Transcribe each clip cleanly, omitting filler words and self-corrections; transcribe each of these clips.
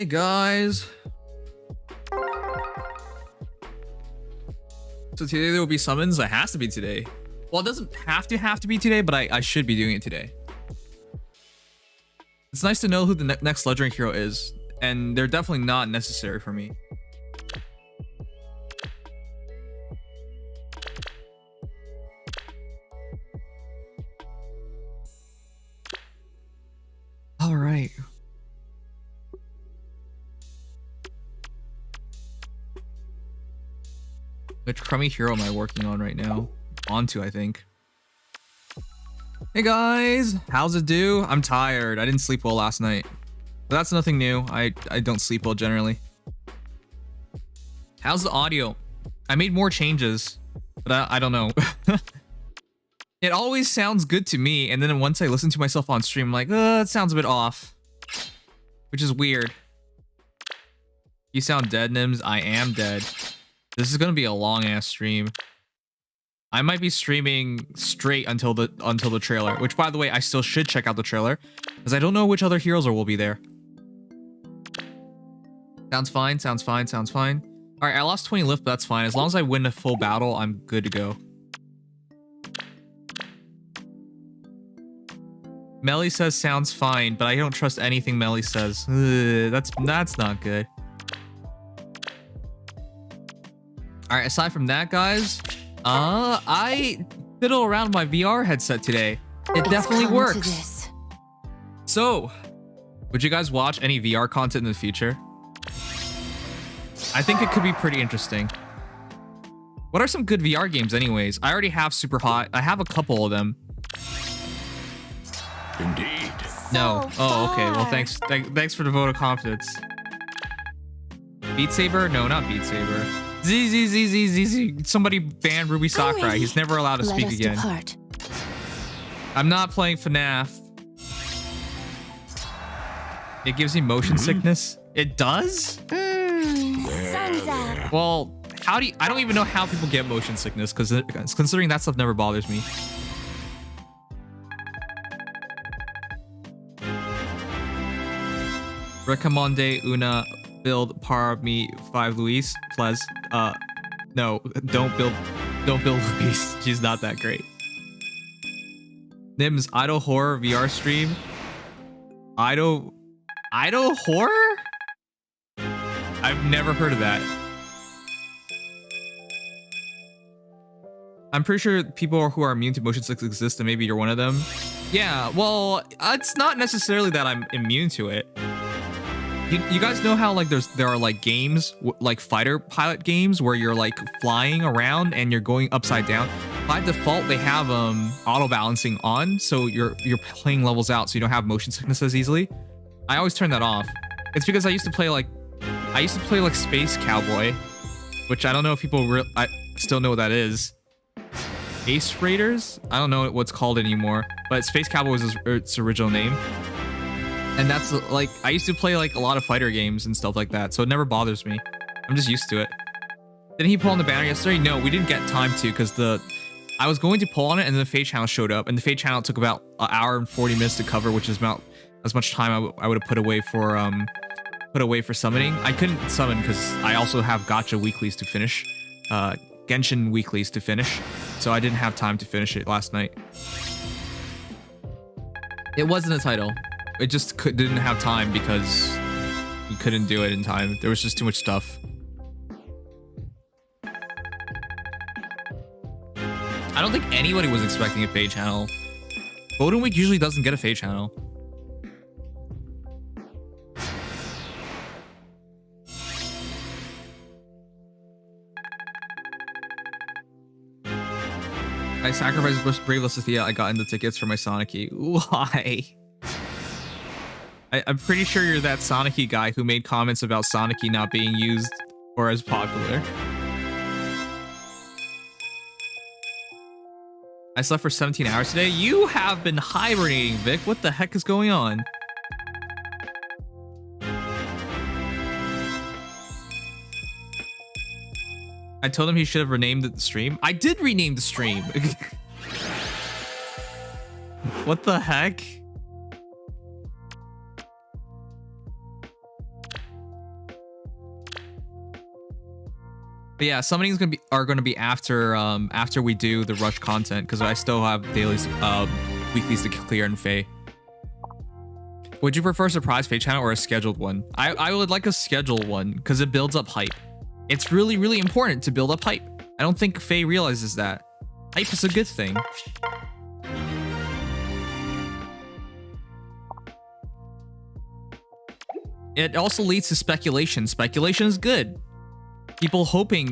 Hey guys. So today there will be summons. It has to be today. Well, it doesn't have to be today, but I should be doing it today. It's nice to know who the next legendary hero is, and they're definitely not necessary for me. All right. Which crummy hero am I working on right now? Onto, I think. Hey guys, how's it do? I'm tired. I didn't sleep well last night. But that's nothing new. I don't sleep well generally. How's the audio? I made more changes, but I don't know. It always sounds good to me, and then once I listen to myself on stream, I'm like, it sounds a bit off. Which is weird. You sound dead, Nims. I am dead. This is gonna be a long ass stream. I might be streaming straight until the trailer, which by the way, I still should check out the trailer because I don't know which other heroes will be there. Sounds fine, sounds fine, sounds fine. All right, I lost 20 lift, but that's fine. As long as I win a full battle, I'm good to go. Melly says sounds fine, but I don't trust anything Melly says. That's not good. All right, aside from that, guys, I fiddle around with my VR headset today. It definitely works. So, would you guys watch any VR content in the future? I think it could be pretty interesting. What are some good VR games anyways? I already have Super Hot. I have a couple of them. Indeed. No. Oh, okay. Well, thanks. Thanks for the vote of confidence. Beat Saber? No, not Beat Saber. Z. Somebody banned Ruby Sakurai. He's never allowed to speak again. Depart. I'm not playing FNAF. It gives me motion sickness. It does? Well, how do you... I don't even know how people get motion sickness, because considering that stuff never bothers me. Recommande una build par me 5 Luis, please. No, don't build Luis. She's not that great. Nims, idle horror VR stream. Idle horror? I've never heard of that. I'm pretty sure people who are immune to motion sickness exist, and maybe you're one of them. Yeah, well, it's not necessarily that I'm immune to it. You guys know how like there are like games like fighter pilot games where you're like flying around and you're going upside down. By default, they have auto balancing on, so you're playing levels out, so you don't have motion sickness as easily. I always turn that off. It's because I used to play like Space Cowboy, which I don't know if people I still know what that is. Ace Raiders? I don't know what's called anymore, but Space Cowboy was its original name. And that's like, I used to play like a lot of fighter games and stuff like that, so it never bothers me. I'm just used to it. Didn't he pull on the banner yesterday? No, we didn't get time to, because I was going to pull on it and then the Fade Channel showed up, and the Fade Channel took about an hour and 40 minutes to cover, which is about as much time I would have put away for summoning. I couldn't summon because I also have Gacha weeklies to finish, Genshin weeklies to finish, so I didn't have time to finish it last night. It wasn't a title. It just didn't have time because we couldn't do it in time. There was just too much stuff. I don't think anybody was expecting a Fade Channel. Golden Week usually doesn't get a Fade Channel. I sacrificed Brave Lysithea. I got into tickets for my Sonic key. Why? I'm pretty sure you're that Sonic key guy who made comments about Sonic key not being used or as popular. I slept for 17 hours today. You have been hibernating, Vic. What the heck is going on? I told him he should have renamed the stream. I did rename the stream. What the heck? But yeah, summonings are gonna be after after we do the rush content, because I still have dailies, weeklies to clear in Fae. Would you prefer a surprise Fae channel or a scheduled one? I would like a scheduled one because it builds up hype. It's really, really important to build up hype. I don't think Fae realizes that. Hype is a good thing. It also leads to speculation. Speculation is good. People hoping,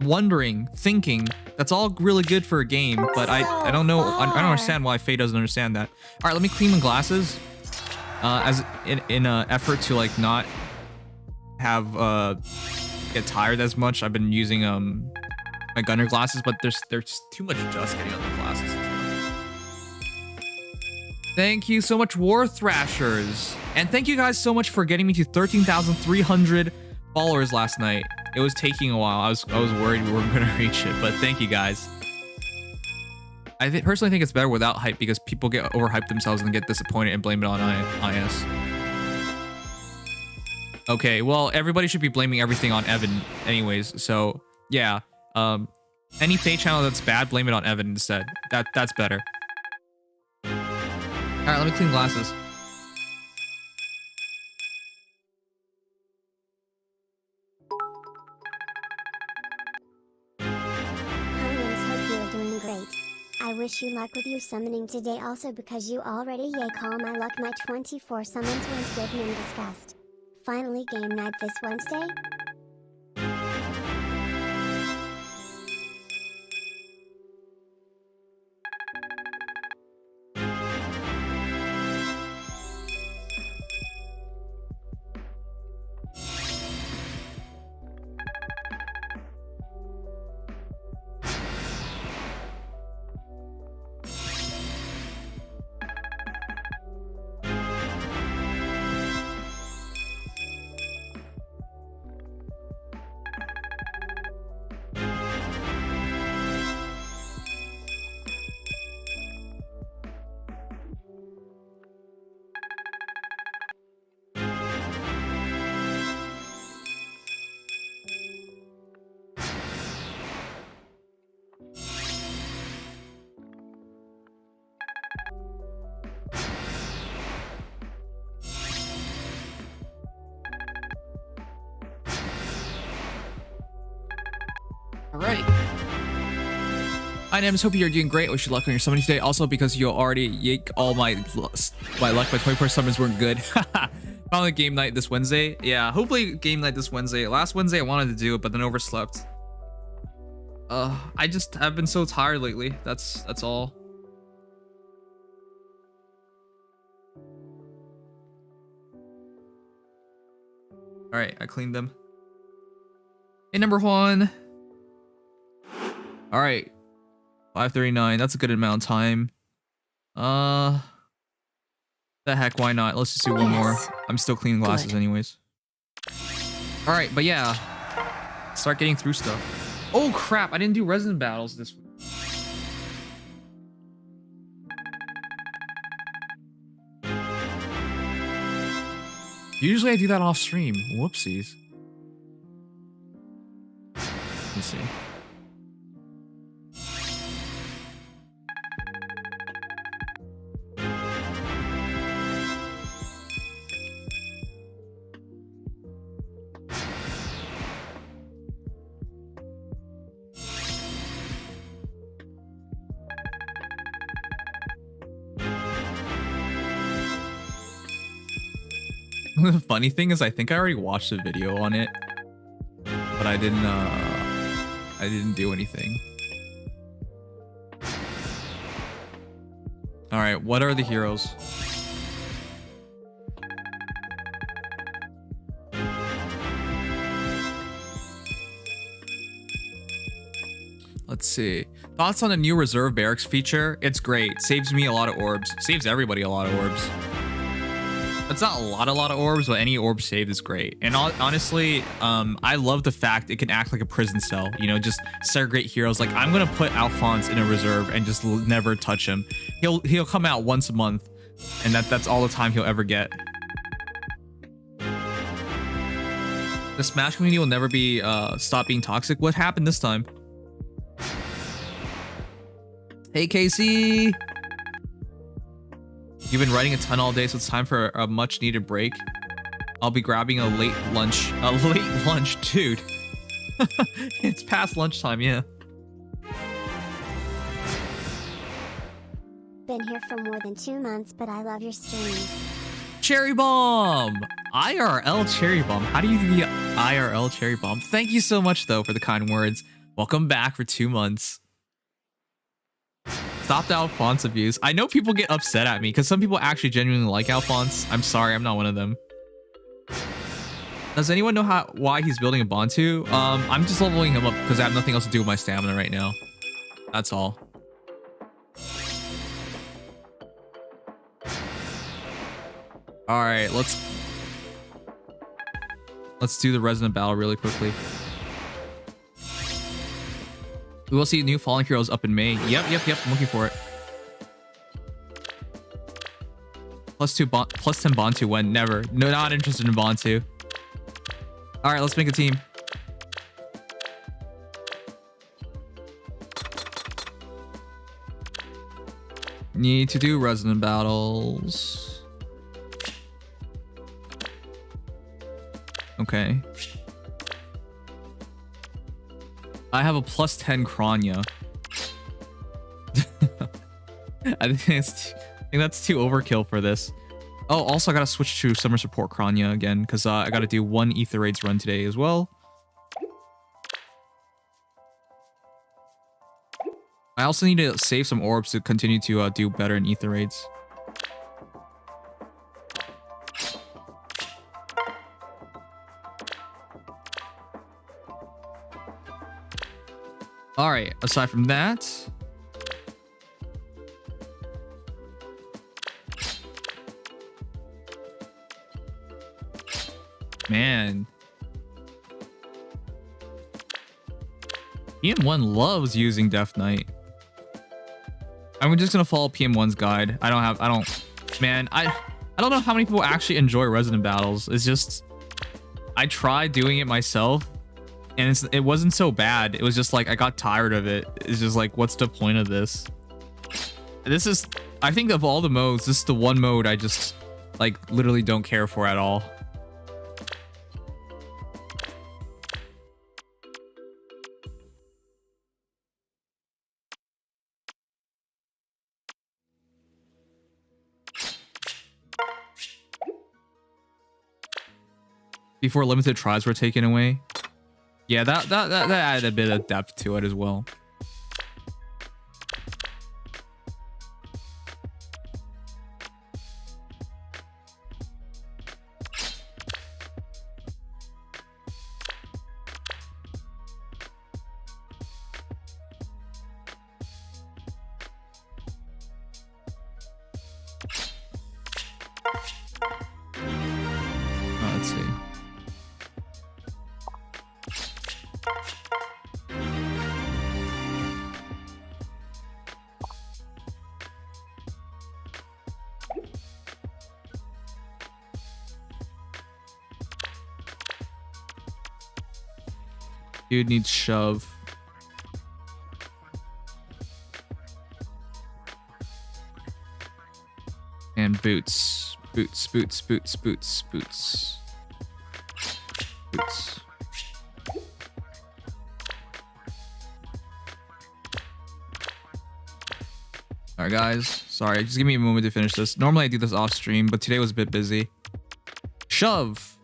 wondering, thinking. That's all really good for a game, but I don't know. I don't understand why Fae doesn't understand that. All right, let me clean my glasses. As in a effort to like not have get tired as much. I've been using my gunner glasses, but there's too much dust getting on the glasses. Thank you so much, War Thrashers, and thank you guys so much for getting me to 13,300 followers last night. It was taking a while. I was worried we weren't gonna reach it, but thank you guys. I personally think it's better without hype because people get overhyped themselves and get disappointed and blame it on IS. Okay, well, everybody should be blaming everything on Evan anyways, so yeah. Any Fae channel that's bad, blame it on Evan instead. That's better. Alright, let me clean glasses. I wish you luck with your summoning today also because you already call my luck. My 24 summons went good and discussed. Finally game night this Wednesday? Alright. Hi, Nims. Hope you're doing great. Wish you luck on your summoning today. Also, because you already yank all my luck. My 24 summons weren't good. Finally, game night this Wednesday. Yeah, hopefully game night this Wednesday. Last Wednesday I wanted to do it, but then overslept. I've been so tired lately. That's all. Alright, I cleaned them. Hey, number one. All right, 5:39. That's a good amount of time. The heck, why not? Let's just do one more. I'm still cleaning glasses anyways. All right, but yeah, start getting through stuff. Oh crap! I didn't do resident battles this week. Usually I do that off stream. Whoopsies. Let's see. The funny thing is, I think I already watched a video on it, but I didn't do anything. All right, what are the heroes? Let's see. Thoughts on the new reserve barracks feature? It's great. Saves me a lot of orbs. Saves everybody a lot of orbs. It's not a lot of orbs, but any orb saved is great. And honestly, I love the fact it can act like a prison cell. You know, just segregate heroes. Like, I'm gonna put Alphonse in a reserve and just never touch him. He'll come out once a month, and that's all the time he'll ever get. The Smash community will never be stop being toxic. What happened this time? Hey Casey, you've been writing a ton all day, so it's time for a much needed break. I'll be grabbing a late lunch. A late lunch, dude. It's past lunchtime, yeah. Been here for more than 2 months, but I love your streams. Cherry Bomb! IRL Cherry Bomb. How do you do the IRL Cherry Bomb? Thank you so much, though, for the kind words. Welcome back for 2 months. Stop the Alphonse abuse. I know people get upset at me because some people actually genuinely like Alphonse. I'm sorry, I'm not one of them. Does anyone know why he's building a Bantu? I'm just leveling him up because I have nothing else to do with my stamina right now. That's all. All right, let's do the Resonant Battle really quickly. We will see new Fallen Heroes up in May. Yep. I'm looking for it. Plus 10 Bantu when? Never. No, not interested in Bantu. All right, let's make a team. Need to do Resonant Battles. Okay. I have a plus 10 Kranya. I think that's too overkill for this. Oh, also I gotta switch to Summer Support Kranya again because I gotta do 1 Ether Raids run today as well. I also need to save some orbs to continue to do better in Ether Raids. All right, aside from that, man, PM1 loves using Death Knight. I'm just gonna follow PM1's guide. I don't, man, I don't know how many people actually enjoy Resonant Battles. It's just, I tried doing it myself. And it wasn't so bad. It was just like, I got tired of it. It's just like, what's the point of this? This is, I think of all the modes, this is the one mode I just, like, literally don't care for at all. Before limited tries were taken away. Yeah, that added a bit of depth to it as well. Let's see. Dude needs shove. And boots. Boots. Alright guys, sorry, just give me a moment to finish this. Normally I do this off stream, but today was a bit busy. Shove!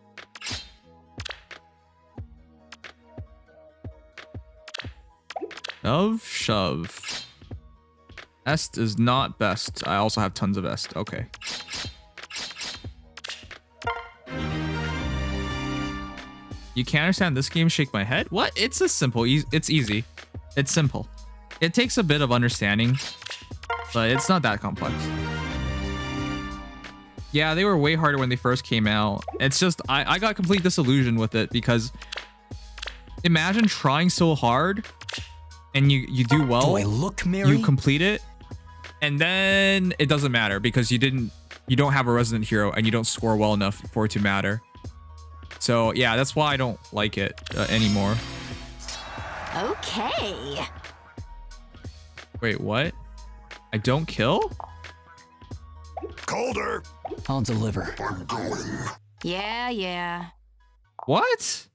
Shove. Est is not best. I also have tons of Est. Okay. You can't understand this game? Shake my head? What? It's a simple. It's easy. It's simple. It takes a bit of understanding, but it's not that complex. Yeah, they were way harder when they first came out. It's just, I got complete disillusioned with it because imagine trying so hard and you do well, do I look merry? You complete it, and then it doesn't matter because you don't have a resident hero and you don't score well enough for it to matter. So yeah, that's why I don't like it anymore. Okay. Wait, what? I don't kill? Colder. I'll deliver. I'm going. Yeah. What?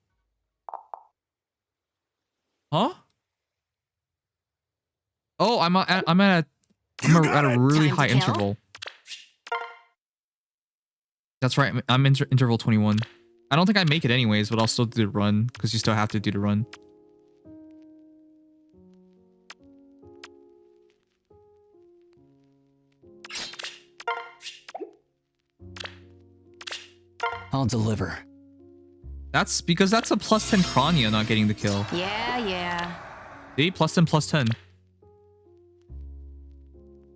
Huh? Oh, I'm at a really Time to high kill? interval. That's right. I'm interval 21. I don't think I make it anyways, but I'll still do the run because you still have to do the run. I'll deliver. That's because that's a plus 10 Krania not getting the kill. Yeah. See? Plus 10, plus 10.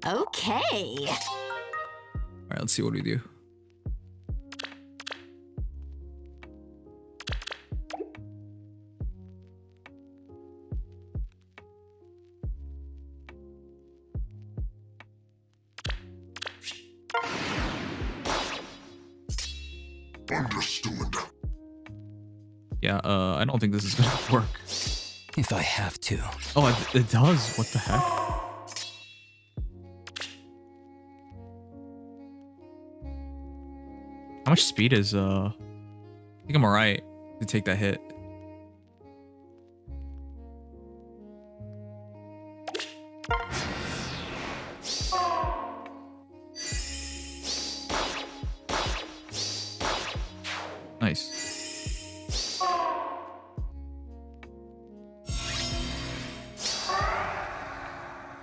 Okay. Alright, let's see what we do. Understood. Yeah, I don't think this is gonna work. If I have to. Oh, it does. What the heck? How much speed is, I think I'm alright to take that hit. Nice.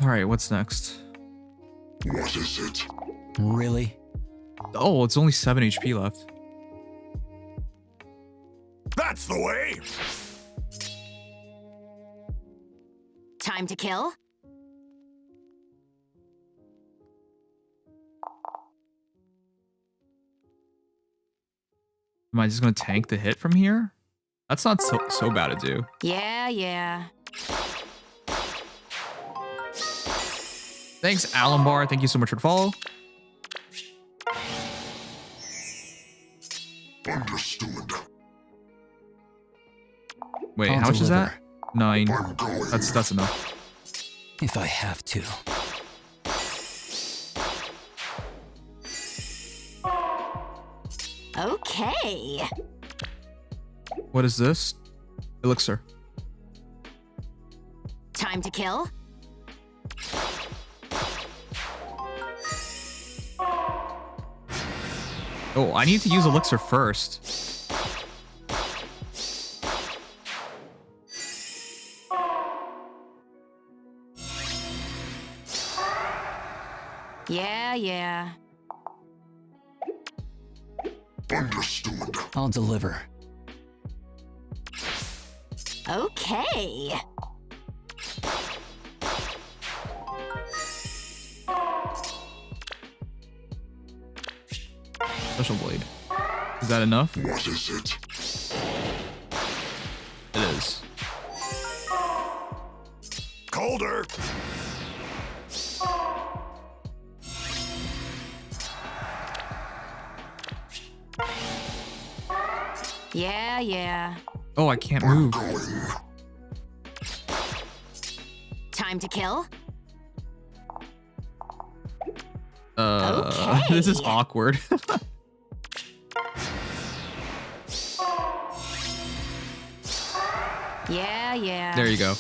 Alright, what's next? What is it? Really? Oh, it's only 7 HP left. That's the way. Time to kill? Am I just gonna tank the hit from here? That's not so bad to do. Yeah. Thanks, Alambar. Thank you so much for the follow. Understood. Wait, I'll how much is deliver. that? 9. I'm going. That's enough. If I have to. Okay. What is this? Elixir. Time to kill? Oh, I need to use Elixir first. Yeah. Understood. I'll deliver. Okay. Special blade. Is that enough? What is it? It is. Colder. Yeah. Oh, I can't move. Going. Time to kill? This is awkward. Yeah. There you go.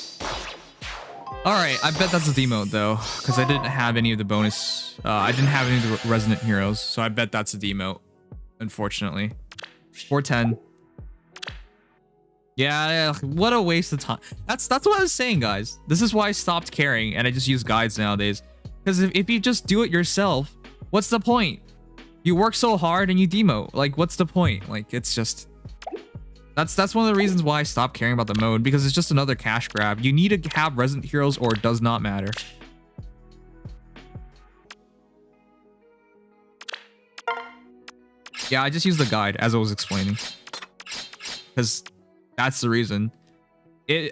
Alright, I bet that's a demote though, because I didn't have any of the bonus. I didn't have any of the Resonant Heroes, so I bet that's a demote, unfortunately. 410. Yeah, what a waste of time. That's what I was saying, guys. This is why I stopped caring and I just use guides nowadays. Because if you just do it yourself, what's the point? You work so hard and you demote. Like, what's the point? Like, it's just... That's one of the reasons why I stopped caring about the mode, because it's just another cash grab. You need to have Resident Heroes or it does not matter. Yeah, I just used the guide as I was explaining. Because that's the reason.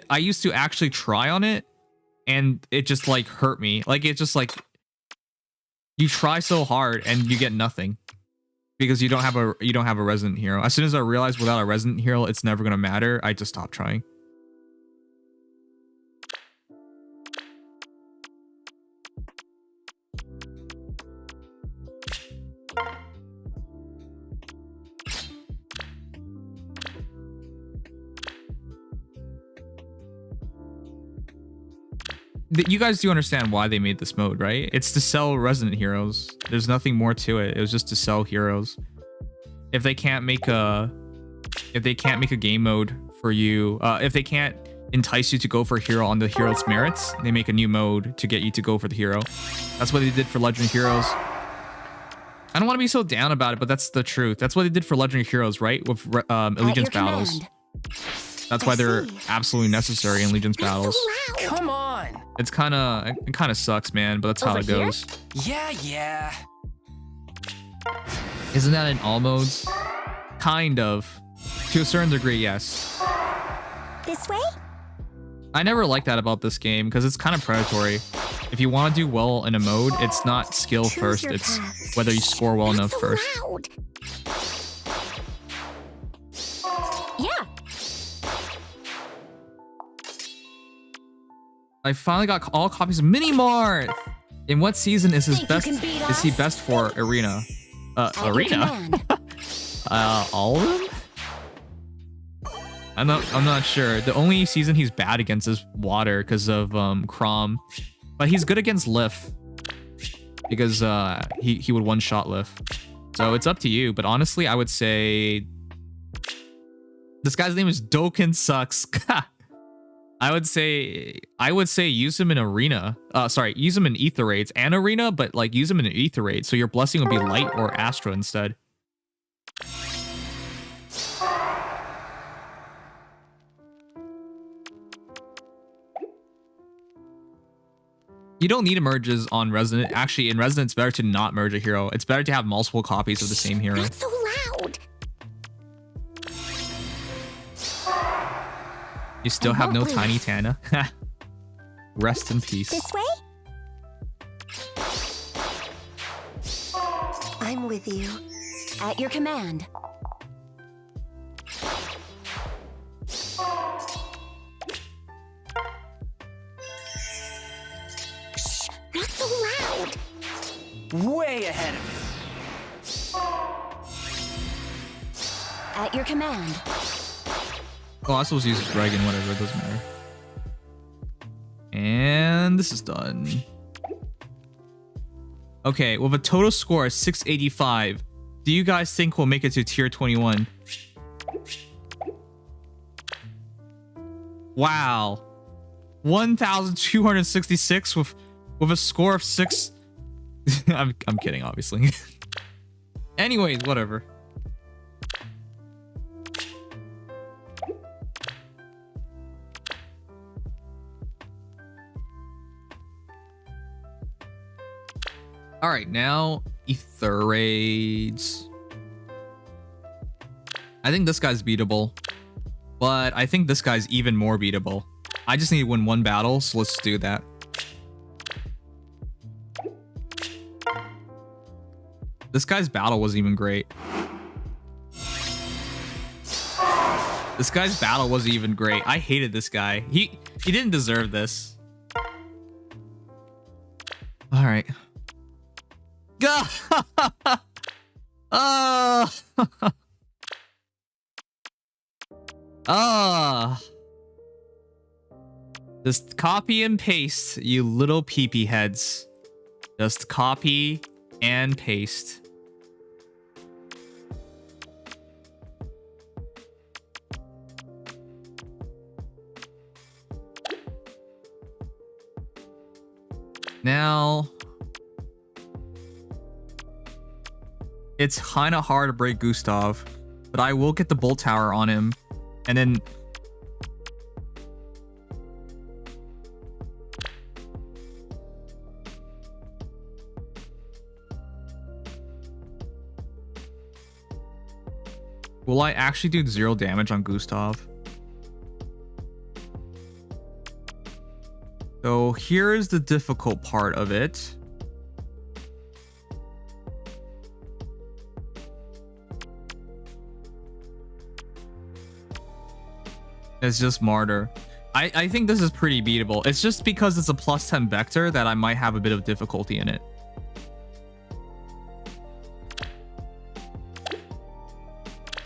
I used to actually try on it and it just like hurt me. Like, it's just like you try so hard and you get nothing. because you don't have a resident hero. As soon as I realized without a resident hero, it's never gonna matter, I just stopped trying. You guys do understand why they made this mode, right? It's to sell resident heroes. There's nothing more to it. It was just to sell heroes. If they can't make a game mode for you, if they can't entice you to go for a hero on the hero's merits, they make a new mode to get you to go for the hero. That's what they did for Legendary Heroes. I don't want to be so down about it, but that's the truth. That's what they did for Legendary Heroes, right? With Allegiance battles. That's why they're absolutely necessary in Allegiance battles. Come on. It kind of sucks, man, but that's how it goes. Yeah. Isn't that in all modes? Kind of. To a certain degree, yes. This way? I never liked that about this game because it's kind of predatory. If you want to do well in a mode, it's not skill first, it's whether you score well enough first. Yeah. I finally got all copies of Mini Marth. In what season is his best? Is he best for Arena? Arena? All of them? I'm not sure. The only season he's bad against is Water because of Chrom, but he's good against Lif because he would one-shot Lif. So it's up to you. But honestly, I would say this guy's name is Dokkan Sucks. I would say use him in Arena. Use him in Ether Raids and Arena, but like use him in an Ether Raid. So your blessing would be Light or Astra instead. You don't need merges on Resident. Actually, in Resident, it's better to not merge a hero. It's better to have multiple copies of the same hero. Not so loud. You still have no Tiny Tana. Rest in peace. This way? I'm with you. At your command. Not so loud. Way ahead of me. At your command. Oh, I supposed to use Dragon, whatever, it doesn't matter. And this is done. Okay, with a total score of 685, do you guys think we'll make it to tier 21? Wow. 1,266 with a score of 6. I'm kidding, obviously. Anyways, whatever. All right, now Ether Raids. I think this guy's beatable, but I think this guy's even more beatable. I just need to win one battle, so let's do that. This guy's battle wasn't even great. This guy's battle wasn't even great. I hated this guy. He didn't deserve this. All right. Just copy and paste, you little peepee heads. Just copy and paste. Now, it's kind of hard to break Gustav, but I will get the Bolt Tower on him, and then will I actually do 0 damage on Gustav? So here's the difficult part of it. It's just Martyr. I think this is pretty beatable. It's just because it's a +10 vector that I might have a bit of difficulty in it.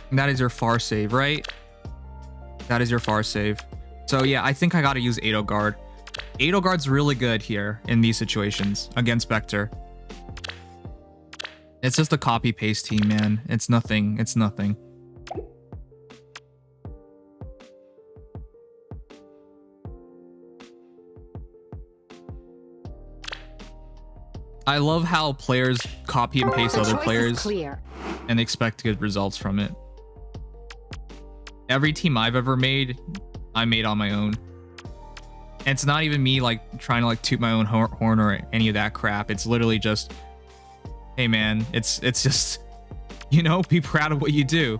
And that is your far save, right? That is your far save. So yeah, I think I gotta use Edelgard. Edelgard's really good here in these situations against Vector. It's just a copy-paste team, man. It's nothing. It's nothing. I love how players copy and paste other players and expect good results from it. Every team I've ever made, I made on my own. And it's not even me like trying to like toot my own horn or any of that crap. It's literally just, hey man, it's just, you know, be proud of what you do.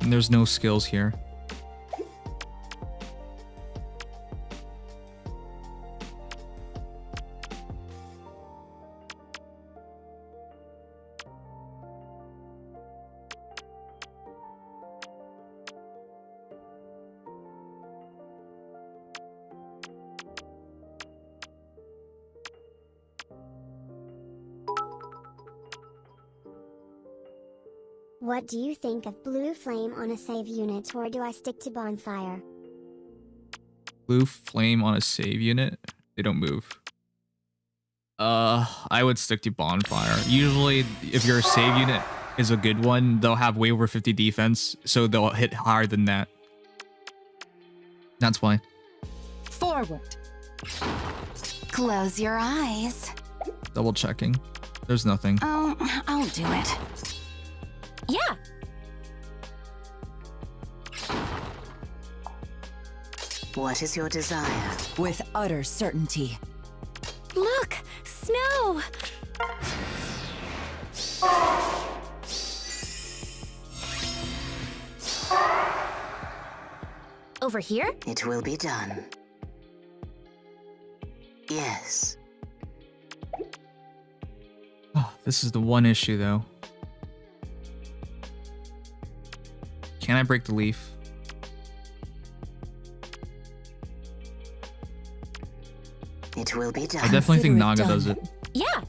And there's no skills here. What do you think of blue flame on a save unit, or do I stick to bonfire? Blue flame on a save unit? They don't move. I would stick to bonfire. Usually, if your save unit is a good one, they'll have way over 50 defense, so they'll hit higher than that. That's why. Forward. Close your eyes. Double checking. There's nothing. Oh, I'll do it. Yeah. What is your desire? With utter certainty. Look, snow. Over here? It will be done. Yes. Oh, this is the one issue, though. Can I break the leaf? It will be done. I definitely think Consider it Naga done. does it. Yeah.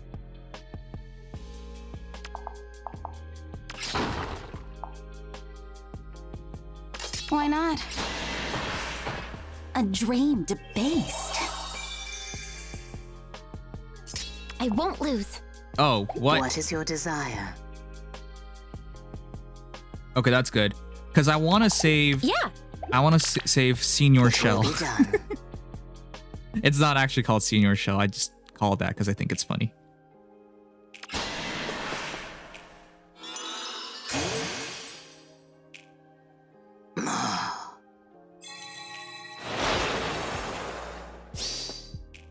Why not? A dream debased. I won't lose. Oh, what? What is your desire? Okay, that's good. Because I want to save... Yeah. I want to save Senior It Shell. will be done. It's not actually called Senior Shell. I just call it that because I think it's funny.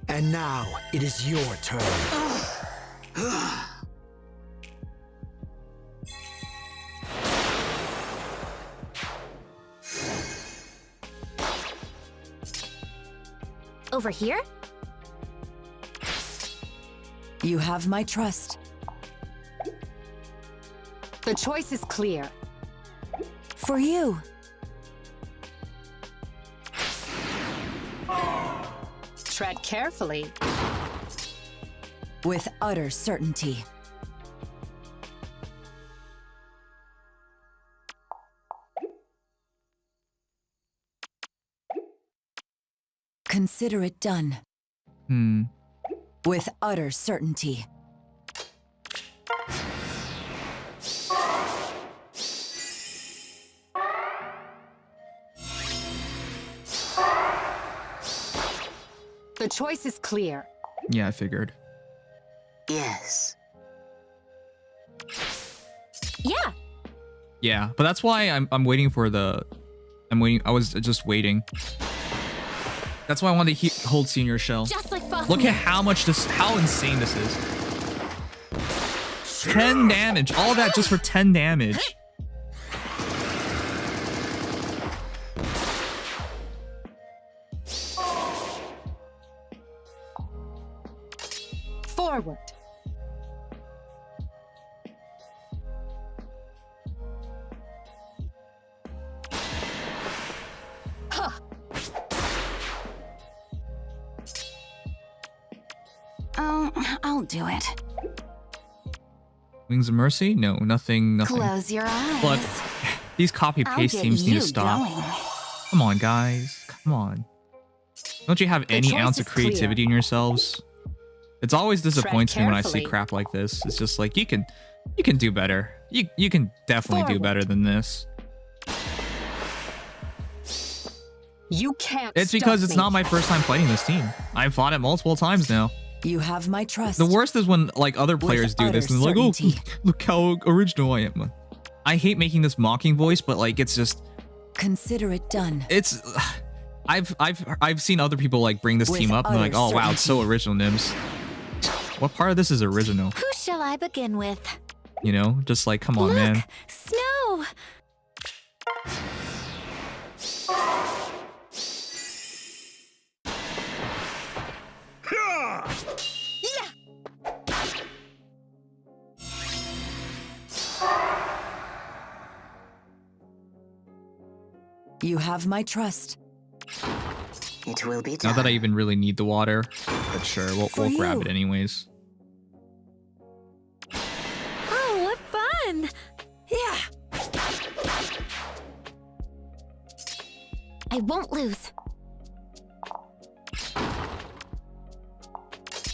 And now it is your turn. Over here? You have my trust. The choice is clear. For you. Tread carefully. With utter certainty. Consider it done. With utter certainty. The choice is clear. Yeah, I figured. Yes. Yeah. Yeah, but that's why I'm waiting for the... I was just waiting. That's why I wanted to hold Senior Shell. Just like Fossil. Look at how insane this is. 10 damage. All that just for 10 damage. Forward. I'll do it. Wings of Mercy? No, nothing. Close your eyes. But these copy I'll paste get teams need you to stop. going. Come on, guys. Come on. Don't you have any choice ounce of is clear. creativity in yourselves? It's always disappointing me when I see carefully. crap like this. It's just like you can do better. You can definitely do better than this. You can't. It's because stop it's me. not my first time fighting this team. I've fought it multiple times now. You have my trust. The worst is when like other players do this utter and they're like, oh, certainty. look how original I am. I hate making this mocking voice, but like it's just Consider it done. it's I've seen other people like bring this With team up and they're like, utter oh wow, it's so original, Nims. What part of this is original? Who shall I begin with? You know, just like come on, Look, man. snow. You have my trust. It will be done. Not that I even really need the water, but sure, we'll grab you. it anyways. Oh, what fun! Yeah. I won't lose.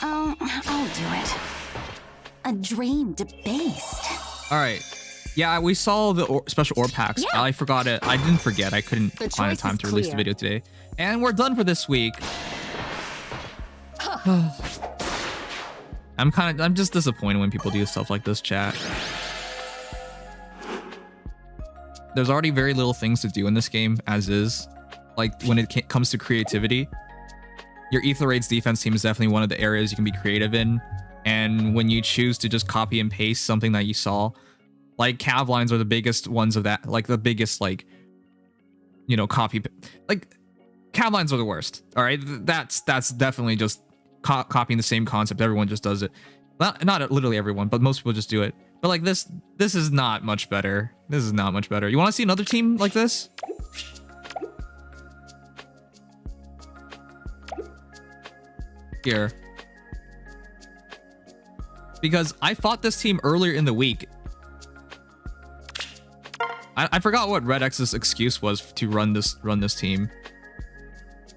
I'll do it. A dream debased. All right. Yeah, we saw the special ore packs. Yeah. I forgot it. I didn't forget. I couldn't The find the choice time is to release the clear. video today. And we're done for this week. I'm just disappointed when people do stuff like this, chat. There's already very little things to do in this game as is. Like when it comes to creativity, your Ether Raid's defense team is definitely one of the areas you can be creative in. And when you choose to just copy and paste something that you saw, like cav lines are the biggest ones of that, like the biggest, like, you know, like cav lines are the worst. All right, that's definitely just copying the same concept. Everyone just does it. Not literally everyone, but most people just do it. But like this is not much better. This is not much better. You want to see another team like this? Here. Because I fought this team earlier in the week. I forgot what Red X's excuse was to run this team.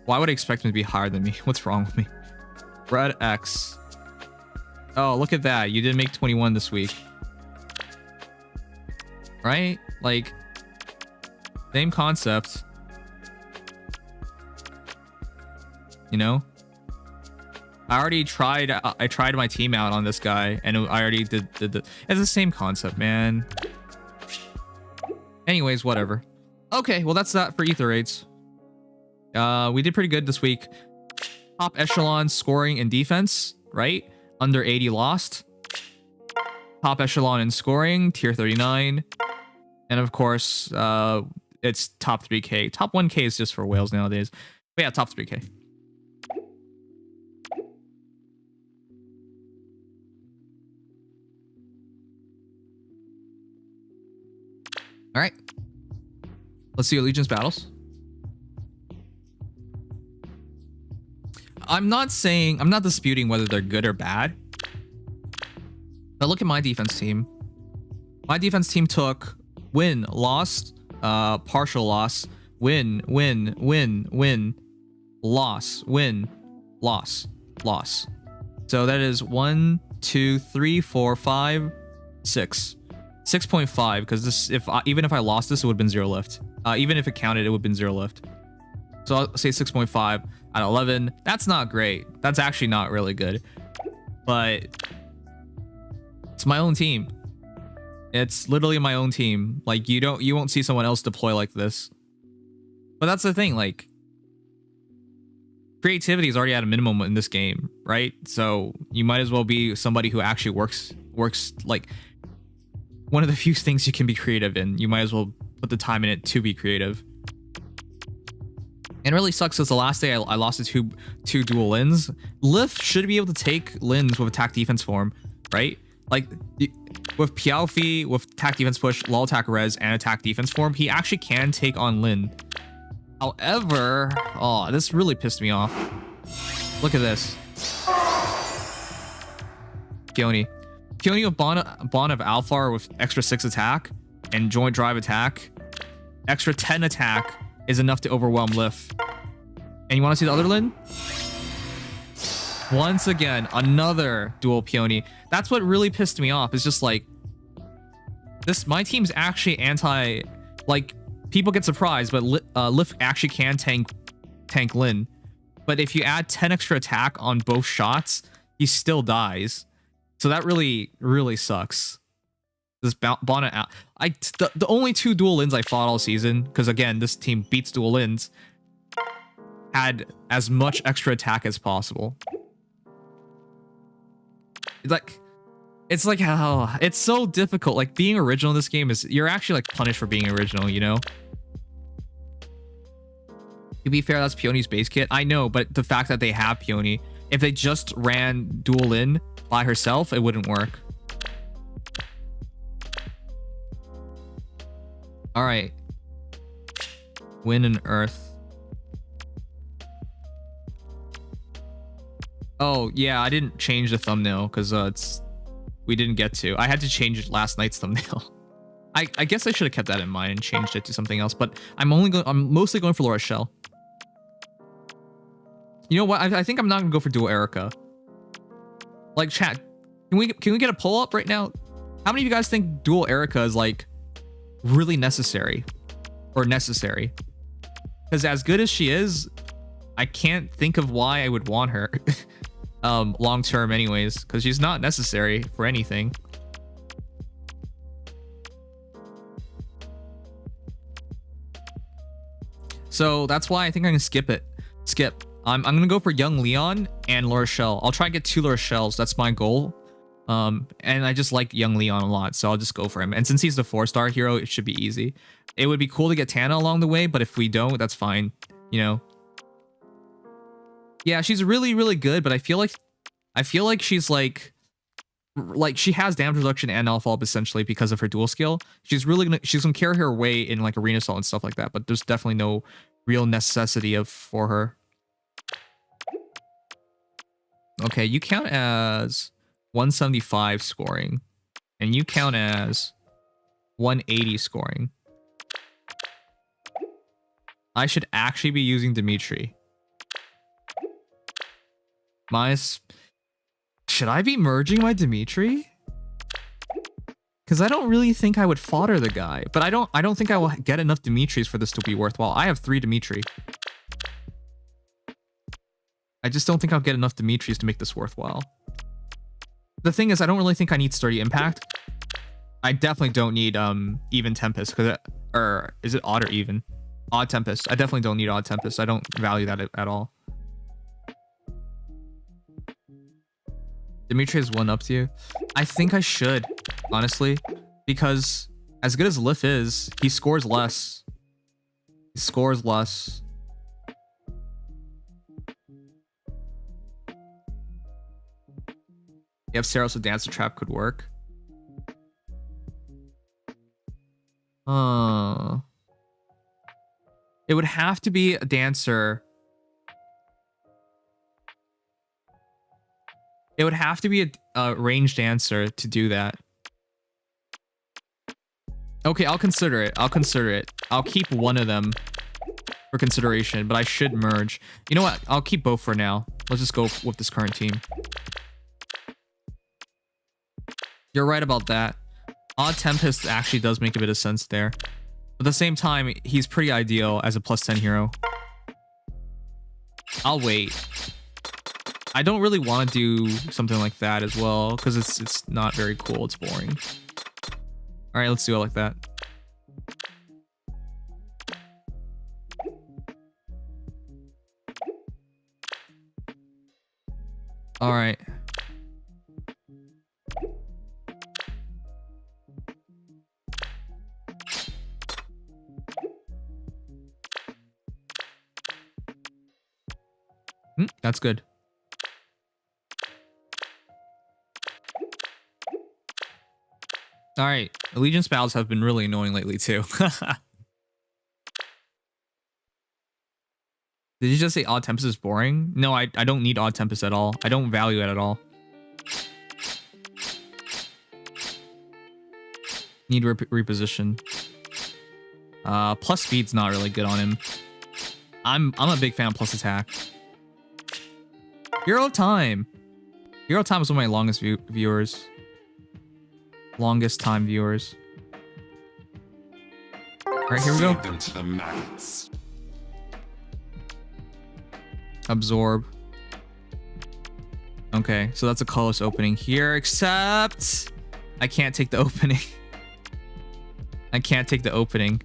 Why would I expect him to be higher than me? What's wrong with me? Red X. Oh, look at that. You didn't make 21 this week. Right? Like, same concept. You know? I already tried. I tried my team out on this guy, and I already did the. It's the same concept, man. Anyways, whatever. Okay, well that's that for Ether Raids. We did pretty good this week. Top echelon scoring and defense, right? Under 80 lost. Top echelon in scoring, tier 39, and of course, it's top 3K. Top 1K is just for whales nowadays. But yeah, top 3K. All right, let's see Allegiance battles. I'm not disputing whether they're good or bad. But look at my defense team. My defense team took win, lost, partial loss, win, win, win, win, loss, win, loss, loss. So that is 1, 2, 3, 4, 5, 6. 6.5, because this, even if I lost this, it would have been 0 left. Even if it counted, it would have been 0 left. So I'll say 6.5 out of 11. That's not great. That's actually not really good. But it's my own team. It's literally my own team. Like you won't see someone else deploy like this. But that's the thing, like creativity is already at a minimum in this game, right? So you might as well be somebody who actually works like one of the few things you can be creative in. You might as well put the time in it to be creative. And it really sucks because the last day I lost to two dual Lins. Lift should be able to take Lins with attack defense form, right? Like with Piaofi, with attack defense push, lull attack res, and attack defense form, he actually can take on Lin. However, oh, this really pissed me off. Look at this. Peony. Peony with Bond of Alpha with extra 6 attack and joint drive attack. Extra 10 attack is enough to overwhelm Lif. And you want to see the other Lin? Once again, another dual Peony. That's what really pissed me off. It's just like my team's actually anti, like, people get surprised, but Lif actually can tank Lin. But if you add 10 extra attack on both shots, he still dies. So that really, really sucks. This Bonnet out. The only 2 dual Lins I fought all season, because again, this team beats dual Lins, had as much extra attack as possible. It's like how it's so difficult. Like, being original in this game is, you're actually like punished for being original, you know? To be fair, that's Peony's base kit. I know, but the fact that they have Peony, if they just ran dual Lin by herself, it wouldn't work. All right. Wind and Earth. Oh, yeah, I didn't change the thumbnail because we didn't get to. I had to change last night's thumbnail. I guess I should have kept that in mind and changed it to something else, but I'm mostly going for Laura Shell. You know what? I think I'm not gonna go for dual Erica. Like, chat, can we get a poll up right now? How many of you guys think dual Erica is like really necessary or necessary? Because as good as she is, I can't think of why I would want her long term anyways, because she's not necessary for anything. So that's why I think I can skip it. I'm gonna go for Young Leon and Laura Shell. I'll try to get 2 Laura Shells. That's my goal. And I just like Young Leon a lot, so I'll just go for him. And since he's the 4-star hero, it should be easy. It would be cool to get Tana along the way, but if we don't, that's fine. You know. Yeah, she's really, really good, but I feel like she's like she has damage reduction and alpha up essentially because of her dual skill. She's gonna carry her weight in like arena assault and stuff like that, but there's definitely no real necessity for her. Okay, you count as 175 scoring, and you count as 180 scoring. I should actually be using Dimitri. Should I be merging my Dimitri? Because I don't really think I would fodder the guy, but I don't think I will get enough Dimitris for this to be worthwhile. I have 3 Dimitri. I just don't think I'll get enough Dimitris to make this worthwhile. The thing is, I don't really think I need sturdy impact. I definitely don't need even Tempest, or is it odd or even? Odd Tempest. I definitely don't need odd Tempest. I don't value that at all. Dimitri has 1 up to you. I think I should, honestly, because as good as Lif is, he scores less. He scores less. You have Saros with Dancer Trap could work. It would have to be a Dancer. It would have to be a ranged Dancer to do that. Okay, I'll consider it. I'll keep one of them for consideration, but I should merge. You know what? I'll keep both for now. Let's just go with this current team. You're right about that. Odd Tempest actually does make a bit of sense there. But at the same time, he's pretty ideal as a +10 hero. I'll wait. I don't really want to do something like that as well, because it's not very cool. It's boring. All right, let's do it like that. All right. That's good. All right, Allegiance battles have been really annoying lately too. Did you just say Odd Tempest is boring? No, I don't need Odd Tempest at all. I don't value it at all. Need reposition. Plus speed's not really good on him. I'm a big fan of plus attack. Hero Time. Hero Time is one of my longest viewers. Longest time viewers. Alright, here we go. Feed them to the maggots. Absorb. Okay, so that's a colorless opening here, except I can't take the opening. I can't take the opening.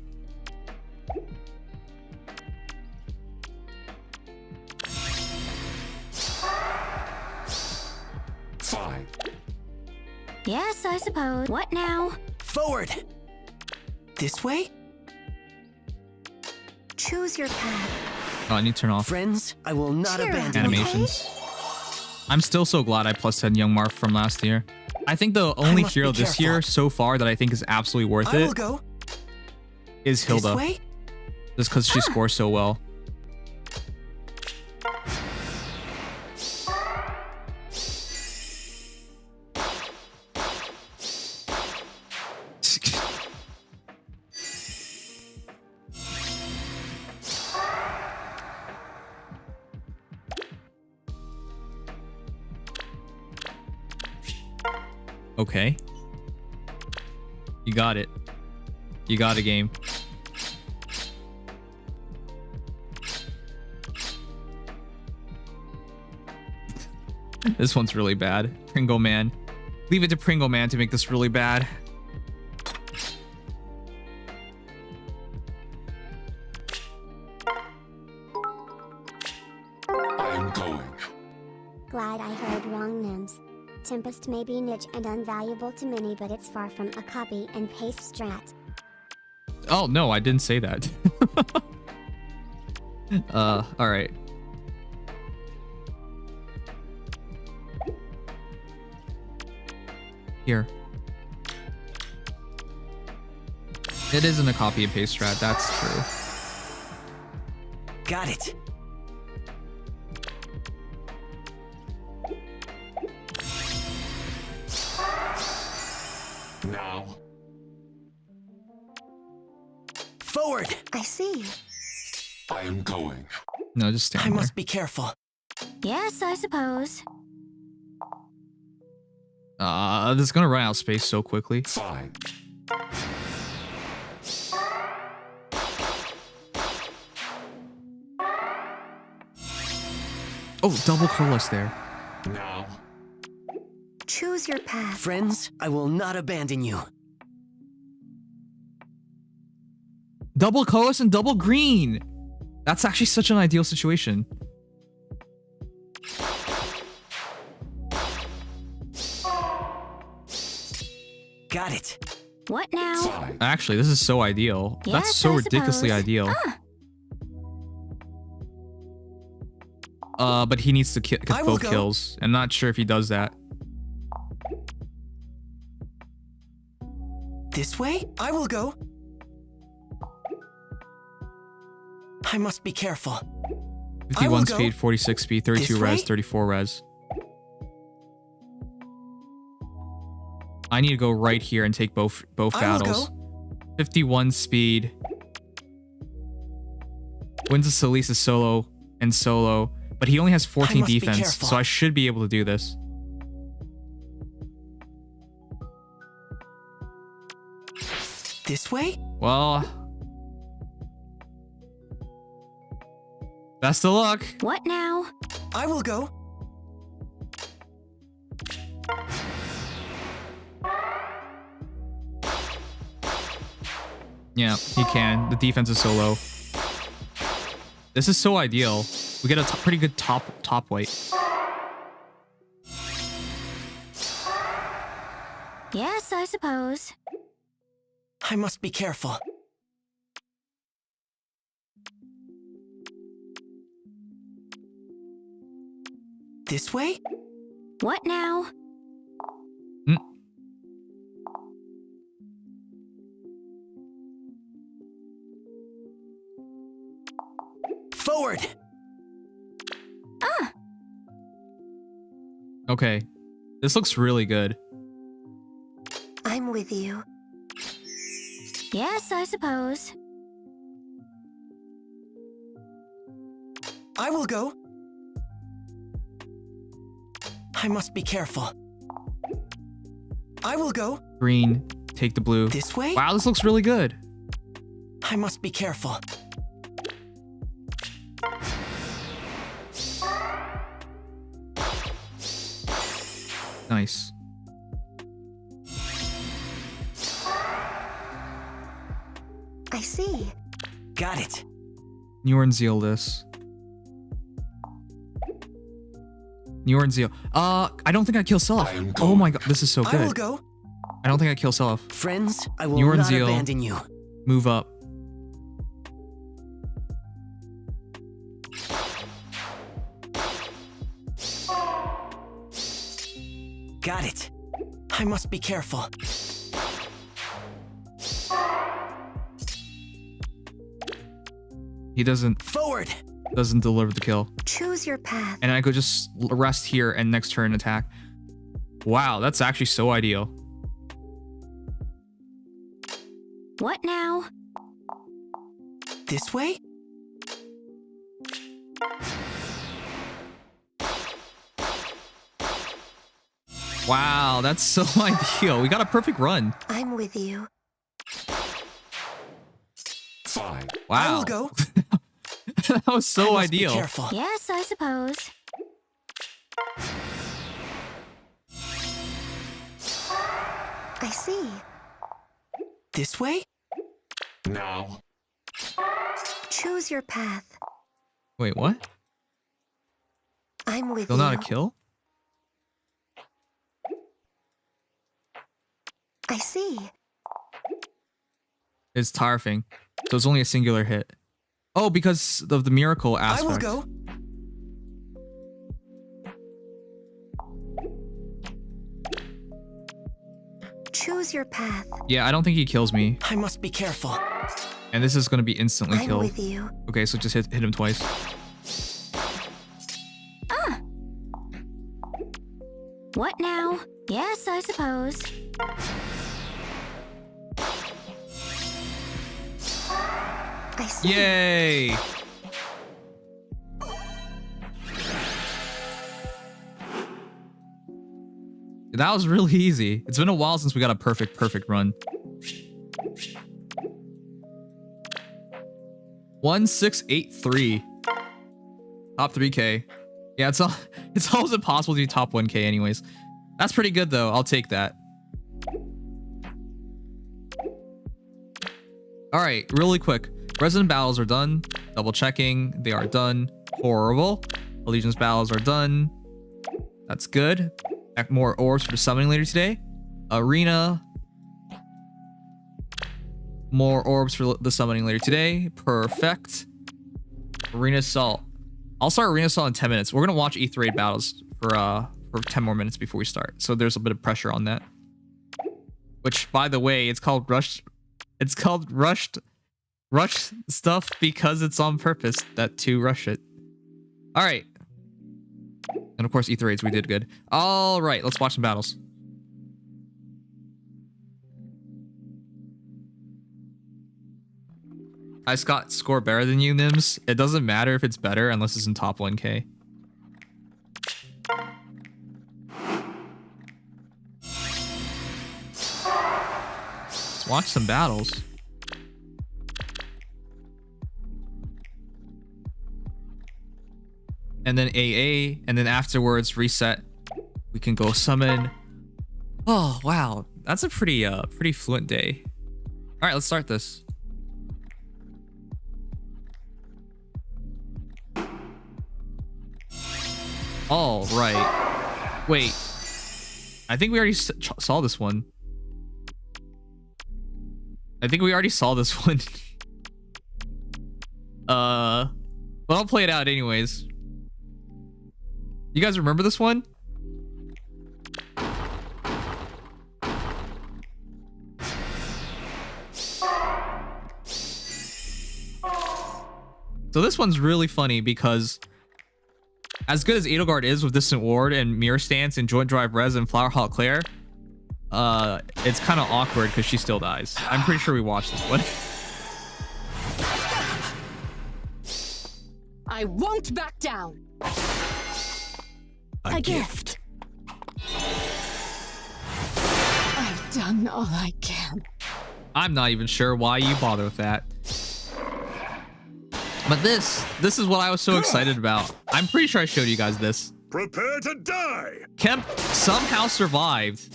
Fine. Yes, I suppose. What now? Forward. This way? Choose your path. Oh, I need to turn off Friends, I will not Cheer up, abandon you. animations. I'm still so glad I plus 10 Young Marth from last year. I think the only must be hero this careful. year so far that I think is absolutely worth I will it go. is This Hilda. way? Just because she scores so well. Okay. You got it. You got a game. This one's really bad. Pringle Man. Leave it to Pringle Man to make this really bad. I am going. Glad I heard wrong names. Tempest may be niche and unvaluable to many, but it's far from a copy and paste strat. Oh, no, I didn't say that. Alright. Here. It isn't a copy and paste strat, that's true. Got it. Now. Forward. I see. I am going. No, just stand I there. must be careful. Yes, I suppose. This is gonna run out of space so quickly. Fine. Oh, double colorless there. Now. Choose your path. Friends, I will not abandon you. Double colorless and double green. That's actually such an ideal situation. Got it. What now? Fine. Actually, this is so ideal. That's Yes, so I ridiculously suppose. ideal. But he needs to get I will both go. kills. I'm not sure if he does that. This way? I will go. I must be careful. I 51 will go. speed, 46 speed, 32 This res, way? 34 res. I need to go right here and take both I will battles. go. 51 speed. Wins a Salisa solo and solo, but he only has 14 must be defense, careful. so I should be able to do this. This way? Well, best of luck. What now? I will go. Yeah, he can. The defense is so low. This is so ideal. We get a pretty good top weight. Yes, I suppose. I must be careful. This way? What now? Forward! Okay, this looks really good. I'm with you. Yes, I suppose. I will go. I must be careful. I will go. Green, take the blue. This way? Wow, this looks really good. I must be careful. Nice. I see. Got it. Neuron Zeal this. Neuron Zeal. I don't think I kill Self. I am Oh going. my god, this is so I will good. go. I don't think I kill Self. Friends, I will Neuron not Zeal. abandon you. Move up. Got it. I must be careful. He doesn't Forward. deliver the kill. Choose your path. And I could just rest here and next turn attack. Wow, that's actually so ideal. What now? This way? Wow, that's so ideal. We got a perfect run. I'm with you. 5, Wow. I will go. That was so I must be ideal. careful. Yes, I suppose. I see. This way? now, Choose your path. Wait, what? I'm with Still you. not a kill? I see. It's Tarfing. So it's only a singular hit. Oh, because of the miracle I aspect. will go. Choose your path. Yeah, I don't think he kills me. I must be careful. And this is going to be instantly I'm killed. with you. Okay, so just hit him twice. What now? Yes, I suppose. I see. Yay! That was really easy. It's been a while since we got a perfect run. 1683. Top 3K. Yeah, it's almost impossible to do top 1K anyways. That's pretty good though. I'll take that. All right, really quick. Resident battles are done. Double checking. They are done. Horrible. Allegiance battles are done. That's good. More orbs for summoning later today. Arena. More orbs for the summoning later today. Perfect. Arena Assault. I'll start Arena Assault in 10 minutes. We're gonna watch E3 battles for 10 more minutes before we start. So there's a bit of pressure on that. Which, by the way, it's called rushed. It's called rushed stuff because it's on purpose to rush it. All right. And of course, E3s, we did good. All right, let's watch some battles. I Scott score better than you, Nims. It doesn't matter if it's better unless it's in top 1K. Let's watch some battles. And then AA, and then afterwards reset. We can go summon. Oh wow, that's a pretty fluent day. All right, let's start this. All right. Wait. I think we already saw this one. I think we already saw this one. But I'll play it out anyways. You guys remember this one? So this one's really funny because as good as Edelgard is with Distant Ward and Mirror Stance and Joint Drive Res and Flower Hawk Claire, it's kind of awkward because she still dies. I'm pretty sure we watched this one. I won't back down. A gift. I've done all I can. I'm not even sure why you bother with that. But this is what I was so excited about. I'm pretty sure I showed you guys this. Prepare to die! Kemp somehow survived,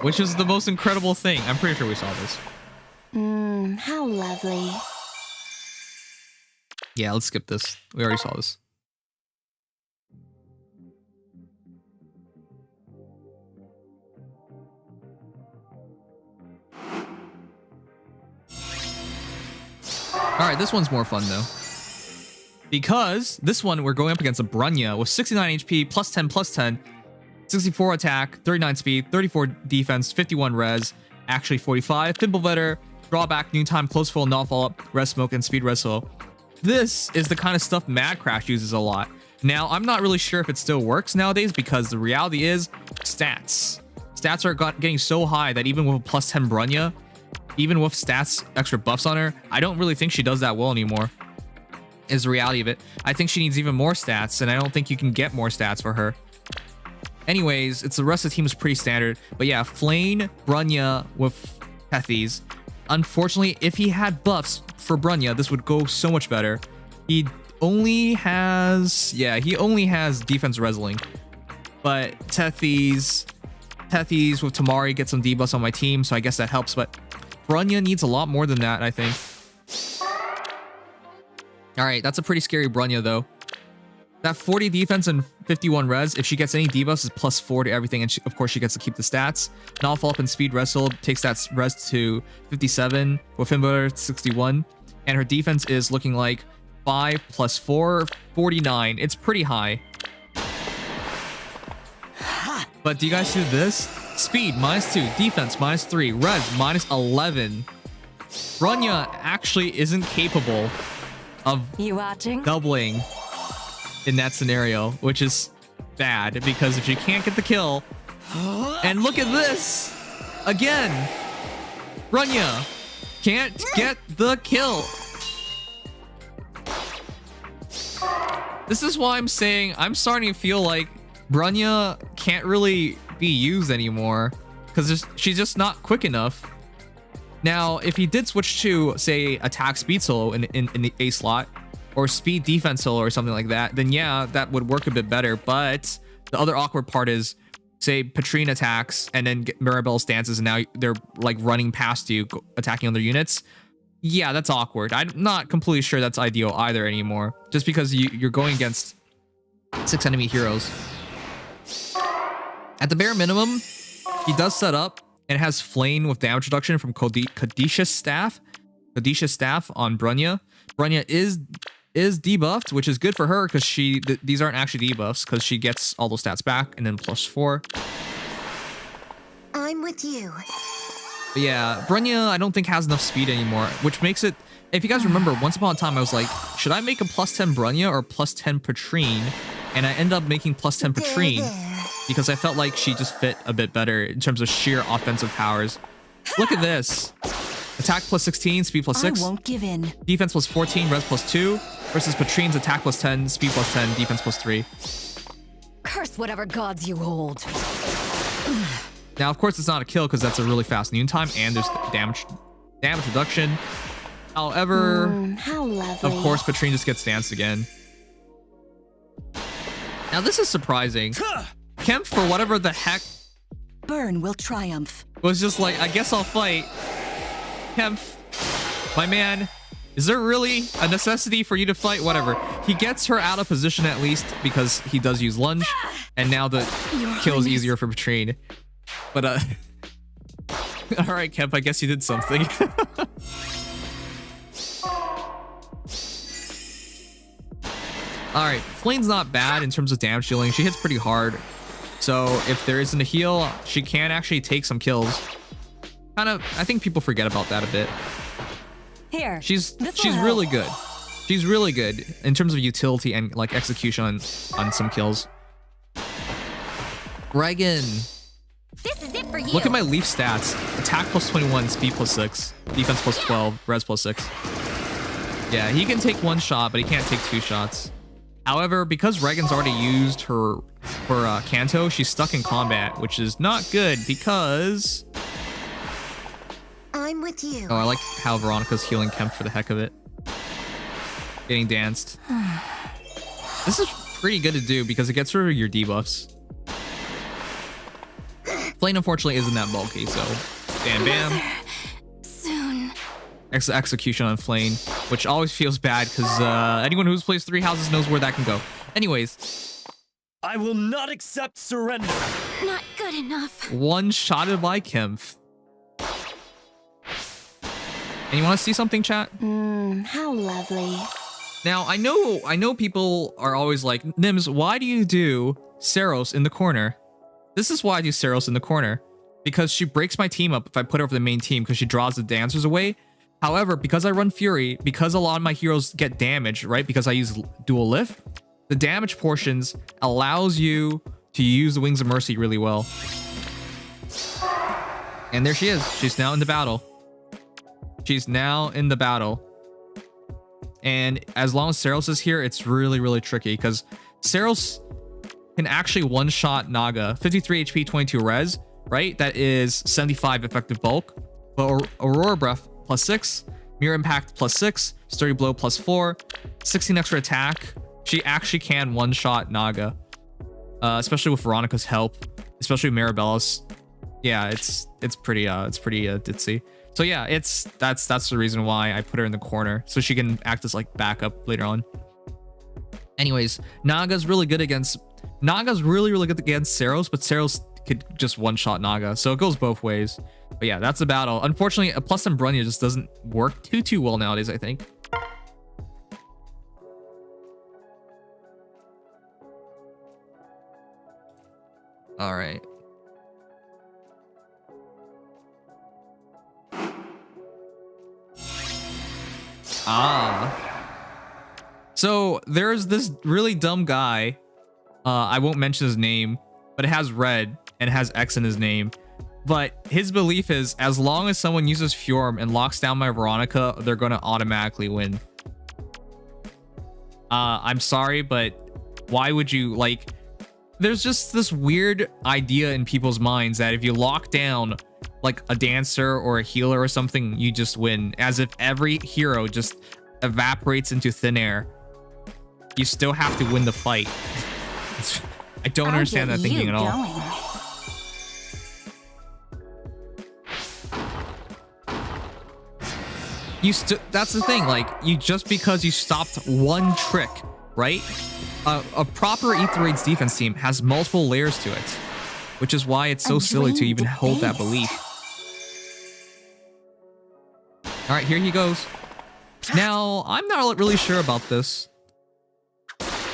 which is the most incredible thing. I'm pretty sure we saw this. How lovely. Yeah, let's skip this. We already saw this. All right, this one's more fun though. Because this one, we're going up against a Bronya with 69 HP, plus 10, 64 attack, 39 speed, 34 defense, 51 res, actually 45, Pimple Vetter, drawback, noontime, close full, not follow up, res smoke, and speed wrestle. This is the kind of stuff Mad Crash uses a lot. Now, I'm not really sure if it still works nowadays because the reality is stats. Stats are getting so high that even with a plus 10 Bronya, even with stats, extra buffs on her, I don't really think she does that well anymore. Is the reality of it. I think she needs even more stats, and I don't think you can get more stats for her. Anyways, the rest of the team is pretty standard. But yeah, Flane, Bronya with Tethys. Unfortunately, if he had buffs for Bronya, this would go so much better. He only has defense wrestling. But Tethys with Tamari get some debuffs on my team, so I guess that helps. But Bronya needs a lot more than that, I think. All right, that's a pretty scary Bronya, though. That 40 defense and 51 res, if she gets any debuffs, is plus 4 to everything, and of course she gets to keep the stats. Now follow up and speed wrestle takes that res to 57, with Fimber 61, and her defense is looking like 5 plus 4, 49. It's pretty high. But do you guys see this? Speed, -2, defense, -3, res, -11. Bronya actually isn't capable of doubling in that scenario, which is bad because if you can't get the kill, and look at this again, Bronya can't get the kill. This is why I'm saying I'm starting to feel like Bronya can't really be used anymore because she's just not quick enough. Now, if he did switch to, say, attack speed solo in the A slot, or speed defense solo or something like that, then yeah, that would work a bit better. But the other awkward part is, say, Patrine attacks and then Mirabelle stances, and now they're like running past you, attacking other units. Yeah, that's awkward. I'm not completely sure that's ideal either anymore, just because you're going against 6 enemy heroes. At the bare minimum, he does set up and has Flame with damage reduction from Kadisha's staff. Kadisha's staff on Bronya. Bronya is debuffed, which is good for her because these aren't actually debuffs because she gets all those stats back and then +4. I'm with you. But yeah, Bronya I don't think has enough speed anymore, which makes it, if you guys remember, once upon a time I was like, should I make a +10 Bronya or +10 Patrine? And I end up making +10 Patrine because I felt like she just fit a bit better in terms of sheer offensive powers. Look at this. Attack +16, speed +6. I won't give in. Defense +14, res +2 versus Patrine's attack +10, speed +10, defense +3. Curse whatever gods you hold. Now, of course, it's not a kill because that's a really fast noontime and there's damage reduction. However, How lovely. of course, Patrine just gets danced again. Now, this is surprising. Kemp, for whatever the heck, Burn will triumph. was just like, I guess I'll fight. Kemp, my man, is there really a necessity for you to fight? Whatever. He gets her out of position at least because he does use lunge, and now the kill is easier for Patrine. But all right, Kemp, I guess you did something. All right, Flame's not bad in terms of damage dealing. She hits pretty hard, so if there isn't a heal, she can actually take some kills. I think people forget about that a bit. Here. She's really good. She's really good in terms of utility and like execution on some kills. Reagan. for you. Look at my Leaf stats. Attack plus 21, speed plus 6, defense plus 12, res plus 6. Yeah, he can take one shot, but he can't take two shots. However, because Regan's already used her Kanto, she's stuck in combat, which is not good because... I'm with you. Oh, I like how Veronica's healing Kemp for the heck of it. Getting danced. This is pretty good to do because it gets rid of your debuffs. Flame unfortunately isn't that bulky, so bam bam. Soon. Execution on Flame, which always feels bad because anyone who's plays 3 houses knows where that can go. Anyways, I will not accept surrender. Not good enough. one-shotted by Kempf. And you want to see something, chat? How lovely. Now, I know people are always like, Nims, why do you do Saros in the corner? This is why I do Saros in the corner. Because she breaks my team up if I put her over the main team because she draws the dancers away. However, because I run Fury, because a lot of my heroes get damaged, right? Because I use dual lift, the damage portions allows you to use the Wings of Mercy really well. And there she is. She's now in the battle. She's now in the battle. And as long as Saros is here, it's really, really tricky because Saros can actually one-shot Naga. 53 HP, 22 res, right? That is 75 effective bulk. But Aurora Breath plus 6, Mirror Impact plus 6, Sturdy Blow plus 4, 16 extra attack. She actually can one-shot Naga. Especially with Veronica's help. Especially with Maribella's. Yeah, it's pretty ditzy. So yeah, that's the reason why I put her in the corner, so she can act as like backup later on. Anyways, Naga's really good against Saros, but Saros could just one-shot Naga, so it goes both ways. But yeah, that's the battle. Unfortunately, a plus and Brunya just doesn't work too well nowadays, I think. All right. So there's this really dumb guy. I won't mention his name, but it has red and it has X in his name. But his belief is as long as someone uses Fjorm and locks down my Veronica, they're gonna automatically win. I'm sorry, but why would you like? There's just this weird idea in people's minds that if you lock down like a dancer or a healer or something, you just win, as if every hero just evaporates into thin air. You still have to win the fight. I don't understand that thinking at all. That's the thing, like, you just because you stopped one trick, right? A proper Ether Raid's defense team has multiple layers to it, which is why it's so silly to even hold that belief. All right, here he goes. Now, I'm not really sure about this.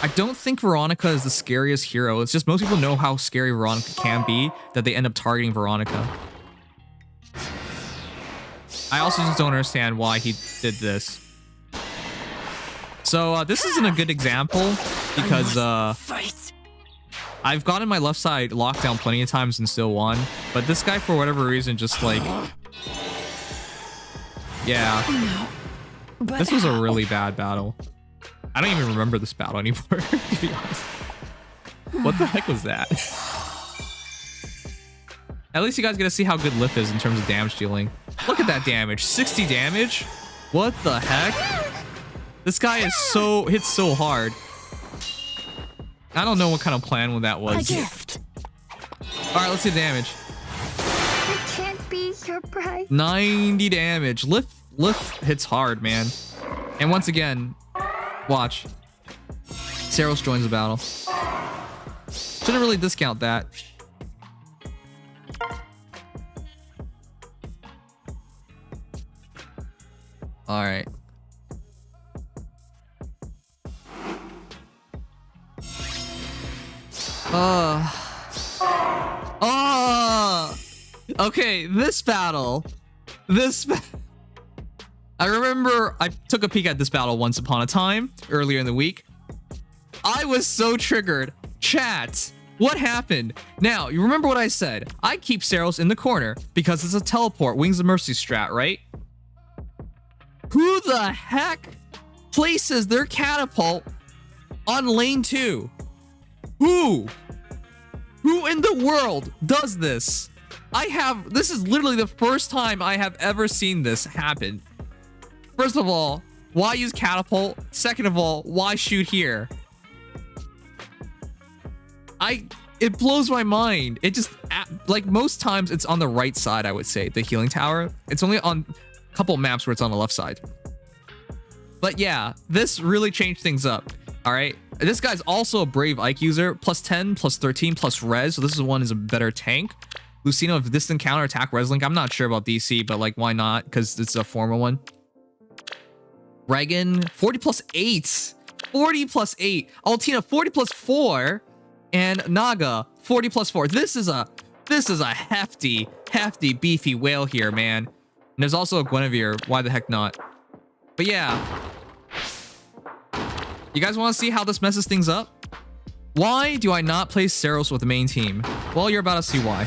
I don't think Veronica is the scariest hero. It's just most people know how scary Veronica can be that they end up targeting Veronica. I also just don't understand why he did this. So this isn't a good example because I've gotten my left side locked down plenty of times and still won. But this guy, for whatever reason, just like... Yeah. This was a really bad battle. I don't even remember this battle anymore, to be honest. What the heck was that? At least you guys get to see how good Lip is in terms of damage dealing. Look at that damage. 60 damage? What the heck? This guy is hits so hard. I don't know what kind of plan that was. A gift. Alright, let's see the damage. I can't be your bride. 90 damage. Lip hits hard, man. And once again, watch. Saros joins the battle. Shouldn't really discount that. All right. Okay, this battle. I remember I took a peek at this battle once upon a time, earlier in the week. I was so triggered. Chat, What happened? Now, you remember what I said. I keep Saros in the corner because it's a teleport, Wings of Mercy strat, right? Who the heck places their catapult on lane 2? Who? Who in the world does this? This is literally the first time I have ever seen this happen. First of all, why use catapult? Second of all, why shoot here? It blows my mind. It just, like most times it's on the right side, I would say, the healing tower. It's only on a couple maps where it's on the left side. But yeah, this really changed things up. All right. This guy's also a Brave Ike user. +10, +13, plus res. So this is a better tank. Lucino of distant counter attack reslink. I'm not sure about DC, but like, why not? Because it's a formal one. Regan, 40 +8. 40 +8. Altina, 40 +4. And Naga, 40 +4. This is a hefty beefy whale here, man. And there's also a Guinevere. Why the heck not? But yeah. You guys want to see how this messes things up? Why do I not play Saros with the main team? Well, you're about to see why.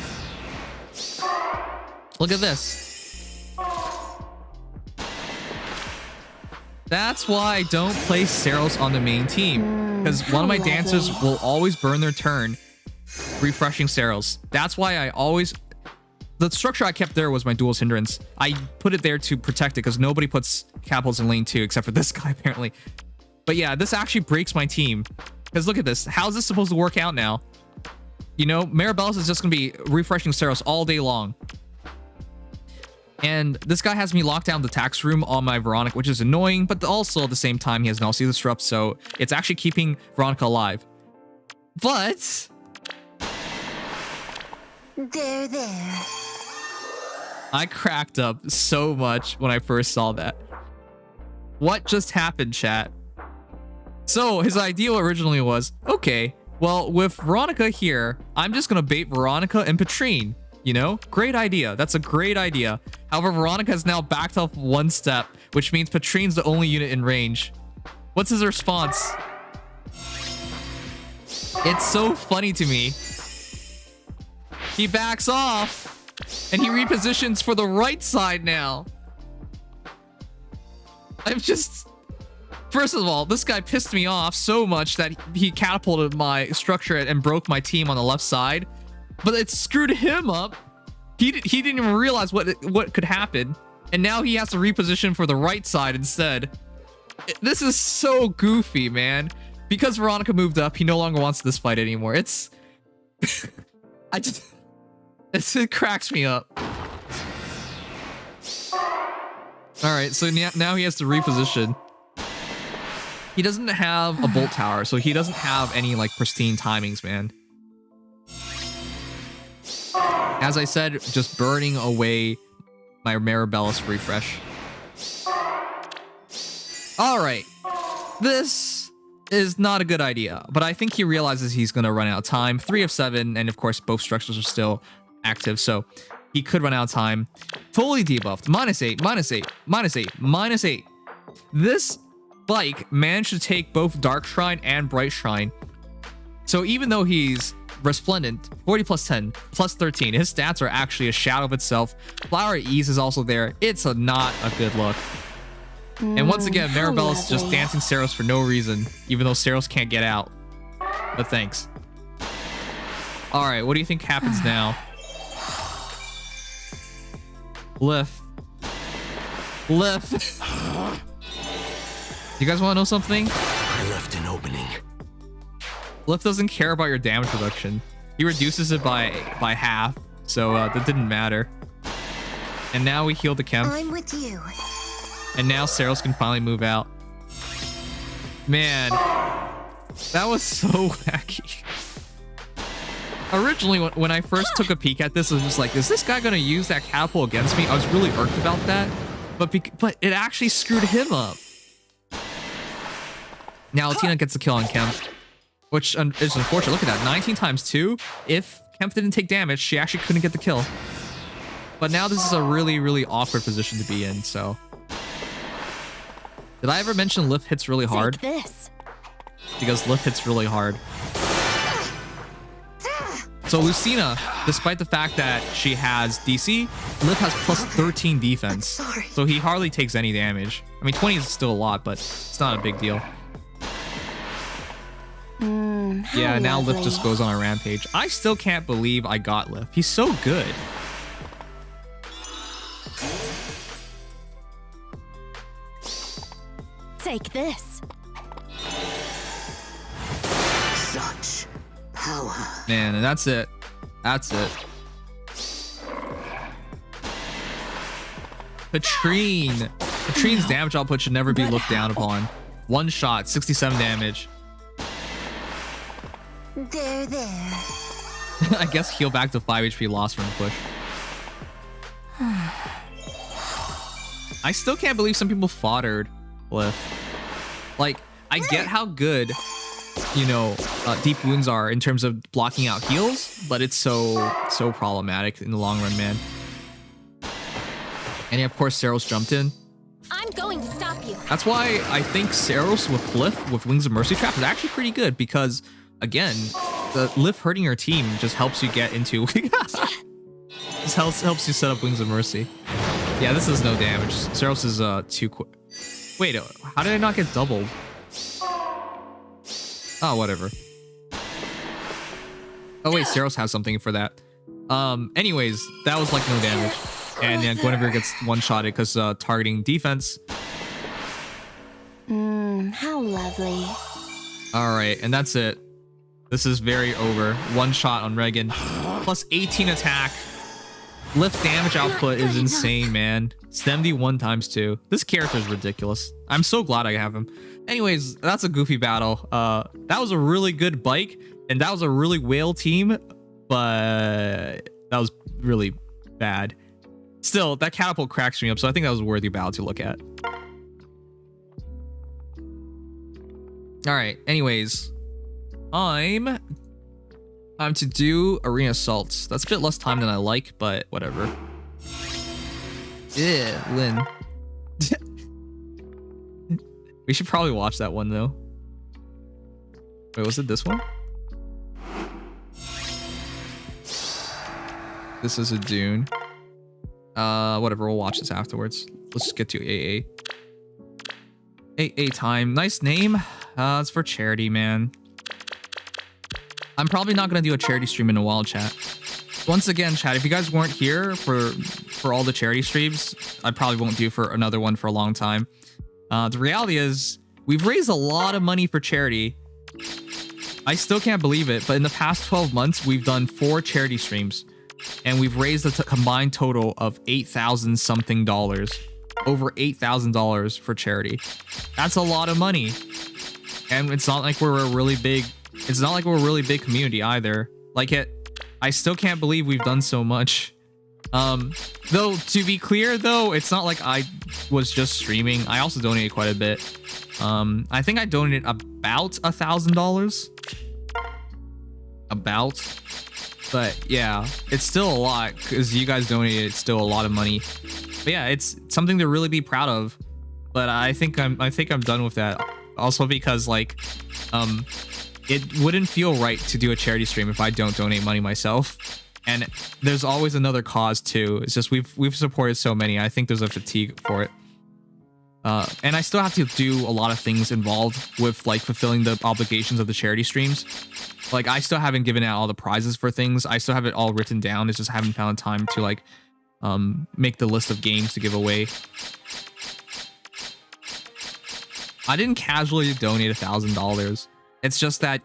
Look at this. That's why I don't play Saros on the main team. Because one of my dancers will always burn their turn refreshing Saros. That's why I always... The structure I kept there was my duel's hindrance. I put it there to protect it because nobody puts catapults in lane 2 except for this guy apparently. But yeah, this actually breaks my team. Because look at this. How's this supposed to work out now? You know, Maribel's is just going to be refreshing Saros all day long. And this guy has me locked down the tax room on my Veronica, which is annoying, but also at the same time, he has an LC disrupt, so it's actually keeping Veronica alive. But... There. I cracked up so much when I first saw that. What just happened, chat? So his idea originally was, okay, well, with Veronica here, I'm just going to bait Veronica and Petrine. You know, great idea. That's a great idea. However, Veronica has now backed up one step, which means Petrine's the only unit in range. What's his response? It's so funny to me. He backs off and he repositions for the right side now. I'm just... First of all, this guy pissed me off so much that he catapulted my structure and broke my team on the left side. But it screwed him up. He didn't even realize what could happen. And now he has to reposition for the right side instead. This is so goofy, man. Because Veronica moved up, he no longer wants this fight anymore. It's... it cracks me up. Alright, so now he has to reposition. He doesn't have a bolt tower, so he doesn't have any like pristine timings, man. As I said, just burning away my Maribel's refresh. Alright. This is not a good idea, but I think he realizes he's going to run out of time. 3 of 7, and of course both structures are still active, so he could run out of time. Fully debuffed. -8, -8, -8, -8. This bike managed to take both Dark Shrine and Bright Shrine. So even though he's resplendent, 40 +10, +13, his stats are actually a shadow of itself. Flower Ease is also there. It's not a good look. And once again, Maribella's just dancing Saros for no reason, even though Saros can't get out. But thanks. Alright, what do you think happens now? Lift. You guys want to know something? I left an opening. Lift doesn't care about your damage reduction. He reduces it by half, so that didn't matter. And now we heal the Kemp. I'm with you. And now Saros can finally move out. Man, that was so wacky. Originally, when I first took a peek at this, I was just like, is this guy going to use that catapult against me? I was really irked about that. But it actually screwed him up. Now Altina gets the kill on Kemp, which is unfortunate. Look at that, 19 times 2. If Kemp didn't take damage, she actually couldn't get the kill. But now this is a really, really awkward position to be in, so... Did I ever mention Lift hits really hard? Take this. Because Lift hits really hard. So Lucina, despite the fact that she has DC, Lip has plus 13 defense. So he hardly takes any damage. I mean, 20 is still a lot, but it's not a big deal. Yeah, now Lip just goes on a rampage. I still can't believe I got Lip. He's so good. Take this. Such power. Man, and that's it. That's it. Patrine. Patrine's damage output should never be looked down upon. One shot, 67 damage. There. I guess heal back to 5 HP lost from the push. I still can't believe some people foddered Lif. Like, I get how good, you know, deep wounds are in terms of blocking out heals, but it's so problematic in the long run, man. And of course, Saros jumped in. I'm going to stop you. That's why I think Saros with Lif with Wings of Mercy Trap is actually pretty good because, again, the Lif hurting your team just helps you get into... just helps you set up Wings of Mercy. Yeah, this is no damage. Saros is too quick. Wait, how did I not get doubled? Oh, whatever. Oh wait, Saros has something for that. Anyways, that was like no damage. And yeah, Guinevere gets one-shotted because targeting defense. How lovely. Alright, and that's it. This is very over. One shot on Regan. Plus 18 attack. Lift damage output is insane, man. 71 times 2. This character is ridiculous. I'm so glad I have him. Anyways, that's a goofy battle. That was a really good bike, and that was a really whale team, but that was really bad. Still, that catapult cracks me up, so I think that was a worthy battle to look at. Alright, anyways. I'm to do Arena Assaults. That's a bit less time than I like, but whatever. Yeah, Lynn. We should probably watch that one, though. Wait, was it this one? This is a Dune. Whatever, we'll watch this afterwards. Let's get to AA. AA time. Nice name. It's for charity, man. I'm probably not going to do a charity stream in a while, chat. Once again, chat, if you guys weren't here for all the charity streams, I probably won't do for another one for a long time. The reality is, we've raised a lot of money for charity. I still can't believe it, but in the past 12 months, we've done 4 charity streams. And we've raised a combined total of $8,000 something. Over $8,000 for charity. That's a lot of money. And it's not like we're a really big... It's not like we're a really big community either. Like I still can't believe we've done so much. Though, to be clear though, it's not like I was just streaming. I also donated quite a bit. I think I donated about $1,000. About. But yeah, it's still a lot because you guys donated. It's still a lot of money. But yeah, it's something to really be proud of. But I think I'm done with that. Also because like, it wouldn't feel right to do a charity stream if I don't donate money myself. And there's always another cause too. It's just we've supported so many. I think there's a fatigue for it. And I still have to do a lot of things involved with like fulfilling the obligations of the charity streams. Like I still haven't given out all the prizes for things. I still have it all written down. It's just haven't found time to like make the list of games to give away. I didn't casually donate $1,000. It's just that,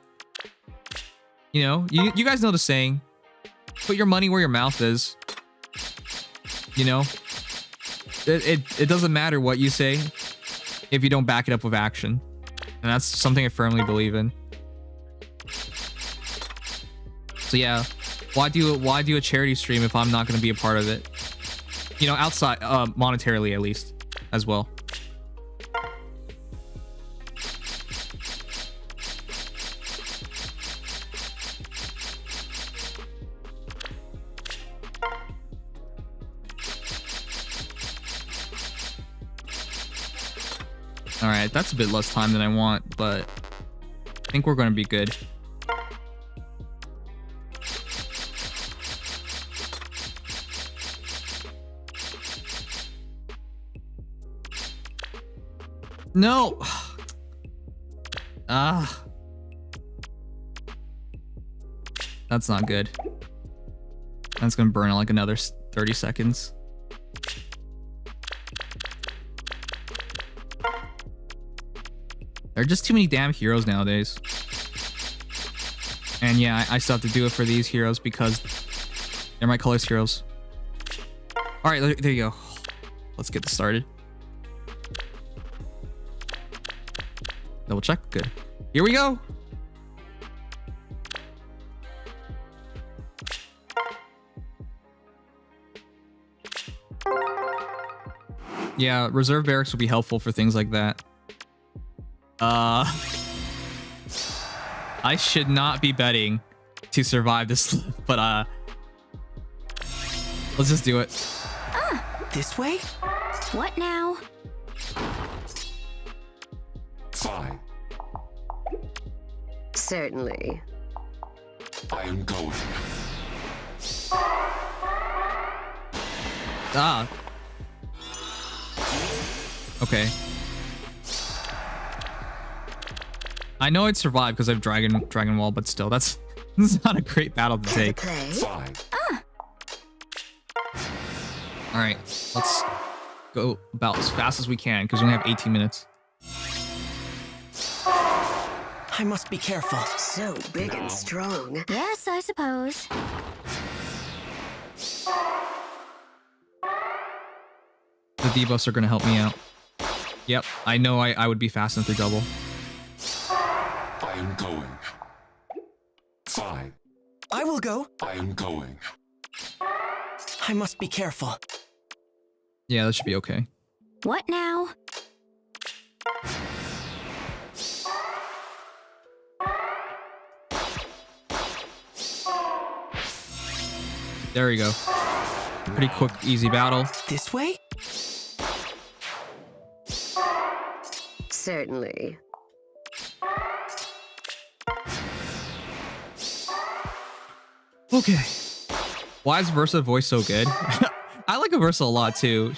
you know, you guys know the saying, put your money where your mouth is. You know, it doesn't matter what you say if you don't back it up with action. And that's something I firmly believe in. So yeah, why do a charity stream if I'm not going to be a part of it? You know, outside, monetarily at least, as well. Alright, that's a bit less time than I want, but I think we're going to be good. No. Ah. That's not good. That's gonna burn in like another 30 seconds. There are just too many damn heroes nowadays. And yeah, I still have to do it for these heroes because they're my colors heroes. All right, there you go. Let's get this started. Double check, good. Here we go. Yeah, reserve barracks would be helpful for things like that. I should not be betting to survive this, but let's just do it. This way? What now? 5. Certainly. I am going. Ah. Okay. I know I'd survive because I have Dragon Wall, but still, this is not a great battle to take. 5. All right, let's go about as fast as we can because we only have 18 minutes. I must be careful. So big and strong. Yes, I suppose. The debuffs are going to help me out. Yep, I know I would be fast enough to double. I am going. 5. I will go. I am going. I must be careful. Yeah, that should be okay. What now? There we go. Pretty quick, easy battle. This way? Certainly. Okay. Why is Versa voice so good? I like Versa a lot too.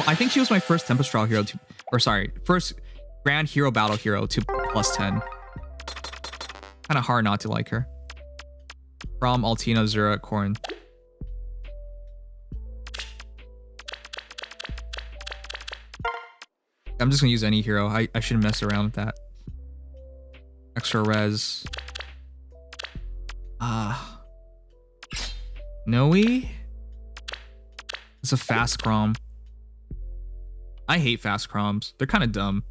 I think she was my first Tempest Trial hero first Grand Hero Battle hero to +10. Kind of hard not to like her. From Altina, Zura, Corrin. I'm just gonna use any hero. I shouldn't mess around with that. Extra res. Noe? It's a fast crom. I hate fast croms. They're kind of dumb.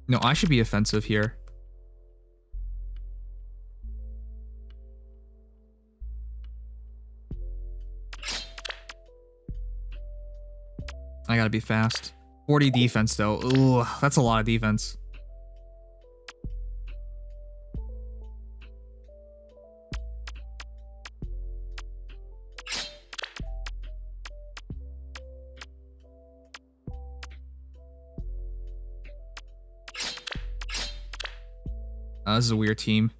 No, I should be offensive here. I gotta be fast. 40 defense though. Ooh, that's a lot of defense. This is a weird team.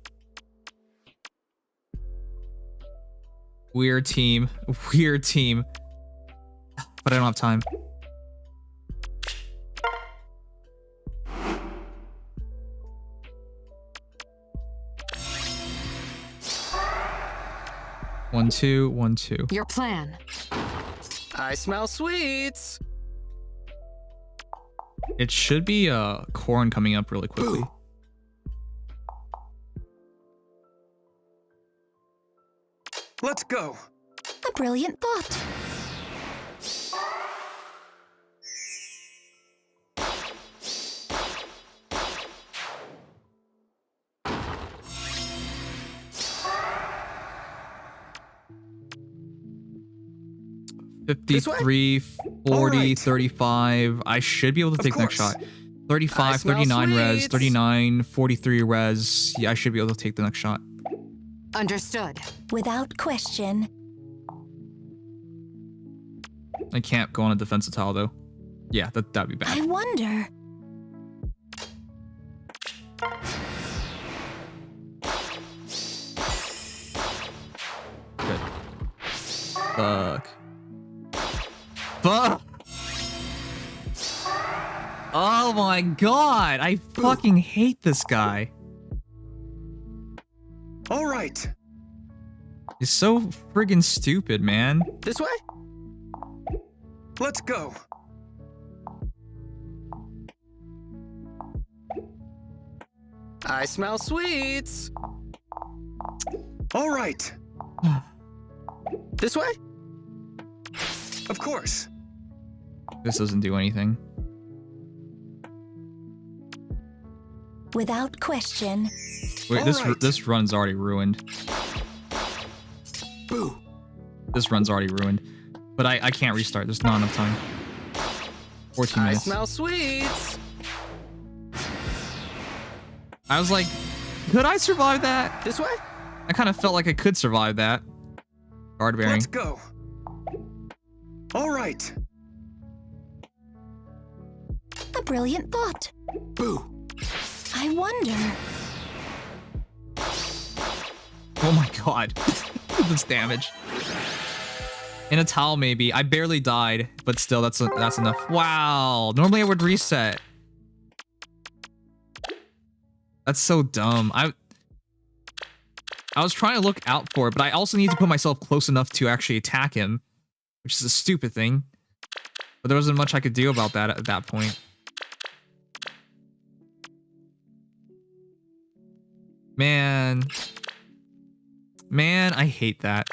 Weird team. Weird team. But I don't have time. One, two, 1, 2. Your plan. I smell sweets. It should be Corrin coming up really quickly. Let's go. A brilliant thought. This way? 53, 40, Alright. 35. I should be able to Of take the next course. shot. 35, smell 39 res, sweets. 39, 43 res. Yeah, I should be able to take the next shot. Understood. Without question. I can't go on a defensive tile though. Yeah, that'd be I bad. wonder. Good. Fuck. Fuck. Oh my god, I fucking hate this guy. All right. He's so friggin' stupid, man. This way? Let's go. I smell sweets. All right. This way? Of course. This doesn't do anything. Without question. Wait, this run's already ruined. Boo. This run's already ruined. But I can't restart. There's not enough time. 14 minutes. I smell sweets. I was like, could I survive that? This way? I kind of felt like I could survive that. Guard bearing. Let's go. All right. A brilliant thought. Boo. I wonder. Oh my god. This damage. In a towel, maybe. I barely died, but still, that's enough. Wow. Normally, I would reset. That's so dumb. I was trying to look out for it, but I also need to put myself close enough to actually attack him, which is a stupid thing. But there wasn't much I could do about that at that point. Man, I hate that.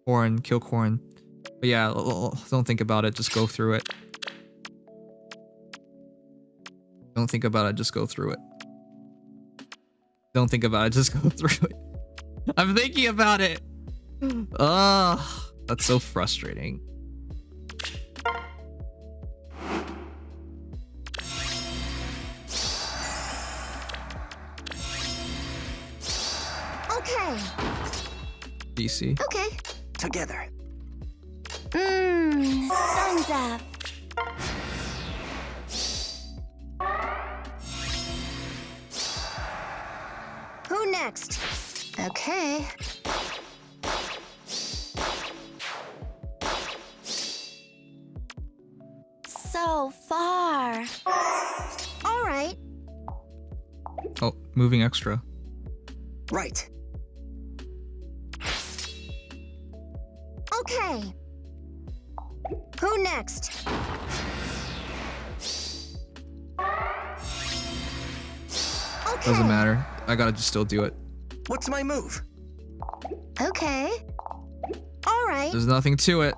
Corn, kill Corn. But yeah, don't think about it, just go through it. Don't think about it, just go through it. Don't think about it, just go through it. I'm thinking about it. Ugh, that's so frustrating. Okay. DC. Okay. Together. Sun's up. Who next? Okay. So far. All right. Oh, moving extra. Right. Okay. Who next? Okay. Doesn't matter. I gotta just still do it. What's my move? Okay. All right. There's nothing to it.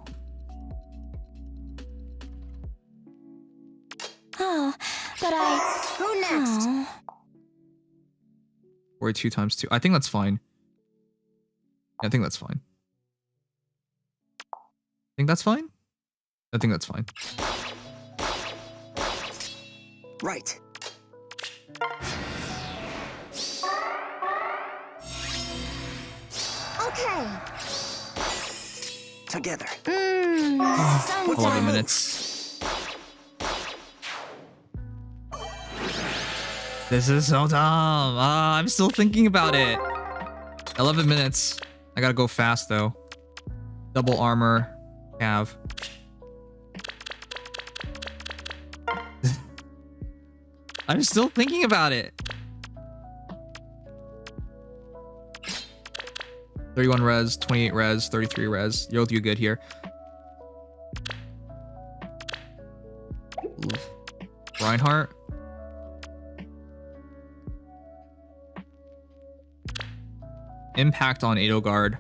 Oh, but Who next? Oh. 42 times 2. I think that's fine. I think that's fine. Think that's fine? I think that's fine. Right. Okay. Together. Sun's 11 up. minutes. This is so dumb. I'm still thinking about it. 11 minutes. I gotta go fast though. Double armor. Have. I'm still thinking about it. 31 res, 28 res, 33 res. You'll do good here. Oof. Reinhardt. Impact on Edelgard.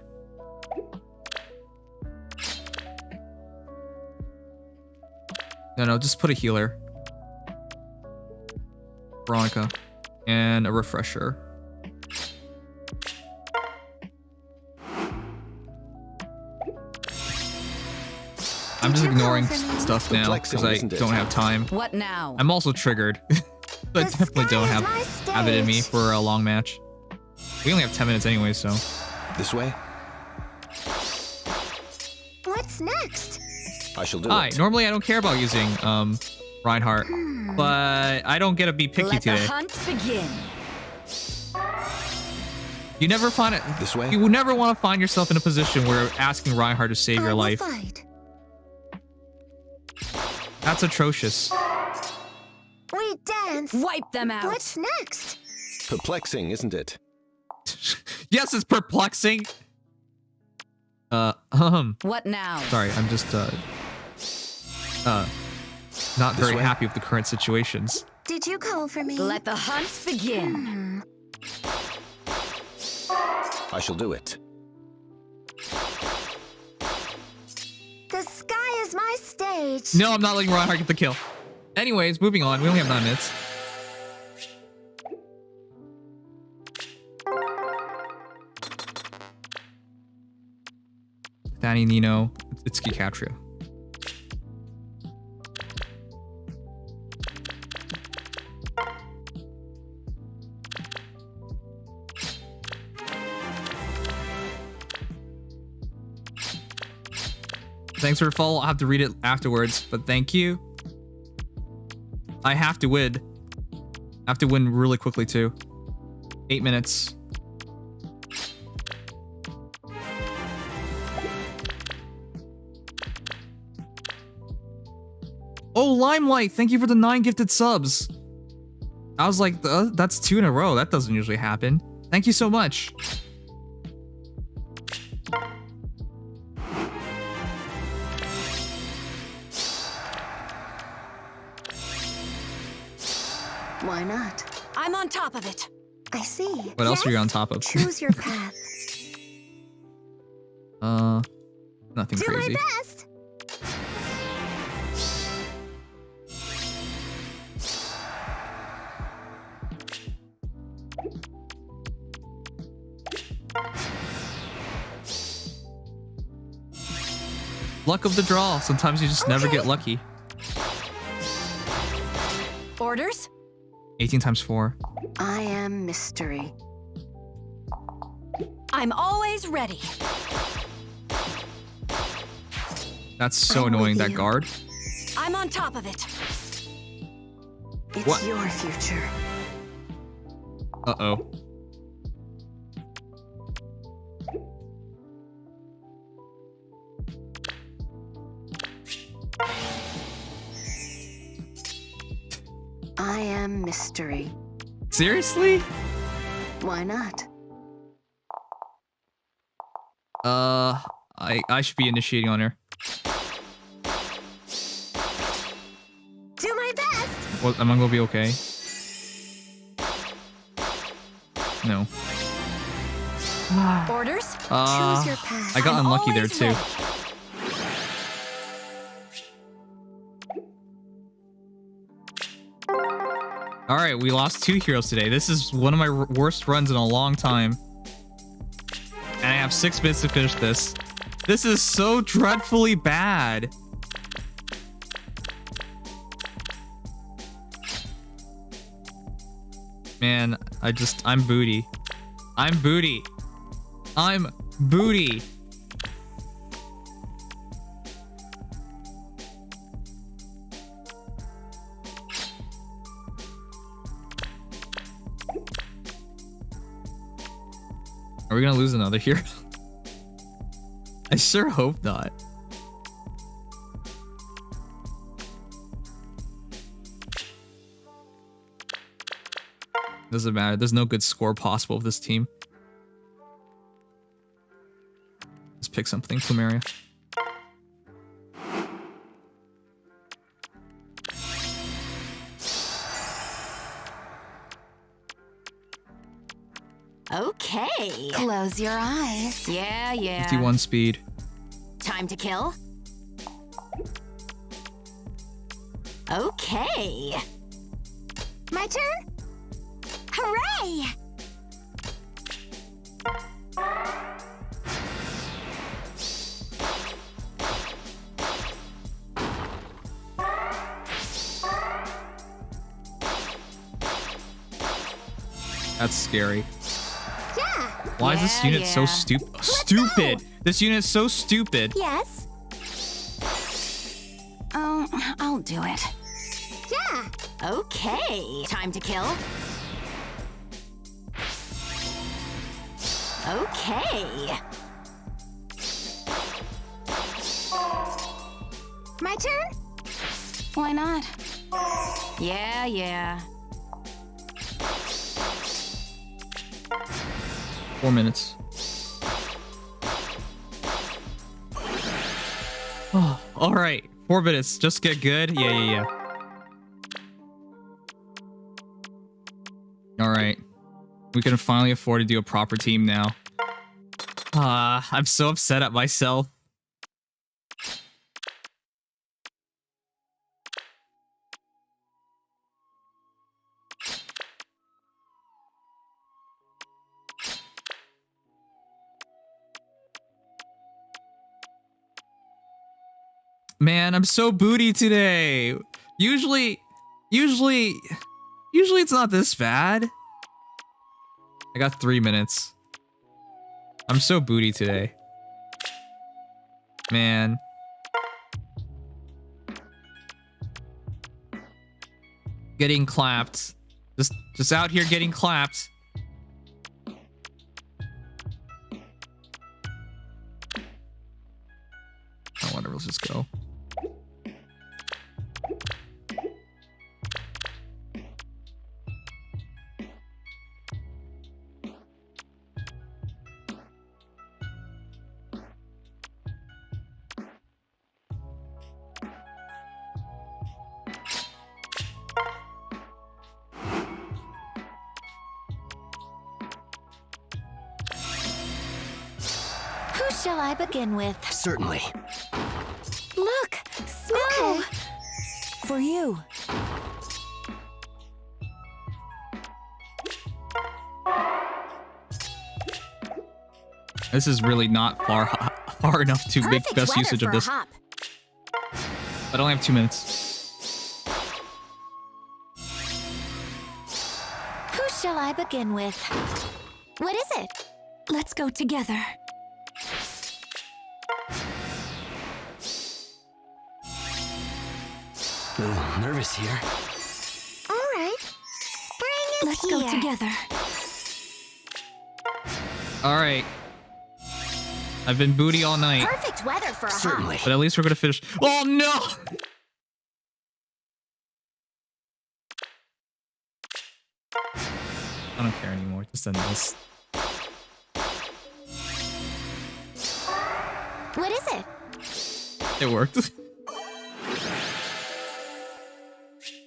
No, just put a healer. Veronica. And a refresher. I'm just ignoring stuff now because I don't have time. What now? I'm also triggered. I definitely don't have it in me for a long match. We only have 10 minutes anyway, so. This way? What's next? I shall do Hi, it. normally I don't care about using Reinhardt, but I don't get to be picky Let today. the hunt begin. You never find it. This way? You would never want to find yourself in a position where you're asking Reinhardt to save your life. Fight. That's atrocious. We dance. Wipe them out. What's next? Perplexing, isn't it? Yes, it's perplexing. What now? Sorry, I'm just not very happy with the current situations. Did you call for me? Let the hunt begin. I shall do it. The sky is my stage. No, I'm not letting Reinhardt get the kill. Anyways, moving on. We only have 9 minutes. Danny, Nino, it's Kikatria. Thanks for the follow. I'll have to read it afterwards, but thank you. I have to win. I have to win really quickly too. 8 minutes. Oh, Limelight, thank you for the 9 gifted subs. I was like, that's 2 in a row. That doesn't usually happen. Thank you so much. Why not? I'm on top of it. I see. What else are you on top of? Choose your path. Nothing Do crazy. my best. Luck of the draw. Sometimes you just never get lucky. Orders? 18 times 4. I am mystery. I'm always ready. That's so I'm annoying, with that you. guard. I'm on top of it. It's What? your future. Uh-oh. I am mystery. Seriously? Why not? I should be initiating on her. Do my best. Well, am I gonna be okay? No. Orders? Choose your path. I got I'm unlucky there always too. ready. All right, we lost 2 heroes today. This is one of my worst runs in a long time. And I have 6 minutes to finish this. This is so dreadfully bad. Man, I'm booty. I'm booty. I'm booty. Are we gonna lose another hero? I sure hope not. Doesn't matter. There's no good score possible of this team. Let's pick something, Plumeria. Okay. Close your eyes. Yeah, yeah. 51 speed. Time to kill? Okay. My turn? Hooray! That's scary. Yeah. Why is this unit so stupid? This unit is so stupid. Yes. I'll do it. Yeah. Okay. Time to kill? Okay. My turn? Why not? Yeah. 4 minutes. Oh, all right. 4 minutes. Just get good. Yeah. All right. We can finally afford to do a proper team now. I'm so upset at myself. Man, I'm so booty today. Usually it's not this bad. I got 3 minutes. I'm so booty today. Man. Getting clapped. Just out here getting clapped. Oh, whatever, let's just go. Who shall I begin with? Certainly. Look! Snow! Okay. For you. This is really not far enough to make Perfect best weather usage for of a this. hop. I only have 2 minutes. Who shall I begin with? What is it? Let's go together. A little nervous here. All right. Spring is Let's here. go together. All right. I've been booty all night, Perfect weather for a hop. Certainly. but at least we're gonna finish. Oh no! I don't care anymore. Just end this. What is it? It worked.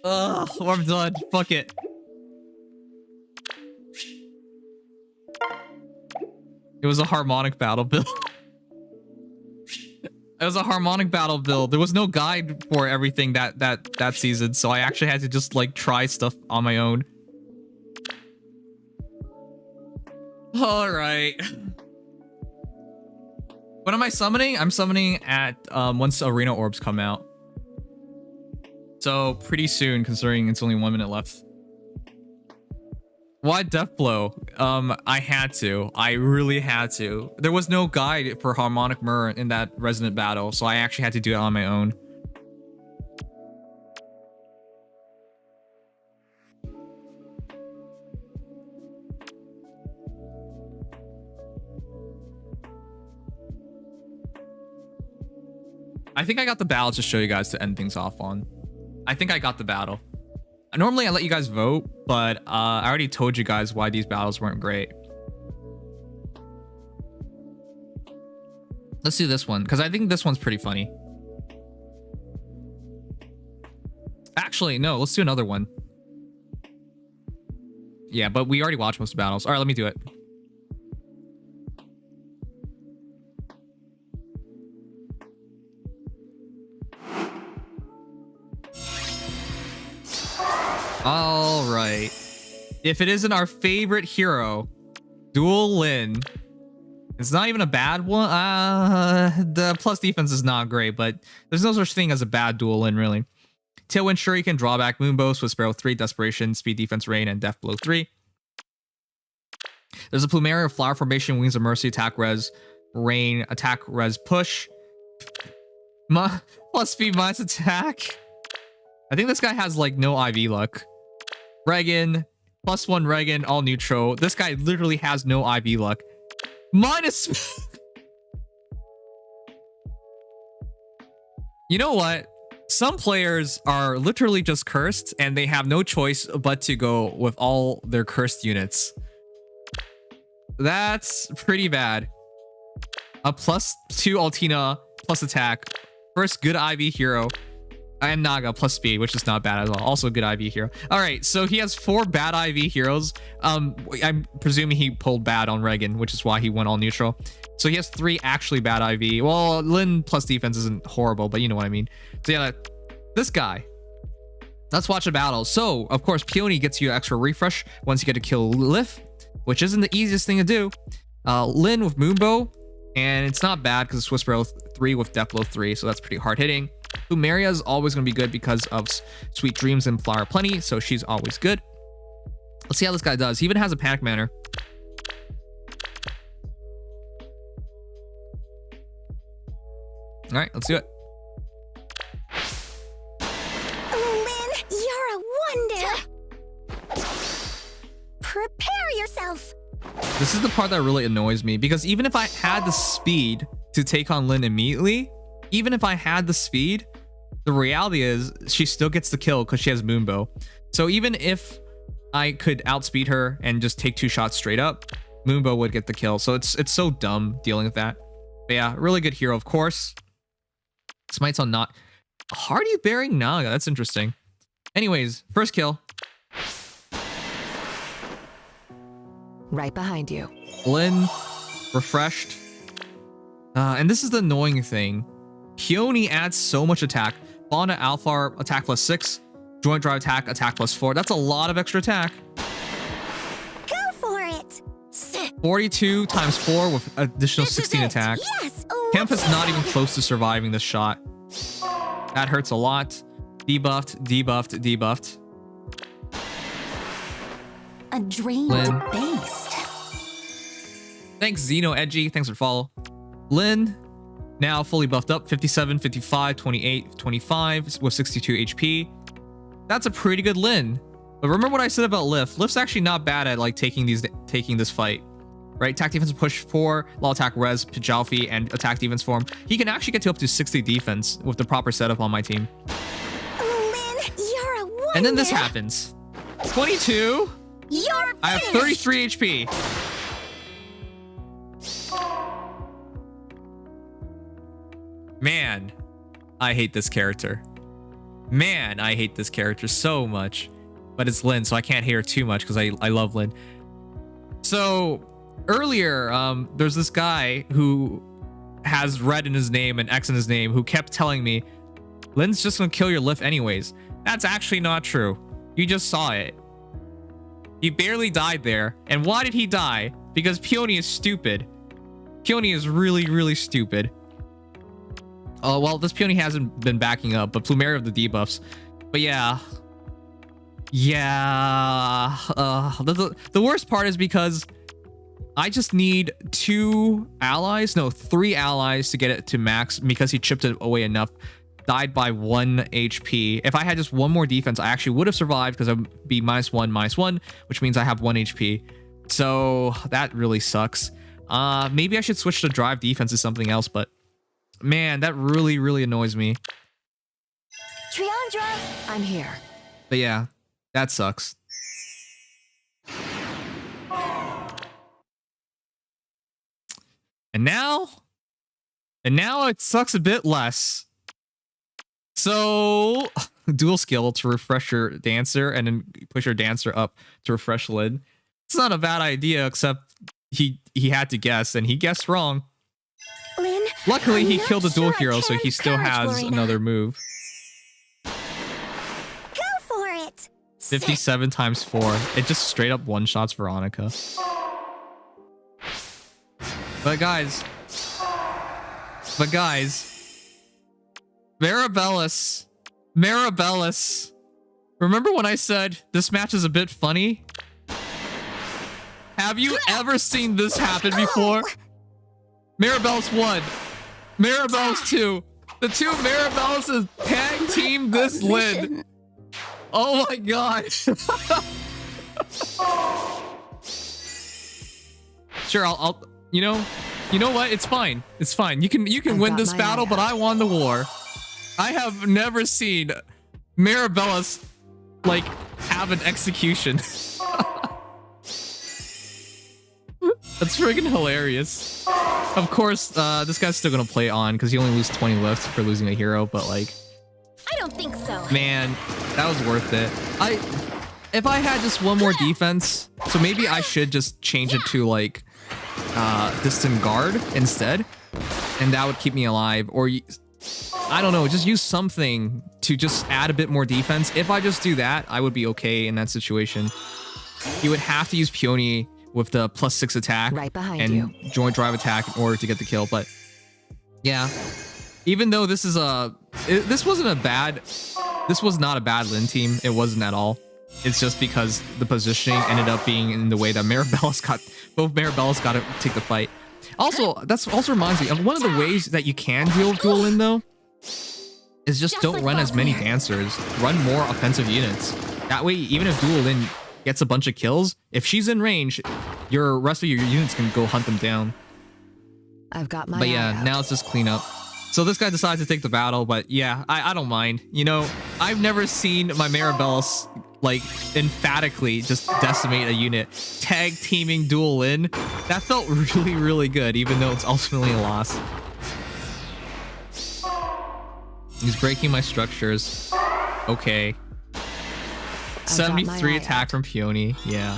Ugh, I'm done. Fuck it. It was a harmonic battle build. It was a harmonic battle build. There was no guide for everything that season, so I actually had to just like try stuff on my own. All right. When am I summoning? I'm summoning at once arena orbs come out. So pretty soon, considering it's only 1 minute left. Why Death Blow? I had to. I really had to. There was no guide for Harmonic Myrrh in that Resonant battle, so I actually had to do it on my own. I think I got the battle to show you guys to end things off on. I think I got the battle. Normally I let you guys vote, but I already told you guys why these battles weren't great. Let's do this one, because I think this one's pretty funny. Actually, no, let's do another one. Yeah, but we already watched most of the battles. All right, let me do it. All right. If it isn't our favorite hero, Dual Lin. It's not even a bad one. The plus defense is not great, but there's no such thing as a bad Dual Lin, really. Tailwind Shuriken, Drawback, Moonbow, Swiss Sparrow 3, Desperation, Speed Defense Rain, and Death Blow 3. There's a Plumeria, Flower Formation, Wings of Mercy, Attack Res, Rain, Attack Res Push. Plus Speed minus Attack. I think this guy has like no IV luck. Regan, +1 Regan, all neutral. This guy literally has no IV luck. Minus. You know what? Some players are literally just cursed and they have no choice but to go with all their cursed units. That's pretty bad. A +2 Altina plus attack. First good IV hero. And Naga plus speed, which is not bad at all. Also a good IV hero. All right, so he has 4 bad IV heroes. I'm presuming he pulled bad on Regan, which is why he went all neutral. So he has 3 actually bad IV. Well, Lin plus defense isn't horrible, but you know what I mean. So yeah, this guy. Let's watch a battle. So, of course, Peony gets you extra refresh once you get to kill Lif, which isn't the easiest thing to do. Lin with Moonbow, and it's not bad because it's Whisper 3 with Death Blow 3, so that's pretty hard hitting. Plumeria is always going to be good because of Sweet Dreams and Flower Plenty, so she's always good. Let's see how this guy does. He even has a Panic Manor. All right, let's do it. Lin, you're a wonder. Prepare yourself. This is the part that really annoys me because even if I had the speed to take on Lin immediately, even if I had the speed, the reality is she still gets the kill because she has Moonbow. So even if I could outspeed her and just take 2 shots straight up, Moonbow would get the kill. So it's so dumb dealing with that. But yeah, really good hero, of course. Smites on not Hardy bearing Naga. That's interesting. Anyways, first kill. Right behind you. Lin, refreshed. And this is the annoying thing. Peony adds so much attack. Baldea Alpha attack +6. Joint Drive attack +4. That's a lot of extra attack. Go for it. 42 times 4 with additional 16 attack. Yes. Camp is not even close to surviving this shot. That hurts a lot. Debuffed, debuffed, debuffed. A drained Lin. beast. Thanks, Xeno Edgy. Thanks for follow. Lin, now fully buffed up. 57, 55, 28, 25 with 62 HP. That's a pretty good Lin. But remember what I said about Lif. Lif's actually not bad at like taking this fight. Right? Attack defense push 4, law attack res, Pidgeotto, and attack defense form. He can actually get to up to 60 defense with the proper setup on my team. Lin, you're a wonder. And then this happens. 22. You're I have 33 HP. Man, I hate this character. Man, I hate this character so much. But it's Lin, so I can't hate her too much because I love Lin. So earlier, there's this guy who has red in his name and X in his name who kept telling me, Lin's just gonna kill your Lif anyways. That's actually not true. You just saw it. He barely died there. And why did he die? Because Peony is stupid. Peony is really, really stupid. Well, this Peony hasn't been backing up, but Plumeria of the debuffs. But yeah. Yeah. The worst part is because I just need 3 allies to get it to max because he chipped it away enough. Died by 1 HP. If I had just 1 more defense, I actually would have survived because I'd be -1/-1, which means I have 1 HP. So that really sucks. Maybe I should switch to drive defense to something else, but man, that really, really annoys me. Triandra, I'm here. But yeah, that sucks. And now it sucks a bit less. So dual skill to refresh your dancer and then push your dancer up to refresh Lin. It's not a bad idea, except he had to guess and he guessed wrong. Lin, Luckily, he I'm killed the not dual sure I hero, so can he still encourage has Lorena. another move. Go for it. 57 times 4. It just straight up one-shots Veronica. But guys, Marabellus. Remember when I said this match is a bit funny? Have you ever seen this happen before? Marabellus 1. Marabellus 2. The 2 Marabelluses tag team this Lin. Oh my god. Sure, I'll You know what? It's fine. It's fine. You can I've win got this my battle, eye but out. I won the war. I have never seen Mirabella's like have an execution. That's friggin' hilarious. Of course, this guy's still gonna play on because he only loses 20 left for losing a hero, but like, I don't think so. man, that was worth it. If I had just one more defense, so maybe I should just change it to like distant guard instead, and that would keep me alive. Or I don't know, just use something to just add a bit more defense. If I just do that, I would be okay in that situation. You would have to use Peony with the +6 attack Right behind and you. joint drive attack in order to get the kill. But yeah, even though this is this was not a bad Lin team. It wasn't at all. It's just because the positioning ended up being in the way that both Mirabella's got to take the fight. Also, that's also reminds me of one of the ways that you can deal with dual Lin though, is just don't run as many dancers. Run more offensive units. That way, even if dual Lin gets a bunch of kills, if she's in range, your rest of your units can go hunt them down. I've got my But eye yeah, out. now it's just clean up. So this guy decides to take the battle, but yeah, I don't mind. You know, I've never seen my Mirabelle like emphatically just decimate a unit. Tag teaming dual Lin. That felt really, really good, even though it's ultimately a loss. He's breaking my structures. Okay. I've got my 73 eye attack out. from Peony. Yeah.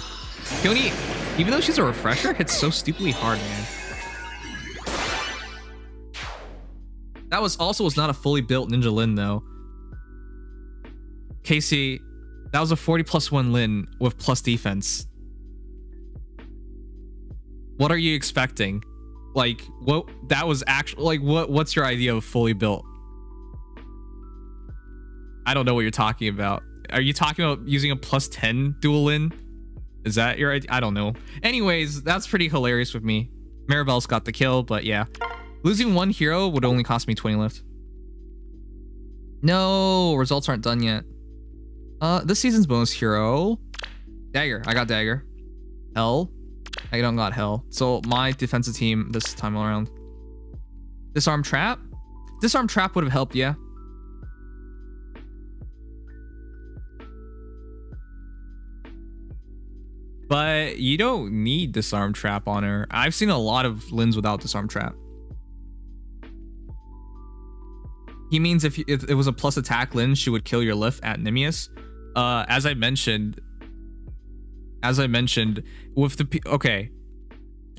Peony, even though she's a refresher, hits so stupidly hard, man. That was not a fully built Ninja Lin though. Casey, that was a 40+1 Lin with plus defense. What are you expecting? Like, what? That was actually like, what's your idea of fully built? I don't know what you're talking about. Are you talking about using a +10 dual Lin? Is that your idea? I don't know. Anyways, that's pretty hilarious with me. Mirabelle's got the kill, but yeah. Losing one hero would only cost me 20 left. No, results aren't done yet. This season's bonus hero. Dagger. I got Dagger. Hell. I don't got Hell. So my defensive team this time around. Disarm Trap? Disarm Trap would have helped, yeah. But you don't need Disarm Trap on her. I've seen a lot of Lins without Disarm Trap. He means if it was a plus attack Lin, she would kill your Lif at Nimious. As I mentioned, with the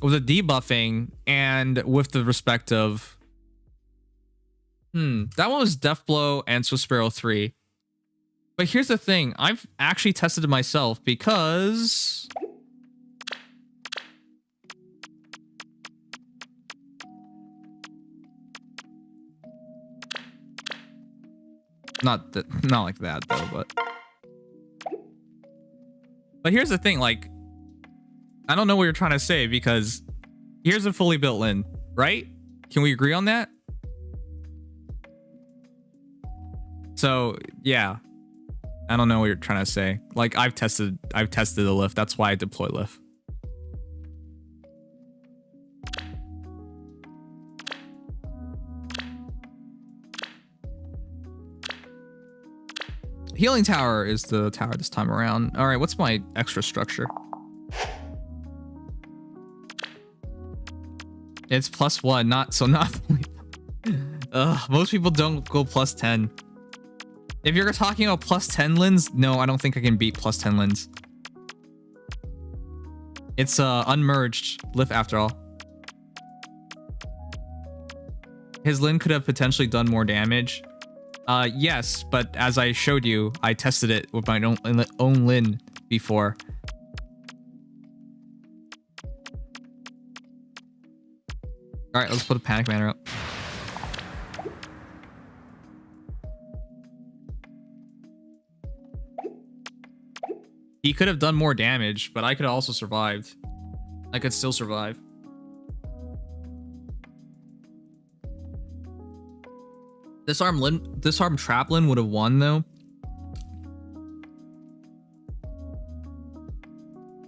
with the debuffing and with the respect of that one was Death Blow and Swift Sparrow 3. But here's the thing, I've actually tested it myself because not like that though, but here's the thing, like, I don't know what you're trying to say because here's a fully built Lin, right? Can we agree on that? So yeah, I don't know what you're trying to say. Like, I've tested the lift. That's why I deploy lift. Healing Tower is the tower this time around. All right, what's my extra structure? It's +1, not. Most people don't go +10. If you're talking about +10 Lins, no, I don't think I can beat +10 Lins. It's unmerged lift after all. His Lin could have potentially done more damage. Yes, but as I showed you, I tested it with my own Lin before. All right, let's put a Panic Manor up. He could have done more damage, but I could have also survived. I could still survive. Disarm Trap Lin would have won though.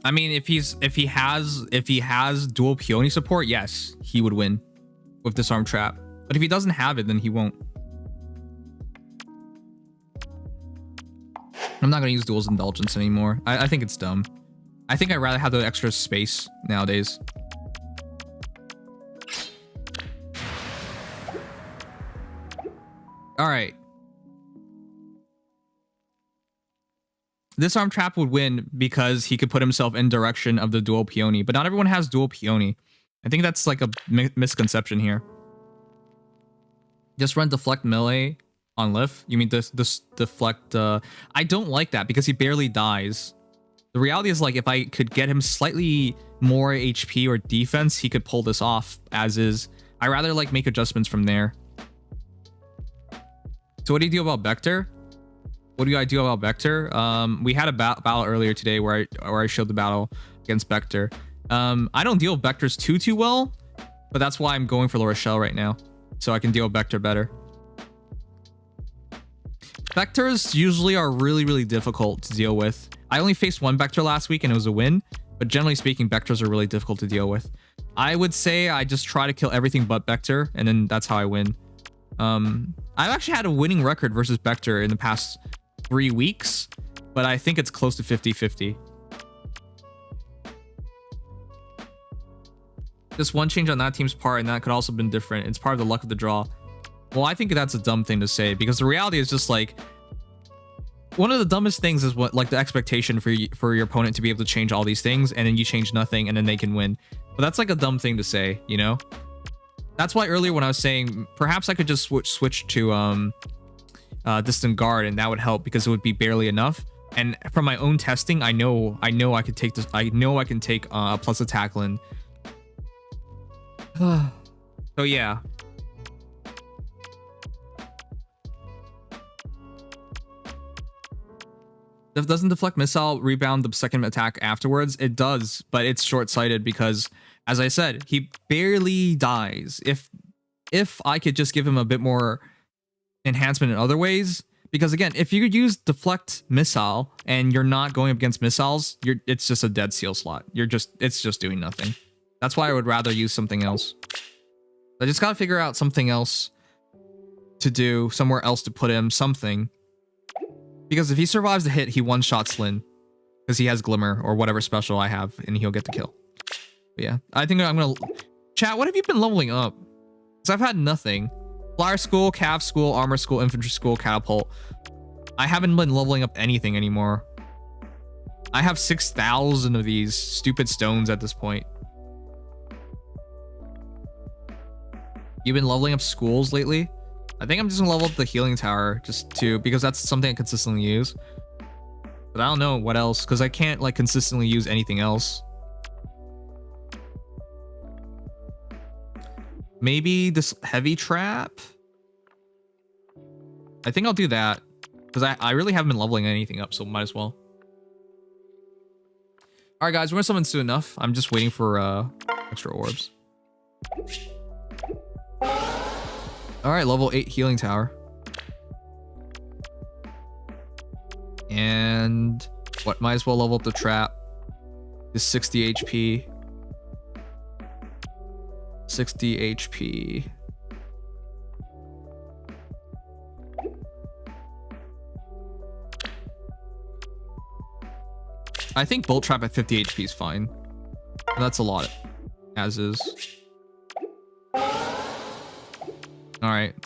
I mean, if he has dual peony support, yes, he would win with Disarm Trap. But if he doesn't have it, then he won't. I'm not gonna use Duel's Indulgence anymore. I think it's dumb. I think I'd rather have the extra space nowadays. All right. Disarm Trap would win because he could put himself in direction of the dual peony, but not everyone has dual peony. I think that's like a misconception here. Just run deflect melee on Lif. You mean this deflect? I don't like that because he barely dies. The reality is, like, if I could get him slightly more HP or defense, he could pull this off as is. I rather like make adjustments from there. So what do you do about Vector? What do I do about Vector? We had a battle earlier today where I showed the battle against Vector. I don't deal with Vectors too well, but that's why I'm going for La Rochelle right now, so I can deal with Vector better. Vectors usually are really difficult to deal with. I only faced one Vector last week and it was a win, but generally speaking, Vectors are really difficult to deal with. I would say I just try to kill everything but Vector, and then that's how I win. I've actually had a winning record versus Vector in the past 3 weeks, but I think it's close to 50-50. Just one change on that team's part, and that could also have been different. It's part of the luck of the draw. Well, I think that's a dumb thing to say, because the reality is just like, one of the dumbest things is what, like, the expectation for your opponent to be able to change all these things, and then you change nothing, and then they can win. But that's like a dumb thing to say, you know? That's why earlier when I was saying perhaps I could just switch to Distant Guard, and that would help because it would be barely enough. And from my own testing, I know I could take this. I know I can take a plus attack Lin. So yeah. Doesn't deflect missile rebound the second attack afterwards? It does, but it's short-sighted because, as I said, he barely dies. If I could just give him a bit more enhancement in other ways, because again, if you could use deflect missile and you're not going up against missiles, it's just a dead seal slot. It's just doing nothing. That's why I would rather use something else. I just gotta figure out something else to do, somewhere else to put him, something. Because if he survives the hit, he one-shots Lin. Because he has Glimmer or whatever special I have, and he'll get the kill. But yeah, I think I'm gonna... Chat, what have you been leveling up? Because I've had nothing. Flyer School, Cav School, Armor School, Infantry School, Catapult. I haven't been leveling up anything anymore. I have 6,000 of these stupid stones at this point. You've been leveling up schools lately? I think I'm just gonna level up the healing tower because that's something I consistently use. But I don't know what else, because I can't like consistently use anything else. Maybe this heavy trap? I think I'll do that, because I really haven't been leveling anything up, so might as well. Alright guys, we're gonna summon soon enough. I'm just waiting for extra orbs. Alright, level 8 healing tower. And what, might as well level up the trap. Is 60 HP. 60 HP. I think Bolt Trap at 50 HP is fine. That's a lot, as is. Alright.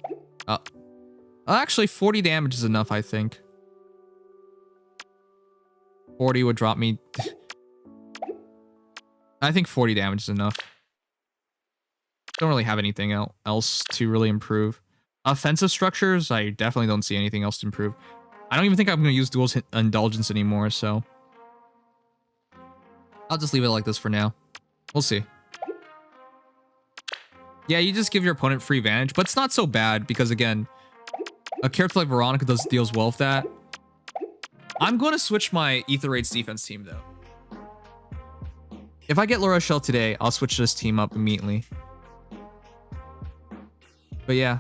Actually, 40 damage is enough, I think. 40 would drop me... I think 40 damage is enough. Don't really have anything else to really improve. Offensive structures, I definitely don't see anything else to improve. I don't even think I'm going to use Duel's Indulgence anymore, so... I'll just leave it like this for now. We'll see. Yeah, you just give your opponent free advantage, but it's not so bad because, again, a character like Veronica deals well with that. I'm going to switch my Ether Raids defense team, though. If I get La Rochelle today, I'll switch this team up immediately. But yeah.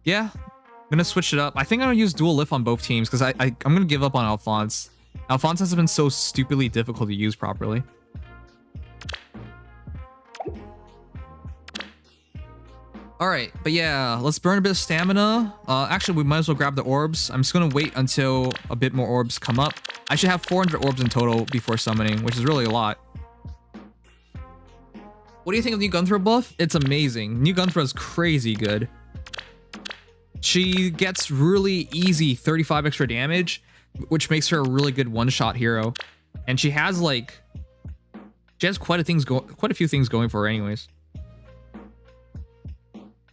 Yeah, I'm going to switch it up. I think I'm going to use dual lift on both teams because I'm going to give up on Alphonse. Alphonse has been so stupidly difficult to use properly. All right, but yeah, let's burn a bit of stamina. Actually, we might as well grab the orbs. I'm just gonna wait until a bit more orbs come up. I should have 400 orbs in total before summoning, which is really a lot. What do you think of new Gunthrow buff? It's amazing. New Gunthrow is crazy good. She gets really easy 35 extra damage, which makes her a really good one-shot hero. And she has like, she has quite a few things going for her anyways.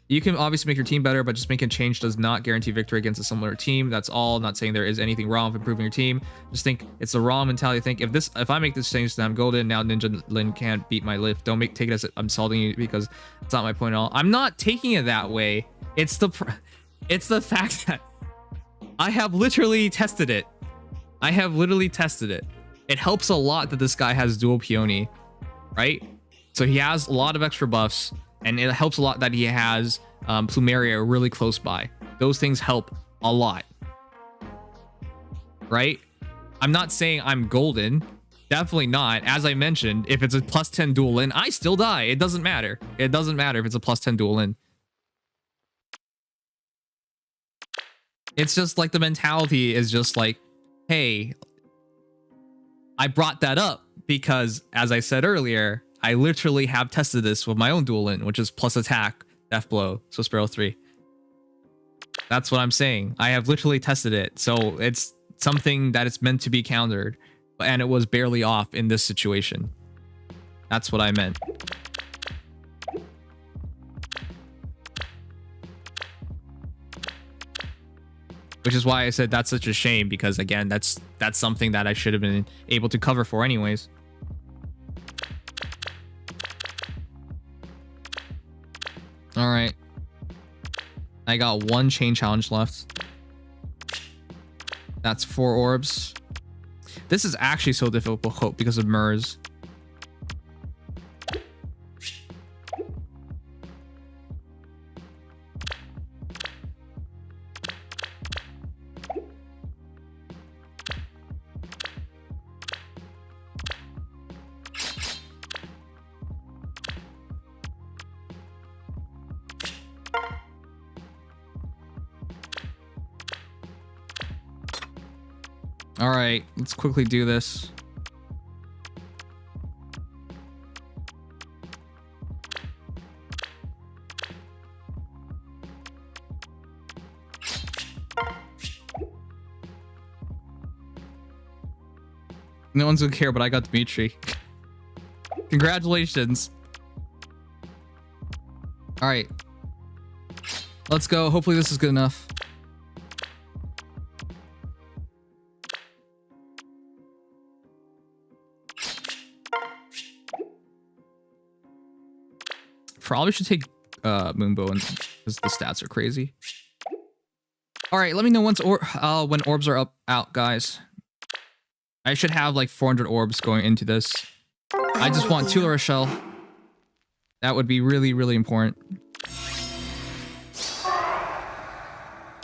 You can obviously make your team better, but just making a change does not guarantee victory against a similar team. That's all. I'm not saying there is anything wrong with improving your team. Just think it's the wrong mentality. Think if I make this change, then I'm golden. Now Ninja Lin can't beat my lift. Don't take it as I'm insulting you, because it's not my point at all. I'm not taking it that way. It's the fact that I have literally tested it. It helps a lot that this guy has dual peony, right? So he has a lot of extra buffs. And it helps a lot that he has Plumeria really close by. Those things help a lot. Right? I'm not saying I'm golden. Definitely not. As I mentioned, if it's a plus 10 dual in, I still die. It doesn't matter. It doesn't matter if it's a plus 10 dual in. It's just like the mentality is just like, hey, I brought that up because, as I said earlier, I literally have tested this with my own dual in, which is plus attack, death blow, so Sparrow 3. That's what I'm saying. I have literally tested it. So it's something that it's meant to be countered. And it was barely off in this situation. That's what I meant. Which is why I said that's such a shame, because again, that's something that I should have been able to cover for anyways. All right, I got one chain challenge left. That's 4 orbs. This is actually so difficult because of Murs. All right, let's quickly do this. No one's gonna care, but I got Dimitri. Congratulations. All right, let's go. Hopefully this is good enough. Probably should take Moonbow because the stats are crazy. All right, let me know when orbs are out, guys. I should have like 400 orbs going into this. I just want Tula Rochelle. That would be really, really important.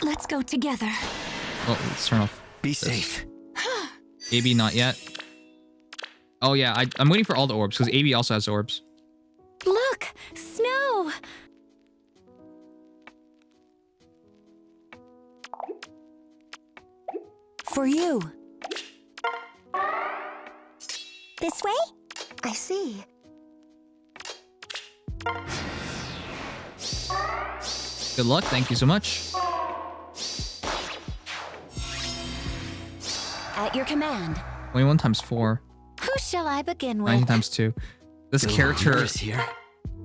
Let's go together. Oh, let's turn off. Be safe. AB not yet. Oh yeah, I'm waiting for all the orbs because AB also has orbs. Look! Snow! For you. This way? I see. Good luck. Thank you so much. At your command. 21 times 4. Who shall I begin 19 with? times 2. This character is here.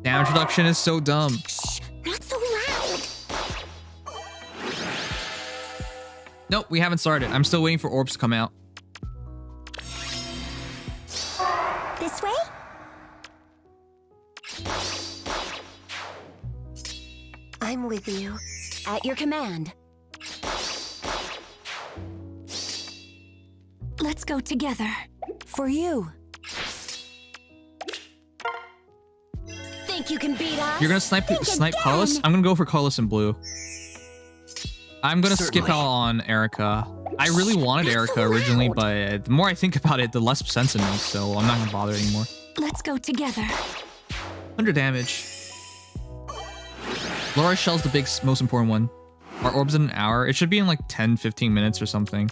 damage reduction is so dumb. Not so loud. Nope, we haven't started. I'm still waiting for orbs to come out. This way? I'm with you. At your command. Let's go together. For you. Think you can beat us? You're gonna snipe Carlos? I'm gonna go for Carlos in blue. I'm gonna skip out on Erica. I really wanted Erica originally, but the more I think about it, the less sense it makes, so I'm not gonna bother anymore. Let's go together. 100 damage. Laura Shell's the big, most important one. Our orb's in an hour. It should be in like 10, 15 minutes or something.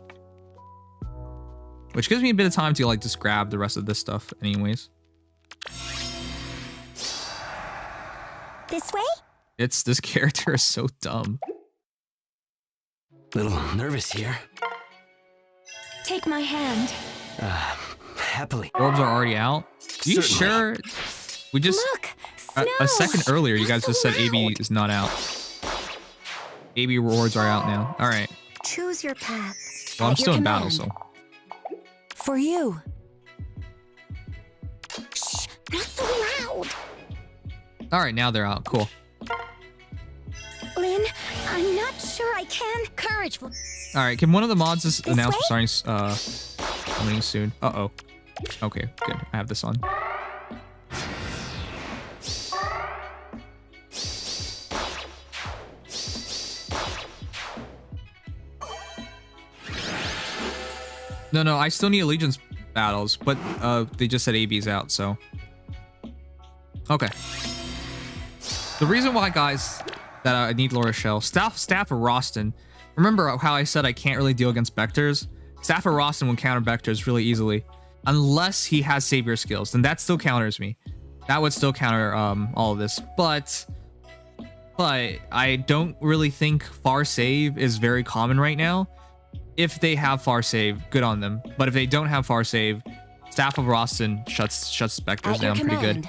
Which gives me a bit of time to like just grab the rest of this stuff anyways. This way? This character is so dumb. Little nervous here. Take my hand. Happily. Orbs are already out. You sure? We just Look, snow. a second earlier you guys just said AB is not out. AB rewards are out now. All right. Choose your path. Well, I'm At still your in battle, command. so. For you. Shh, not so loud. All right, now they're out. Cool. Lynn, I'm not sure I can. Courage. All right, can one of the mods just This announce way? we're starting coming soon? Uh-oh. Okay, good. I have this on. No, I still need allegiance battles, but they just said AB's out, so. Okay. The reason why, guys, that I need Laura Shell, Staff of Roston. Remember how I said I can't really deal against Vectors? Staff of Roston will counter Vectors really easily. Unless he has Savior skills, then that still counters me. That would still counter all of this. But I don't really think Far Save is very common right now. If they have Far Save, good on them. But if they don't have Far Save, Staff of Roston shuts Vectors down pretty good.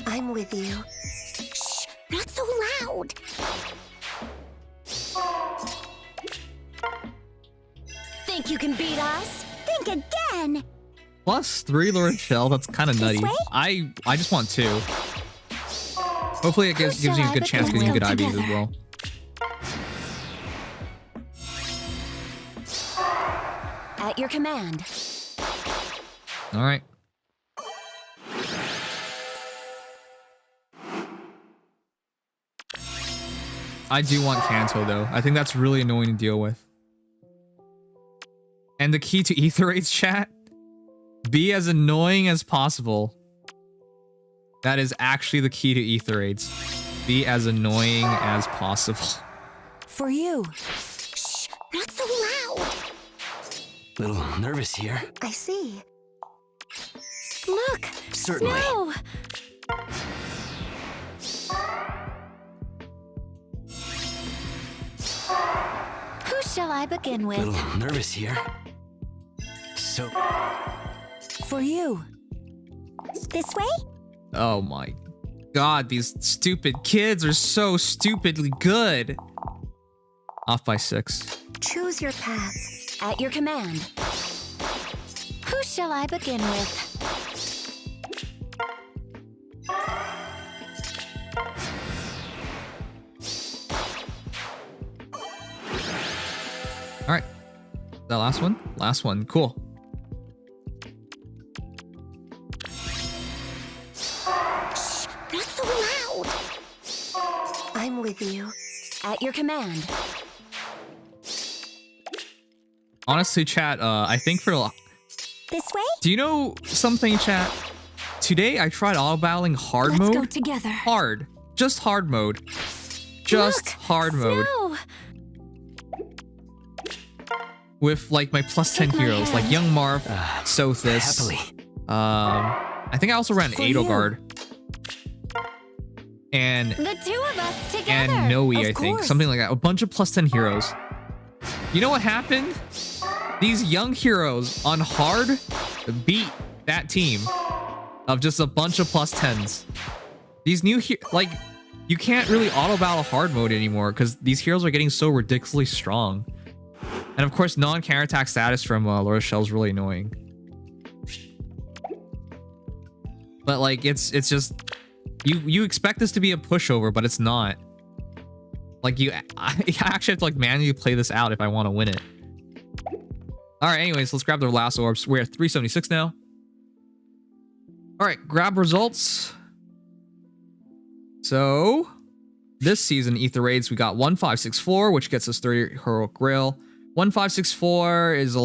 I'm with you. Shh, not so loud. Think you can beat us? Think again. +3 Laura Shell, that's kind of nutty. way? I just want 2. Hopefully it gives you a good chance of getting good IVs as well. At your command. All right. I do want Kanto though. I think that's really annoying to deal with. And the key to Ether Raids, chat? Be as annoying as possible. That is actually the key to Ether Raids. Be as annoying as possible. For you. Shh, not so loud. Little nervous here. I see. Look, Certainly. snow. Who shall I begin with? Little nervous here. So, For you. This way? Oh my god, these stupid kids are so stupidly good. Off by 6. Choose your path. At your command. Who shall I begin with? All right. That last one? Last one. Cool. Shh, not so loud. I'm with you. At your command. Honestly, chat, I think for... This way? Do you know something, chat? Today, I tried auto-battling hard Let's mode. go together. Hard. Just hard mode. Just Look, hard mode. snow. With, like, my +10 Take my heroes. Like hand. Young Marth, Sothis. happily. I think I also ran For you. Edelgard. And... The two of us together. And Noe, Of I think. course. Something like that. A bunch of +10 heroes. You know what happened? These young heroes on hard beat that team of just a bunch of +10s. These new like, you can't really auto battle hard mode anymore because these heroes are getting so ridiculously strong. And of course, non-counter attack status from Laura Shell is really annoying. But like, it's just you expect this to be a pushover, but it's not. Like I actually have to like manually play this out if I want to win it. All right, anyways, let's grab the last orbs. We're at 376 now. All right, grab results. So, this season, Ether Raids, we got 1564, which gets us 3 Heroic Grail. 1564 is a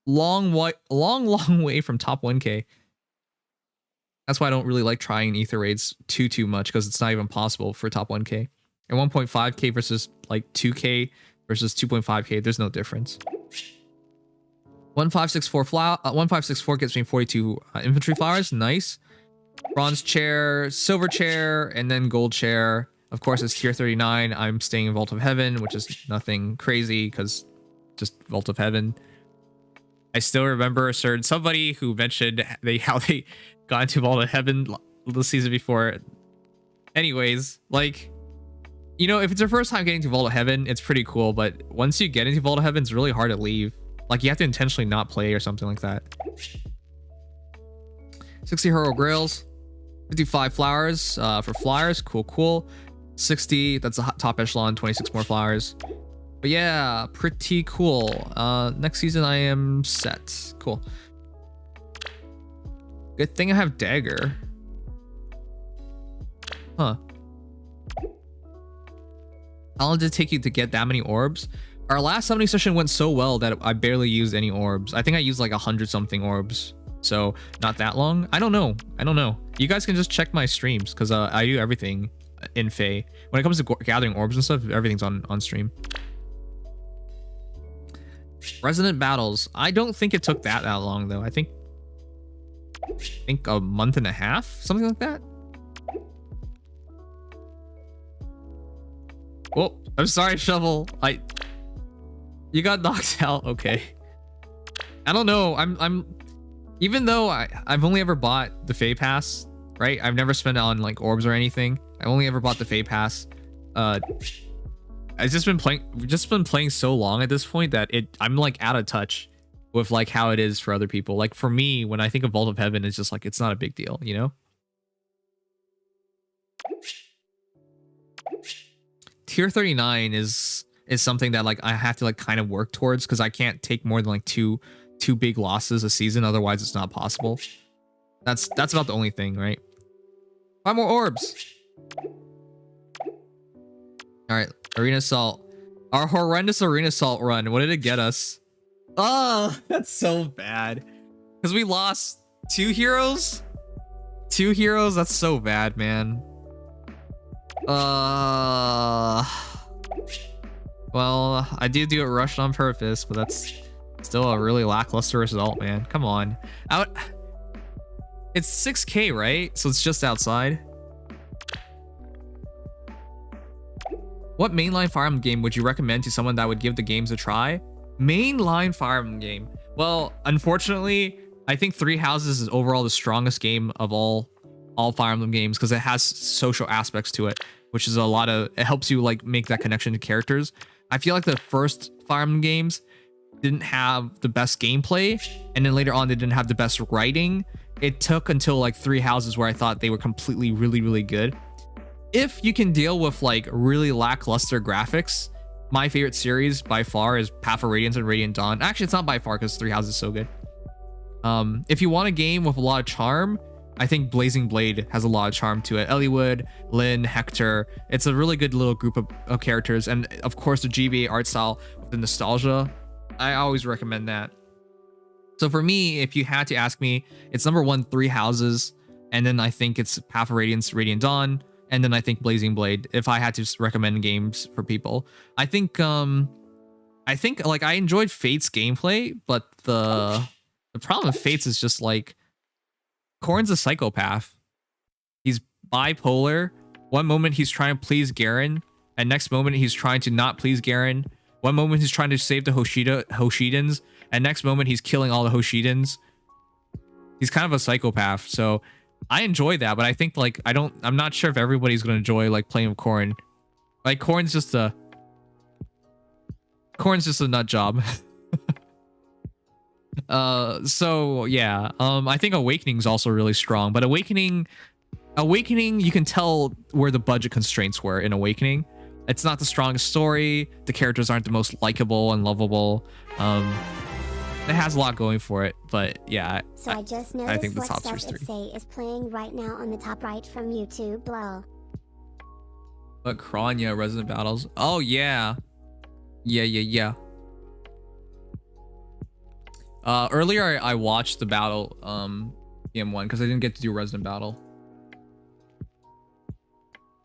long way from top 1k. That's why I don't really like trying Ether Raids too much, because it's not even possible for top 1k. And 1.5k versus like 2k versus 2.5k, there's no difference. 1564 gets me 42 infantry flowers, nice. Bronze chair, silver chair, and then gold chair. Of course, it's tier 39. I'm staying in Vault of Heaven, which is nothing crazy, because just Vault of Heaven. I still remember somebody who mentioned how they got into Vault of Heaven the season before. Anyways, like, you know, if it's your first time getting to Vault of Heaven, it's pretty cool, but once you get into Vault of Heaven, it's really hard to leave. Like, you have to intentionally not play or something like that. 60 Hero Grails, 55 flowers for flyers, cool. 60, that's a top echelon, 26 more flowers. But yeah, pretty cool. Next season I am set. Cool. Good thing I have dagger. Huh. How long did it take you to get that many orbs? Our last summoning session went so well that I barely used any orbs. I think I used like 100 something orbs. So not that long. I don't know. You guys can just check my streams, because I do everything in Fae. When it comes to gathering orbs and stuff, everything's on stream. Resonant Battles. I don't think it took that long though. I think a month and a half, something like that. Oh, I'm sorry, Shovel. You got knocked out. Okay. I don't know. I'm even though I've only ever bought the Fae Pass, right? I've never spent it on like orbs or anything. I only ever bought the Fae Pass. I've just been playing so long at this point that I'm like out of touch with like how it is for other people. Like for me, when I think of Vault of Heaven, it's just like it's not a big deal, you know? Tier 39 is something that like I have to like kind of work towards, because I can't take more than like two big losses a season, otherwise it's not possible. That's about the only thing, right? 5 more orbs. All right, Arena Assault. Our horrendous Arena Assault run. What did it get us? Oh, that's so bad. Because we lost 2 heroes? 2 heroes? That's so bad, man. Well, I did do it rushed on purpose, but that's still a really lackluster result, man. Come on. It's 6k, right? So it's just outside. What mainline Fire Emblem game would you recommend to someone that would give the games a try? Mainline Fire Emblem game. Well, unfortunately, I think Three Houses is overall the strongest game of all Fire Emblem games, because it has social aspects to it, which is it helps you like make that connection to characters. I feel like the first Fire Emblem games didn't have the best gameplay, and then later on they didn't have the best writing. It took until like Three Houses where I thought they were completely really good. If you can deal with like really lackluster graphics, my favorite series by far is Path of Radiance and Radiant Dawn. Actually, it's not by far, because Three Houses is so good. If you want a game with a lot of charm, I think Blazing Blade has a lot of charm to it. Eliwood, Lynn, Hector. It's a really good little group of characters. And of course, the GBA art style with the nostalgia. I always recommend that. So for me, if you had to ask me, it's number 1, Three Houses. And then I think it's Path of Radiance, Radiant Dawn. And then I think Blazing Blade, if I had to just recommend games for people. I think like I enjoyed Fate's gameplay, but the problem with Fate's is just like Corrin's a psychopath. He's bipolar. One moment he's trying to please Garen, and next moment he's trying to not please Garen. One moment he's trying to save the Hoshidans, and next moment he's killing all the Hoshidans. He's kind of a psychopath, so I enjoy that, but I think like I'm not sure if everybody's gonna enjoy like playing with Corrin. Like Corrin's just a nut job. So yeah, I think Awakening's also really strong, but Awakening you can tell where the budget constraints were in Awakening. It's not the strongest story, the characters aren't the most likable and lovable. It has a lot going for it, but yeah, so I just noticed I think the what top stuff three. it say is playing right now on the top right from YouTube. Lol. But Kranya Resident Battles. Oh yeah. Yeah. Earlier I watched the battle PM1 because I didn't get to do Resident Battle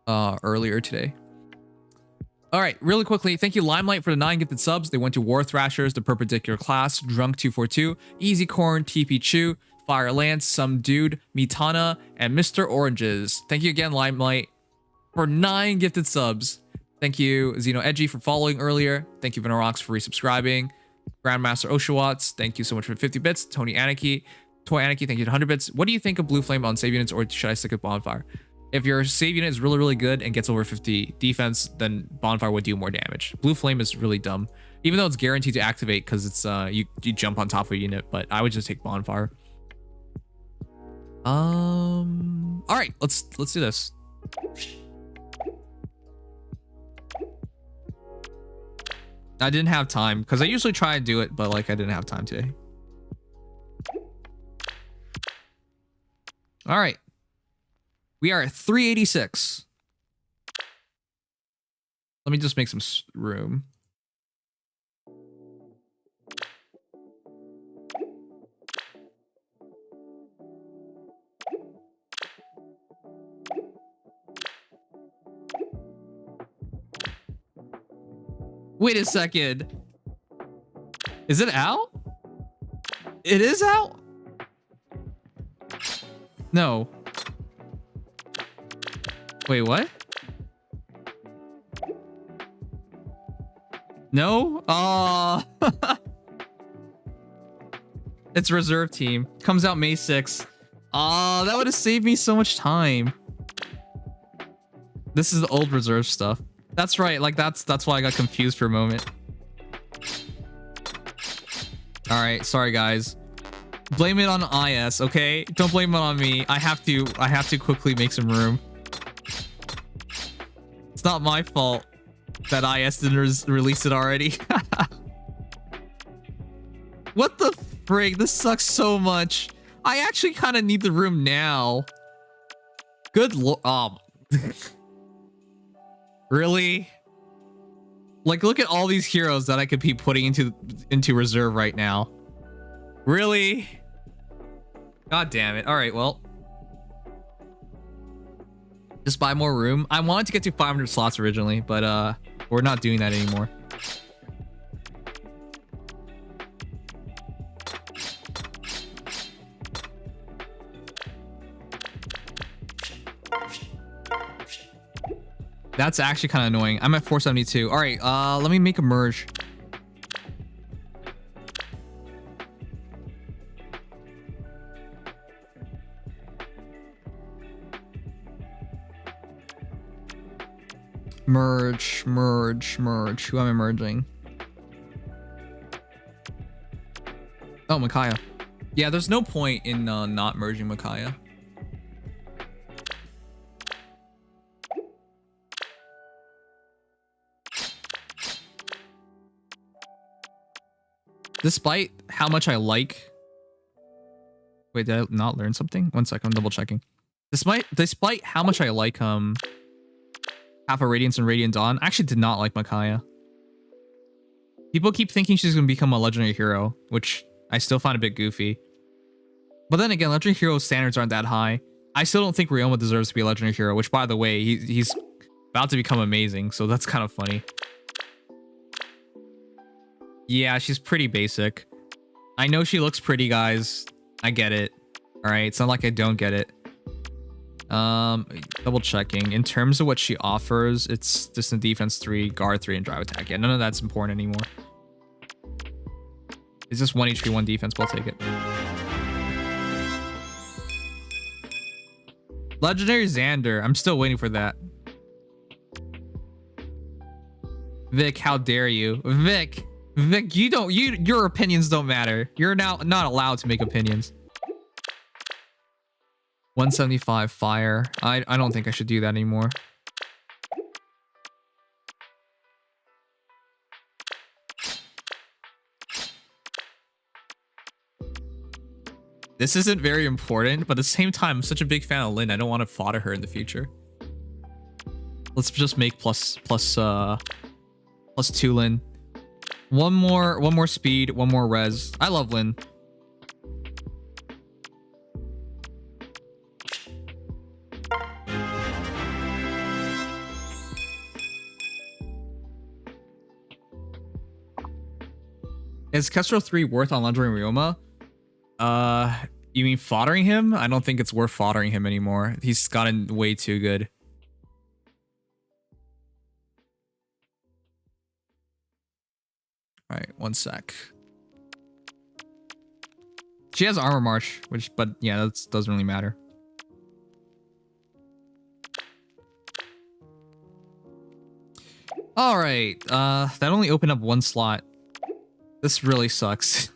earlier today. All right, really quickly, thank you Limelight for the 9 gifted subs. They went to War Thrashers, the Perpendicular Class, Drunk242, Easy Corn, TP Chew, Fire Lance, Some Dude, Mitana, and Mr. Oranges. Thank you again, Limelight, for 9 gifted subs. Thank you, Xeno Edgy, for following earlier. Thank you, Venorox, for resubscribing. Grandmaster Oshawatts, thank you so much for 50 bits. Tony Anarchy, Toy Anarchy, thank you to 100 bits. What do you think of Blue Flame on save units, or should I stick with Bonfire? If your save unit is really, really good and gets over 50 defense, then Bonfire would do more damage. Blue Flame is really dumb, even though it's guaranteed to activate because it's you jump on top of a unit. But I would just take Bonfire. All right, let's do this. I didn't have time because I usually try to do it, but like I didn't have time today. All right. We are at 386. Let me just make some room. Wait a second. Is it out? It is out? No. Wait, what? No? It's reserve team. Comes out May 6th. That would have saved me so much time. This is the old reserve stuff. That's right. Like that's why I got confused for a moment. All right, sorry guys. Blame it on IS, okay? Don't blame it on me. I have to quickly make some room. It's not my fault that IS didn't release it already. What the frig? This sucks so much. I actually kind of need the room now. Good lord. Really? Like, look at all these heroes that I could be putting into reserve right now. Really? God damn it. All right, well. Just buy more room. I wanted to get to 500 slots originally, but we're not doing that anymore. That's actually kind of annoying. I'm at 472. All right, let me make a merge. Merge. Who am I merging? Oh, Micaiah. Yeah, there's no point in not merging Micaiah. Despite how much I like... Wait, did I not learn something? One second, I'm double checking. Despite how much I like Half a Radiance and Radiant Dawn, I actually did not like Micaiah. People keep thinking she's going to become a legendary hero, which I still find a bit goofy. But then again, legendary hero standards aren't that high. I still don't think Ryoma deserves to be a legendary hero, which by the way, he's about to become amazing, so that's kind of funny. Yeah, she's pretty basic. I know she looks pretty, guys. I get it. All right, it's not like I don't get it. Double checking. In terms of what she offers, it's distant defense 3, guard 3, and drive attack. Yeah, none of that's important anymore. It's just 1 HP, 1 defense, but I'll take it. Legendary Xander. I'm still waiting for that. Vic, how dare you? Vic, your opinions don't matter. You're now not allowed to make opinions. 175 fire. I don't think I should do that anymore. This isn't very important, but at the same time, I'm such a big fan of Lynn. I don't want to fodder her in the future. Let's just make plus 2 Lin. One more speed, one more res. I love Lin. Is Kestrel 3 worth on Legendary Ryoma? You mean foddering him? I don't think it's worth foddering him anymore. He's gotten way too good. All right, one sec. She has Armor March, but yeah, that doesn't really matter. All right, that only opened up one slot. This really sucks.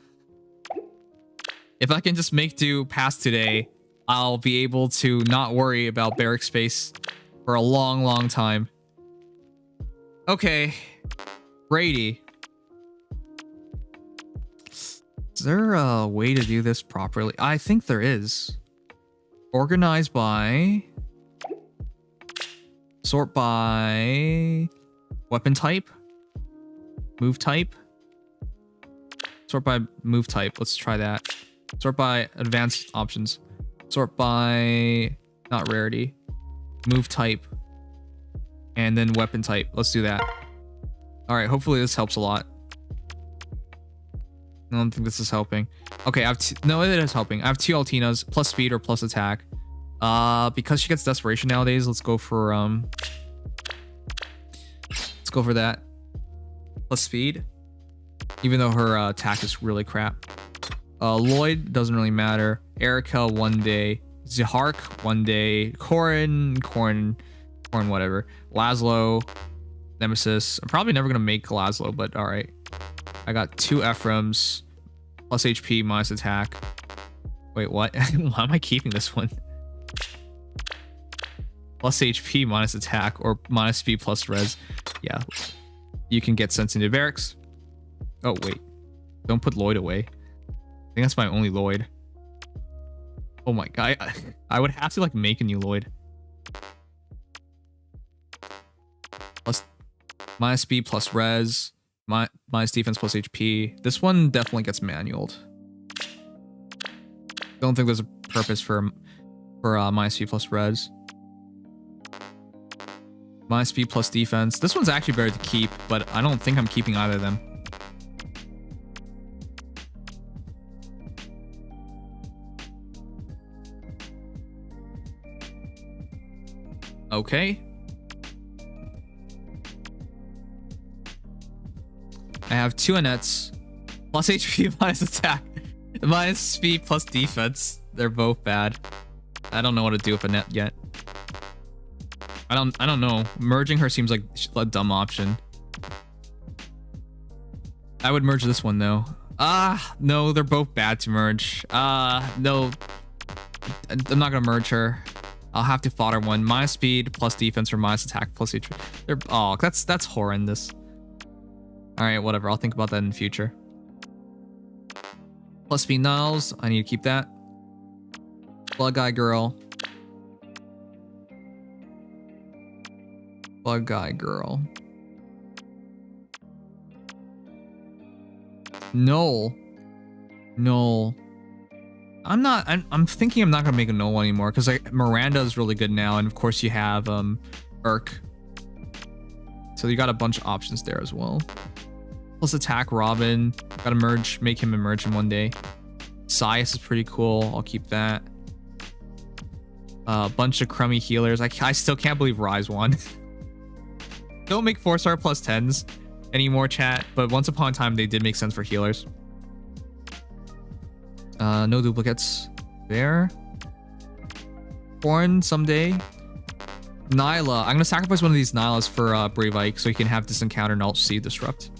If I can just make do past today, I'll be able to not worry about barrack space for a long, long time. Okay, Brady. Is there a way to do this properly? I think there is. Organize by... Sort by... Weapon type? Move type? Sort by move type. Let's try that. Sort by advanced options. Sort by... Not rarity. Move type. And then weapon type. Let's do that. Alright, hopefully this helps a lot. I don't think this is helping. Okay, I have no, it is helping. I have 2 Altinas, plus speed or plus attack. Because she gets desperation nowadays, let's go for that. Plus speed. Even though her attack is really crap. Lloyd doesn't really matter. Erica 1 day. Zihark 1 day. Corrin, whatever. Laszlo, Nemesis. I'm probably never gonna make Laszlo, but all right. I got 2 Ephraims, plus HP, minus attack. Wait, what? Why am I keeping this one? Plus HP, minus attack, or minus speed plus res. Yeah, you can get sent into barracks. Oh wait, don't put Lloyd away. I think that's my only Lloyd. Oh my god, I would have to like make a new Lloyd. Plus minus speed plus res. Minus defense plus HP. This one definitely gets manualed. Don't think there's a purpose for minus speed plus res. Minus speed plus defense. This one's actually better to keep, but I don't think I'm keeping either of them. Okay. I have 2 Annets, plus HP, minus attack, minus speed, plus defense. They're both bad. I don't know what to do with Annette yet. I don't know. Merging her seems like a dumb option. I would merge this one though. No, they're both bad to merge. No, I'm not gonna merge her. I'll have to fodder one. Minus speed, plus defense, or minus attack, plus HP. Oh, that's horrendous. All right, whatever. I'll think about that in the future. Plus speed Niles. I need to keep that. Blood Guy Girl. Blood Guy Girl. Null. I'm thinking I'm not gonna make a Null anymore because Miranda is really good now, and of course you have Urk. So you got a bunch of options there as well. Plus attack Robin. Gotta merge, make him emerge in 1 day. Sias is pretty cool. I'll keep that. A bunch of crummy healers. I still can't believe Rise won. Don't make 4-star plus 10s anymore, chat. But once upon a time, they did make sense for healers. No duplicates there. Born someday. Nyla. I'm gonna sacrifice one of these Nylas for Brave Ike so he can have this encounter and Alt C disrupt.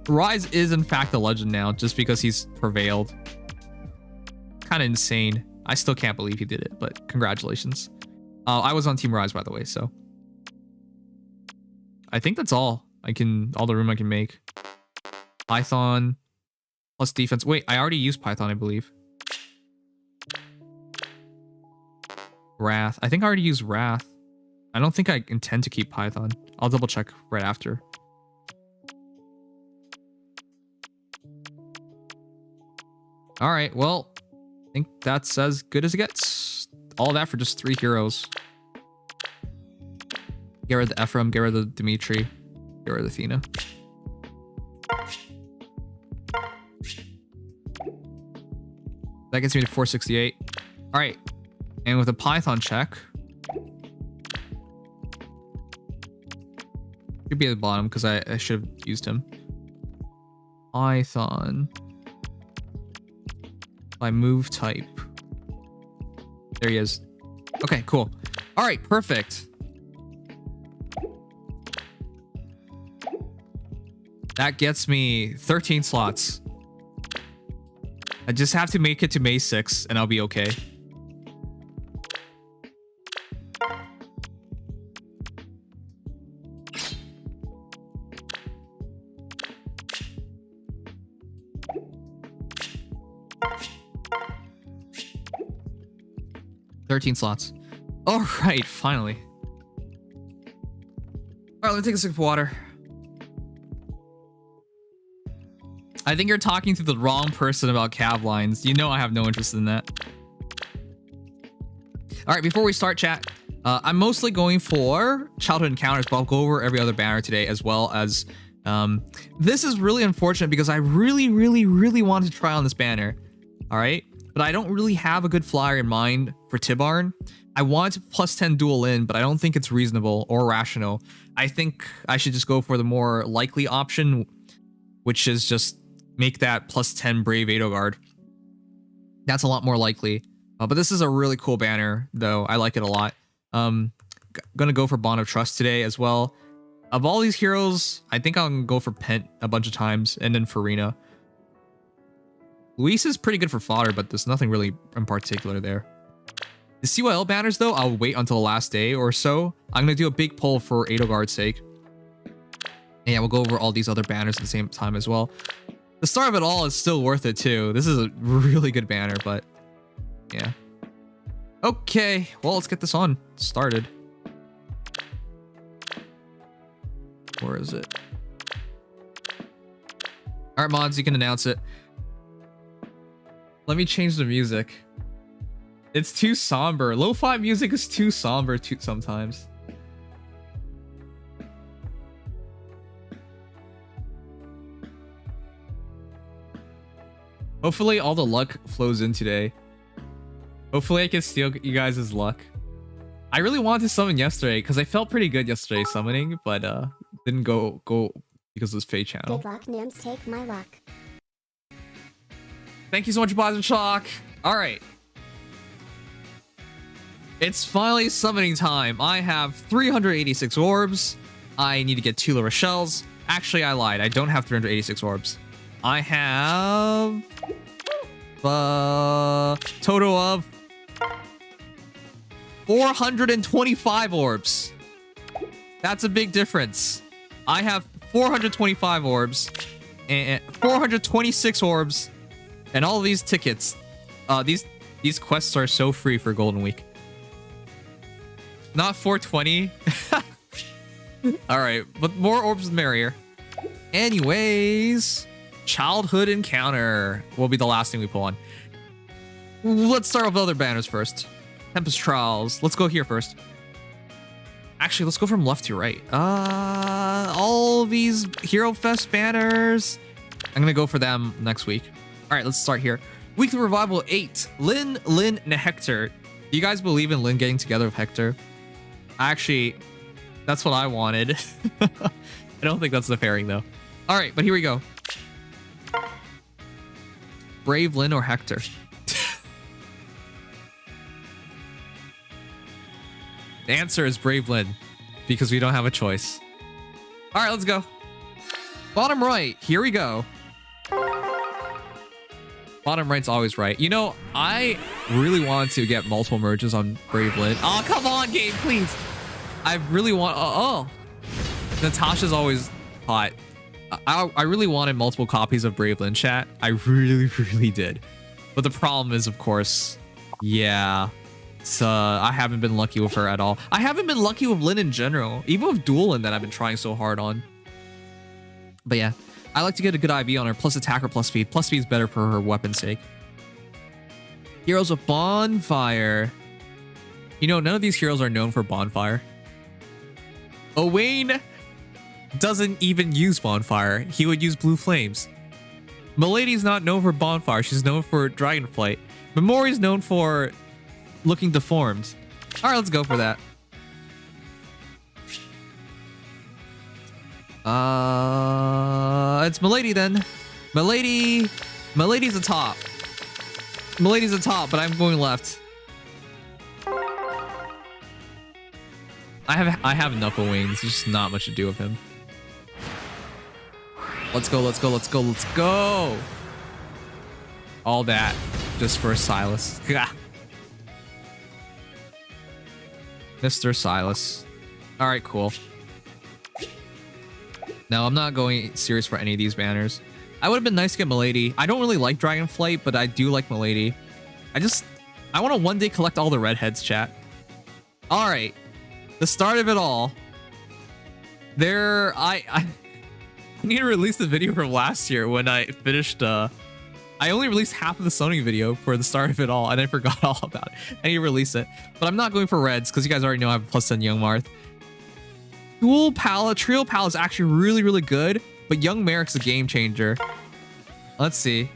Rise is in fact a legend now just because he's prevailed. Kind of insane. I still can't believe he did it, but congratulations. I was on Team Rise, by the way, so I think that's all the room I can make. Python plus defense. Wait, I already used Python, I believe. Wrath. I think I already used Wrath. I don't think I intend to keep Python. I'll double check right after. All right, well, I think that's as good as it gets. All that for just 3 heroes. Get rid of the Ephraim, get rid of the Dimitri, get rid of the Athena. That gets me to 468. All right, and with a Python check, should be at the bottom because I should have used him. Python. By move type. There he is. Okay, cool. All right, perfect. That gets me 13 slots. I just have to make it to May 6th and I'll be okay. $13 slots. All right, finally. All right, let me take a sip of water. I think you're talking to the wrong person about cav lines. You know I have no interest in that. All right, before we start, chat, I'm mostly going for childhood encounters, but I'll go over every other banner today as well as... this is really unfortunate because I really wanted to try on this banner. All right? But I don't really have a good flyer in mind for Tibarn. I want to plus 10 dual in, but I don't think it's reasonable or rational. I think I should just go for the more likely option, which is just make that plus 10 Brave Edelgard. That's a lot more likely. But this is a really cool banner, though. I like it a lot. Gonna go for Bond of Trust today as well. Of all these heroes, I think I'm gonna go for Pent a bunch of times, and then Farina. Luis is pretty good for fodder, but there's nothing really in particular there. The CYL banners, though, I'll wait until the last day or so. I'm going to do a big poll for Edelgard's sake. And yeah, we'll go over all these other banners at the same time as well. The start of it all is still worth it, too. This is a really good banner, but yeah. Okay, well, let's get this on started. Where is it? All right, mods, you can announce it. Let me change the music. It's too somber. Lo-fi music is too somber sometimes. Hopefully all the luck flows in today. Hopefully I can steal you guys' luck. I really wanted to summon yesterday because I felt pretty good yesterday summoning, but didn't go because it was Fae channel. Good luck, Nims. Take my luck. Thank you so much, Boston Shock. All right. It's finally summoning time. I have 386 orbs. I need to get 2 La Rochelles. Actually, I lied. I don't have 386 orbs. I have total of 425 orbs. That's a big difference. I have 425 orbs and 426 orbs. And all of these tickets, these quests are so free for Golden Week. Not 420. All right, but more orbs the merrier. Anyways, childhood encounter will be the last thing we pull on. Let's start with other banners first. Tempest Trials. Let's go here first. Actually, let's go from left to right. All these Hero Fest banners. I'm gonna go for them next week. All right, let's start here. Weekly Revival 8. Lyn, and Hector. Do you guys believe in Lyn getting together with Hector? Actually, that's what I wanted. I don't think that's the pairing, though. All right, but here we go. Brave Lyn or Hector? The answer is Brave Lyn, because we don't have a choice. All right, let's go. Bottom right, here we go. Bottom right's always right. You know, I really wanted to get multiple merges on Brave Lyn. Oh, come on, game, please. I really want... Oh. Natasha's always hot. I really wanted multiple copies of Brave Lyn, chat. I really did. But the problem is, of course... Yeah. So I haven't been lucky with her at all. I haven't been lucky with Lyn in general. Even with Dual Lyn that I've been trying so hard on. But yeah, I like to get a good IV on her. Plus attack or plus speed. Plus speed is better for her weapon's sake. Heroes with Bonfire. You know, none of these heroes are known for Bonfire. Owain doesn't even use Bonfire. He would use Blue Flames. Milady's not known for Bonfire. She's known for Dragonflight. Memori's known for looking deformed. All right, let's go for that. It's Milady then. Milady's a top. Milady's a top, but I'm going left. I have enough of Wayne. There's just not much to do with him. Let's go, let's go, let's go, let's go. All that just for Silas. Mr. Silas. All right, cool. No, I'm not going serious for any of these banners. I would have been nice to get Milady. I don't really like Dragonflight, but I do like Milady. I want to one day collect all the redheads, chat. All right. The start of it all. I need to release the video from last year when I finished. I only released half of the Sony video for the start of it all, and I forgot all about it. I need to release it, but I'm not going for reds because you guys already know I have a +10 Young Marth. Dual Pala, Trio Pala is actually really, really good, but Young Merrick's a game changer. Let's see.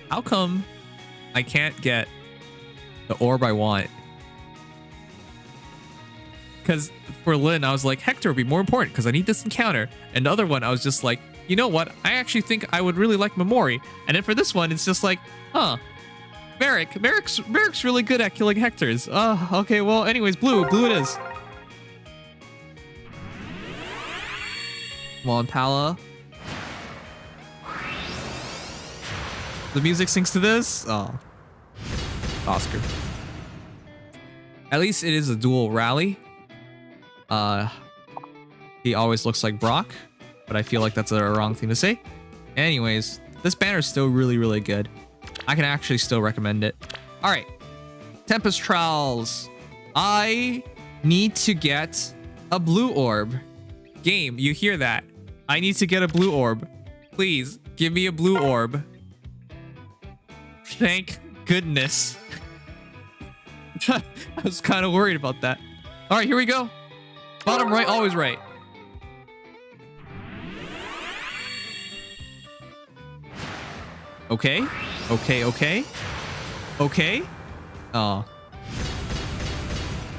How come I can't get the orb I want? Because for Lyn, I was like, Hector would be more important because I need this encounter. And the other one, I was just like, you know what? I actually think I would really like Memori. And then for this one, it's just like, huh. Merrick's really good at killing Hectors. Okay, well, anyways, blue it is. Come on, Pala. The music syncs to this? Oh. Oscar. At least it is a dual rally. He always looks like Brock, but I feel like that's a wrong thing to say. Anyways, this banner is still really, really good. I can actually still recommend it. All right, Tempest Trowels. I need to get a blue orb. Game, you hear that? I need to get a blue orb. Please give me a blue orb. Thank goodness. I was kind of worried about that. All right, here we go. Bottom right, always right. Okay. Okay. Oh.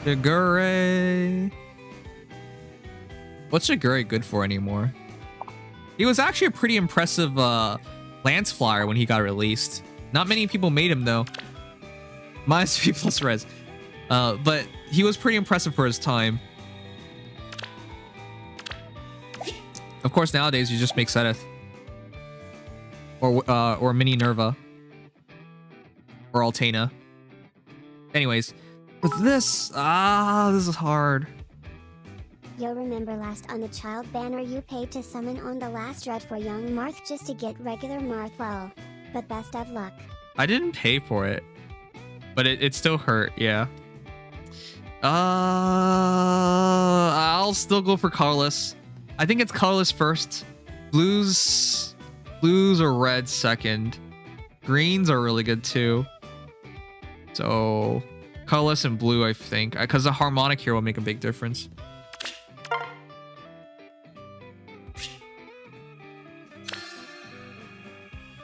Shigure. What's Shigure good for anymore? He was actually a pretty impressive Lance Flyer when he got released. Not many people made him though. -3 plus res. But he was pretty impressive for his time. Of course, nowadays you just make Seth. Or Mini Nerva. Or Altena. Anyways, with this, this is hard. Yo, remember last on the child banner you paid to summon on the last dread for Young Marth just to get regular Marth? Well, but best of luck. I didn't pay for it, but it still hurt, yeah. I'll still go for colorless. I think it's colorless first. Blues or reds second. Greens are really good too. So colorless and blue, I think, because the harmonic here will make a big difference.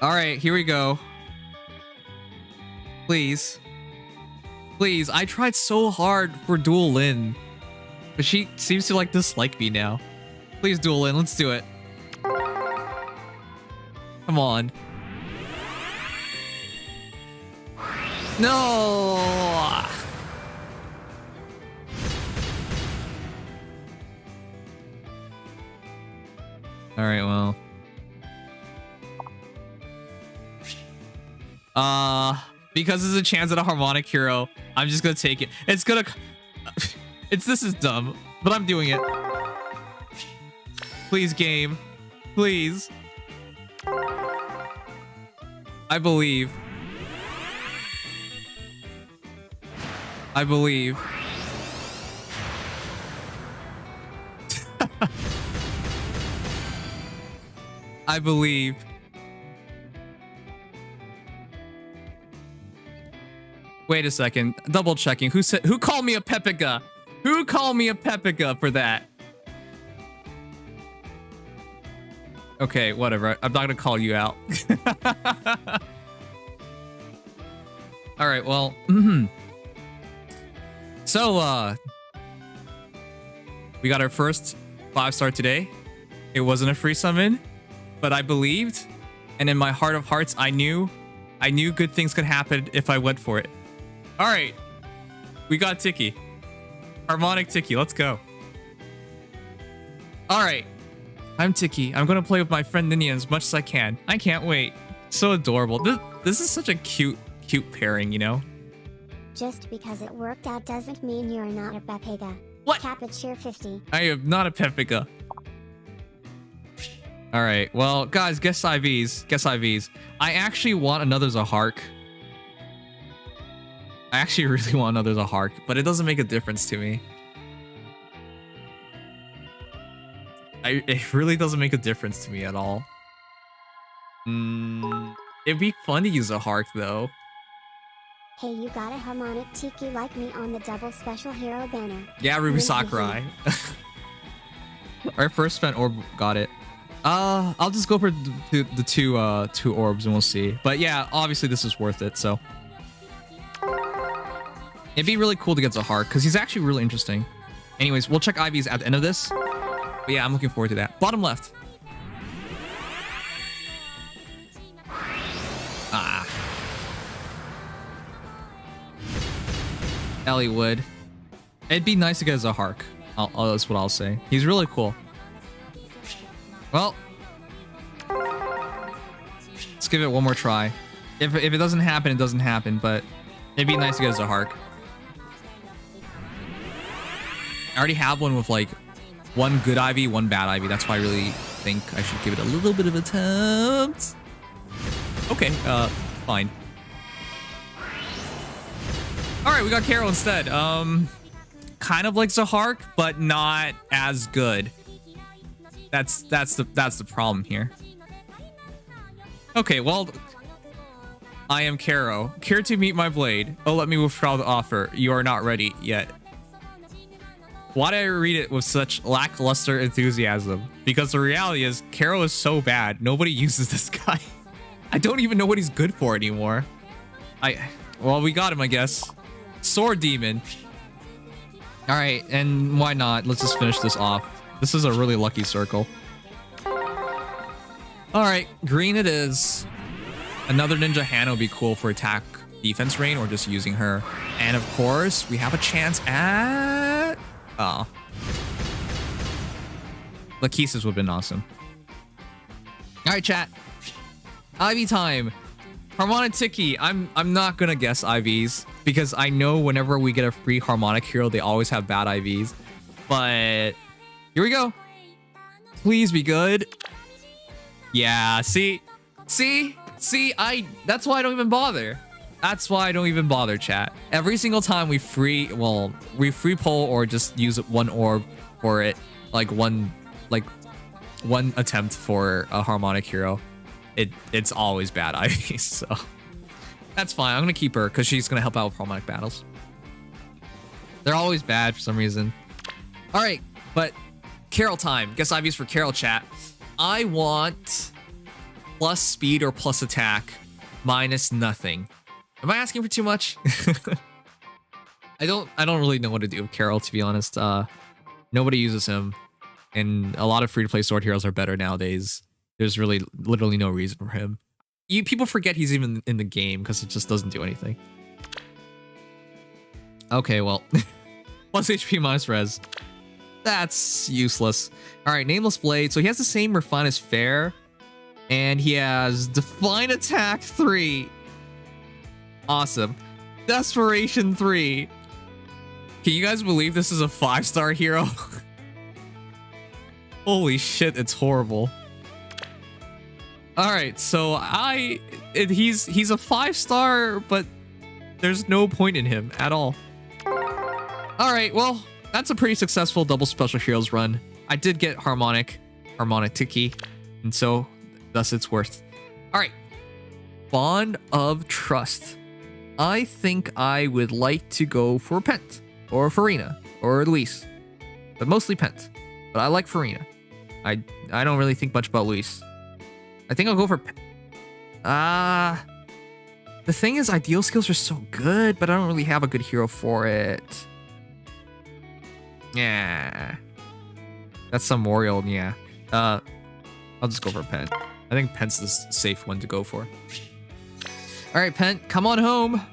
All right, here we go. Please. I tried so hard for Dual Lyn, but she seems to like dislike me now. Please, Dual Lyn, let's do it. Come on. No. All right, well. Because there's a chance at a harmonic hero, I'm just gonna take it. This is dumb, but I'm doing it. Please, game. Please. I believe. I believe. I believe. Wait a second. Double checking. Who called me a Pepica? Who called me a Pepica for that? Okay, whatever. I'm not gonna call you out. All right, well. So, we got our first 5-star today. It wasn't a free summon, but I believed, and in my heart of hearts, I knew good things could happen if I went for it. All right, we got Tiki. Harmonic Tiki, let's go. All right, I'm Tiki. I'm gonna play with my friend Ninian as much as I can. I can't wait. So adorable. This is such a cute pairing, you know? Just because it worked out doesn't mean you're not a Pepega. What? Cap it cheer 50. I am not a Pepica. All right, well, guys, guess IVs. Guess IVs. I actually want another Zahark. I actually really want another Zahark, but it doesn't make a difference to me. It really doesn't make a difference to me at all. It'd be fun to use a Zahark, though. Hey, you got a Harmonic Tiki like me on the double special hero banner. Yeah, Ruby Sakurai. Our first fan orb got it. I'll just go for the two orbs and we'll see. But yeah, obviously this is worth it, so. It'd be really cool to get Zahark, because he's actually really interesting. Anyways, we'll check IVs at the end of this. But yeah, I'm looking forward to that. Bottom left. Ah. Ellie would. It'd be nice to get a Zahark. That's what I'll say. He's really cool. Well, let's give it one more try. If it doesn't happen, it doesn't happen, but it'd be nice to get a Zahark. I already have one with like one good IV, one bad IV. That's why I really think I should give it a little bit of attempt. Okay, fine. All right, we got Carol instead. Kind of like Zahark, but not as good. That's the problem here. Okay, well, I am Caro. Care to meet my blade? Oh, let me withdraw the offer. You are not ready yet. Why did I read it with such lackluster enthusiasm? Because the reality is, Caro is so bad. Nobody uses this guy. I don't even know what he's good for anymore. Well, we got him, I guess. Sword Demon. All right, and why not? Let's just finish this off. This is a really lucky circle. All right, green it is. Another Ninja Hana would be cool for attack defense rain or just using her. And of course, we have a chance at... Oh. Lachesis would have been awesome. All right, chat. IV time. Harmonic Tiki. I'm not gonna guess IVs because I know whenever we get a free Harmonic hero, they always have bad IVs. But here we go. Please be good. Yeah, see, that's why I don't even bother. That's why I don't even bother, chat. Every single time we free pull or just use one orb for it, like one attempt for a Harmonic hero, it's always bad IVs, so that's fine. I'm gonna keep her because she's gonna help out with Harmonic battles. They're always bad for some reason. All right, but Carol time. Guess IVs for Carol, chat. I want plus speed or plus attack minus nothing. Am I asking for too much? I don't really know what to do with Carol, to be honest. Nobody uses him, and a lot of free-to-play sword heroes are better nowadays. There's literally no reason for him. People forget he's even in the game because it just doesn't do anything. Okay, well, plus HP minus res. That's useless. All right, Nameless Blade. So he has the same Refine as Fair, and he has Define Attack 3. Awesome. Desperation 3. Can you guys believe this is a 5-star hero? Holy shit, it's horrible. All right, so he's a 5-star, but there's no point in him at all. All right, well, that's a pretty successful double special heroes run. I did get harmonic Tiki, and so thus it's worth. All right, Bond of Trust. I think I would like to go for Pent or Farina or Luis, but mostly Pent. But I like Farina. I don't really think much about Luis. I think I'll go for Pent. The thing is, ideal skills are so good, but I don't really have a good hero for it. Yeah. That's some Moriel, yeah. I'll just go for Pent. I think Pent's the safe one to go for. All right, Pent, come on home.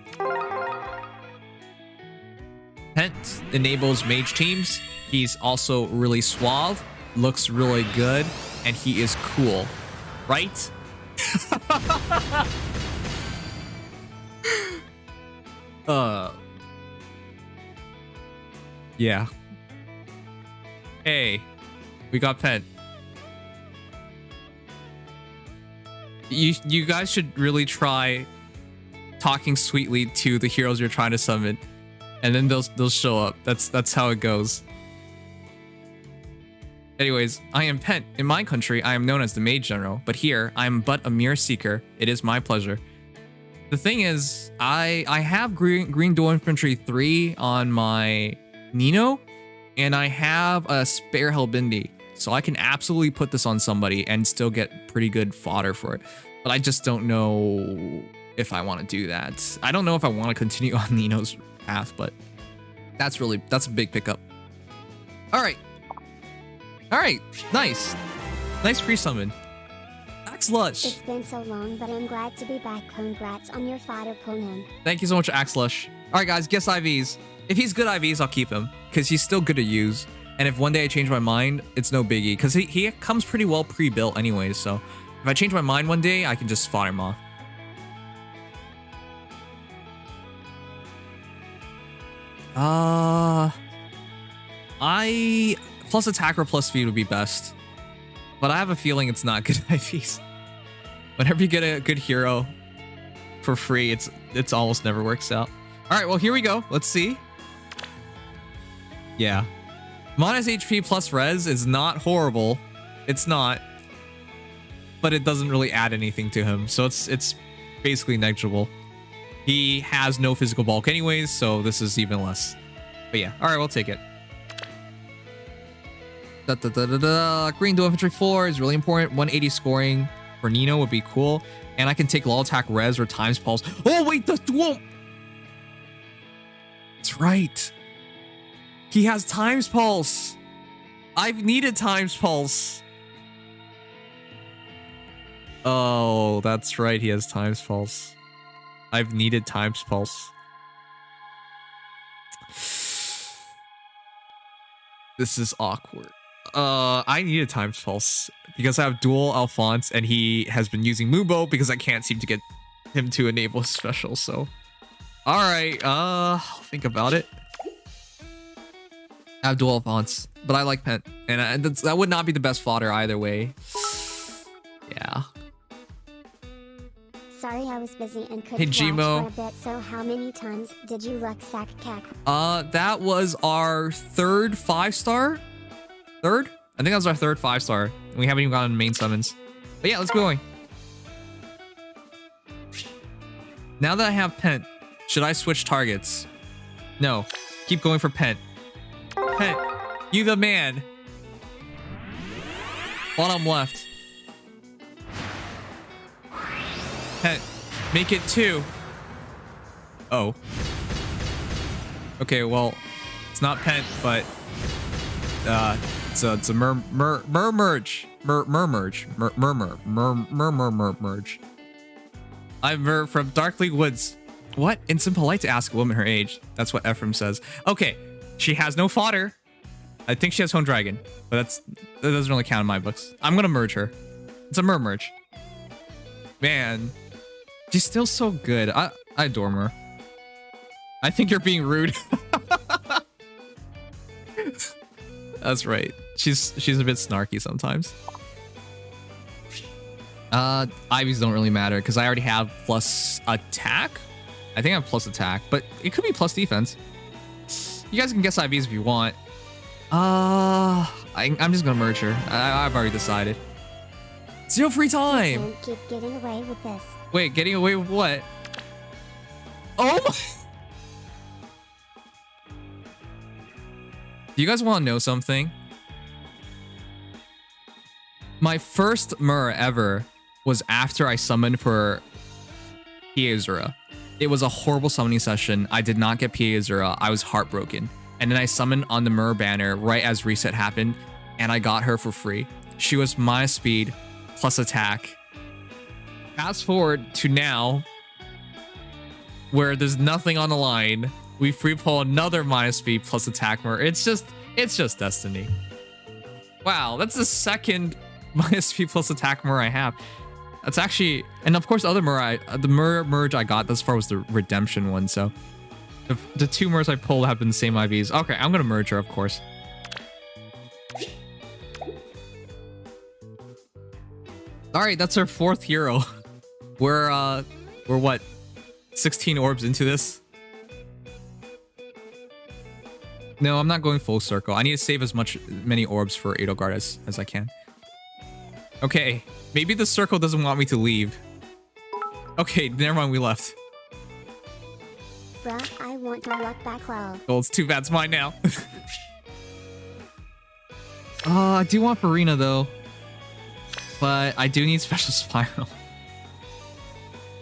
Pent enables mage teams. He's also really suave, looks really good, and he is cool, right? Yeah. Hey, we got Pent. You guys should really try talking sweetly to the heroes you're trying to summon, and then they'll show up. That's how it goes. Anyways, I am Pent. In my country, I am known as the Mage General, but here, I am but a mere seeker. It is my pleasure. The thing is, I have Green Dual Infantry 3 on my Nino, and I have a spare Hellbindi, so I can absolutely put this on somebody and still get pretty good fodder for it. But I just don't know if I want to do that. I don't know if I want to continue on Nino's path, but that's a big pickup. All right, nice free summon. Axe Lush. It's been so long, but I'm glad to be back. Congrats on your fodder, Ponon. Thank you so much, Axe Lush. All right, guys, guess IVs. If he's good IVs, I'll keep him because he's still good to use. And if one day I change my mind, it's no biggie because he comes pretty well pre-built anyways. So if I change my mind one day, I can just fodder him off. Plus attack or plus speed would be best. But I have a feeling it's not good IVs. Whenever you get a good hero for free, it's almost never works out. All right, well, here we go. Let's see. Yeah. Minus HP plus res is not horrible. It's not. But it doesn't really add anything to him. So it's basically negligible. He has no physical bulk anyways, so this is even less. But yeah, all right, we'll take it. Green Dual Infantry 4 is really important. 180 scoring for Nino would be cool. And I can take low attack res or times pulse. Oh, wait, that's dual. That's right. He has times pulse. I've needed times pulse. Oh, that's right. He has times pulse. I've needed times pulse. This is awkward. I need a times pulse because I have dual Alphonse and he has been using Mubo because I can't seem to get him to enable special. So, all right, I'll think about it. I have dual Alphonse, but I like Pent, and that would not be the best fodder either way. Yeah. Sorry, I was busy and couldn't Hey, watch Gmo. for a bit. So how many times did you luck sack cack? That was our third 5-star. Third? I think that was our third 5-star. We haven't even gotten main summons. But yeah, let's go going. Now that I have Pent, should I switch targets? No. Keep going for Pent. Pent, you the man. Bottom left. Pent, make it 2. Oh. Okay, well, it's not Pent, but it's a merge. I'm Mer from Dark League Woods. What? It's impolite to ask a woman her age. That's what Ephraim says. Okay, she has no fodder. I think she has Hone Dragon, but that doesn't really count in my books. I'm gonna merge her. It's a merge. Man, she's still so good. I adore her. I think you're being rude. That's right. She's a bit snarky sometimes. Ivies don't really matter because I already have plus attack. I think I have plus attack, but it could be plus defense. You guys can guess IVs if you want. I'm just gonna merge her. I've already decided. Zero free time. Don't keep getting away with this. Wait, getting away with what? Oh my. Do you guys want to know something? My first Mur ever was after I summoned for Azura. It was a horrible summoning session. I did not get Azura. I was heartbroken. And then I summoned on the Mur banner right as reset happened, and I got her for free. She was minus speed plus attack. Fast forward to now, where there's nothing on the line. We free pull another minus speed plus attack Mur. It's just destiny. Wow, that's the second minus speed plus attack Mur I have. That's actually, and of course, other Mur, the Mur merge I got thus far was the redemption one. So the two Murs I pulled have been the same IVs. Okay, I'm gonna merge her, of course. All right, that's our fourth hero. We're what, 16 orbs into this? No, I'm not going full circle. I need to save as many orbs for Edelgard as I can. Okay, maybe the circle doesn't want me to leave. Okay, never mind, we left. Bruh, I want my luck back well. Well, it's too bad it's mine now. I do want Farina though. But I do need special spiral.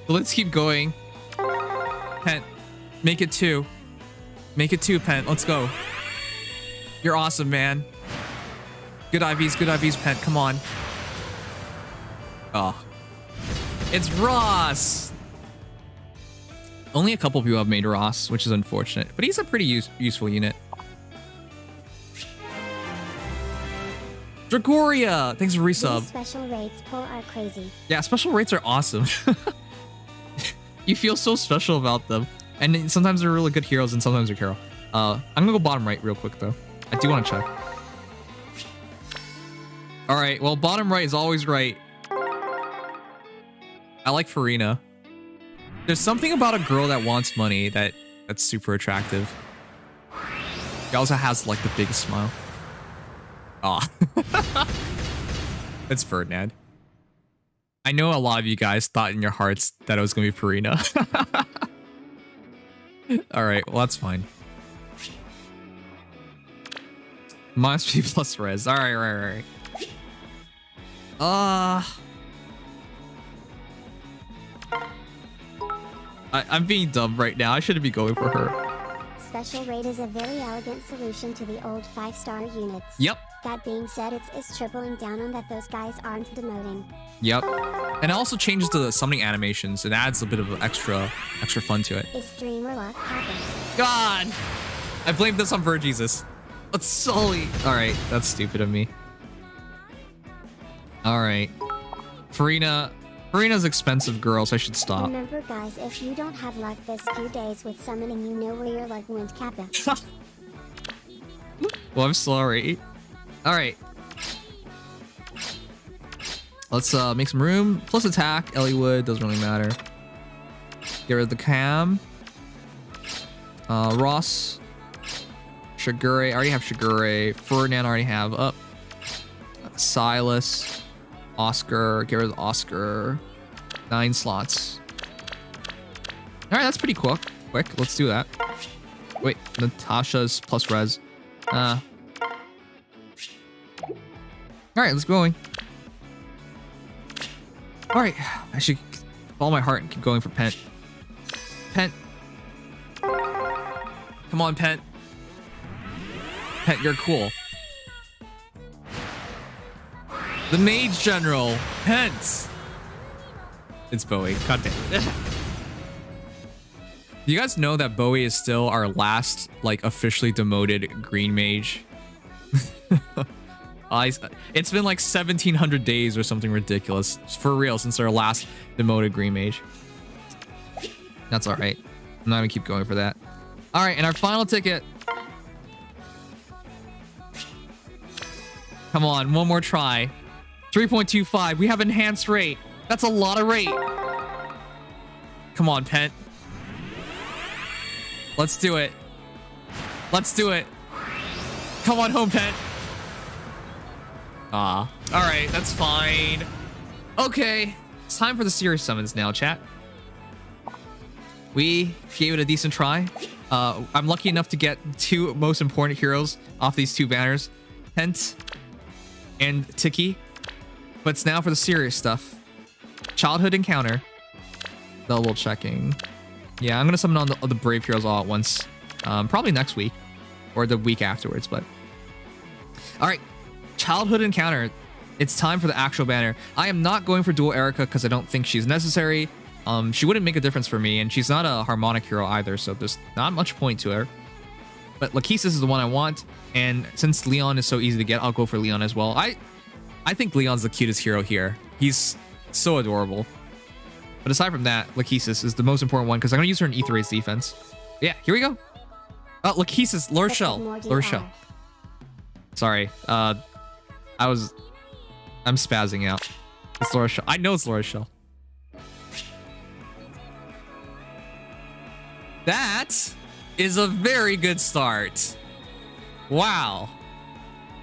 So let's keep going. Pent, make it 2. Make it 2, Pent. Let's go. You're awesome, man. Good IVs, Pent. Come on. Oh. It's Ross! Only a couple people have made Ross, which is unfortunate. But he's a pretty useful unit. Dragoria! Thanks for resub. These special rates pull are crazy. Yeah, special rates are awesome. You feel so special about them. And sometimes they're really good heroes and sometimes they're hero. I'm gonna go bottom right real quick though. I do want to check. Alright, well bottom right is always right. I like Farina. There's something about a girl that wants money that's super attractive. She also has like the biggest smile. Aw. It's Ferdinand. I know a lot of you guys thought in your hearts that it was gonna be Farina. Alright, well that's fine. Minus P plus res. Alright, right. I'm being dumb right now. I shouldn't be going for her. Special rate is a very elegant solution to the old 5-star units. Yep. That being said, it's tripling down on that those guys aren't demoting. Yep. And it also changes the summoning animations. It adds a bit of extra fun to it. Is streamer luck happening? God! I blame this on Verjesus. Let's Sully. Alright, that's stupid of me. Alright. Farina's expensive girl, so I should stop. Remember guys, if you don't have luck this few days with summoning, you know where your luck went, Kappa. Well, I'm sorry. Alright. Let's make some room. Plus attack. Elliewood, doesn't really matter. Get rid of the cam. Ross. Shigure. I already have Shigure. Ferdinand I already have up. Silas. Oscar. Get rid of Oscar. 9 slots. Alright, that's pretty quick. Let's do that. Wait, Natasha's plus res. Alright, let's go going. Alright, I should follow my heart and keep going for Pent. Pent. Come on, Pent. Pent, you're cool. The Mage General, Pent. It's Bowie. God damn it. You guys know that Bowie is still our last, like, officially demoted green mage? It's been like 1700 days or something ridiculous. For real, since our last demoted green mage. That's alright. I'm not gonna keep going for that. Alright, and our final ticket. Come on, one more try. 3.25. We have enhanced rate. That's a lot of rate. Come on, Pent. Let's do it. Let's do it. Come on home, pet. All right, that's fine. Okay, it's time for the serious summons now, chat. We gave it a decent try. I'm lucky enough to get 2 most important heroes off these 2 banners, Hent and Tiki. But it's now for the serious stuff. Childhood Encounter. Double checking. Yeah, I'm gonna summon on the brave heroes all at once. Probably next week or the week afterwards, but all right. Childhood Encounter. It's time for the actual banner. I am not going for dual Erica because I don't think she's necessary. She wouldn't make a difference for me, and she's not a harmonic hero either, so there's not much point to her. But Lachesis is the one I want, and since Leon is so easy to get, I'll go for Leon as well. I think Leon's the cutest hero here. He's so adorable. But aside from that, Lachesis is the most important one because I'm going to use her in Ether Race defense. Yeah, here we go. Lachesis, Lorshell. Sorry. I'm spazzing out. It's Lorshell. I know it's Lorshell. That is a very good start. Wow.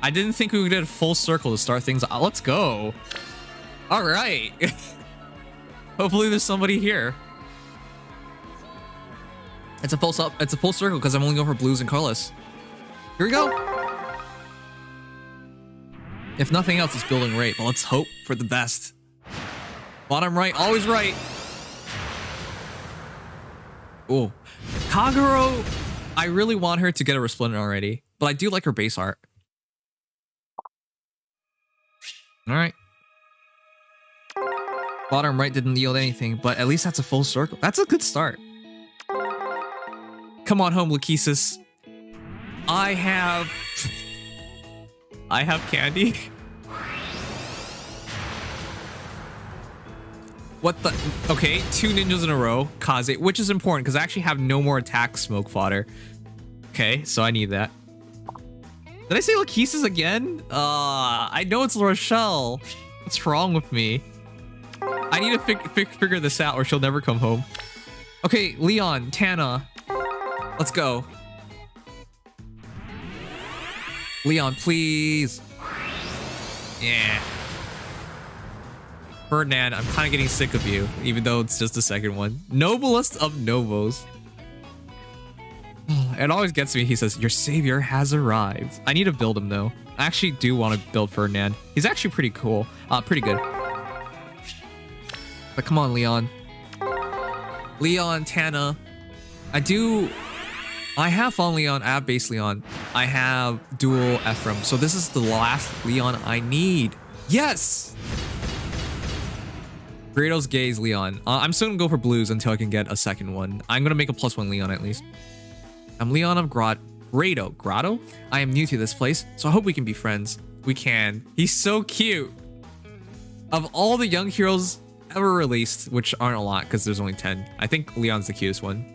I didn't think we would get a full circle to start things. Let's go. All right. Hopefully there's somebody here. It's a full circle because I'm only going for blues and colorless. Here we go. If nothing else, it's building rate, but let's hope for the best. Bottom right, always right. Oh, Kagero. I really want her to get a Resplendent already, but I do like her base art. All right. Bottom right didn't yield anything, but at least that's a full circle. That's a good start. Come on home, Lachesis. I have candy. What the? Okay, 2 ninjas in a row. Kaze, which is important because I actually have no more attack smoke fodder. Okay, so I need that. Did I say Lachesis again? I know it's Rochelle. What's wrong with me? I need to figure this out or she'll never come home. Okay, Leon, Tana. Let's go. Leon, please. Yeah. Ferdinand, I'm kind of getting sick of you, even though it's just the second one. Noblest of Novos. It always gets me. He says, your savior has arrived. I need to build him, though. I actually do want to build Ferdinand. He's actually pretty cool. Pretty good. But come on, Leon. Leon, Tana. I have Fallen Leon, I have base Leon. I have dual Ephraim. So this is the last Leon I need. Yes! Grado's Gaze Leon. I'm still gonna go for blues until I can get a second one. I'm gonna make a +1 Leon at least. I'm Leon of Grado. Grotto? I am new to this place, so I hope we can be friends. We can. He's so cute. Of all the young heroes ever released, which aren't a lot because there's only 10, I think Leon's the cutest one.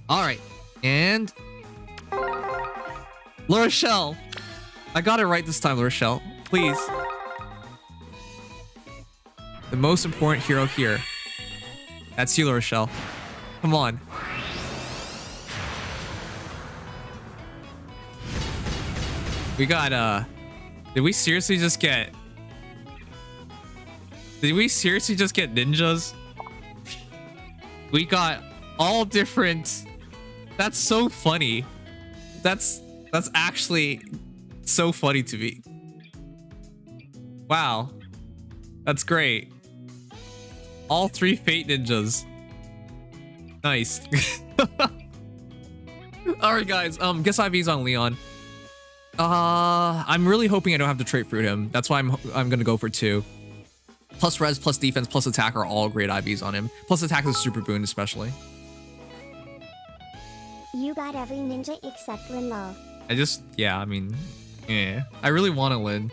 All right, and Lorshell. I got it right this time, Lorshell. Please. The most important hero here. That's you, Lorshell. Come on. We got, did we seriously just get ninjas? We got all different. That's so funny. That's actually so funny to me. Wow. That's great. All 3 Fate Ninjas. Nice. Alright guys, guess IV's on Leon. I'm really hoping I don't have to trait fruit him. That's why I'm gonna go for 2. Plus res, plus defense, plus attack are all great IVs on him. Plus attack is a super boon especially. You got every ninja except Linlo. Yeah. I really want a Lin.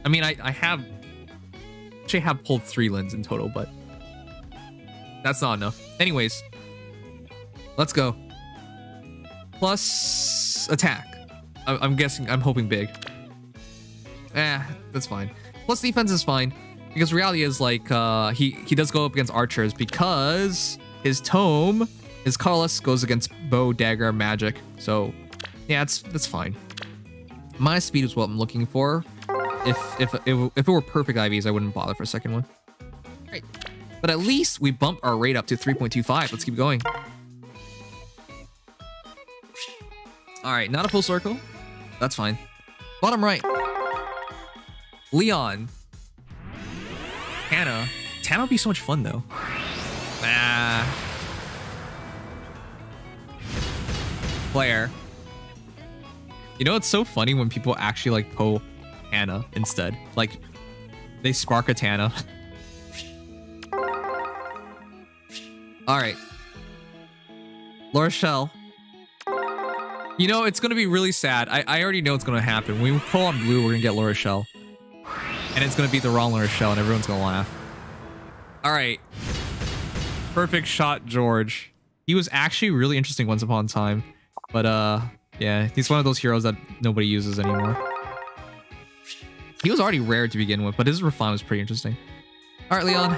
I mean, I actually have pulled 3 Lins in total, but that's not enough. Anyways, let's go. Plus attack. I'm hoping big. That's fine. Plus defense is fine. Because reality is like, he does go up against archers because his tome His colorless goes against bow, dagger, magic. So yeah, that's fine. My speed is what I'm looking for. If it were perfect IVs, I wouldn't bother for a second one. Right. But at least we bumped our rate up to 3.25. Let's keep going. All right, not a full circle. That's fine. Bottom right. Leon. Tana. Tana would be so much fun though. Claire. You know, it's so funny when people actually like pull Tana instead. Like, they spark a Tana. Alright. Lorachelle. You know, it's gonna be really sad. I already know it's gonna happen. When we pull on blue, we're gonna get Lorachelle. And it's gonna be the wrong Lorachelle and everyone's gonna laugh. Alright. Perfect shot, George. He was actually really interesting once upon a time. But yeah, he's one of those heroes that nobody uses anymore. He was already rare to begin with, but his refine was pretty interesting. Alright, Leon.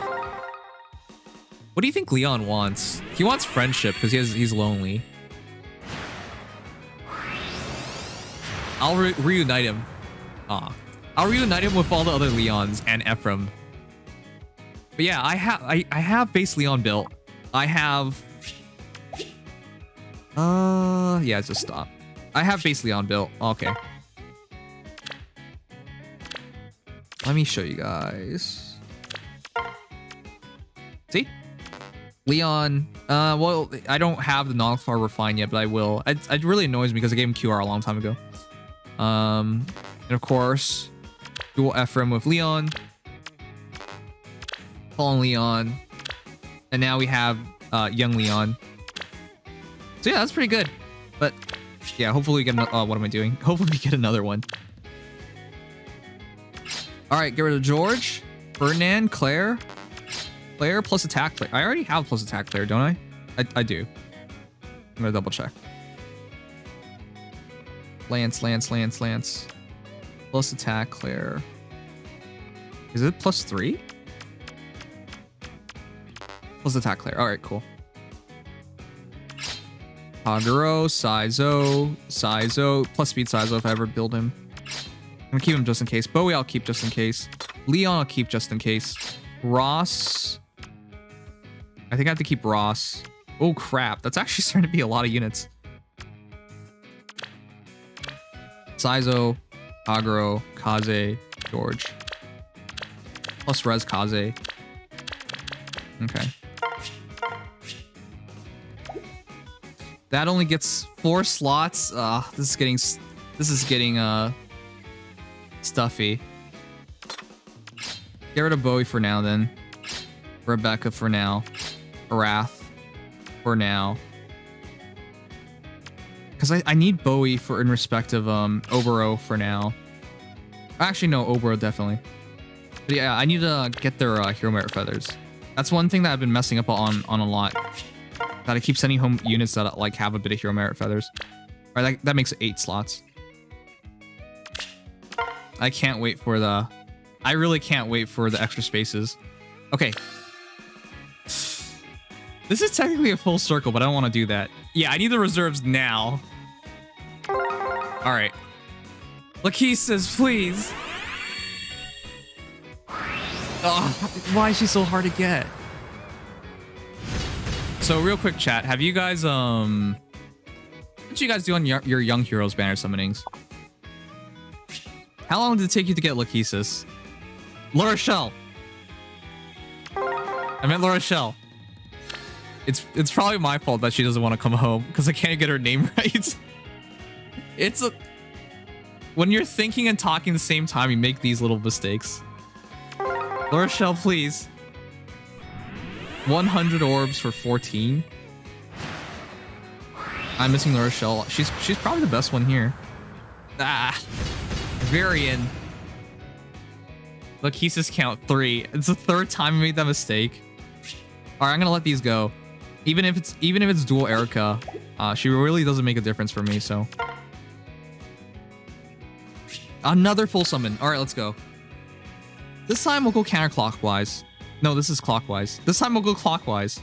What do you think Leon wants? He wants friendship because he's lonely. I'll reunite him. I'll reunite him with all the other Leons and Ephraim. But yeah, I have base Leon built. I have yeah, just stop. I have base Leon built. Okay. Let me show you guys. See? Leon, well, I don't have the Nogthar refine yet, but I will. It really annoys me because I gave him QR a long time ago. And of course, dual Ephraim with Leon. Fallen Leon. And now we have young Leon. So yeah, that's pretty good. But yeah, hopefully we get what am I doing? Hopefully we get another one. Alright, get rid of George. Ferdinand, Claire. Claire plus attack Claire. I already have plus attack Claire, don't I? I do. I'm gonna double check. Lance. Plus attack Claire. Is it plus 3? Plus attack Claire. Alright, cool. Haguro, Saizo, plus speed Saizo if I ever build him. I'm gonna keep him just in case. Bowie I'll keep just in case. Leon I'll keep just in case. Ross. I think I have to keep Ross. Oh crap, that's actually starting to be a lot of units. Saizo, Haguro, Kaze, George. Plus Res Kaze. Okay. That only gets 4 slots. This is getting stuffy. Get rid of Bowie for now then. Rebecca for now. Arath for now. Because I need Bowie for in respect of Obero for now. Actually no, Obero definitely. But yeah, I need to get their hero merit feathers. That's one thing that I've been messing up on a lot. That I keep sending home units that like have a bit of hero merit feathers. All right, that makes 8 slots. I can't wait for the... I really can't wait for the extra spaces. Okay. This is technically a full circle, but I don't want to do that. Yeah, I need the reserves now. All right. Lakeith says, please. Oh, why is she so hard to get? So real quick chat, have you guys what did you guys do on your Young Heroes banner summonings? How long did it take you to get Lachesis? Lorachelle. I meant Lorachelle. It's probably my fault that she doesn't want to come home because I can't get her name right. It's a... When you're thinking and talking at the same time, you make these little mistakes. Lorachelle, please. 100 orbs for 14. I'm missing Lorachelle. She's probably the best one here. Varian. Lachesis count 3. It's the 3rd time I made that mistake. All right, I'm gonna let these go. Even if it's dual Erica, she really doesn't make a difference for me. So another full summon. All right, let's go. This time we'll go counterclockwise. No, this is clockwise. This time we'll go clockwise.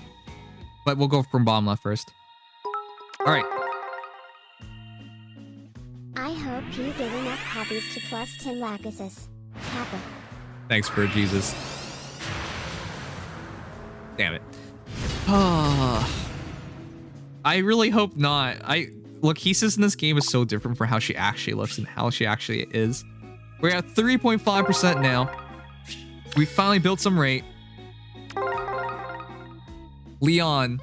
But we'll go from bottom left first. All right. I hope you get enough copies to plus 10 Lachesis. Kappa. Thanks for Jesus. Damn it. I really hope not. Lachesis in this game is so different from how she actually looks and how she actually is. We're at 3.5% now. We finally built some rate. Leon.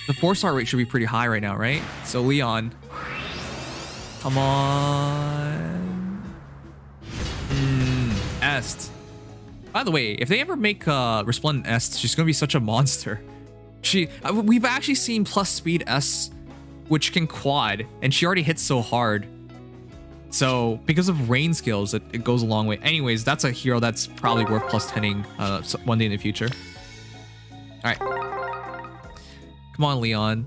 The 4-star rate should be pretty high right now, right? So Leon. Come on. Est. By the way, if they ever make Resplendent Est, she's gonna be such a monster. We've actually seen plus speed S, which can quad, and she already hits so hard. So because of rain skills, it goes a long way. Anyways, that's a hero that's probably worth plus 10ing one day in the future. All right. Come on, Leon.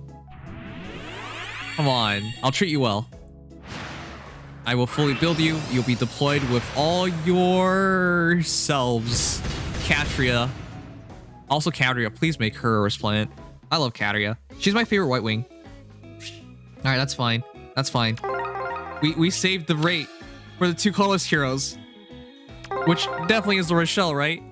Come on. I'll treat you well. I will fully build you. You'll be deployed with all yourselves. Catria. Also, Catria, please make her a Resplendent. I love Catria. She's my favorite White Wing. All right, that's fine. That's fine. We saved the rate for the 2 colorless heroes, which definitely is the Rochelle, right?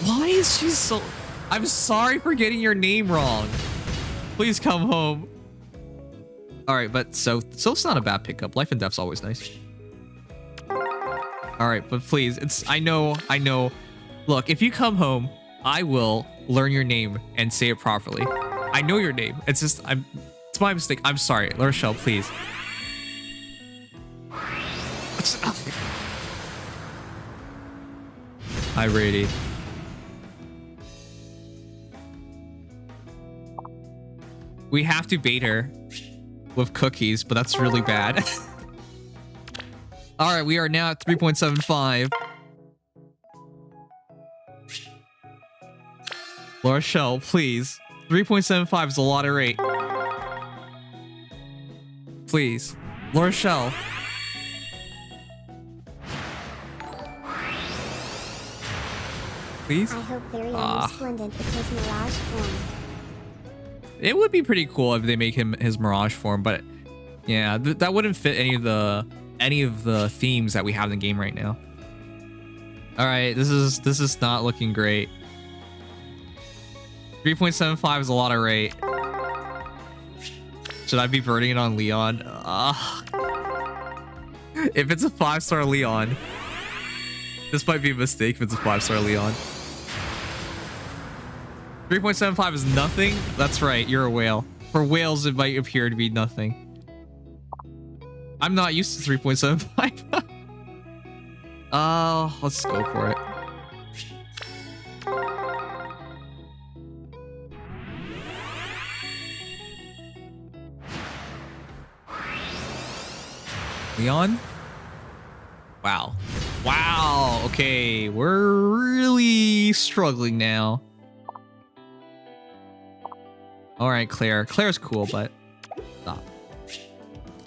Why is she so... I'm sorry for getting your name wrong. Please come home. All right, but Sylph's not a bad pickup. Life and Death's always nice. All right, but please, I know. Look, if you come home, I will learn your name and say it properly. I know your name. It's just, it's my mistake. I'm sorry. Rochelle, please. Hi, Brady. We have to bait her with cookies, but that's really bad. All right, we are now at 3.75. Rochelle, please. 3.75 is a lot of rate. Please. Rochelle. Please? I hope Therion Resplendent is his Mirage form. It would be pretty cool if they make him his Mirage form, but yeah, that wouldn't fit any of the themes that we have in the game right now. All right, this is not looking great. 3.75 is a lot of rate. Should I be burning it on Leon? If it's a 5-star Leon, this might be a mistake if it's a 5-star Leon. 3.75 is nothing? That's right, you're a whale. For whales, it might appear to be nothing. I'm not used to 3.75. Let's go for it. Leon? Wow. Wow, okay, we're really struggling now. All right, Claire. Claire's cool, but stop.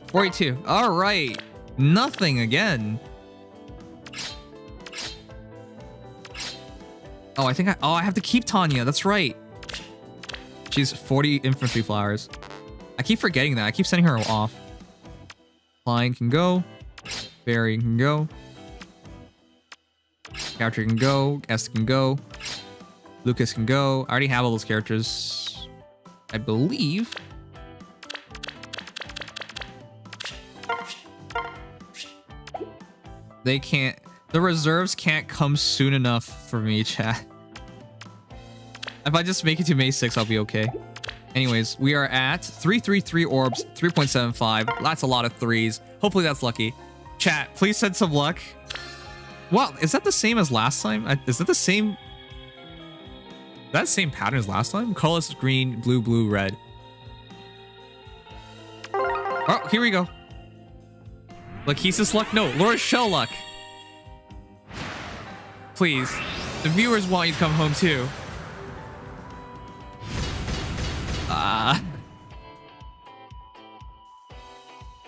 42. All right. Nothing again. Oh, I have to keep Tanya. That's right. She's 40 infantry flowers. I keep forgetting that. I keep sending her off. Flying can go. Barry can go. Character can go. Est can go. Lucas can go. I already have all those characters. I believe. They can't. The reserves can't come soon enough for me, chat. If I just make it to May 6, I'll be okay. Anyways, we are at 333 orbs, 3.75. That's a lot of threes. Hopefully that's lucky. Chat, please send some luck. Wow, is that the same as last time? Is that the same? That same pattern as last time? Colorless green, blue, blue, red. Oh, here we go. Lachesis luck? No, Rochelle luck. Please. The viewers want you to come home too.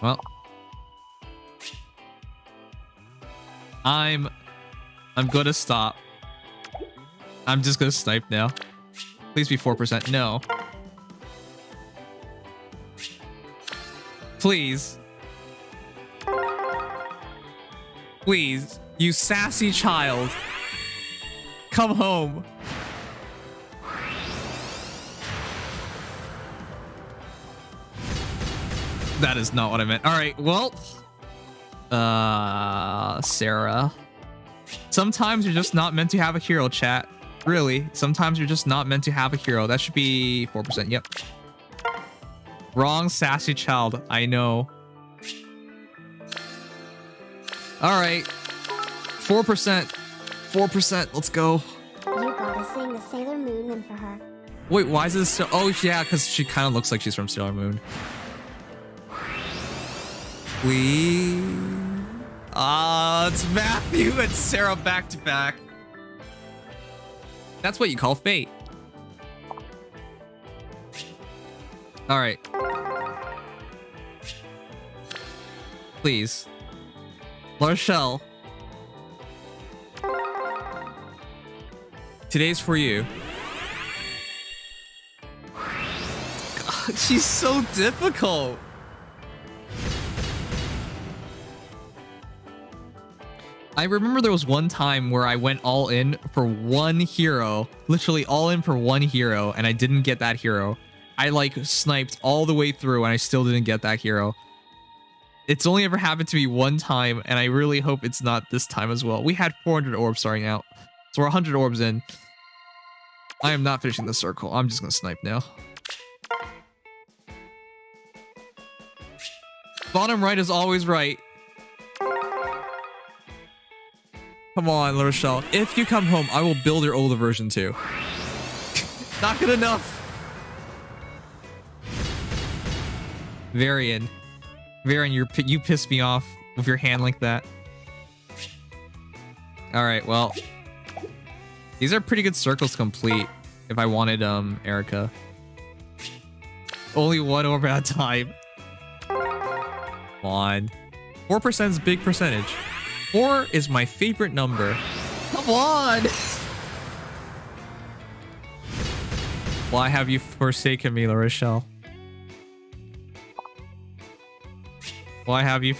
Well. I'm I'm gonna stop. I'm just gonna snipe now. Please be 4%. No. Please. Please, you sassy child. Come home. That is not what I meant. All right, well. Sarah. Sometimes you're just not meant to have a hero, chat. Really, sometimes you're just not meant to have a hero. That should be 4%. Yep. Wrong sassy child. I know. All right. 4%. 4%. Let's go. You gotta sing the Sailor Moon hymn for her. Wait, why is this so? Oh, yeah, because she kind of looks like she's from Sailor Moon. It's Matthew and Sarah back to back. That's what you call fate. All right. Please. Larshelle. Today's for you. God, she's so difficult. I remember there was one time where I went all in for one hero, literally all in for one hero, and I didn't get that hero. I like sniped all the way through and I still didn't get that hero. It's only ever happened to me one time, and I really hope it's not this time as well. We had 400 orbs starting out, so we're 100 orbs in. I am not finishing the circle. I'm just gonna snipe now. Bottom right is always right. Come on, Rochelle. If you come home, I will build your older version too. Not good enough. Varian. Varian, you pissed me off with your hand like that. Alright, well. These are pretty good circles to complete if I wanted, Erica. Only one orb at a time. Come on. 4% is a big percentage. 4 is my favorite number. Come on! Why have you forsaken me, Rochelle? Why have you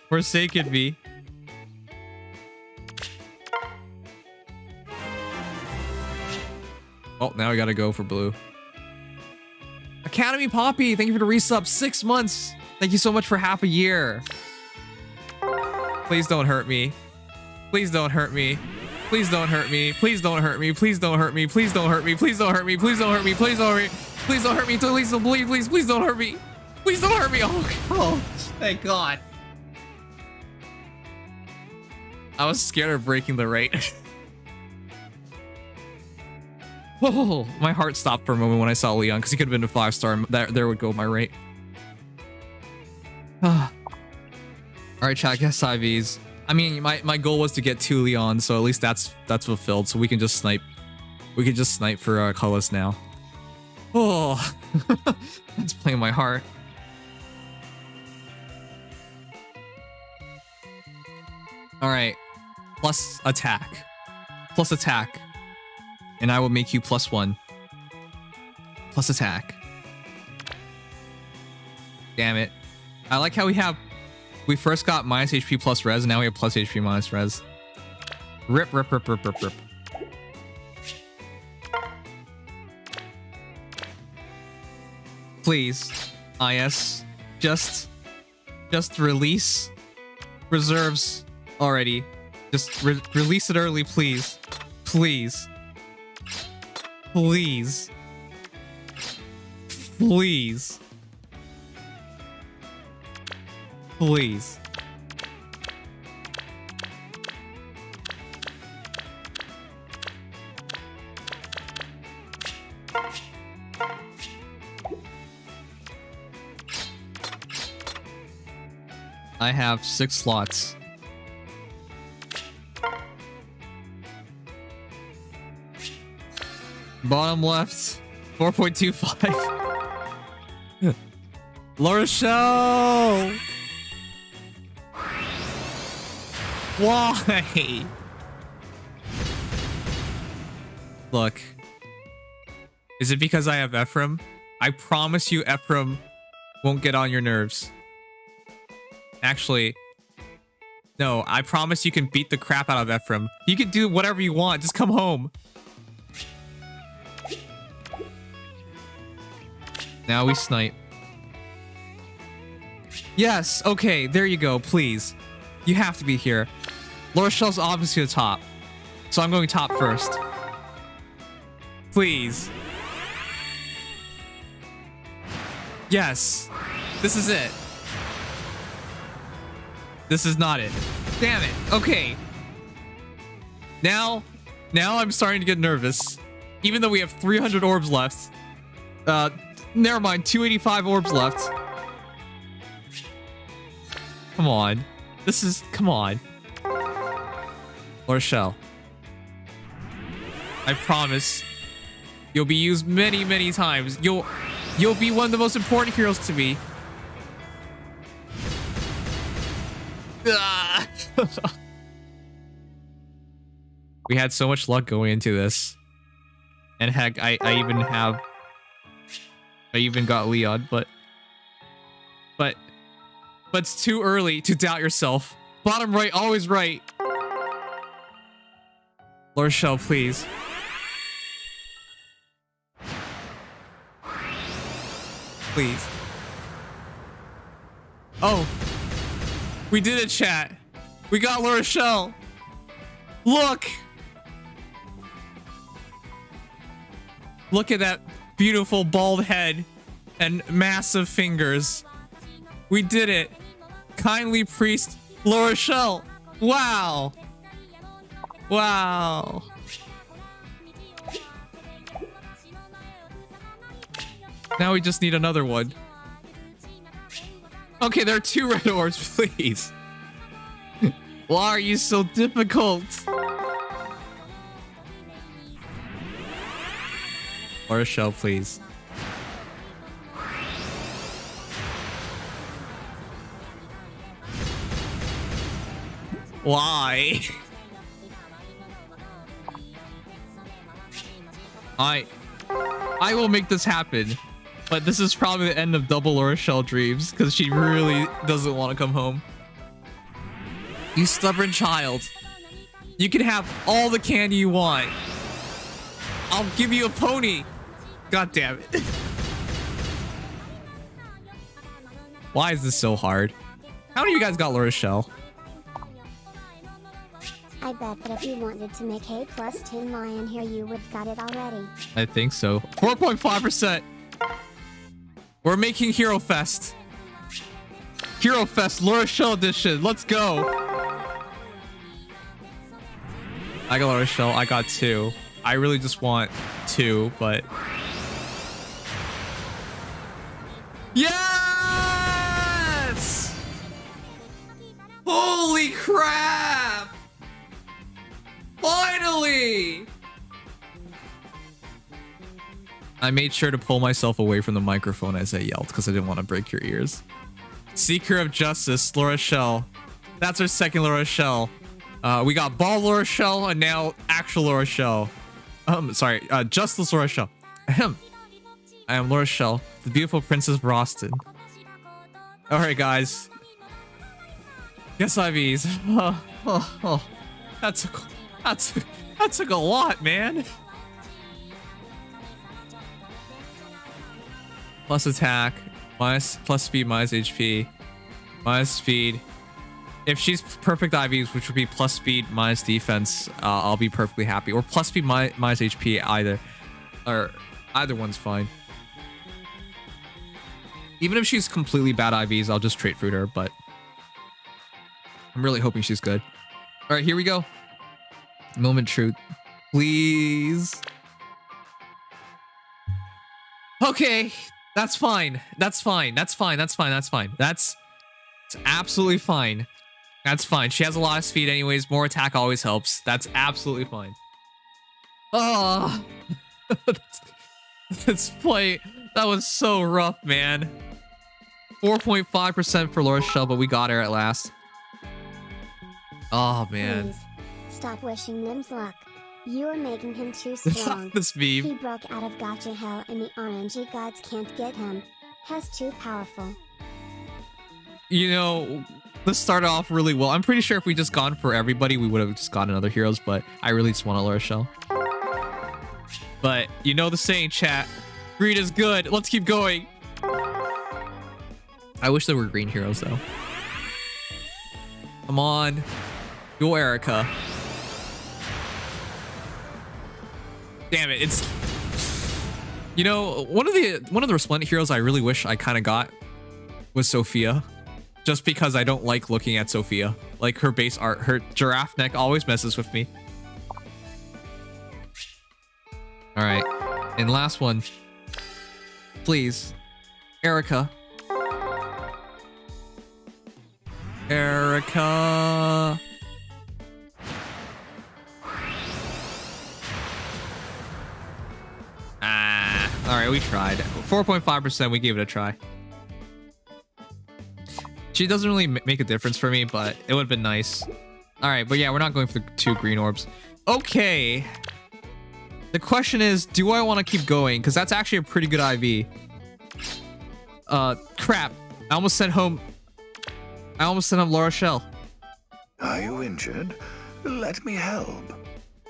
forsaken me? Oh, now I gotta go for blue. Academy Poppy, thank you for the resub. 6 months. Thank you so much for half a year. Please don't hurt me. Please don't hurt me. Please don't hurt me. Please don't hurt me. Please don't hurt me. Please don't hurt me. Please don't hurt me. Please don't hurt me. Please don't hurt me. Please don't hurt me. Please don't bleed. Please don't hurt me. Please don't hurt me. Oh, thank God. I was scared of breaking the rate. Oh, my heart stopped for a moment when I saw Leon because he could have been a 5-star. There would go my rate. All right, chat, guess IVs. I mean, my goal was to get 2 Leons, so at least that's fulfilled. So we can just snipe. We can just snipe for Cullis now. Oh, that's playing my heart. All right, plus attack, and I will make you +1. Plus attack. Damn it! I like how we first got minus HP plus res, and now we have plus HP minus res. Rip. Please, IS, just release reserves already. Just release it early, please. Please. Please. Please. Please. I have 6 slots. Bottom left, 4.25. Larshelle! Why? Look. Is it because I have Ephraim? I promise you Ephraim won't get on your nerves. Actually, no, I promise you can beat the crap out of Ephraim. You can do whatever you want. Just come home. Now we snipe. Yes, okay, there you go, please. You have to be here. Laura Shell's obviously the top. So I'm going top first. Please. Yes. This is it. This is not it. Damn it. Okay. Now I'm starting to get nervous. Even though we have 300 orbs left. Never mind, 285 orbs left. Come on. Come on. Laura Shell. I promise. You'll be used many, many times. You'll be one of the most important heroes to me. We had so much luck going into this. And heck, I even got Leon, but it's too early to doubt yourself. Bottom right, always right. Laura Shell, please. Please. Oh. We did it, chat. We got Laura Shell. Look. Look at that beautiful bald head and massive fingers. We did it. Kindly priest Laura Shell. Wow. Wow. Now we just need another one. Okay, there are 2 red orbs, please. Why are you so difficult? Laura Shell, please. Why? I will make this happen. But this is probably the end of double Laura Shell dreams because she really doesn't want to come home. You stubborn child. You can have all the candy you want. I'll give you a pony. God damn it. Why is this so hard? How many of you guys got Laura Shell? I bet that if you wanted to make a plus 10 lion here, you would got it already. I think so. 4.5%. We're making Hero Fest. Hero Fest Laura Shell edition. Let's go. I got Laura Shell. I got 2. I really just want 2, but... Yes! Holy crap! Finally! I made sure to pull myself away from the microphone as I yelled because I didn't want to break your ears. Seeker of Justice, Laura Shell. That's our second Laura Shell. We got Ball Laura Shell and now actual Laura Shell. Justice Laura Shell. Ahem. I am Laura Shell, the beautiful Princess of Roston. Alright, guys. Yes, IVs. That took a lot, man. Plus attack, plus speed, minus HP, minus speed. If she's perfect IVs, which would be plus speed, minus defense, I'll be perfectly happy. Or plus speed, minus HP, either. Or either one's fine. Even if she's completely bad IVs, I'll just trait fruit her, but I'm really hoping she's good. All right, here we go. Moment truth. Please. Okay. That's fine. That's fine. That's fine. That's fine. That's fine. That's absolutely fine. That's fine. She has a lot of speed anyways. More attack always helps. That's absolutely fine. Oh. This play. That was so rough, man. 4.5% for Laura Shell, but we got her at last. Oh, man. Please, stop wishing Nim's luck. You are making him too strong. This meme. He broke out of Gacha hell and the RNG gods can't get him. Has too powerful. You know, this started off really well. I'm pretty sure if we just gone for everybody, we would have just gotten other heroes, but I really just want a Laura Shell. But you know the saying, chat. Greed is good. Let's keep going. I wish there were green heroes, though. Come on. Go Erica. Damn it, it's... You know, one of the Resplendent heroes I really wish I kind of got was Sophia. Just because I don't like looking at Sophia. Like, her base art, her giraffe neck always messes with me. Alright, and last one. Please. Erica. Erica. Alright, we tried. 4.5%, we gave it a try. She doesn't really make a difference for me, but it would have been nice. Alright, but yeah, we're not going for the 2 green orbs. Okay. The question is, do I want to keep going? Because that's actually a pretty good IV. Crap. I almost sent home Laura Shell. Are you injured? Let me help.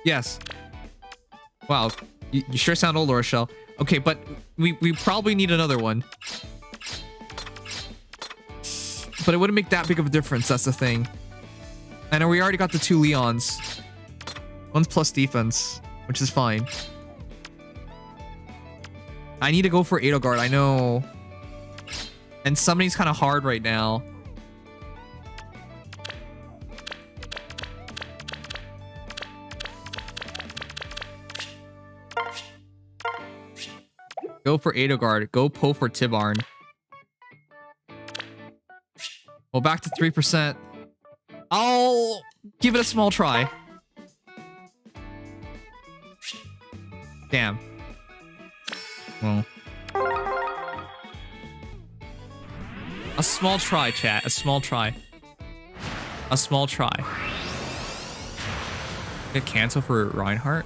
Yes. Wow. You sure sound old, Laura Shell. Okay, but we probably need another one. But it wouldn't make that big of a difference, that's the thing. And we already got the 2 Leons. One's plus defense, which is fine. I need to go for Edelgard, I know. And summoning's kind of hard right now. Go for Edelgard. Go Poe for Tibarn. Well, back to 3%. I'll give it a small try. Damn. Well. A small try, chat. A small try. A small try. Get cancel for Reinhardt?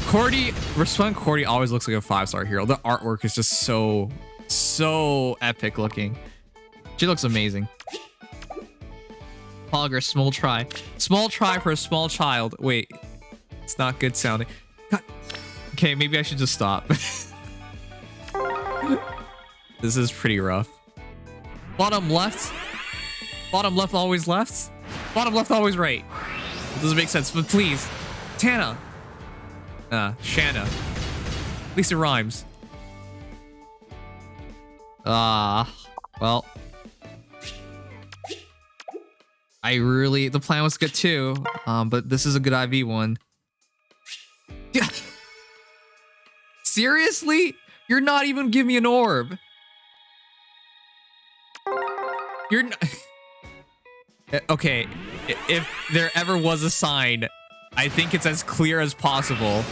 Cordy, Resplendent Cordy always looks like a 5-star hero. The artwork is just so epic looking. She looks amazing. Hogger, small try. Small try for a small child. Wait, it's not good sounding. God. Okay, maybe I should just stop. This is pretty rough. Bottom left. Bottom left always left. Bottom left always right. It doesn't make sense, but please. Tana. Shanna. At least it rhymes. Well. The plan was to get 2, but this is a good IV one. Yeah. Seriously? You're not even giving me an orb. You're not... Okay, if there ever was a sign, I think it's as clear as possible.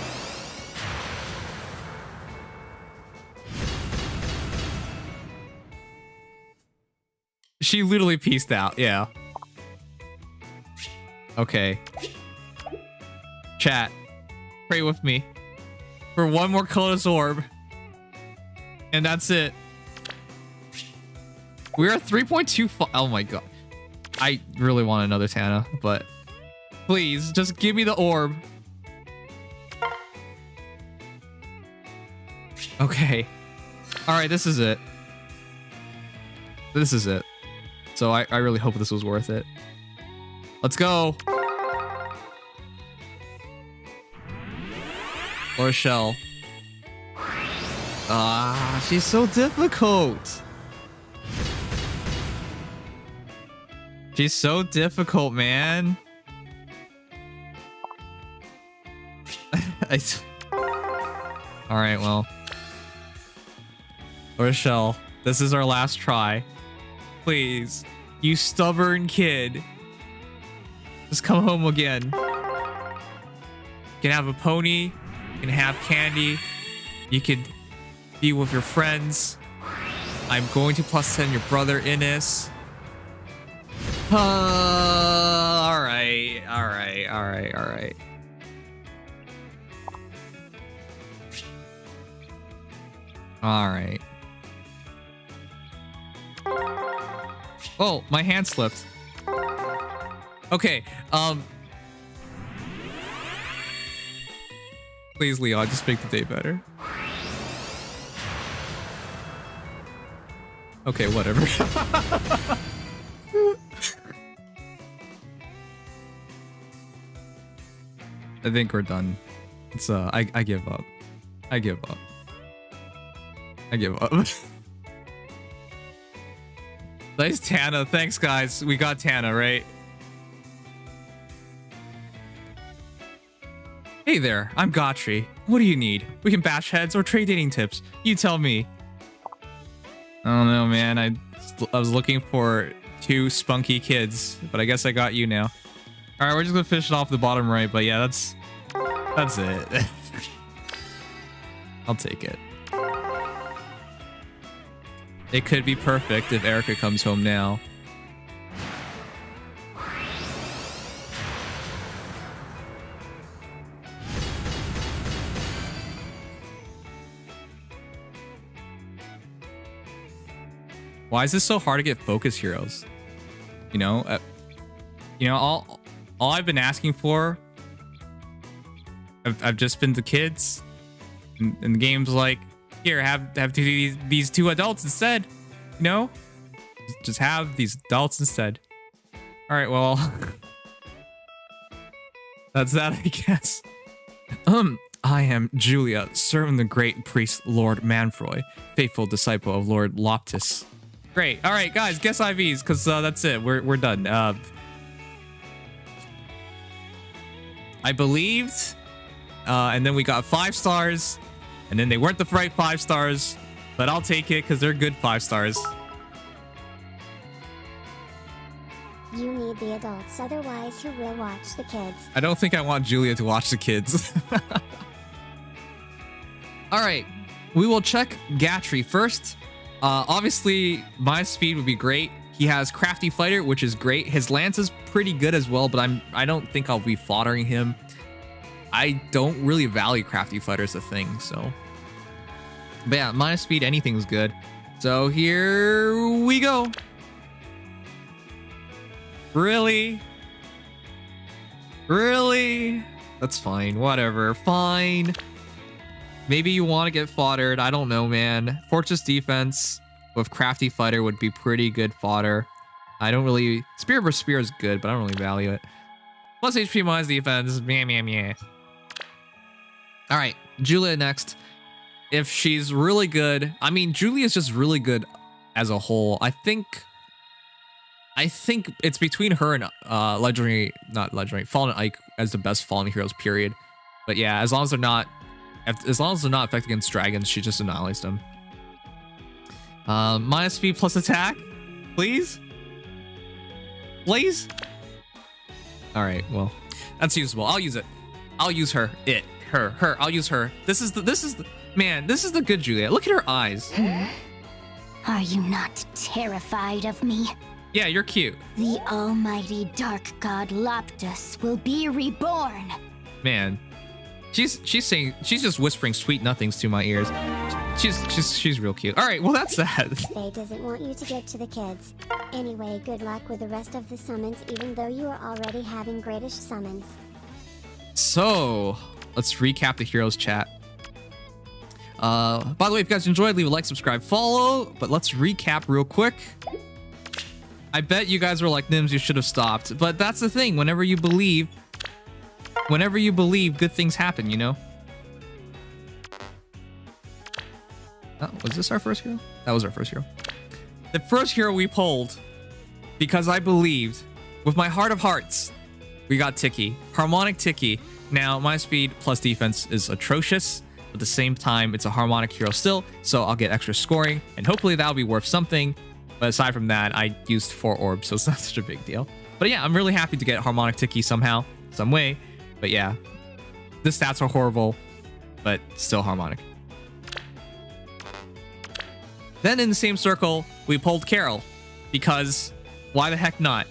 She literally pieced out, yeah. Okay. Chat, pray with me for one more colorless orb. And that's it. We're at 3.25. Oh my god. I really want another Tana, but please just give me the orb. Okay. Alright, this is it. This is it. So I really hope this was worth it. Let's go. Or Shell. She's so difficult. She's so difficult, man. Alright, well. Rochelle, this is our last try. Please, you stubborn kid. Just come home again. You can have a pony. You can have candy. You can be with your friends. I'm going to +10 your brother Innis. Alright. All right. Oh, my hand slipped. Okay. Please, Leon, just make the day better. Okay, whatever. I think we're done. It's I give up. I give up. I give up. Nice Tana. Thanks, guys. We got Tana, right? Hey there, I'm Gotri. What do you need? We can bash heads or trade dating tips. You tell me. I don't know, man. I was looking for 2 spunky kids, but I guess I got you now. All right, we're just gonna finish it off the bottom right, but yeah, that's it. I'll take it. It could be perfect if Erica comes home now. Why is this so hard to get focus heroes? You know, all I've been asking for, I've just been the kids, and the game's like, here, have these 2 adults instead. You know, just have these adults instead. All right, well, that's that, I guess. I am Julia, serving the great priest Lord Manfroy, faithful disciple of Lord Loptis. Great. All right, guys, guess IVs, because that's it. We're done. I believed, and then we got 5 stars, and then they weren't the right 5 stars, but I'll take it because they're good 5 stars. You need the adults, otherwise who will watch the kids? I don't think I want Julia to watch the kids. All right, we will check Gatry first. Obviously, my speed would be great. He has Crafty Fighter, which is great. His lance is pretty good as well, but I don't think I'll be foddering him. I don't really value Crafty Fighter as a thing, so. But yeah, my speed, anything's good. So here we go. Really? Really? That's fine. Whatever. Fine. Maybe you want to get foddered. I don't know, man. Fortress defense with Crafty Fighter would be pretty good fodder. I don't really... Spear versus Spear is good, but I don't really value it. Plus HP minus defense. Meh. All right. Julia next. If she's really good... I mean, Julia's just really good as a whole. I think it's between her and Legendary... Not Legendary. Fallen Ike as the best Fallen Heroes, period. But yeah, as long as they're not effective against dragons, she just annihilates them. Minus speed plus attack, please. Please. All right, well, that's usable. I'll use it. I'll use her. Her. I'll use her. This is the man. This is the good Julia. Look at her eyes. Are you not terrified of me? Yeah, you're cute. The almighty dark god Loptis will be reborn. Man. She's just whispering sweet nothings to my ears. She's real cute. All right, well that's that. Faye doesn't want you to get to the kids. Anyway, good luck with the rest of the summons, even though you are already having greatish summons. So let's recap the heroes chat. By the way, if you guys enjoyed, leave a like, subscribe, follow. But let's recap real quick. I bet you guys were like, Nims, you should have stopped. But that's the thing. Whenever you believe, good things happen, you know? Oh, was this our first hero? That was our first hero. The first hero we pulled, because I believed, with my heart of hearts, we got Tiki. Harmonic Tiki. Now, my speed plus defense is atrocious. At the same time, it's a harmonic hero still, so I'll get extra scoring, and hopefully that'll be worth something. But aside from that, I used 4 orbs, so it's not such a big deal. But yeah, I'm really happy to get Harmonic Tiki somehow, some way. But yeah, the stats are horrible, but still harmonic. Then in the same circle, we pulled Carol, because why the heck not?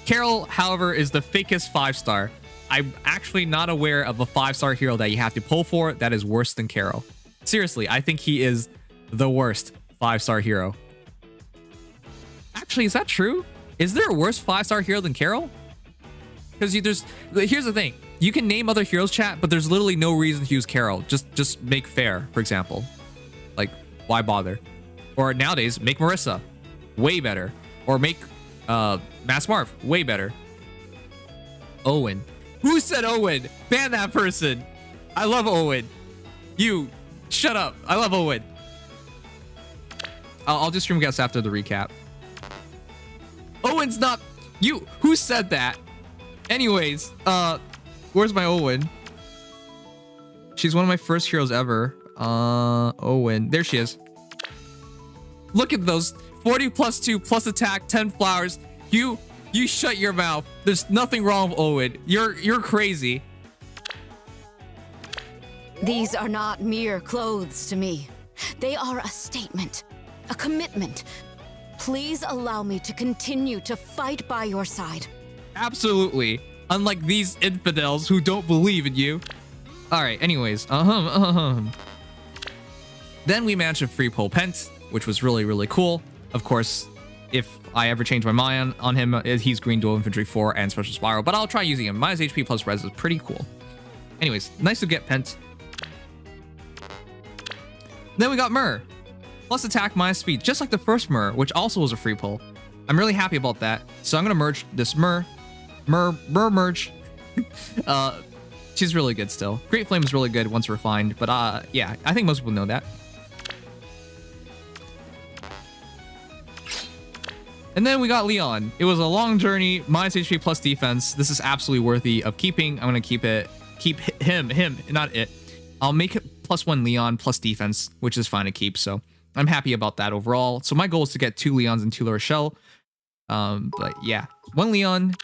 Carol, however, is the fakest 5-star. I'm actually not aware of a 5-star hero that you have to pull for that is worse than Carol. Seriously, I think he is the worst 5-star hero. Actually, is that true? Is there a worse 5-star hero than Carol? Because here's the thing. You can name other heroes, chat, but there's literally no reason to use Carol. Just make Fair, for example. Like, why bother? Or nowadays, make Marissa. Way better. Or make Mass Marv. Way better. Owen. Who said Owen? Ban that person. I love Owen. You, shut up. I love Owen. I'll just stream guests after the recap. Owen's not... You, who said that? Anyways, where's my Owen? She's one of my first heroes ever. Owen. There she is. Look at those. 40 plus 2 plus attack, 10 flowers. You shut your mouth. There's nothing wrong with Owen. You're crazy. These are not mere clothes to me. They are a statement, a commitment. Please allow me to continue to fight by your side. Absolutely. Unlike these infidels who don't believe in you. All right, anyways. Then we managed to free pull Pent, which was really, really cool. Of course, if I ever change my mind on him, he's green dual infantry 4 and special spiral, but I'll try using him. Minus HP plus res is pretty cool. Anyways, nice to get Pent. Then we got Myrrh. Plus attack, minus speed, just like the first Myrrh, which also was a free pull. I'm really happy about that. So I'm gonna merge this Myrrh merge. She's really good still. Great Flame is really good once refined, but yeah, I think most people know that. And then we got Leon. It was a long journey, minus HP plus defense. This is absolutely worthy of keeping. I'm gonna keep him, not it. I'll make it +1 Leon plus defense, which is fine to keep. So I'm happy about that overall. So my goal is to get 2 Leons and 2 La Rochelle. But yeah, 1 Leon.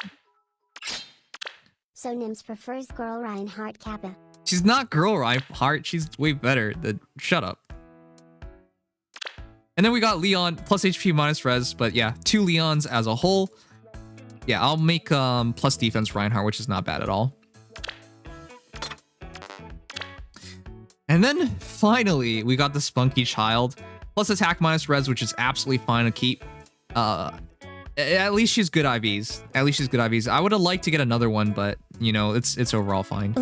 So Nims prefers Girl Reinhardt Kappa. She's not Girl Reinhardt. She's way better. Shut up. And then we got Leon plus HP minus res. But yeah, 2 Leons as a whole. Yeah, I'll make plus defense Reinhardt, which is not bad at all. And then finally, we got the Spunky Child. Plus attack minus res, which is absolutely fine to keep. At least she's good IVs. At least she's good IVs. I would have liked to get another one, but you know, it's overall fine.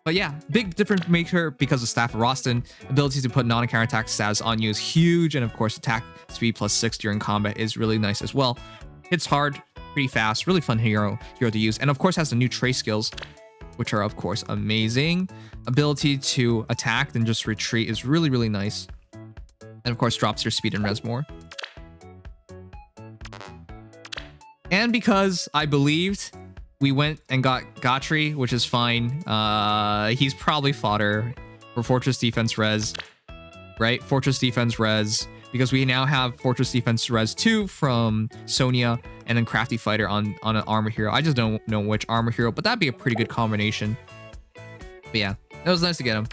But yeah, big difference maker because of Staff of Rostin. Ability to put non-counterattack stats on you is huge, and of course, attack speed +6 during combat is really nice as well. Hits hard, pretty fast, really fun hero to use, and of course has the new Trace skills, which are of course amazing. Ability to attack then just retreat is really, really nice. And of course drops your speed and res more. And because I believed, we went and got Gotri, which is fine. He's probably fodder for Fortress Defense res, right? Fortress Defense res, because we now have Fortress Defense res 2 from Sonya and then Crafty Fighter on an armor hero. I just don't know which armor hero, but that'd be a pretty good combination. But yeah, it was nice to get him.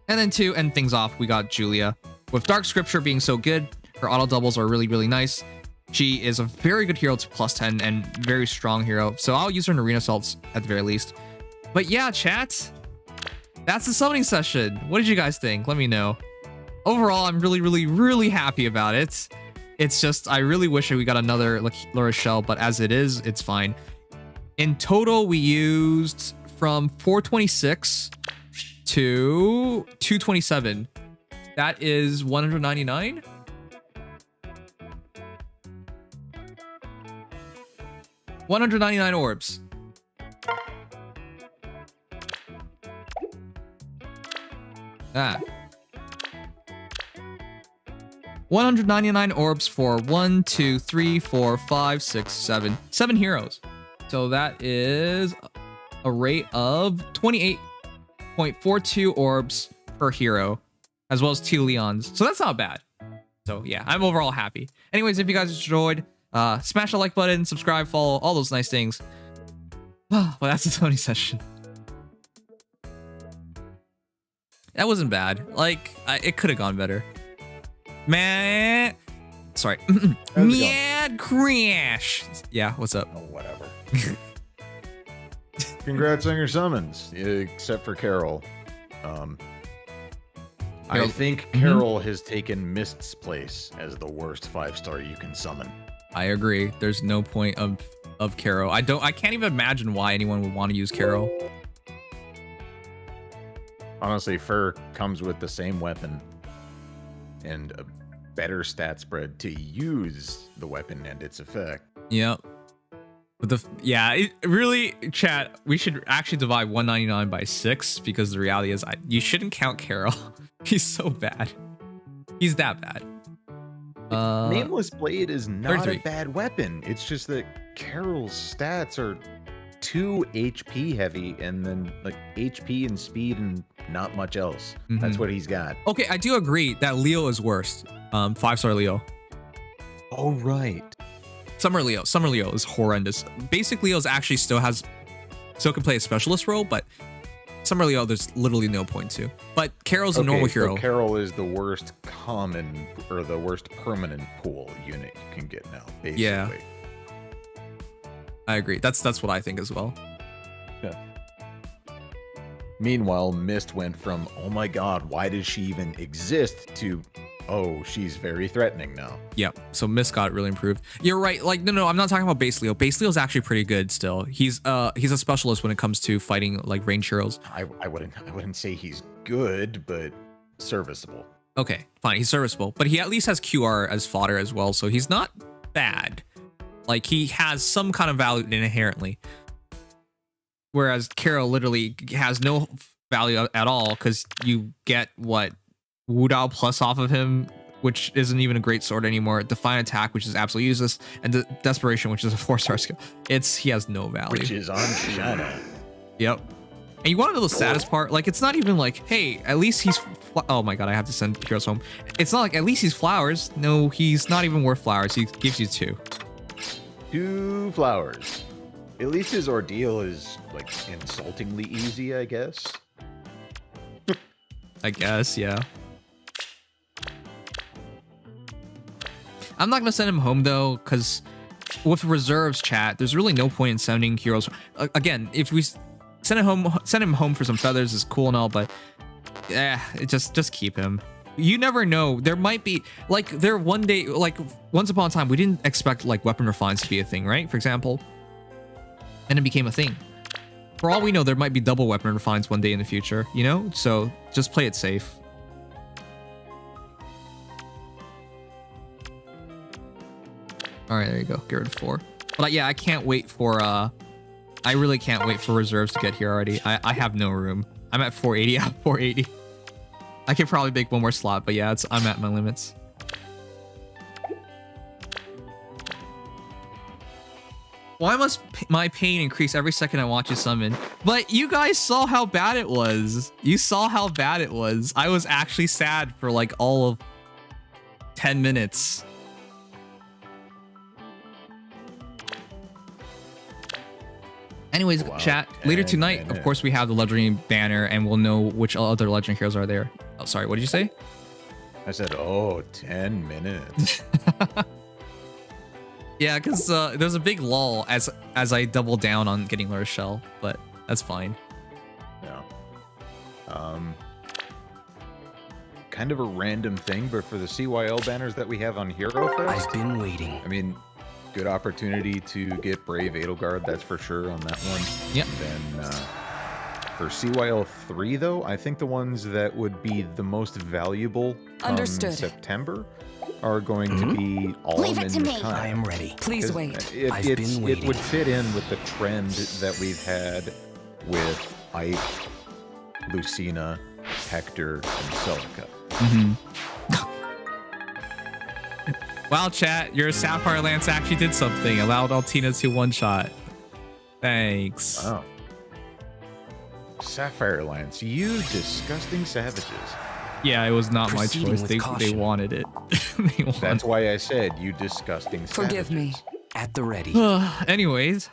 And then to end things off, we got Julia. With Dark Scripture being so good, her auto doubles are really, really nice. She is a very good hero to +10 and very strong hero. So I'll use her in Arena Assaults at the very least. But yeah, chat, that's the summoning session. What did you guys think? Let me know. Overall, I'm really, really, really happy about it. It's just, I really wish we got another La Rochelle, but as it is, it's fine. In total, we used from 426 to 227. That is 199. $199 orbs. Ah. 199 orbs for 1, 2, 3, 4, 5, 6, 7. 7 heroes. So that is a rate of 28.42 orbs per hero, as well as 2 Leons. So that's not bad. So yeah, I'm overall happy. Anyways, if you guys enjoyed, smash the like button, subscribe, follow, all those nice things. Well, that's the Sony session. That wasn't bad. Like, it could have gone better. Man, sorry. Mad crash. Yeah, what's up? Oh, whatever. Congrats on your summons, except for Carol. I think Carol has taken Mist's place as the worst 5-star you can summon. I agree. There's no point of Carol. I can't even imagine why anyone would want to use Carol. Honestly, Fur comes with the same weapon and a better stat spread to use the weapon and its effect. Yep. But really, chat, we should actually divide 199 by 6 because the reality is you shouldn't count Carol. He's so bad. He's that bad. Nameless Blade is not 33. a bad weapon. It's just that Carol's stats are too HP heavy, and then like HP and speed and not much else. That's what he's got. Okay, I do agree that Leo is worst. 5-star Leo. Oh, right. Summer Leo is horrendous. Basic Leo's actually still can play a specialist role, but Summer Leo, there's literally no point to. But Carol's a normal hero. So Carol is the worst common or the worst permanent pool unit you can get now, basically. Yeah. I agree. That's what I think as well. Yeah. Meanwhile, Mist went from, oh my god, why does she even exist, to, oh, she's very threatening now. Yeah, so Mist got really improved. You're right. Like, no, I'm not talking about base Leo. Base Leo's actually pretty good still. He's a specialist when it comes to fighting like range heroes. I wouldn't say he's good, but serviceable. Okay, fine. He's serviceable, but he at least has QR as fodder as well, so he's not bad. Like, he has some kind of value inherently. Whereas Carol literally has no value at all because you get what? Wudao plus off of him, which isn't even a great sword anymore. Defiant Attack, which is absolutely useless, and Desperation, which is a 4-star skill. He has no value. Which is on Shanna. Yep. And you want to know the saddest part? Like, it's not even like, hey, at least he's... Oh my god, I have to send heroes home. It's not like, at least he's flowers. No, he's not even worth flowers. He gives you 2. 2 flowers. At least his ordeal is, like, insultingly easy, I guess. I guess, yeah. I'm not gonna send him home though, because with reserves, chat, there's really no point in sending heroes. Again, if we send him home for some feathers is cool and all, but just keep him. You never know. There might be like one day, like once upon a time, we didn't expect like weapon refines to be a thing, right? For example, and it became a thing. For all we know, there might be double weapon refines one day in the future, you know? So just play it safe. All right, there you go. Get rid of 4. But yeah, I can't wait for, I really can't wait for reserves to get here already. I have no room. I'm at 480 out of 480. I could probably make one more slot, but yeah, I'm at my limits. Why must my pain increase every second I watch you summon? But you guys saw how bad it was. You saw how bad it was. I was actually sad for like all of 10 minutes. Anyways, wow, chat, later tonight, of course, we have the legendary banner and we'll know which other legendary heroes are there. Oh, sorry, what did you say? I said, oh, 10 minutes. Yeah, because there's a big lull as I double down on getting Lure Shell, but that's fine. Yeah. Kind of a random thing, but for the CYL banners that we have on Hero Fest, I've been waiting. I mean, good opportunity to get Brave Edelgard, that's for sure on that one. Yep. And then for CYL 3, though, I think the ones that would be the most valuable come September are going to be all in the time. I am ready. Please wait. It would fit in with the trend that we've had with Ike, Lucina, Hector, and Celica. Wow, chat, your Sapphire Lance actually did something. Allowed Altina to one-shot. Thanks. Wow. Sapphire Lance, you disgusting savages. Yeah, it was not my choice. They wanted it. That's why I said, you disgusting savages. Forgive me. At the ready. Anyways.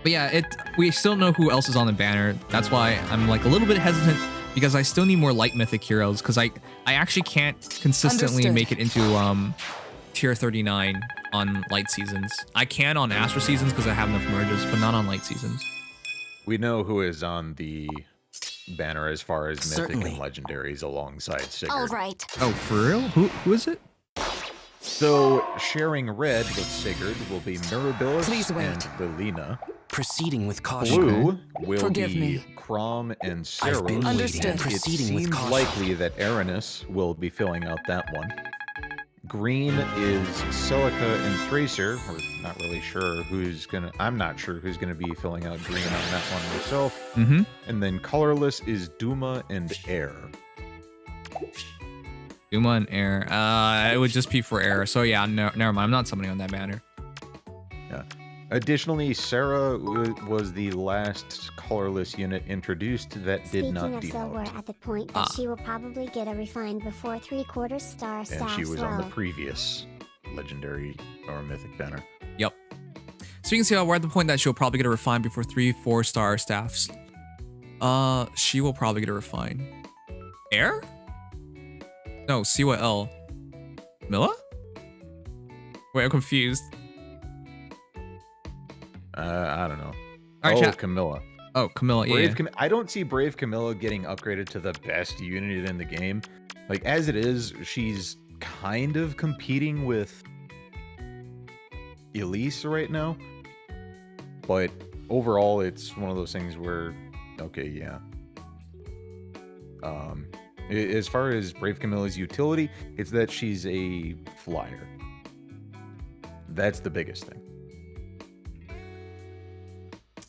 But yeah, we still know who else is on the banner. That's why I'm like a little bit hesitant, because I still need more light mythic heroes, because I actually can't consistently make it into tier 39 on light seasons. I can on Astro seasons because I have enough merges, but not on light seasons. We know who is on the banner as far as Certainly. mythic and legendaries alongside Sigurd. All right. Oh, for real? Who is it? So sharing red with Sigurd will be Mirabilis Please wait. and Lilina. Proceeding with caution. Blue will Forgive be me. Crom and I've Sarah. been Understood. waiting. It Proceeding with seems caution. likely that Aranis will be filling out that one. Green is Celica and Tracer. We're not really sure who's gonna. I'm not sure who's gonna be filling out green on that one myself. Mm-hmm. And then colorless is Duma and Air. Duma and Air. It would just be for Air. So yeah, no, never mind. I'm not summoning on that banner. Yeah. Additionally, Sarah was the last colorless unit introduced that did not Speaking of so, we're demote. at the point that she will probably get a refined before 3/4 star And staff she was on the row. previous legendary or mythic banner. Yep. So you can see how we're at the point that she'll probably get a refine before 3-4 star staffs. She will probably get a refine. Air? No, CYL. Milla? Wait, I'm confused. I don't know. All right, oh, chat. Camilla. Oh, Camilla, yeah. Brave I don't see Brave Camilla getting upgraded to the best unit in the game. Like, as it is, she's kind of competing with Elise right now. But overall, it's one of those things where, okay, yeah. As far as Brave Camilla's utility, it's that she's a flyer. That's the biggest thing.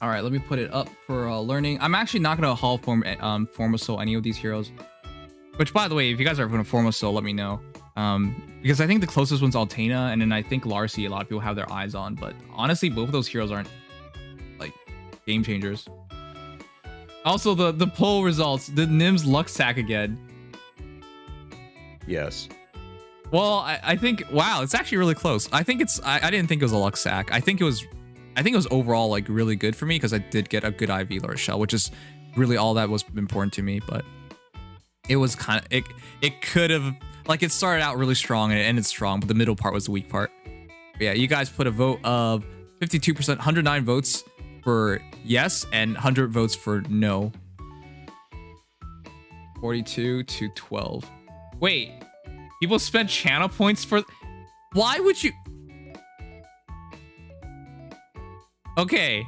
All right, let me put it up for learning. I'm actually not going to Hall form Formosoul any of these heroes. Which, by the way, if you guys are going to Formosoul, let me know. Because I think the closest one's Altena, and then I think Larcy, a lot of people have their eyes on. But honestly, both of those heroes aren't, like, game changers. Also, the poll results. Did Nim's luck sack again? Yes. Well, I think, wow, it's actually really close. I think it's, I didn't think it was a luck sack. I think it was overall like really good for me because I did get a good IV Lord Shell, which is really all that was important to me. But it was kind of, it could have, like, it started out really strong and it ended strong, but the middle part was the weak part. But yeah, you guys put a vote of 52%, 109 votes for yes and 100 votes for no. 42 to 12. Wait, people spend channel points for, why would you? Okay.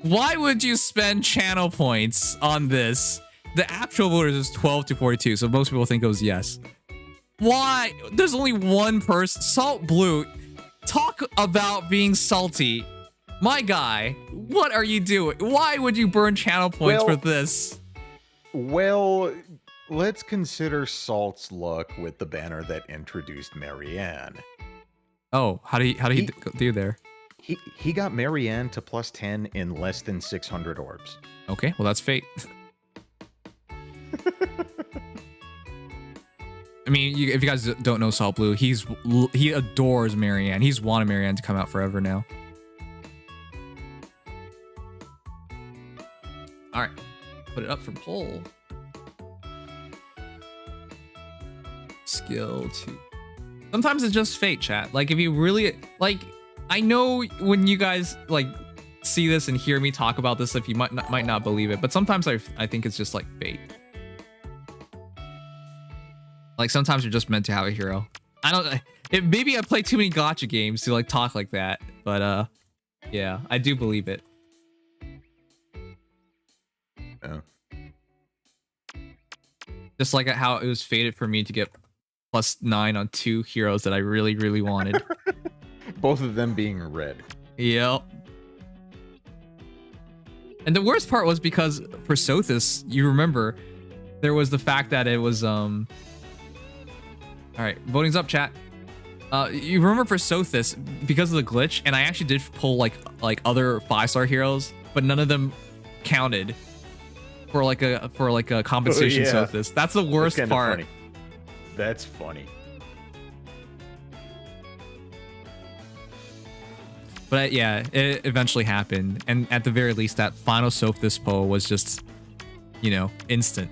Why would you spend channel points on this? The actual voters is 12 to 42, so most people think it was yes. Why? There's only one person. Salt Blue, talk about being salty. My guy, what are you doing? Why would you burn channel points for this? Well, let's consider Salt's luck with the banner that introduced Marianne. Oh, how do you do there? He got Marianne to +10 in less than 600 orbs. Okay, well that's fate. I mean, if you guys don't know Salt Blue, he adores Marianne. He's wanted Marianne to come out forever now. All right, put it up for poll. Skill 2. Sometimes it's just fate, chat. Like, if you really, like, I know when you guys, like, see this and hear me talk about this, if you might not believe it, but sometimes I think it's just, like, fate. Like, sometimes you're just meant to have a hero. Maybe I play too many gacha games to, like, talk like that, but, yeah, I do believe it. Yeah. Just like how it was fated for me to get +9 on 2 heroes that I really, really wanted. Both of them being red. Yep. And the worst part was because for Sothis, you remember, there was the fact that it was, all right, voting's up, chat. You remember for Sothis, because of the glitch, and I actually did pull like other 5-star heroes, but none of them counted for like a compensation. Oh, yeah. Sothis. That's the worst part. Funny. That's funny. But yeah, it eventually happened, and at the very least, that final Sothis poll was just, you know, instant.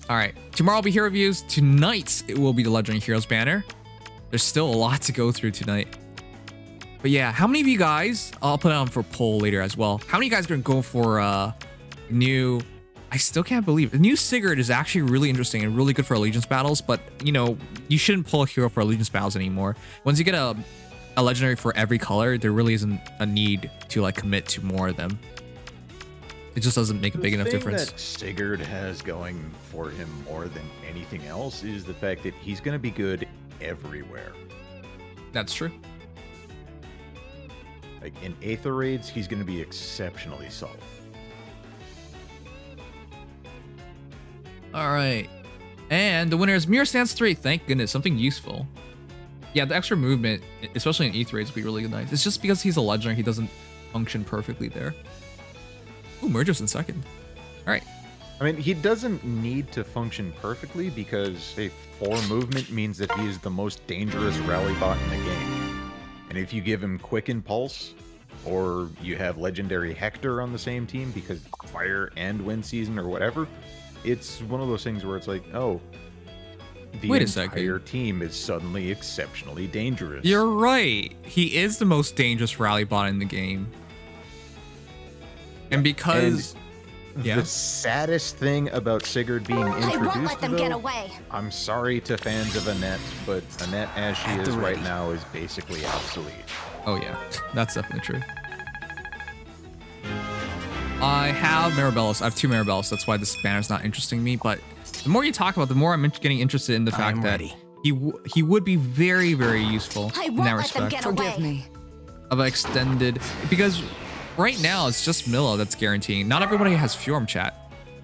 All right, tomorrow will be hero reviews. Tonight it will be the Legendary Heroes banner. There's still a lot to go through tonight. But yeah, how many of you guys, I'll put it on for poll later as well. How many of you guys are going to go for new, I still can't believe it. The new Sigurd is actually really interesting and really good for allegiance battles, but you know, you shouldn't pull a hero for allegiance battles anymore. Once you get a legendary for every color, there really isn't a need to like commit to more of them. It just doesn't make a big enough difference. The thing that Sigurd has going for him more than anything else is the fact that he's going to be good everywhere. That's true. Like in Aether raids, he's going to be exceptionally solid. All right. And the winner is Mirror Stance 3. Thank goodness, something useful. Yeah, the extra movement, especially in Aether raids, would be really nice. It's just because he's a legendary, he doesn't function perfectly there. Ooh, Merger's in second. All right. I mean, he doesn't need to function perfectly because, hey, 4 movement means that he is the most dangerous rally bot in the game. And if you give him Quick Impulse, or you have Legendary Hector on the same team because Fire and Wind Season or whatever, it's one of those things where it's like, oh, the entire team is suddenly exceptionally dangerous. You're right. He is the most dangerous rally bot in the game. And because... The saddest thing about Sigurd being introduced, I won't let them get away. I'm sorry to fans of Annette, but Annette as she is right now is basically obsolete. Oh yeah, that's definitely true. I have Maribellis. I have 2 Maribellis. That's why this banner's not interesting me. But the more you talk about it, the more I'm getting interested in the fact that he would be very, very useful in that respect. Forgive me. Of an extended, because right now it's just Milo that's guaranteeing. Not everybody has Fjorm chat,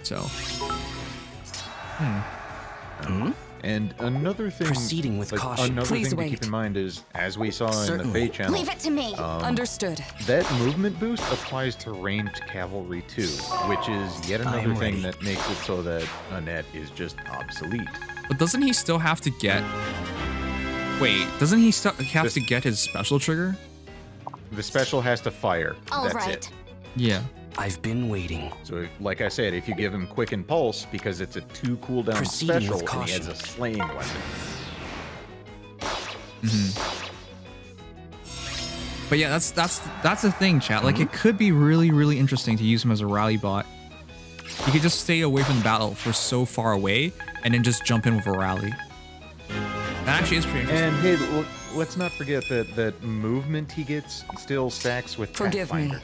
so. And another thing, proceeding with caution. Another Please thing wait. to keep in mind is, as we saw in the Fate channel, Leave it to me. Understood. That movement boost applies to ranged cavalry too, which is yet another thing that makes it so that Annette is just obsolete. But doesn't he still have to get? Wait, doesn't he still have to get his special trigger? The special has to fire. All That's right. it. Yeah. I've been waiting. So, like I said, if you give him Quick Impulse, because it's a 2 cooldown Proceeding special, with and he caution. has a slaying weapon. But yeah, that's the thing, chat. Like, it could be really, really interesting to use him as a rally bot. You could just stay away from the battle for so far away, and then just jump in with a rally. That actually is pretty interesting. And hey, let's not forget that movement he gets still stacks with Forgive Pathfinder. me.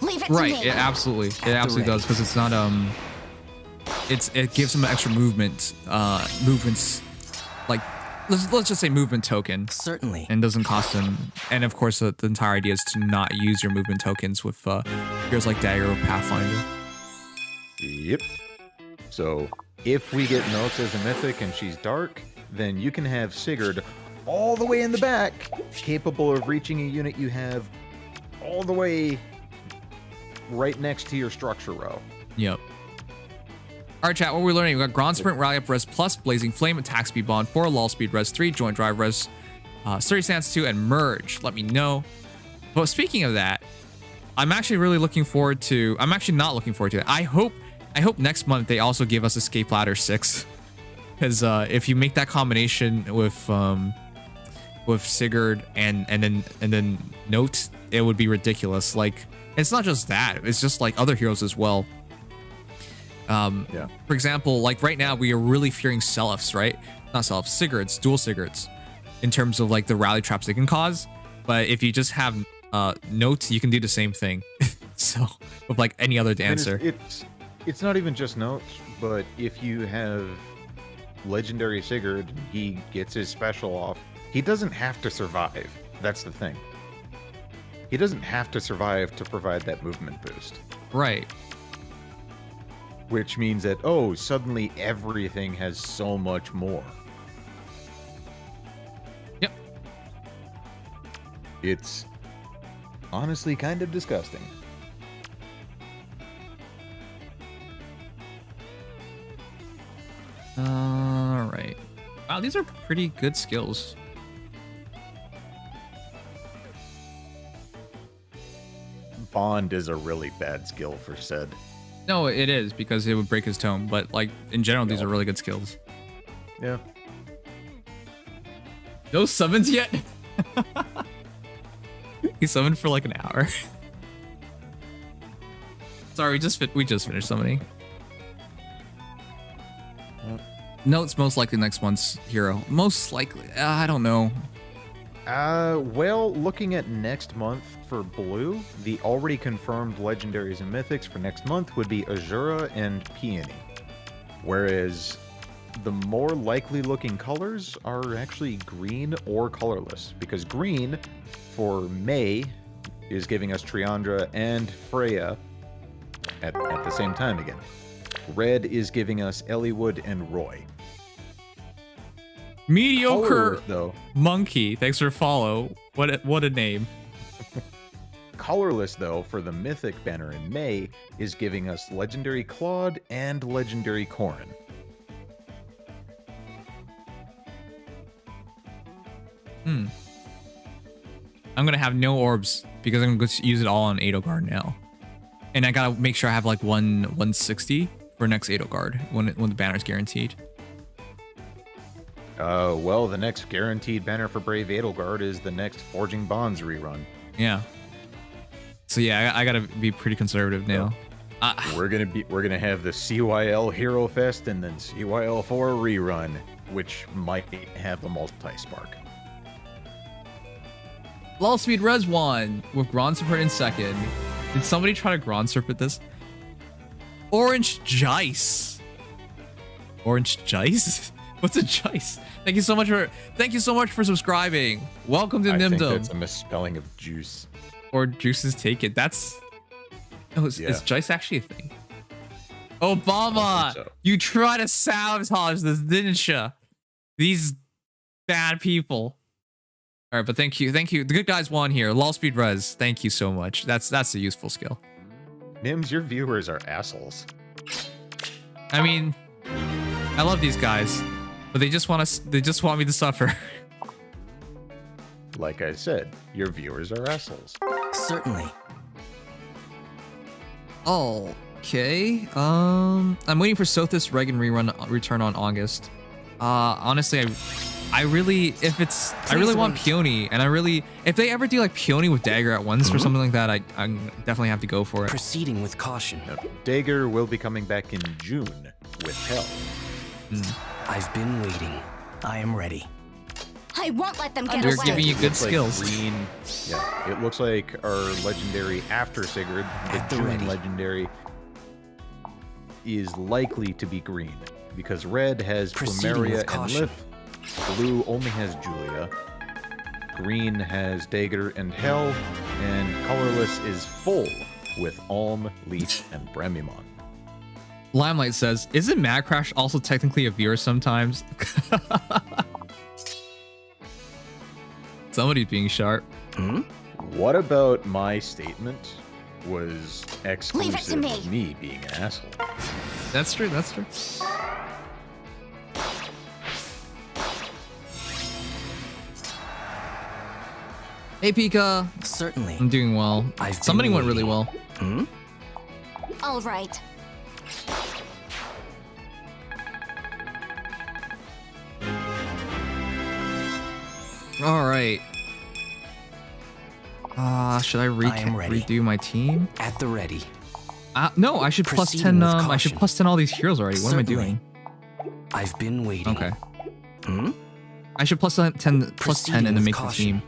Leave it to Right, me. it absolutely does, because it's not it gives him extra movements like let's just say movement token. Certainly. And doesn't cost him. And of course, the entire idea is to not use your movement tokens with heroes like Dagger or Pathfinder. Yep. So if we get Notes as a mythic and she's dark, then you can have Sigurd all the way in the back, capable of reaching a unit you have all the way right next to your structure row. Yep. All right, chat, what we're learning, we got Ground Sprint, Rally Up Res Plus, Blazing Flame, Attack Speed Bond 4, Lull Speed Res 3, Joint Drive Res 30 Stance 2, and Merge. Let me know. But speaking of that, I'm actually really looking forward to, I'm actually not looking forward to it. I hope next month they also give us Escape Ladder 6. Because if you make that combination with Sigurd and then Note, it would be ridiculous. Like, it's not just that, it's just like other heroes as well. For example, like right now we are really fearing Selefs, right? Not Selefs, Sigurds, dual Sigurds, in terms of like the rally traps they can cause. But if you just have Note, you can do the same thing. So with like any other dancer. It's not even just Note, but if you have Legendary Sigurd, he gets his special off. He doesn't have to survive. That's the thing. He doesn't have to survive to provide that movement boost. Right. Which means that, oh, suddenly everything has so much more. Yep. It's honestly kind of disgusting. All right. Wow, these are pretty good skills. Bond is a really bad skill for Sed. No, it is, because it would break his tome. But like in general, these are really good skills. Yeah. No summons yet? We summoned for like an hour. Sorry, we just finished summoning. No, it's most likely next month's hero. Most likely, I don't know. Well, looking at next month for blue, the already confirmed legendaries and mythics for next month would be Azura and Peony. Whereas the more likely looking colors are actually green or colorless, because green for May is giving us Triandra and Freya at the same time again. Red is giving us Eliwood and Roy. Mediocre Colorless, though. Monkey. Thanks for follow. What a name. Colorless, though, for the Mythic banner in May, is giving us Legendary Claude and Legendary Corrin. I'm gonna have no orbs because I'm going to use it all on Edelgard now. And I gotta make sure I have like 160 for next Edelgard when the banner's guaranteed. Well, the next guaranteed banner for Brave Edelgard is the next Forging Bonds rerun. Yeah. So yeah, I gotta be pretty conservative now. We're gonna have the CYL Hero Fest and then CYL 4 rerun, which might have a multi-spark. Low speed res won with Grand Serpent in second. Did somebody try to Grand Serpent this? Orange Jice. Orange Jice? What's a Jice? Thank you so much for subscribing. Welcome to Nimdom. I think that's a misspelling of juice. Or juices take it. That's is Jice actually a thing? Obama, so. You try to sabotage this, didn't you? These bad people. All right, but thank you. The good guys won here. Low speed res. Thank you so much. That's a useful skill. Nims, your viewers are assholes. I mean, I love these guys, but they just want me to suffer. Like I said, your viewers are assholes. Certainly. Okay. I'm waiting for Sothis Regan return on August. Honestly, I really want Peony, and if they ever do like Peony with Dagger at once or something like that, I definitely have to go for it. Proceeding with caution. Dagger will be coming back in June with Hell. I've been waiting. I am ready. I won't let them get We're away. giving you good skills. Green, yeah, it looks like our legendary after Sigurd, the June legendary, is likely to be green because red has Plumeria and Lif, blue only has Julia, green has Dagger and Hell, and colorless is full with Alm, Leaf, and Bremimon. Limelight says, isn't Mad Crash also technically a viewer sometimes? Somebody's being sharp. What about my statement was exclusive me. of me being an asshole? That's true. Hey, Pika. Certainly. I'm doing well. Somebody went really well. All right. All right. Should I redo my team? At the ready. No, I should plus 10. I should plus 10 all these heroes already. What am I doing? I've been waiting. Okay. I should plus 10 and then make the team.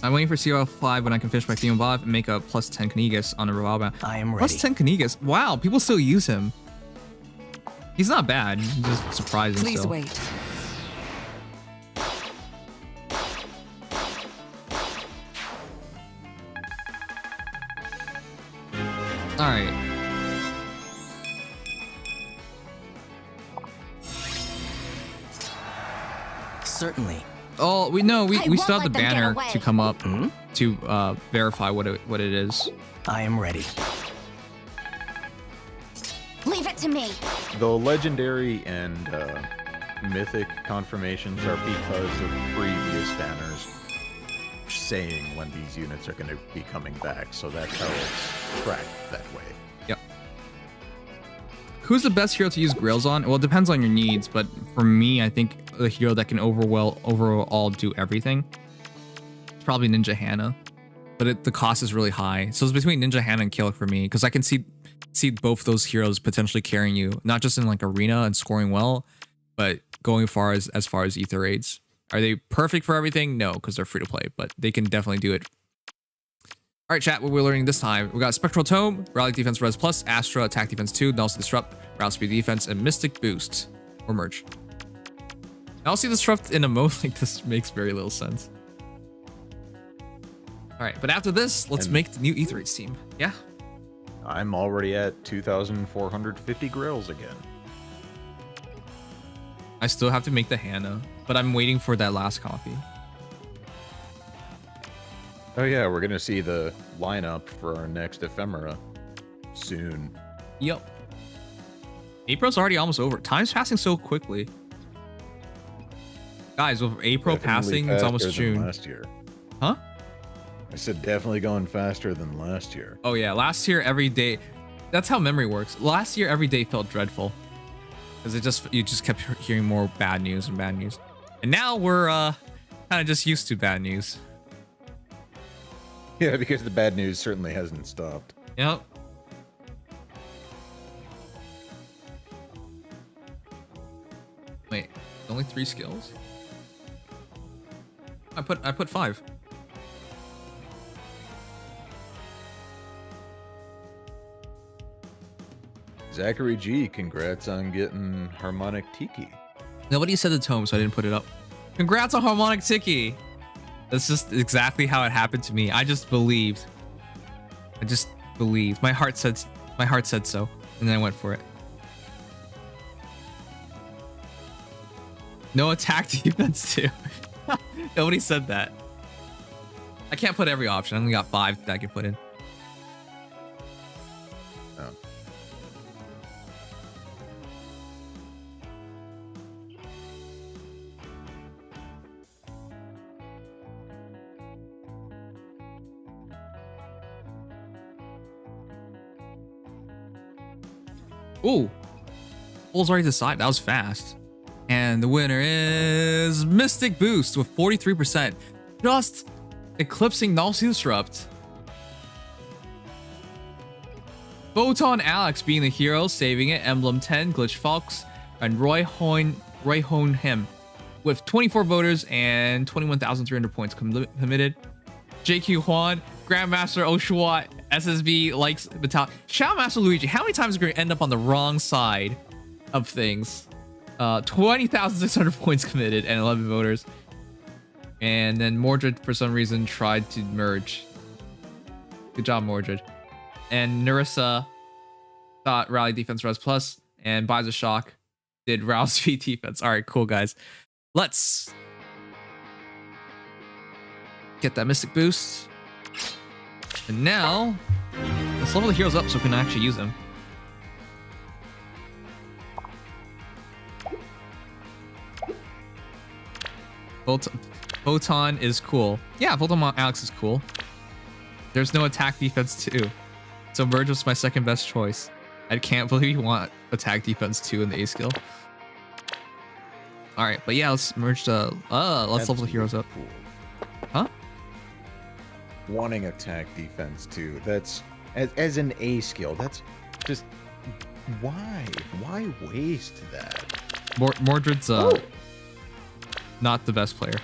I'm waiting for CR5 when I can finish my theme above and make a plus 10 Knigas on a revolver. I am ready. Plus 10 Knigas. Wow, people still use him. He's not bad. He's just surprising. Please still. wait. All right. Certainly. Oh, we still have the banner to come up to verify what it is. I am ready. Leave it to me. The legendary and mythic confirmations are because of previous banners saying when these units are going to be coming back, so that's how it's tracked that way. Yep. Who's the best hero to use grails on? Well, it depends on your needs, but for me, I think the hero that can overall do everything is probably Ninja Hannah. But the cost is really high. So it's between Ninja Hannah and Kilik for me, because I can see both those heroes potentially carrying you, not just in like arena and scoring well, but going as far as ether raids. Are they perfect for everything? No, because they're free to play, but they can definitely do it. All right, chat, what we're learning this time. We got Spectral Tome, Rally Defense Res Plus, Astra Attack Defense 2, Nelson Disrupt, Route Speed Defense, and Mystic Boost, or Merge. Nelson Disrupt in a mode like this makes very little sense. All right, but after this, let's make the new Ether Raids team. Yeah. I'm already at 2,450 grails again. I still have to make the Hannah, but I'm waiting for that last copy. Oh yeah, we're gonna see the lineup for our next ephemera soon. Yep. April's already almost over. Time's passing so quickly. Guys, with April passing, it's almost June. Last year. Huh? I said definitely going faster than last year. Oh yeah, last year every day. That's how memory works. Last year every day felt dreadful. Because you just kept hearing more bad news and bad news. And now we're kind of just used to bad news. Yeah, because the bad news certainly hasn't stopped. Yep. Wait, only 3 skills? I put 5. Zachary G, congrats on getting Harmonic Tiki. Nobody said the tome, so I didn't put it up. Congrats on Harmonic Tiki! That's just exactly how it happened to me. I just believed. My heart said so, and then I went for it. No attack defense too. Nobody said that. I can't put every option. I only got 5 that I can put in. Oh. Ooh. Polls already decided. That was fast. And the winner is Mystic Boost with 43%. Just eclipsing Nalsi Disrupt. Photon Alex being the hero, saving it. Emblem 10, Glitch Fox, and Roy Hone Him with 24 voters and 21,300 points committed. JQ Juan, Grandmaster Oshuat, SSB likes Battalion. Shout Master Luigi, how many times are we going to end up on the wrong side of things? 20,600 points committed and 11 voters. And then Mordred, for some reason, tried to merge. Good job, Mordred. And Narissa thought Rally Defense Res Plus, and Buys a Shock did Rouse Speed Defense. All right, cool, guys. Let's get that Mystic Boost. And now, let's level the heroes up so we can actually use them. Photon is cool. Yeah, Photon Alex is cool. There's no attack defense too. So Merge was my second best choice. I can't believe you want attack defense 2 in the A skill. Alright, but yeah, let's merge the let's level the heroes up. Cool. Huh? Wanting attack defense too. That's as an A skill. That's just why waste that? Mordred's not the best player.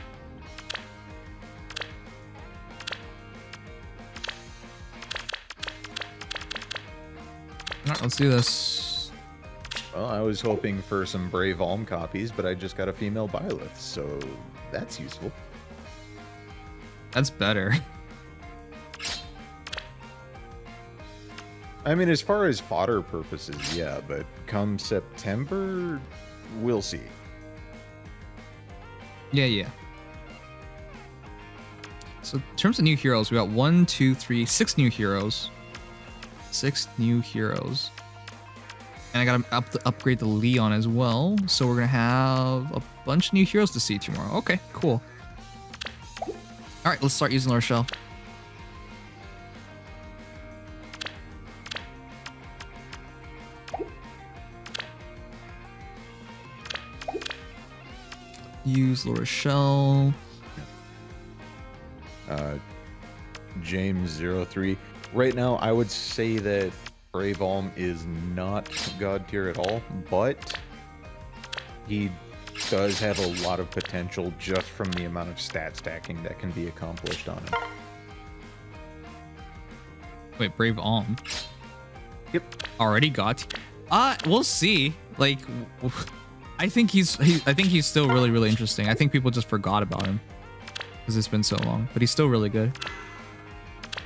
Alright, let's do this. Well, I was hoping for some Brave Alm copies, but I just got a female Byleth, so that's useful. That's better. I mean, as far as fodder purposes, yeah, but come September, we'll see. Yeah. So in terms of new heroes, we got 1, 2, 3, 6 new heroes. 6 new heroes. And I gotta upgrade the Leon as well. So we're gonna have a bunch of new heroes to see tomorrow. Okay, cool. Alright, let's start using La Rochelle. use La Rochelle. James03. Right now, I would say that Brave Alm is not god tier at all, but he does have a lot of potential just from the amount of stat stacking that can be accomplished on him. Wait, Brave Alm? Yep. Already got. We'll see. Like, I think he's still really, really interesting. I think people just forgot about him because it's been so long, but he's still really good.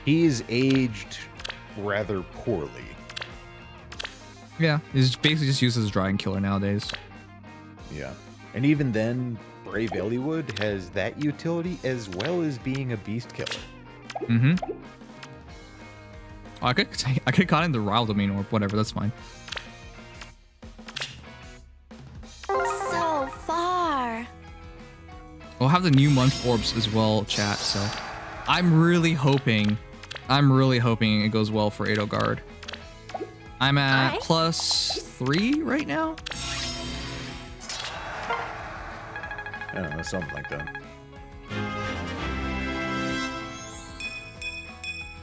He's aged rather poorly. Yeah, he's basically just used as a drying killer nowadays. Yeah. And even then, Brave Eliwood has that utility as well as being a beast killer. Mm-hmm. Oh, I could caught in the Rile Domain or whatever, that's fine. So far. We'll have the new month orbs as well, chat, so I'm really hoping it goes well for Edelgard. I'm at +3 right now. I don't know, something like that.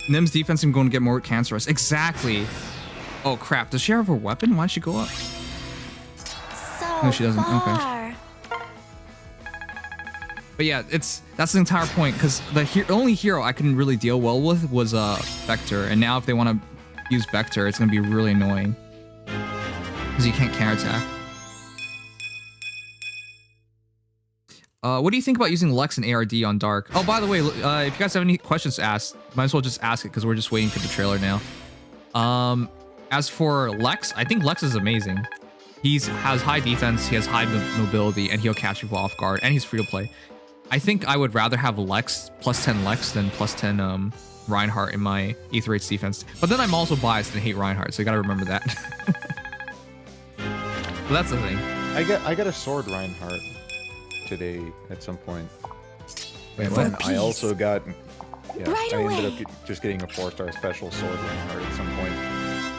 Nim's defense is going to get more cancerous. Exactly. Oh crap! Does she have a weapon? Why'd she go up? So No, she doesn't. far. Okay. But yeah, that's the entire point. Because the only hero I couldn't really deal well with was Vector, and now if they want to use Vector, it's going to be really annoying because you can't counterattack. What do you think about using Lex and ARD on Dark? Oh, by the way, if you guys have any questions to ask, might as well just ask it because we're just waiting for the trailer now. As for Lex, I think Lex is amazing. He has high defense, he has high mobility, and he'll catch people off guard, and he's free to play. I think I would rather have Lex, +10 Lex, than +10 Reinhardt in my Ether Rates defense. But then I'm also biased and hate Reinhardt, so you gotta remember that. So that's the thing. I got a sword Reinhardt today at some point. Wait, and what? then I also got, yeah, Right I ended away. up just getting a 4-star special sword Reinhardt at some point.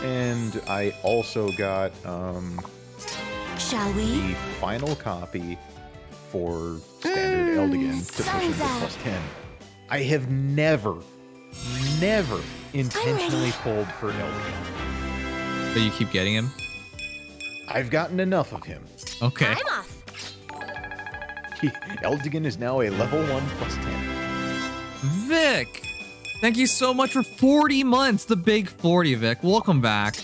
And I also got Shall we? the final copy for standard Eldigan to push him to Sansa. +10. I have never intentionally pulled for Eldigan. But you keep getting him? I've gotten enough of him. Okay. I'm off. Eldigan is now a level 1 +10. Vic! Thank you so much for 40 months, the big 40, Vic. Welcome back.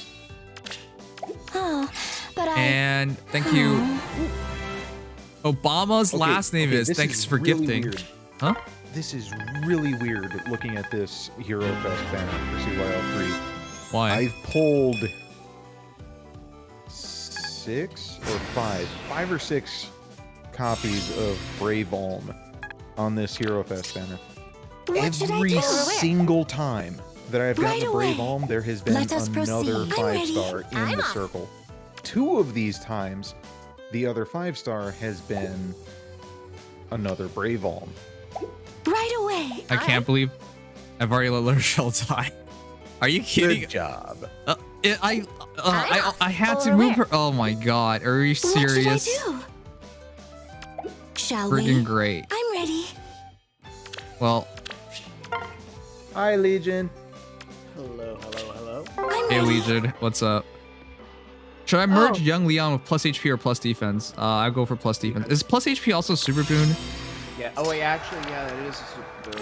Oh, but And thank you. Obama's last name is. this Thanks is for really gifting. weird. Huh? This is really weird looking at this Hero Fest banner for CYL3. Why? I've pulled 5 or 6 copies of Brave Alm on this Hero Fest banner. What should I Every do? single time that I've gotten Right a Brave away. Alm, there has been Let us another proceed. I'm ready. 5-star in I'm the off. circle. 2 of these times, the other 5-star has been another Brave Alm. right away. I can't believe I've already let Rochelle die. Are you kidding? Good job. I had to move her. Oh my god. Are you serious? What should I do? Shall Freaking we? great. I'm ready. Well, Hi, Legion. Hello. I'm hey ready. Legion, what's up? Should I merge Young Leon with +HP or +defense? I go for +defense. Is +HP also super boon? Yeah. Oh wait, actually, yeah, it is a super boon.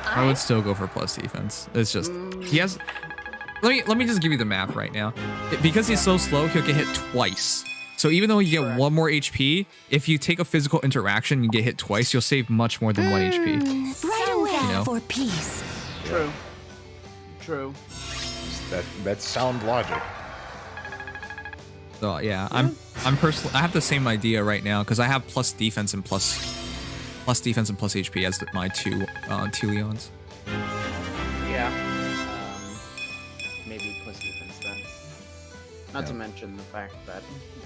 I would still go for +defense. It's just he has. Let me just give you the math right now. Because he's so slow, he'll get hit twice. So even though you get 1 more HP, if you take a physical interaction and get hit twice, you'll save much more than 1 HP. Right away. You know? For peace. True. That's sound logic. So yeah, I'm personally I have the same idea right now because I have +defense and plus defense and +HP as my two Leons. Yeah. Maybe plus defense then. Not to mention the fact that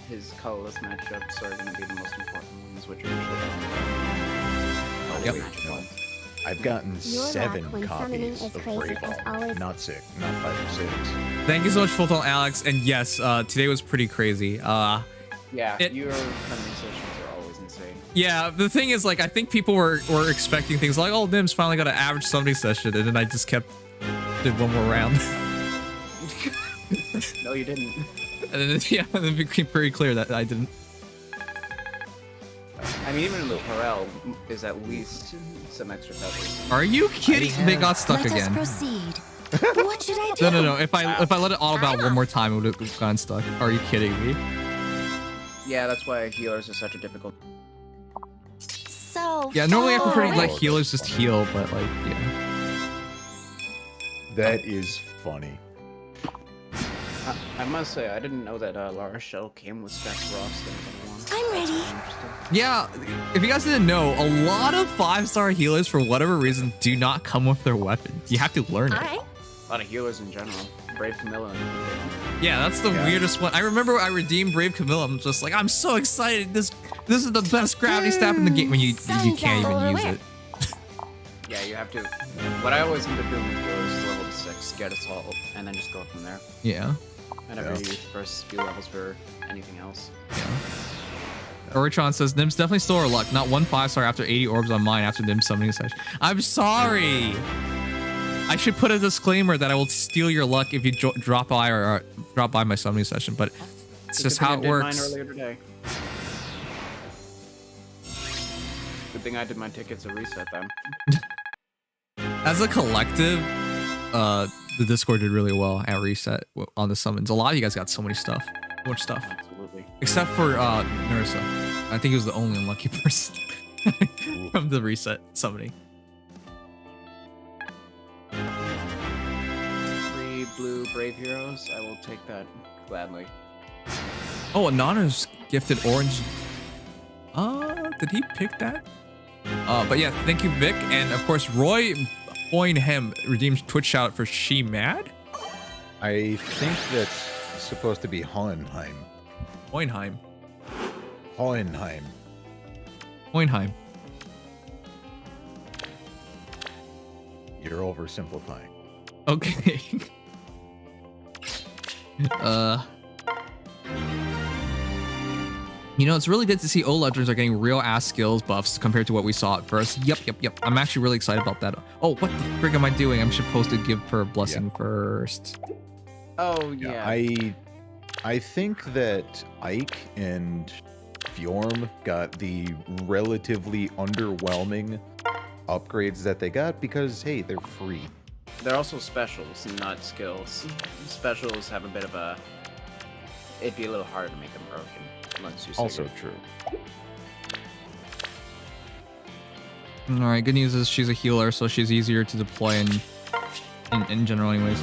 his colorless matchups are going to be the most important ones, which are usually Yep. I've gotten Your luck 7 when summoning copies is of crazy Brave as Alm. always. Not 6, not 5 or 6. Thank you so much, Full Tone Alex. And yes, today was pretty crazy. Yeah, It- your summoning sessions are always Yeah, the thing is, like, I think people were expecting things like, oh, Nim's finally got an average summoning session, and then I just did one more round. No, you didn't. And then, yeah, and it became pretty clear that I didn't. I mean, even the Corel is at least some extra feathers. Are you kidding? They got stuck again. Let us proceed. What should I do? No. If I let it auto battle one more time, it would have gotten stuck. Are you kidding me? Yeah, that's why healers are such a difficult. So Yeah, normally I prefer to Oh, let that's healers just funny. heal, but like, yeah. That is funny. I must say, I didn't know that Lara Shell came with Spec Frost and I'm ready. Yeah, if you guys didn't know, a lot of 5-star healers, for whatever reason, do not come with their weapon. You have to learn it. Alright. A lot of healers in general. Brave Camilla. Yeah, that's the weirdest one. I remember I redeemed Brave Camilla. I'm just like, I'm so excited. This is the best gravity staff in the game. When you can't even use it. Yeah, you have to. What I always end up doing with healers is level 6, get assault, and then just go from there. Yeah. I never use the first few levels for anything else. Yeah. Oritron says, Nim's definitely stole her luck. Not one 5-star after 80 orbs on mine after Nim's summoning session. I'm sorry. I should put a disclaimer that I will steal your luck if you drop by or drop by my summoning session, but it's just how it works. Mine earlier today. Good thing I did my tickets to reset them. As a collective, the Discord did really well at reset on the summons. A lot of you guys got so many stuff. So much stuff. Absolutely. Except for Nursa. I think he was the only unlucky person from the reset summoning. 3 blue brave heroes. I will take that gladly. Oh, Anonymous gifted orange. Did he pick that? But yeah, thank you, Vic. And of course, Roy Boynham redeemed Twitch shout for She Mad? I think that's supposed to be Hohenheim. Boynheim. Hohenheim. Boynheim. You're oversimplifying. Okay. You know, it's really good to see old legends are getting real ass skills buffs compared to what we saw at first. Yep. I'm actually really excited about that. Oh, what the frig am I doing? I'm supposed to give her a blessing first. Oh, yeah. I think that Ike and Fjorm got the relatively underwhelming upgrades that they got because, hey, they're free. They're also specials, not skills. Specials have a bit of a... It'd be a little hard to make them broken. Unless you Also true. Alright, good news is she's a healer, so she's easier to deploy in general anyways.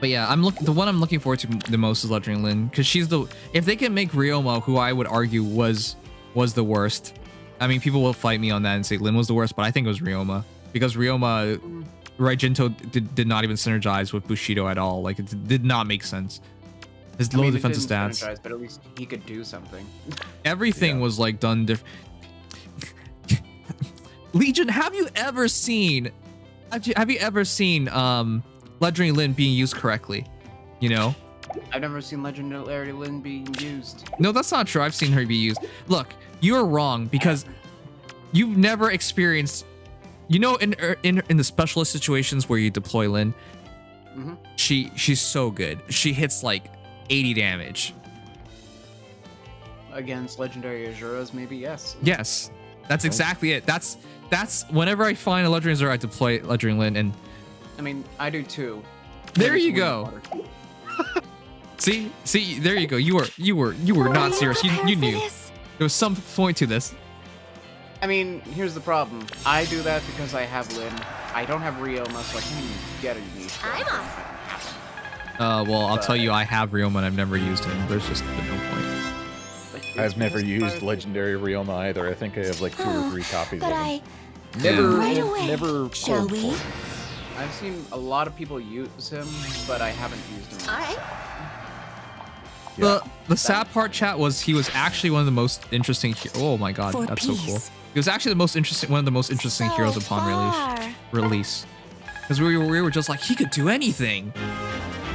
But yeah, the one I'm looking forward to the most is Legendary Lyn, because she's if they can make Ryoma, who I would argue was the worst. I mean, people will fight me on that and say Lyn was the worst, but I think it was Ryoma. Because Ryoma, Raijinto did not even synergize with Bushido at all. Like, it did not make sense. His low defensive stats. But at least he could do something. Everything was like done different. Legion, have you ever seen Legendary Lyn being used correctly? You know? I've never seen Legendary Lyn being used. No, that's not true. I've seen her be used. Look, you're wrong because you've never experienced. You know, in the specialist situations where you deploy Lyn, she's so good. She hits like 80 damage. Against Legendary Azuras, maybe, yes. Yes. That's exactly it. That's whenever I find a Legendary Azur, I deploy Legendary Lyn, and I mean, I do too. there you go. See, there you go. You were not serious. You knew. There was some point to this. I mean, here's the problem. I do that because I have Lyn. I don't have Ryoma, so I can't even get a niche. Well, I'll tell you, I have Ryoma and I've never used him. There's just been no point. I've never used Legendary Ryoma either. I think I have like 2 or 3 copies of him. Never Shall we? I've seen a lot of people use him, but I haven't used him. The sad part, chat, was he was actually one of the most interesting. Oh my god, that's so cool. He was actually one of the most interesting heroes upon release. Because we were just like, he could do anything.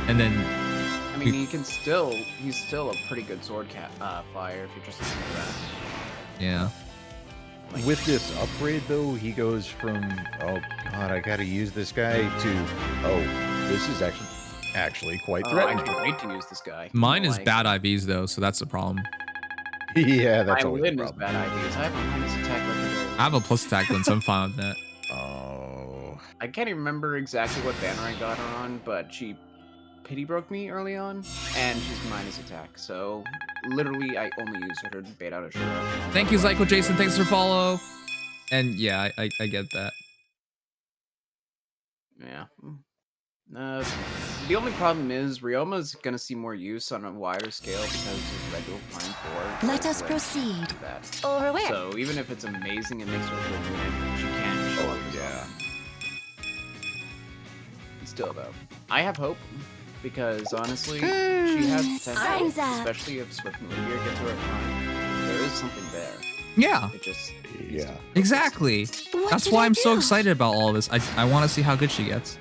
And then mean, he's still a pretty good sword flyer if you're just looking for that. Yeah. Like, with this upgrade, though, he goes from, oh god, I gotta use this guy, to, oh, this is actually quite threatening. I can't wait to use this guy. Mine is Like, bad IVs though, so that's the problem. Yeah, that's my always win the is problem. bad IVs. I have a minus attack legendary. I have a plus attack one, so I'm fine with that. Oh. I can't even remember exactly what banner I got her on, but she pity broke me early on, and she's minus attack. So literally, I only use her to bait out a Shura. Thank you, Zyko Jason. Thanks for follow. And yeah, I get that. Yeah. The only problem is Ryoma's gonna see more use on a wider scale because of regular flying 4. Let us proceed. That. Over where? So even if it's amazing and makes her a good unit, she can't show up. Yeah. Still though, I have hope because honestly, she has potential, especially if Swift Meteor gets her at prime. There is something there. Yeah. It just Exactly. That's why I'm so excited about all this. I want to see how good she gets.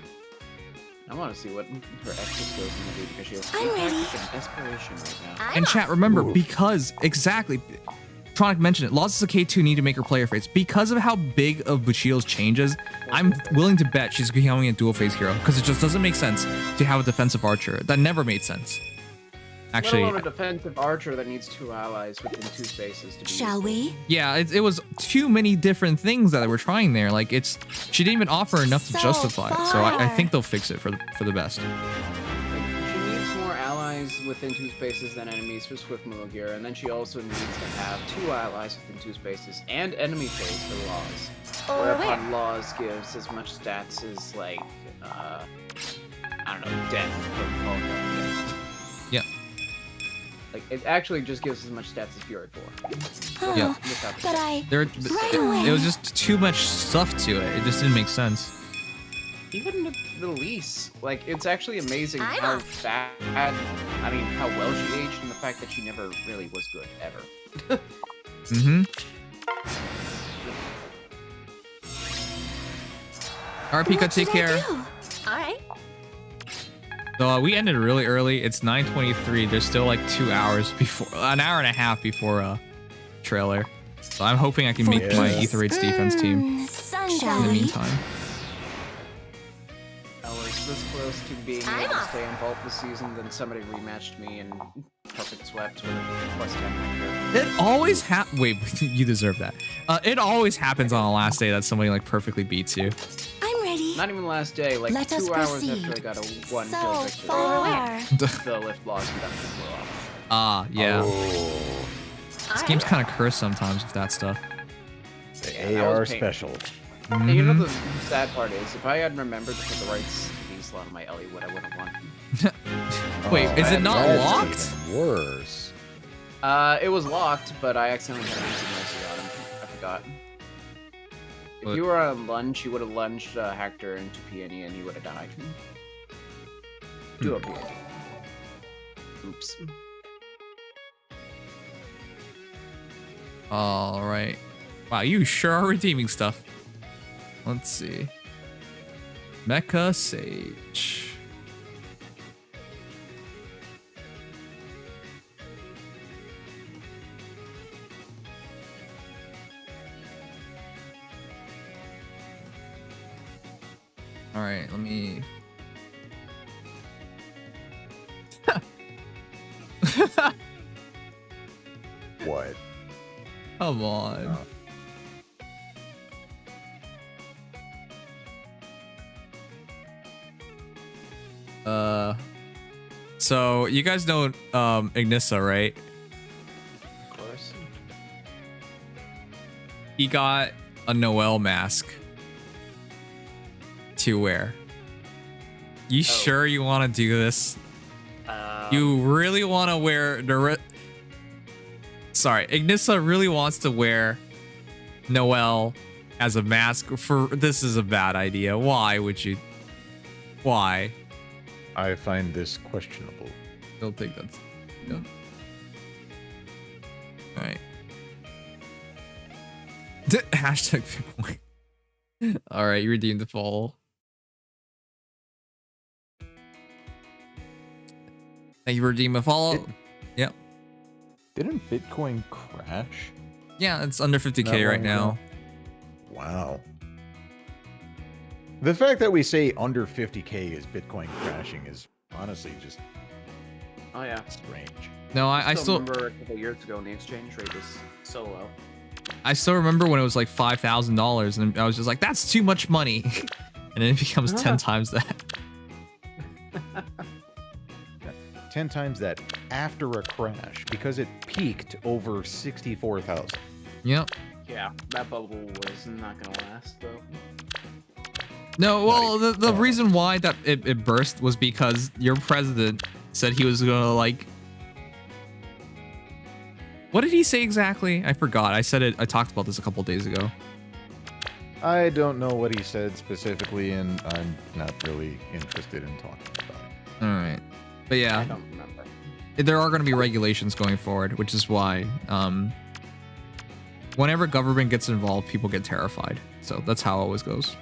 I want to see what her extra skills are gonna do because she has tactic and desperation right now. And chat, remember, because exactly, Tronic mentioned it. Losses of K2 need to make her player face. Because of how big of Buchio's changes, I'm willing to bet she's becoming a dual phase hero because it just doesn't make sense to have a defensive archer. That never made sense. Actually, let alone a defensive archer that needs 2 allies within 2 spaces to be Shall we? yeah, it was too many different things that they were trying there. Like she didn't even offer enough to justify it. So I think they'll fix it for the best. Like, she needs more allies within 2 spaces than enemies for Swift Gear, and then she also needs to have 2 allies within 2 spaces and enemy phase for Laws. Whereupon Laws gives as much stats as like I don't know, death from Falcon. Yeah. Like it actually just gives as much stats as Fury 4. Yeah. But it was just too much stuff to it. It just didn't make sense. Even the lease, like it's actually amazing how bad, how well she aged, and the fact that she never really was good ever. Mm-hmm. Alright, Pika, take care. Alright. So we ended really early. It's 9:23. There's still like 2 hours before, an hour and a half before trailer. So I'm hoping I can make my Ether Raid's defense team in the meantime. I was this close to being able to stay in Vault this season, then somebody rematched me and perfect swept with a plus 10 factor. It always wait, you deserve that. It always happens on the last day that somebody like perfectly beats you. I'm ready. Not even the last day, like Let 2 hours after I got a 1 kill victory. The lift loss reduction blew off. Yeah. Oh. This game's kind of cursed sometimes with that stuff. The AR special. And you know the sad part is, if I had remembered to put the right CD slot on my Ellie, I would have won. Wait, is it not locked? Worse. It was locked, but I accidentally had an easy mercy on him. I forgot. If you were on lunge, you would have lunged Hector into Peony and he would have died. Do a Peony. Oops. All right. Wow, you sure are redeeming stuff. Let's see. Mecha Sage. All right, let me. What? Come on. So you guys know Ignissa, right? Of course. He got a Noel mask to wear. You sure you want to do this? You really want to wear the Sorry, Ignissa really wants to wear Noel as a mask for this is a bad idea. Why would you? Why? I find this questionable. Don't think that's no. All right. Hashtag Bitcoin. All right, you redeemed the fall. Thank you for redeeming a follow. Yep. Didn't Bitcoin crash? Yeah, it's under 50K right now. Wow. The fact that we say under 50K is Bitcoin crashing is honestly just strange. No, I still remember a couple years ago when the exchange rate was so low. I still remember when it was like $5,000 and I was just like, that's too much money. And then it becomes 10 times that. 10 times that after a crash because it peaked over 64,000. Yep. Yeah, that bubble was not gonna last though. No, well, the reason why that it burst was because your president said he was gonna like. What did he say exactly? I forgot. I said it. I talked about this a couple days ago. I don't know what he said specifically, and I'm not really interested in talking about it. All right, but yeah, I don't remember. There are going to be regulations going forward, which is why whenever government gets involved, people get terrified. So that's how it always goes.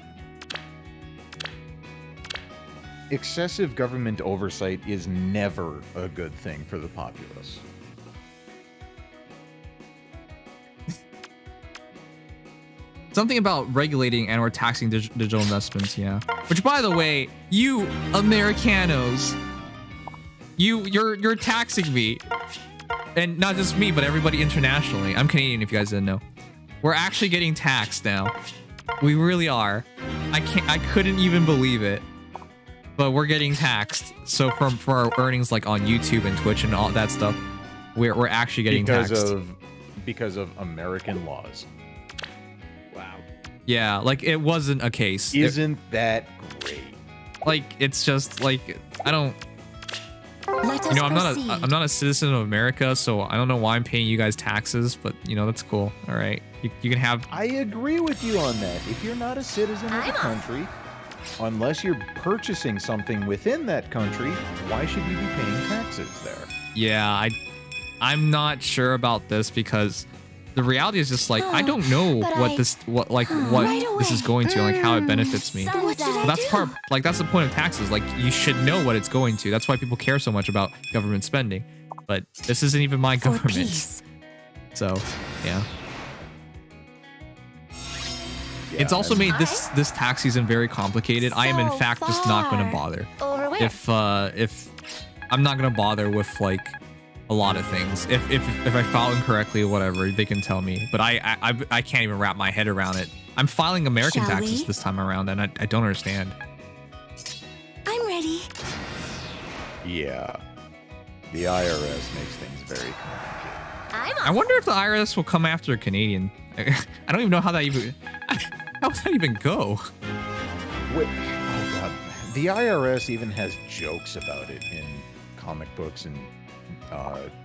Excessive government oversight is never a good thing for the populace. Something about regulating and or taxing digital investments, yeah. Which, by the way, you Americanos, you're taxing me, and not just me, but everybody internationally. I'm Canadian, if you guys didn't know. We're actually getting taxed now. We really are. I couldn't even believe it. But we're getting taxed. So for our earnings, like on YouTube and Twitch and all that stuff, we're actually getting taxed because of American laws. Yeah, like it wasn't a case. Isn't that great? Like it's just like I don't. Let us you know, I'm not a citizen of America, so I don't know why I'm paying you guys taxes. But you know, that's cool. All right, you can have. I agree with you on that. If you're not a citizen of the country, unless you're purchasing something within that country, why should you be paying taxes there? Yeah, I'm not sure about this because. The reality is just like I don't know what this is going to, like how it benefits me. But that's that's the point of taxes. Like you should know what it's going to. That's why people care so much about government spending. But this isn't even my government. So yeah. It's also made this tax season very complicated. I am in fact just not going to bother. If I'm not going to bother with like. A lot of things. If I file incorrectly or whatever, they can tell me. But I can't even wrap my head around it. I'm filing American taxes this time around, and I don't understand. I'm ready. Yeah, the IRS makes things very complicated. I wonder if the IRS will come after a Canadian. I don't even know how that even how would that even go. Wait, oh god, the IRS even has jokes about it in comic books and.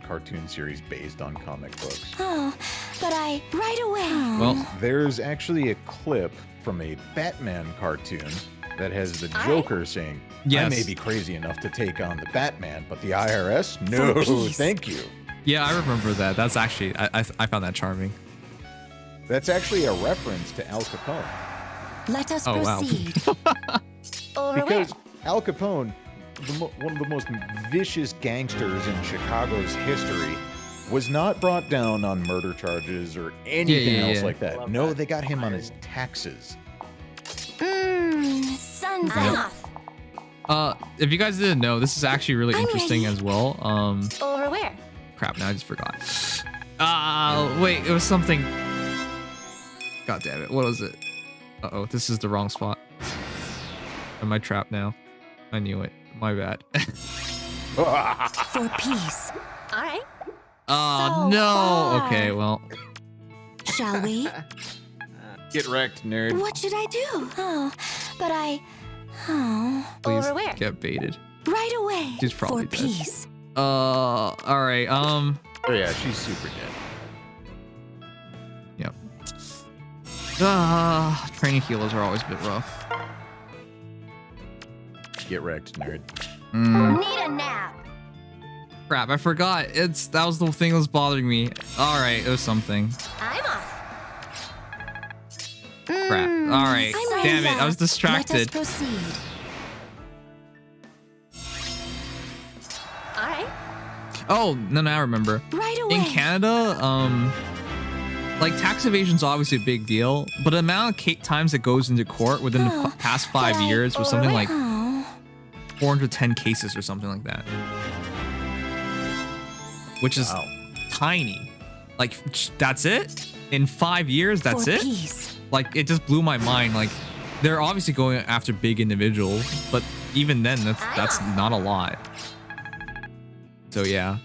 Cartoon series based on comic books. Oh, but right away. Well, there's actually a clip from a Batman cartoon that has the Joker saying, I may be crazy enough to take on the Batman, but the IRS? No, thank you. Yeah, I remember that. That's actually, I found that charming. That's actually a reference to Al Capone. Let us proceed. Wow. Because Al Capone, one of the most vicious gangsters in Chicago's history, was not brought down on murder charges or anything else like that. No, they got him on his taxes. Sun's off. If you guys didn't know, this is actually really interesting as well. Over where? Crap, now I just forgot. Wait, it was something. God damn it, what was it? Uh-oh, this is the wrong spot. Am I trapped now? I knew it. My bad. For peace. All right. Oh, no. Okay, well. Shall we? Get wrecked, nerd. What should I do? Oh, but Please over where? Get baited. Right away. She's probably for dead. Peace. All right. Oh yeah, she's super dead. Yep. Training healers are always a bit rough. Get wrecked, nerd. Need a nap. Crap, I forgot. That was the thing that was bothering me. All right, it was something. I'm off. Crap. All right. Damn it, I was distracted. Let us proceed. All right. Oh, no, I remember. Right away. In Canada, like tax evasion's obviously a big deal, but the amount of times it goes into court within the past 5 years was something like 410 cases or something like that, which is tiny. Like that's it in 5 years. That's it. Like it just blew my mind. Like they're obviously going after big individuals, but even then, that's not a lot. So yeah.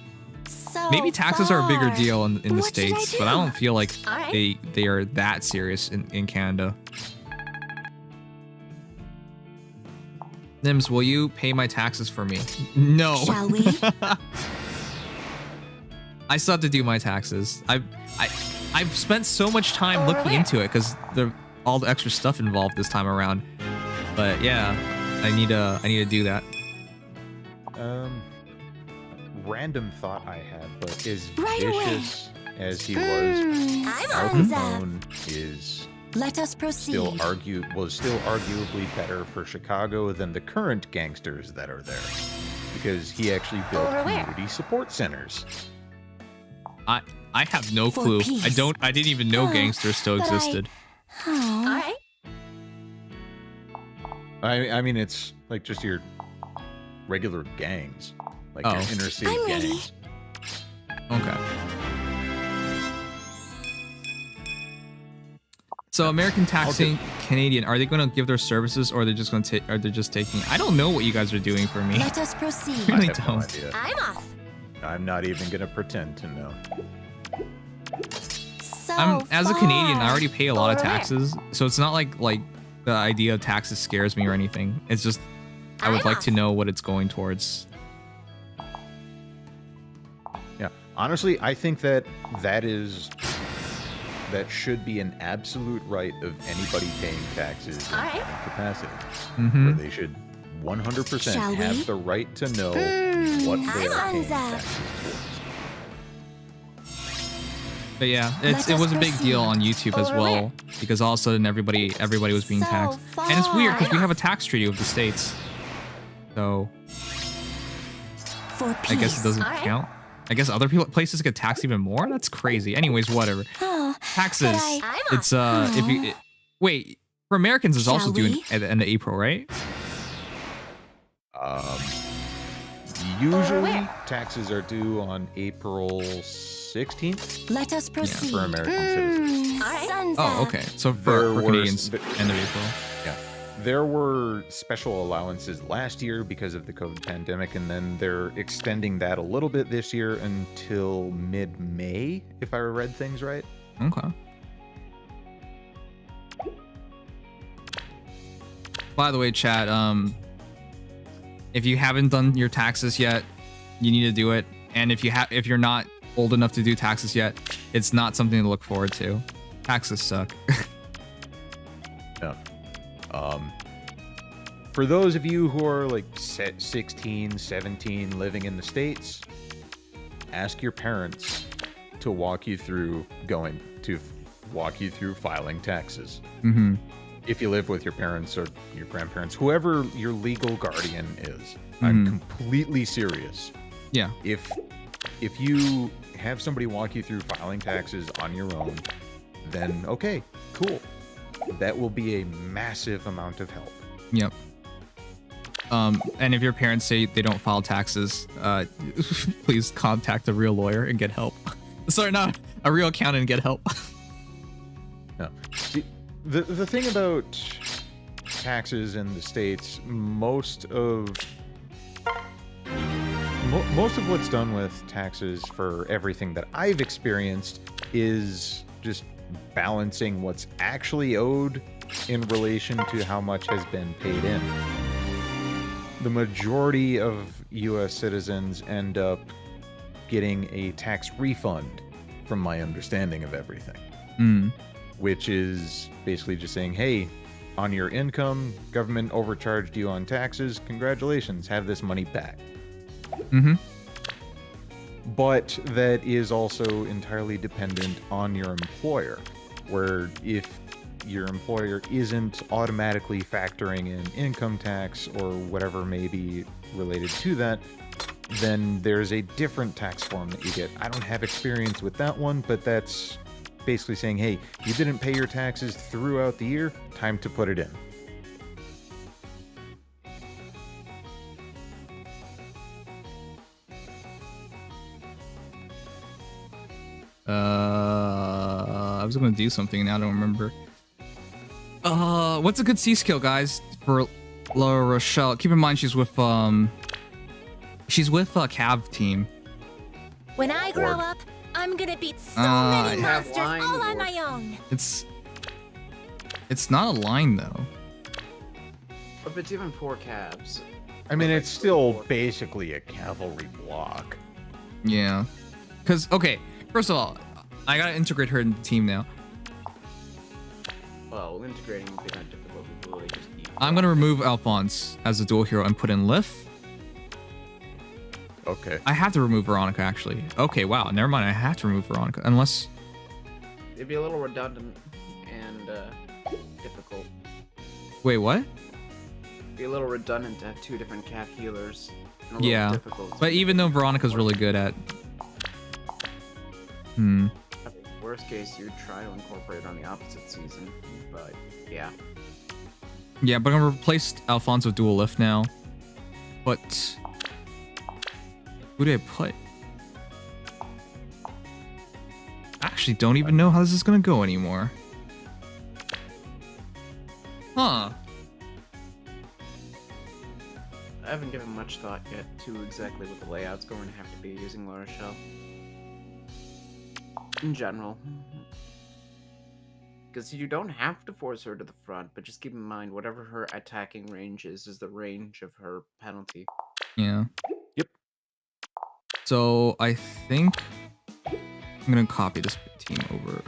Maybe taxes are a bigger deal in the States, but I don't feel like they are that serious in Canada. Nims, will you pay my taxes for me? No. Shall we? I still have to do my taxes. I've spent so much time looking into it because all the extra stuff involved this time around. But yeah, I need to do that. Random thought I had, but as vicious as he was, Al Capone is Let us proceed. still arguably better for Chicago than the current gangsters that are there, because he actually built community support centers. I have no clue. I didn't even know gangsters still existed. Alright. I mean, it's like just your regular gangs. Like your inner city gangs. Okay. So American taxing Canadian, are they going to give their services, or are they just going to are they just taking? I don't know what you guys are doing for me. Let us proceed. I really have no don't. idea. I'm off. I'm not even gonna pretend to know. As a Canadian, I already pay a lot of taxes, so it's not like the idea of taxes scares me or anything. It's just I would like to know what it's going towards. Yeah, honestly, I think that should be an absolute right of anybody paying taxes in any capacity. Where they should 100% have the right to know what they are paying taxes towards. But yeah, it was a big deal on YouTube as well, because all of a sudden everybody was being taxed, and it's weird because we have a tax treaty with the states, so I guess it doesn't count. I guess other places get taxed even more. That's crazy. Anyways, whatever. Taxes. It's if you wait for Americans, it's also due at the end of April, right? Usually taxes are due on April 16th. Let us proceed. Yeah, for American citizens. Oh, okay. So for Canadians, end of April. Yeah. There were special allowances last year because of the COVID pandemic, and then they're extending that a little bit this year until mid-May, if I read things right. Okay. By the way, chat, if you haven't done your taxes yet, you need to do it. And if you're not old enough to do taxes yet, it's not something to look forward to. Taxes suck. Yeah. For those of you who are like 16, 17, living in the States, ask your parents to walk you through filing taxes. Mm-hmm. If you live with your parents or your grandparents, whoever your legal guardian is. I'm completely serious. Yeah. If you have somebody walk you through filing taxes on your own, then okay, cool. That will be a massive amount of help. Yep. And if your parents say they don't file taxes, please contact a real lawyer and get help. Sorry, not a real accountant and get help. No. See, the thing about taxes in the States, most of what's done with taxes for everything that I've experienced is just balancing what's actually owed in relation to how much has been paid in. The majority of US citizens end up getting a tax refund, from my understanding of everything. Which is basically just saying, hey, on your income, government overcharged you on taxes, congratulations, have this money back. But that is also entirely dependent on your employer, where if your employer isn't automatically factoring in income tax or whatever may be related to that, then there's a different tax form that you get. I don't have experience with that one, but that's basically saying, hey, you didn't pay your taxes throughout the year, time to put it in. I was gonna do something and I don't remember. What's a good C skill, guys, for La Rochelle? Keep in mind she's with a Cav team. When I grow up, I'm gonna beat so many monsters all on my own. It's not a line though. But it's even 4 cabs. I mean, it's still basically a cavalry block. Yeah. Cause okay, first of all, I gotta integrate her in the team now. Well, integrating would be not difficult. We really just need I'm gonna remove Alphonse as a dual hero and put in Lif. Okay. I have to remove Veronica, actually. Okay, wow. Never mind. I have to remove Veronica. Unless... It'd be a little redundant and difficult. Wait, what? It'd be a little redundant to have 2 different Cav healers. And a Yeah. little difficult. But even though Veronica's really good at... Worst case, you'd try to incorporate it on the opposite season. But, yeah. Yeah, but I'm gonna replace Alphonse with dual lift now. But... who do I put? I actually don't even know how this is gonna go anymore. Huh. I haven't given much thought yet to exactly what the layout's going to have to be using La Rochelle. In general. Because you don't have to force her to the front, but just keep in mind whatever her attacking range is the range of her penalty. Yeah. So I think I'm gonna copy this team over.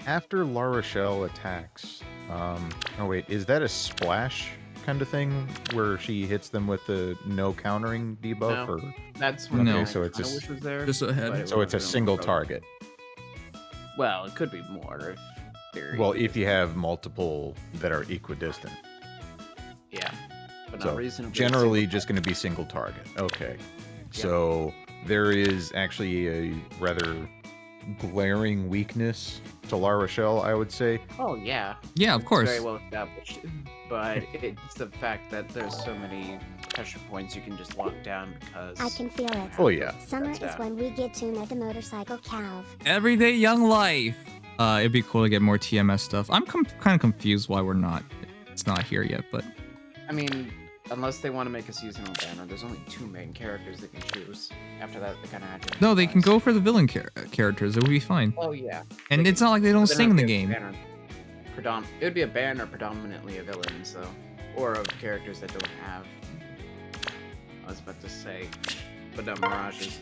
After La Rochelle attacks, oh wait, is that a splash kind of thing where she hits them with the no countering debuff? No, or that's what okay, I so it's kinda wish was there. just ahead. so it's a single target. Well, it could be more if theory. Well, if you have multiple that are equidistant. Yeah. But not So reasonably generally single just going to be single target. Okay. So there is actually a rather glaring weakness to La Rochelle, I would say. Oh, yeah. Yeah, of course. It's very well established. But it's the fact that there's so many pressure points you can just lock down because... I can feel it. Oh, yeah. Summer is when we get tuned at the motorcycle calv. Everyday young life. It'd be cool to get more TMS stuff. I'm kind of confused why we're not. It's not here yet, but... I mean, unless they want to make a seasonal banner, there's only 2 main characters they can choose. After that, they kind of have to... No, they can go for the villain characters. It would be fine. Oh, yeah. And it's not like they don't sing in the game. It would be a banner predominantly of villains, though. Or of characters that don't have... I was about to say... But mirages.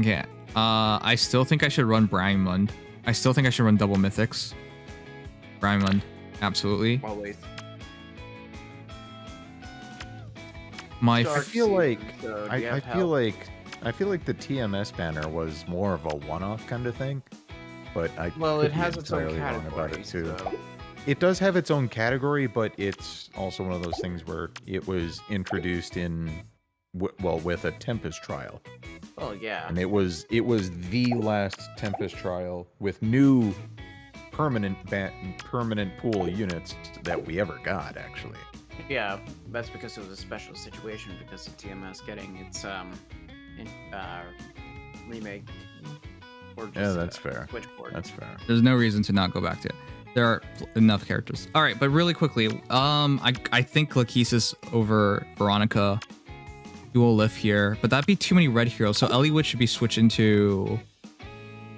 Okay. I still think I should run Brimund. I still think I should run double mythics. Brimund. Absolutely. Always. My I feel like I feel like the TMS banner was more of a one-off kind of thing, but I well, could it has be its own entirely wrong category about it too. So. It does have its own category, but it's also one of those things where it was introduced in with a Tempest trial. Oh yeah. And it was the last Tempest trial with new permanent pool units that we ever got, actually. Yeah, that's because it was a special situation because of TMS getting its remake or just Yeah, that's fair. Switchboard. That's fair. There's no reason to not go back to it. There are enough characters. All right, but really quickly, I think Lachesis over Veronica, dual lift here, but that'd be too many red heroes. So Eliwood should be switched into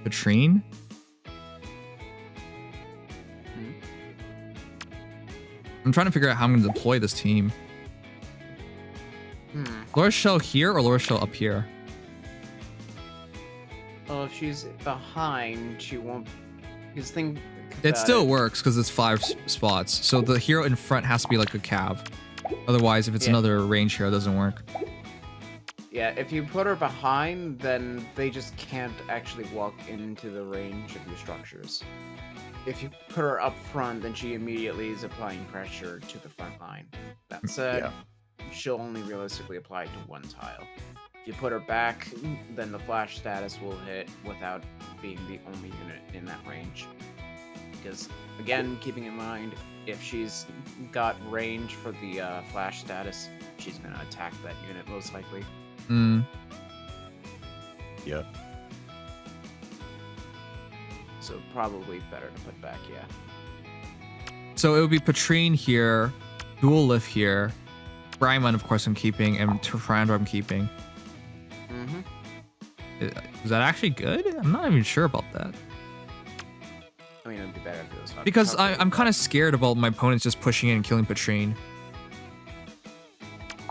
Katrine. I'm trying to figure out how I'm going to deploy this team. La Rochelle here or La Rochelle up here? Well, if she's behind, she won't. Because thing. It still works because it's 5 spots. So the hero in front has to be like a cav. Otherwise, if it's another range hero, it doesn't work. Yeah, if you put her behind, then they just can't actually walk into the range of your structures. If you put her up front, then she immediately is applying pressure to the front line. That said, she'll only realistically apply to one tile. If you put her back, then the flash status will hit without being the only unit in that range. Because, again, keeping in mind, if she's got range for the flash status, she's going to attack that unit most likely. Yep. So probably better to put back, yeah. So it would be Patrine here, Dual Lift here, Braiman, of course, I'm keeping, and Tyrandra I'm keeping. Is that actually good? I'm not even sure about that. I mean, it would be better if it was hard. Because I'm kind of scared about my opponents just pushing in and killing Patrine.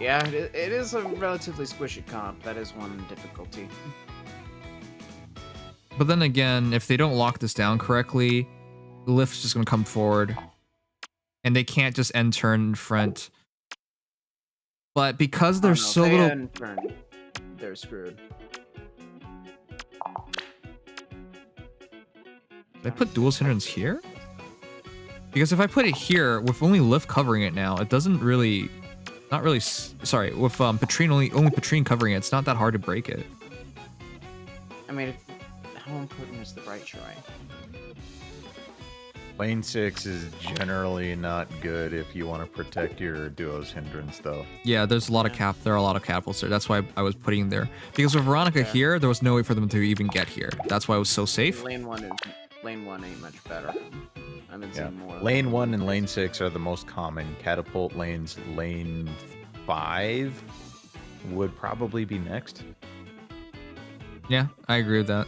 Yeah, it is a relatively squishy comp. That is one difficulty. But then again, if they don't lock this down correctly, the lift's just going to come forward. And they can't just end turn in front. But because there's so they little... end turn, they're screwed. Did I put Duel's Hindrance here? Because if I put it here, with only lift covering it now, it doesn't really... Not really... Sorry, with Patrine only Patrine covering it, it's not that hard to break it. I mean, how important is the Bright Shrine? Lane 6 is generally not good if you want to protect your duo's hindrance, though. Yeah, there's a lot of there are a lot of capitals there. That's why I was putting there. Because with Veronica here, there was no way for them to even get here. That's why it was so safe. Lane 1 ain't much better. I've been seeing more. Lane 1 and Lane 6 are the most common. Catapult lanes. Lane 5 would probably be next. Yeah, I agree with that.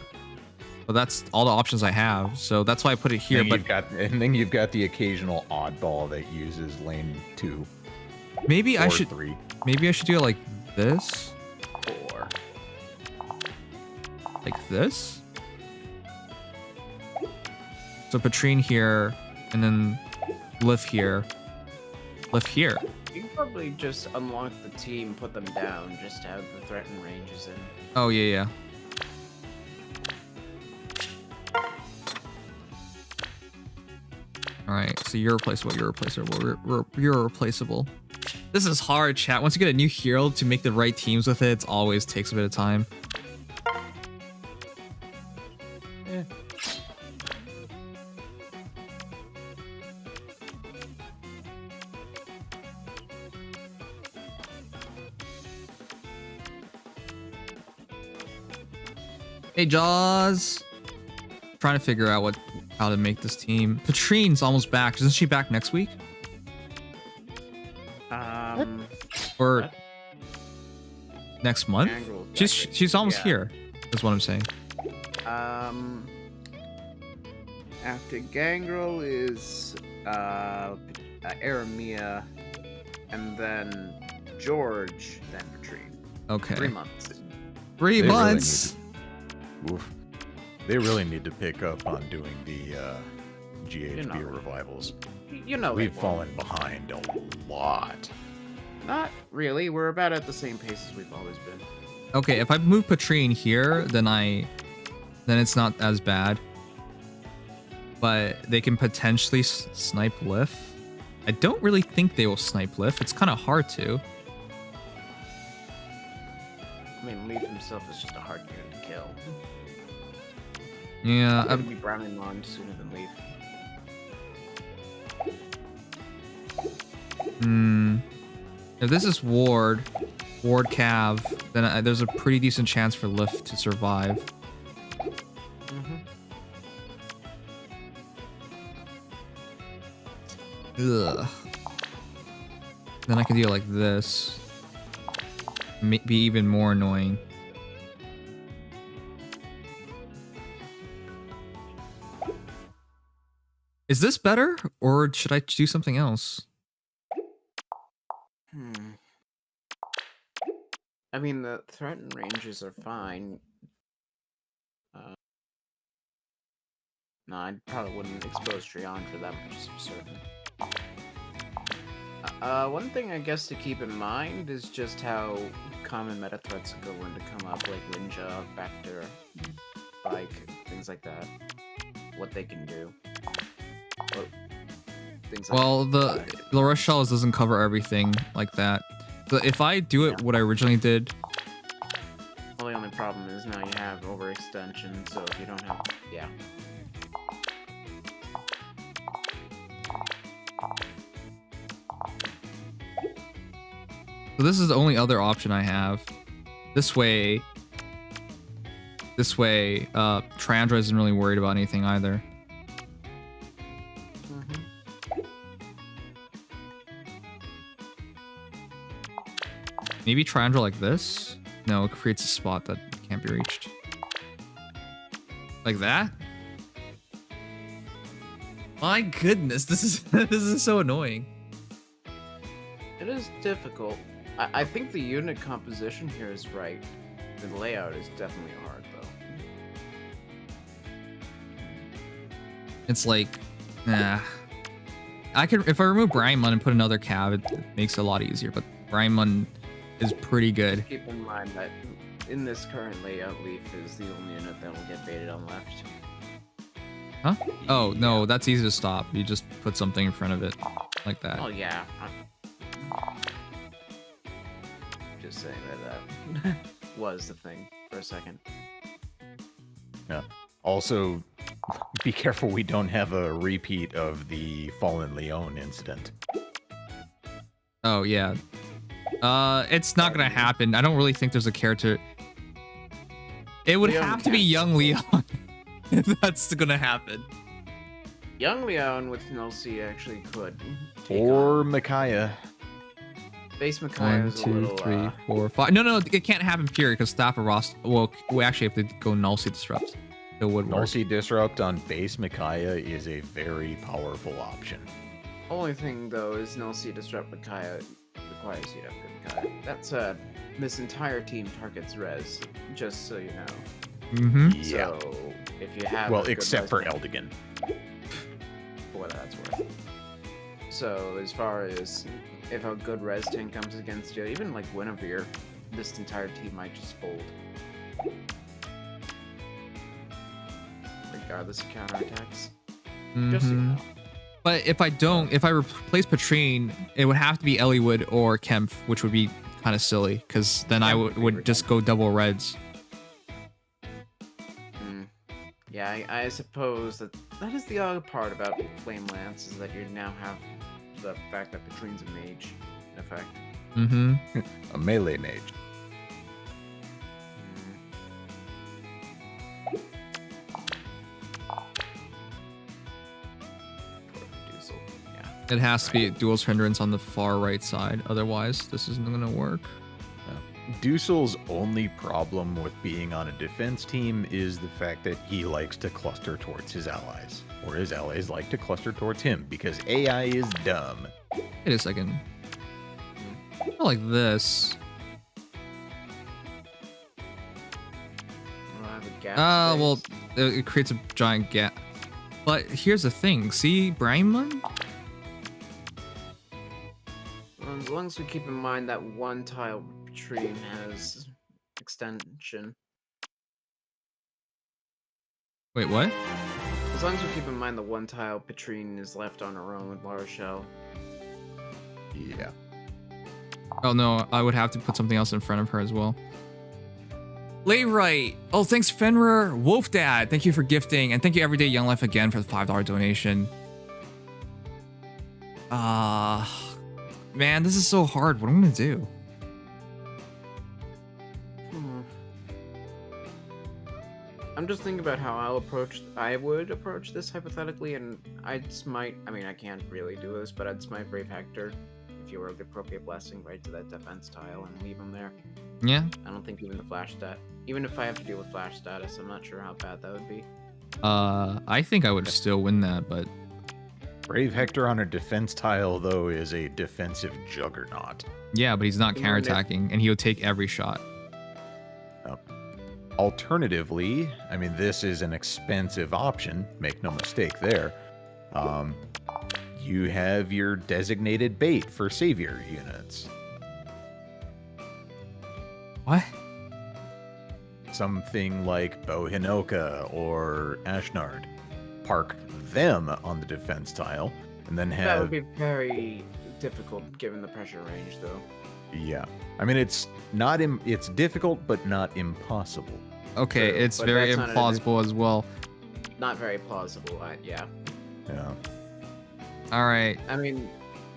But that's all the options I have, so that's why I put it here. But then you've got the occasional oddball that uses lane 2. Maybe I should 3. Maybe I should do it like this. Or like this. So Patrine here, and then lift here. Lift here. You can probably just unlock the team, put them down, just to have the threatened ranges in. Oh yeah. Alright, so you're replaceable, you're replaceable. This is hard, chat. Once you get a new hero to make the right teams with it always takes a bit of time. Hey, Jaws! Trying to figure out how to make this team. Patrine's almost back. Isn't she back next week? Or next month? She's almost here. That's what I'm saying. After Gangrel is Aramia, and then George, then Patrine. Okay. 3 months. 3 months. They really need to pick up on doing the GHB revivals. You know, we've fallen behind a lot. Not really. We're about at the same pace as we've always been. Okay, if I move Patrine here, then it's not as bad. But they can potentially snipe Lift. I don't really think they will snipe Lift. It's kind of hard to. I mean, Leaf himself is just a hard unit to kill. Yeah, I'm gonna be Brown and Mon sooner than Leaf. If this is Ward Cav, then there's a pretty decent chance for Lift to survive. Ugh. Then I can do it like this. Be even more annoying. Is this better, or should I do something else? I mean, the threatened ranges are fine. No, I probably wouldn't expose Triandra that much, for certain. One thing I guess to keep in mind is just how common meta threats go when to come up, like Ninja, Vector, Bike, things like that. What they can do. Things like well, the Rochelle doesn't cover everything like that. So if I do it what I originally did, Well, the only problem is now you have overextension, so if you don't have... Yeah. so this is the only other option I have. This way, Triandra isn't really worried about anything either. Maybe Triandra like this? No, it creates a spot that can't be reached. Like that? My goodness, this is this is so annoying. It is difficult. I think the unit composition here is right. The layout is definitely hard, though. It's like, nah. I could, if I remove Brianmon and put another cab, it makes it a lot easier, but Brianmon is pretty good. Keep in mind that in this current layout, Leaf is the only unit that will get baited on left. Huh? Oh, no, that's easy to stop. You just put something in front of it, like that. Oh, yeah. Just saying that was the thing for a second. Yeah. Also, be careful we don't have a repeat of the Fallen Leon incident. Oh, yeah. It's not gonna happen. I don't really think there's a character... It would Leon have to be young Leon if that's gonna happen. Young Leon with Nulsi actually could. Or Micaiah. Base Micaiah 1, is a 2, little, 3, 4, 5. No, it can't happen period because Staff of Rost. Well, we actually have to go Nulsi Disrupt. It would work. Nulsi Disrupt on base Micaiah is a very powerful option. Only thing though is Nulsi Disrupt Micaiah requires you to have good Micaiah. That's this entire team targets res, just so you know. Mm-hmm. Yeah. So if you have well, a good except for res Eldigan. for what that's worth. So as far as if a good res tank comes against you, even like Guinevere, this entire team might just fold. Regardless of counterattacks. Just so you know. But if I replace Patrine, it would have to be Eliwood or Kempf, which would be kind of silly, because then I would just go double reds. Yeah, I suppose that is the other part about Flame Lance, is that you now have the fact that Patrine's a mage, in effect. Mm-hmm. A melee mage. It has to be Duel's Hindrance on the far right side, otherwise this isn't gonna work. Deucel's only problem with being on a defense team is the fact that he likes to cluster towards his allies, or his allies like to cluster towards him, because AI is dumb. Wait a second. Not like this. Well, it creates a giant gap. But here's the thing. See, Brianmon? Well, as long as we keep in mind that one tile Patrine has extension. Wait, what? As long as we keep in mind the one tile Patrine is left on her own with La Shell. Yeah. Oh no, I would have to put something else in front of her as well. Layrite! Oh, thanks Fenrir! Wolf Dad, thank you for gifting, and thank you Everyday Young Life again for the $5 donation. Man, this is so hard. What am I gonna do? I'm just thinking about how I would approach this hypothetically, and I'd smite. I mean, I can't really do this, but I'd smite Brave Hector if you were the appropriate blessing right to that defense tile and leave him there. Yeah. I don't think even the flash stat, even if I have to deal with flash status, I'm not sure how bad that would be. I think I would still win that, but Brave Hector on a defense tile though is a defensive juggernaut. Yeah, but he's not counterattacking, and he'll take every shot. Alternatively, I mean, this is an expensive option, make no mistake there. You have your designated bait for savior units. What? Something like Bohinoka or Ashnard. Park them on the defense tile, and then have... That would be very difficult given the pressure range, though. Yeah. I mean, it's not it's difficult, but not impossible. Okay, True, it's but very that's not implausible as well. Not very plausible, yeah. Yeah. All right. I mean,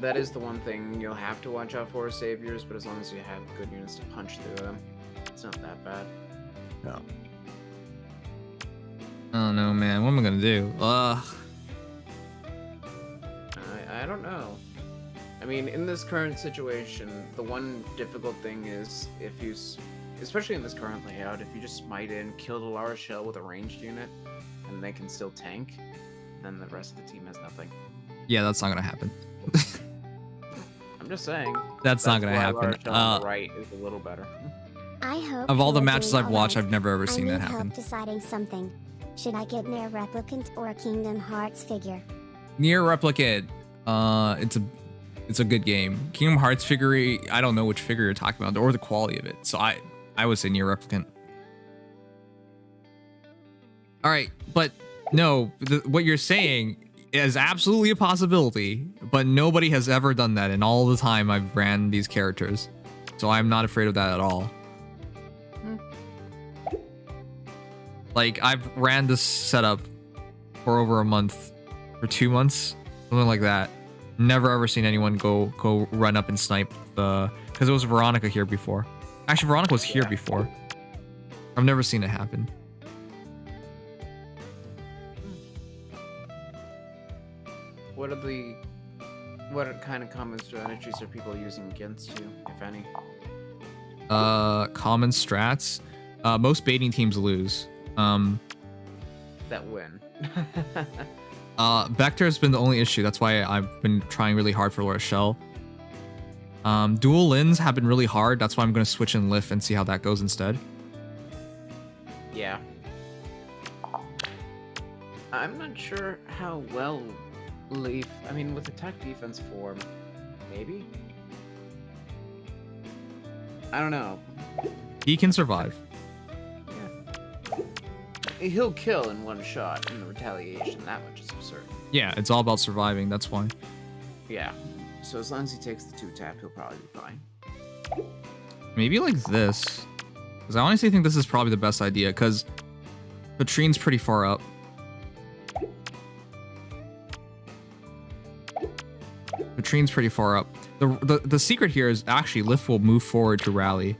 that is the one thing you'll have to watch out for saviors, but as long as you have good units to punch through them, it's not that bad. No. I don't know, man. What am I gonna do? Ugh. I don't know. I mean, in this current situation, the one difficult thing is if you, especially in this current layout, if you just smite in, kill the Lara Shell with a ranged unit, and they can still tank, then the rest of the team has nothing. Yeah, that's not gonna happen. I'm just saying. That's not gonna why happen. Lara Shell on the right is a little better. I hope Of all the you're matches doing I've watched, alright. I've never ever seen I that need happen. help deciding something. Should I get Nier Replicant or a Kingdom Hearts figure? Nier Replicant. It's a good game. Kingdom Hearts figure, I don't know which figure you're talking about or the quality of it. So I would say Nier Replicant. All right, but no, what you're saying is absolutely a possibility, but nobody has ever done that in all the time I've ran these characters. So I'm not afraid of that at all. Like, I've ran this setup for over a month, for 2 months, something like that. Never ever seen anyone go run up and snipe the, because it was Veronica here before. Actually, Veronica was here before. I've never seen it happen. What kind of common strategies are people using against you, if any? Common strats. Most baiting teams lose. That win. Vector has been the only issue. That's why I've been trying really hard for Lara Shell. Dual Lins have been really hard. That's why I'm going to switch in Lift and see how that goes instead. Yeah. I'm not sure how well Leaf... I mean, with attack defense form, maybe? I don't know. He can survive. He'll kill in one shot in the retaliation, that much is for certain. Yeah, it's all about surviving. That's why. Yeah. So as long as he takes the 2-tap, he'll probably be fine. Maybe like this. Because I honestly think this is probably the best idea, because Patrine's pretty far up. Patrine's pretty far up. The secret here is actually Lift will move forward to rally.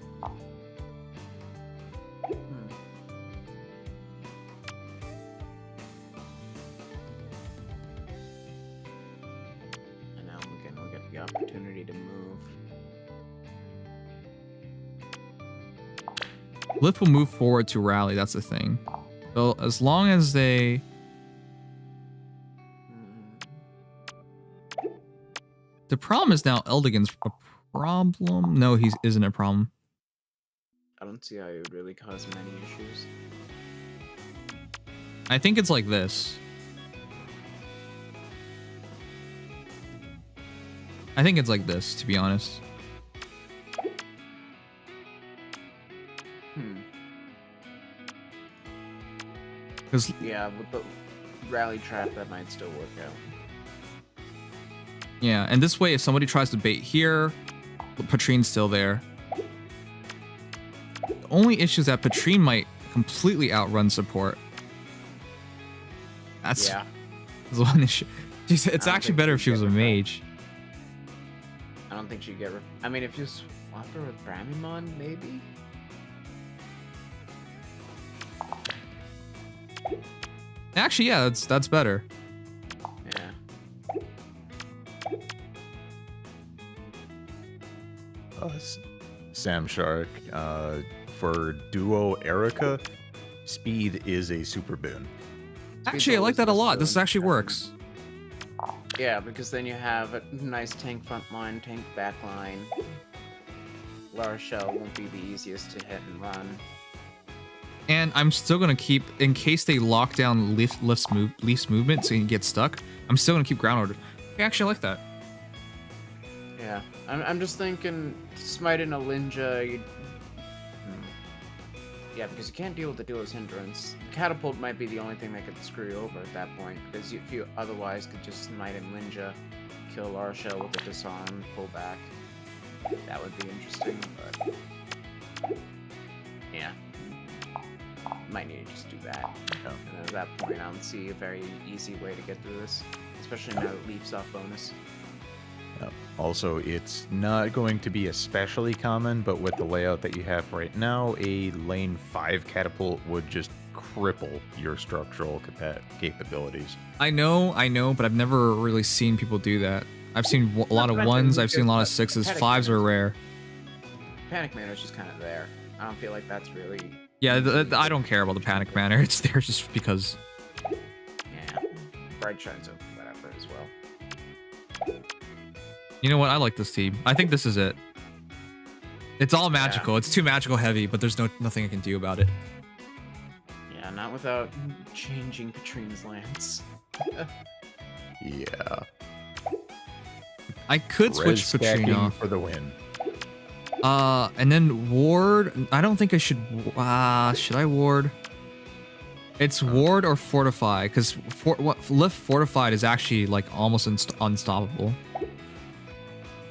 And now we'll get the opportunity to move. Lift will move forward to rally, that's the thing. So as long as they... The problem is now Eldigan's a problem. No, he isn't a problem. I don't see how it would really cause many issues. I think it's like this. I think it's like this, to be honest. Because yeah, with the rally trap, that might still work out. Yeah, and this way, if somebody tries to bait here, Patrine's still there. The only issue is that Patrine might completely outrun support. That's the one issue. Jeez, it's actually better if she was a mage. I don't think she'd get... I mean, if you swap her with Bramimon, maybe? Actually, yeah, that's better. Sam Shark, for Duo Erica, speed is a super boon. Actually, I like that a lot. This actually works. Yeah, because then you have a nice tank front line, tank back line. Lara Shell won't be the easiest to hit and run. And I'm still gonna keep, in case they lock down Leaf's movement so you can get stuck, I'm still gonna keep ground order. I actually like that. Yeah, I'm just thinking, smite in a Linja, yeah, because you can't deal with the duo's hindrance. Catapult might be the only thing that could screw you over at that point, because if you otherwise could just smite in Linja, kill Lara Shell with a disarm, pull back. That would be interesting, but yeah. Might need to just do that. And at that point, I don't see a very easy way to get through this, especially now that Leaf's off bonus. Also, it's not going to be especially common, but with the layout that you have right now, a lane 5 catapult would just cripple your structural capabilities. I know, but I've never really seen people do that. I've seen a lot of 1s, I've seen a lot of 6s, 5s are rare. Panic Manor is just kind of there. I don't feel like that's really... Yeah, I don't care about the Panic Manor. It's there just because... Yeah. Bright Shine's open, whatever, as well. You know what? I like this team. I think this is it. It's all magical. Yeah. It's too magical heavy, but there's nothing I can do about it. Yeah, not without changing Katrina's lance. Yeah. I could switch Katrina for the win. And then ward. I don't think I should. Should I ward? It's ward or fortify, because lift fortified is actually like almost unstoppable.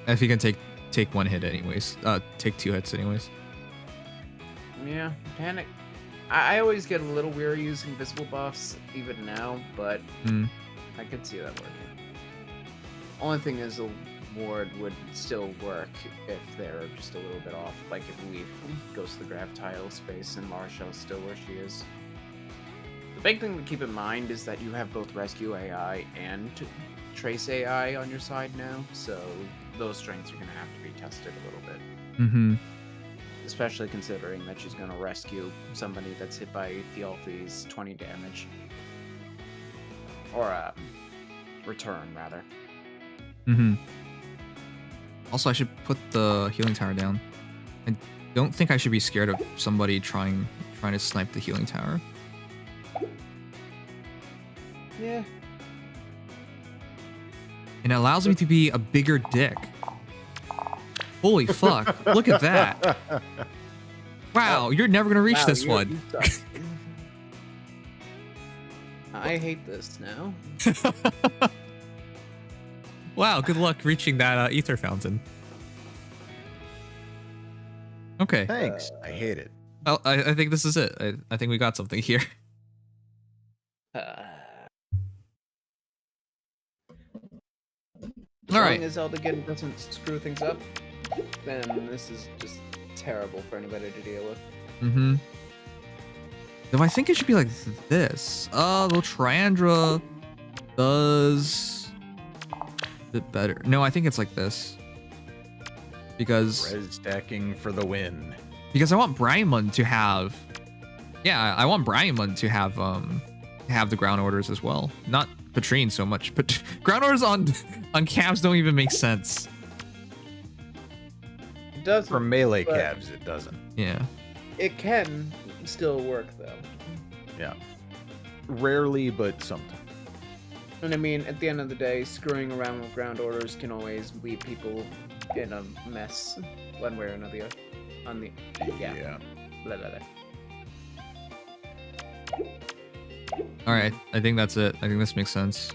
If you can take 1 hit anyways, take 2 hits anyways. Yeah, panic. I always get a little weary using visible buffs even now, but I could see that working. Only thing is the ward would still work if they're just a little bit off. Like if Leaf goes to the grab tile space and Marshall's still where she is. The big thing to keep in mind is that you have both Rescue AI and Trace AI on your side now, so those strengths are going to have to be tested a little bit. Mm-hmm. Especially considering that she's going to rescue somebody that's hit by Thialfi's 20 damage. Or, return, rather. Mm-hmm. Also, I should put the healing tower down. I don't think I should be scared of somebody trying to snipe the healing tower. Yeah. And it allows me to be a bigger dick. Holy fuck. Look at that. Wow, you're never going to reach this one. I hate this now. Wow, good luck reaching that ether fountain. Okay. Thanks. I hate it. Oh, I think this is it. I think we got something here. As long as Eldigan doesn't screw things up, then this is just terrible for anybody to deal with. Mm-hmm. Though I think it should be like this. Oh, the Triandra does a bit better. No, I think it's like this. Because... Res stacking for the win. Because I want Brymund to have... Yeah, I want Brymund to have the ground orders as well. Not Patrine so much, but ground orders on calves don't even make sense. It does for melee calves, it doesn't. Yeah. It can still work though. Yeah. Rarely, but sometimes. And I mean, at the end of the day, screwing around with ground orders can always leave people in a mess, one way or another. Yeah. Blah, blah, blah. Alright, I think that's it. I think this makes sense.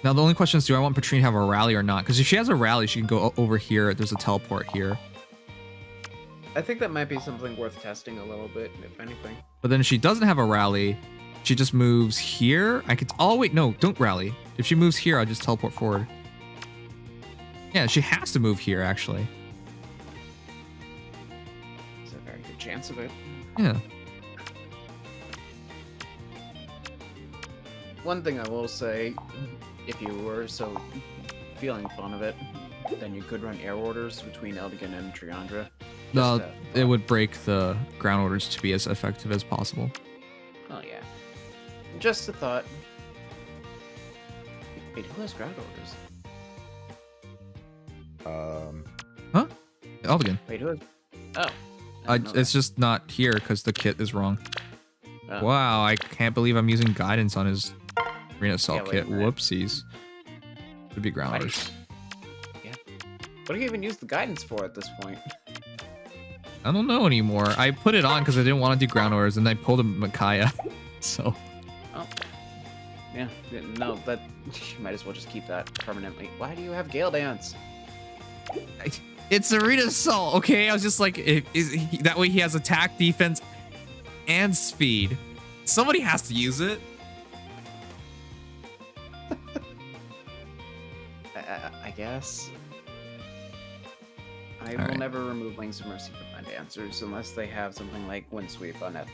Now the only question is, do I want Patrine to have a rally or not? Because if she has a rally, she can go over here. There's a teleport here. I think that might be something worth testing a little bit, if anything. But then if she doesn't have a rally, she just moves here. I could... Oh, wait, no, don't rally. If she moves here, I'll just teleport forward. Yeah, she has to move here, actually. There's a very good chance of it. Yeah. One thing I will say, if you were so feeling fun of it, then you could run air orders between Eldigan and Triandra. No, it would break the ground orders to be as effective as possible. Oh yeah. Just a thought. Wait, who has ground orders? Huh? Eldigan. Wait, who has... Oh. It's just not here because the kit is wrong. Oh. Wow, I can't believe I'm using guidance on his Arena Assault kit. Whoopsies. Would be ground orders. Yeah. What do you even use the guidance for at this point? I don't know anymore. I put it on because I didn't want to do ground orders, and I pulled a Micaiah. So. Oh. Yeah. No, that you might as well just keep that permanently. Why do you have Gale Dance? It's Arena Assault. Okay, I was just like, that way he has attack, defense, and speed. Somebody has to use it. I guess. I will never remove Wings of Mercy from my dancers unless they have something like Wind Sweep on it.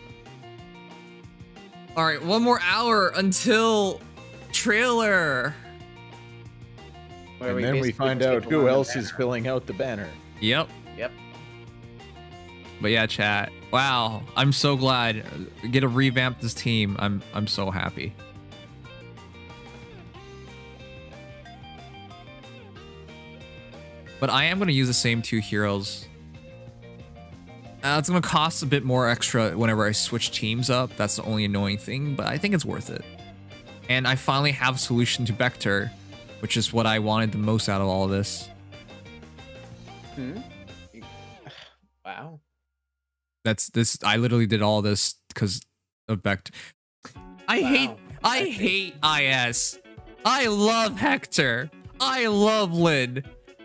All right, 1 more hour until trailer. And then we find out who else is filling out the banner. Yep. Yep. But yeah, chat. Wow, I'm so glad. Get to revamp this team. I'm so happy. But I am going to use the same 2 heroes. It's going to cost a bit more extra whenever I switch teams up. That's the only annoying thing, but I think it's worth it. And I finally have a solution to Vector, which is what I wanted the most out of all of this. Wow. I literally did all this because of Vector. I hate IS. I love Hector. I love Lyn.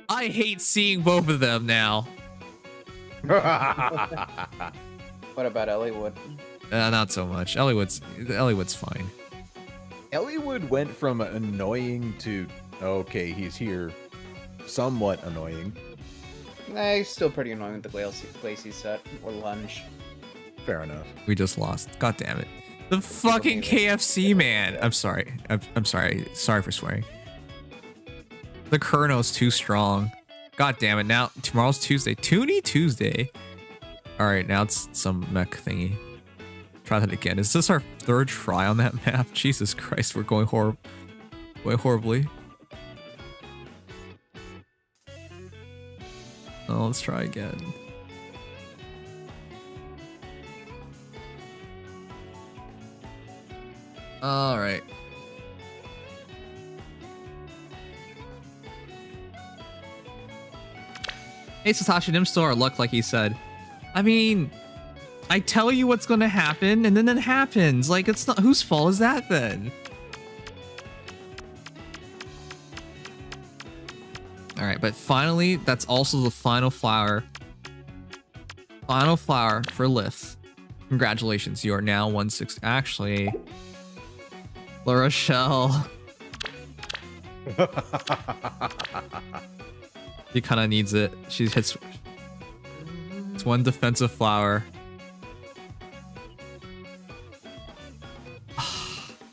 I hate seeing both of them now. What about Elliewood? Not so much. Elliewood's fine. Elliewood went from annoying to okay, he's here, somewhat annoying. He's still pretty annoying with the Glacy set or Lunge. Fair enough. We just lost. God damn it. The fucking KFC man. I'm sorry. I'm sorry. Sorry for swearing. The Colonel's too strong. God damn it. Now, tomorrow's Tuesday. Toonie Tuesday. All right, now it's some mech thingy. Try that again. Is this our 3rd try on that map? Jesus Christ, we're going horribly. Oh, let's try again. All right. Hey, Satoshi, Nim still our luck, like he said. I mean, I tell you what's gonna happen, and then it happens. Like, it's not whose fault is that then? All right, but finally, that's also the final flower. Final flower for Lith. Congratulations, you are now 160. Actually, La Rochelle. She kind of needs it. She hits. It's 1 defensive flower.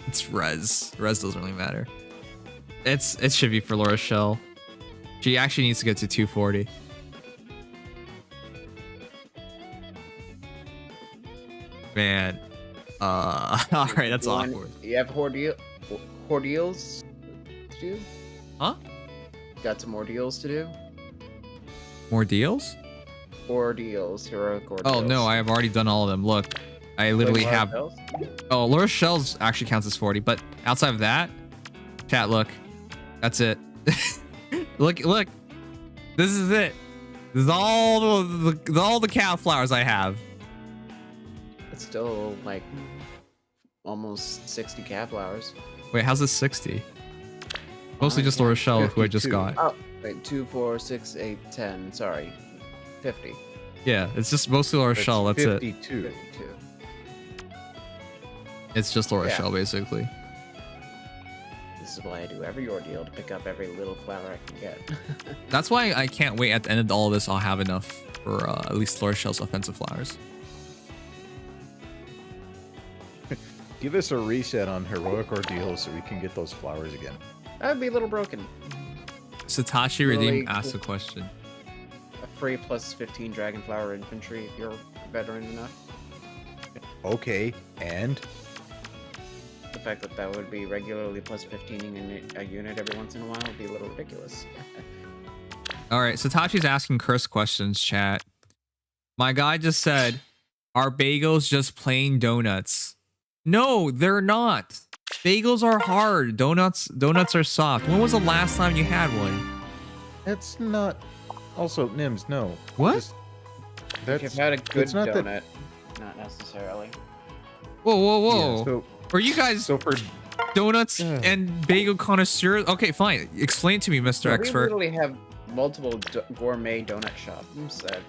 It's res. Res doesn't really matter. It should be for La Rochelle. She actually needs to get to 240. Man. All right, that's awkward. You have ordeals to do? Huh? Got some ordeals to do? More deals? Ordeals, heroic ordeals. Oh no, I have already done all of them. Look, I literally have. Oh, Laura Shells actually counts as 40, but outside of that, chat, look, that's it. look, this is it. This is all the cow flowers I have. It's still like almost 60 cat flowers. Wait, how's this 60? Mostly just Laura Shell, who I just got. Oh, wait, 2, 4, 6, 8, 10. Sorry, 50. Yeah, it's just mostly Laura Shell. That's 52. it. It's just Laura Shell, basically. This is why I do every ordeal to pick up every little flower I can get. That's why I can't wait. At the end of all of this, I'll have enough for at least Laura Shell's offensive flowers. Give us a reset on heroic ordeals so we can get those flowers again. I'd be a little broken. Satoshi Redeem asked a question. A free plus 15 Dragonflower infantry if you're veteran enough. Okay, and? The fact that that would be regularly plus 15 a unit every once in a while would be a little ridiculous. Alright, Satoshi's asking curse questions, chat. My guy just said, are bagels just plain donuts? No, they're not. Bagels are hard. Donuts are soft. When was the last time you had one? That's not... Also, Nims, no. What? If you've had a good donut, not necessarily. Whoa. Yeah, so, are you guys donuts and bagel connoisseurs? Okay, fine. Explain to me, Mr. Expert. We literally have multiple gourmet donut shops that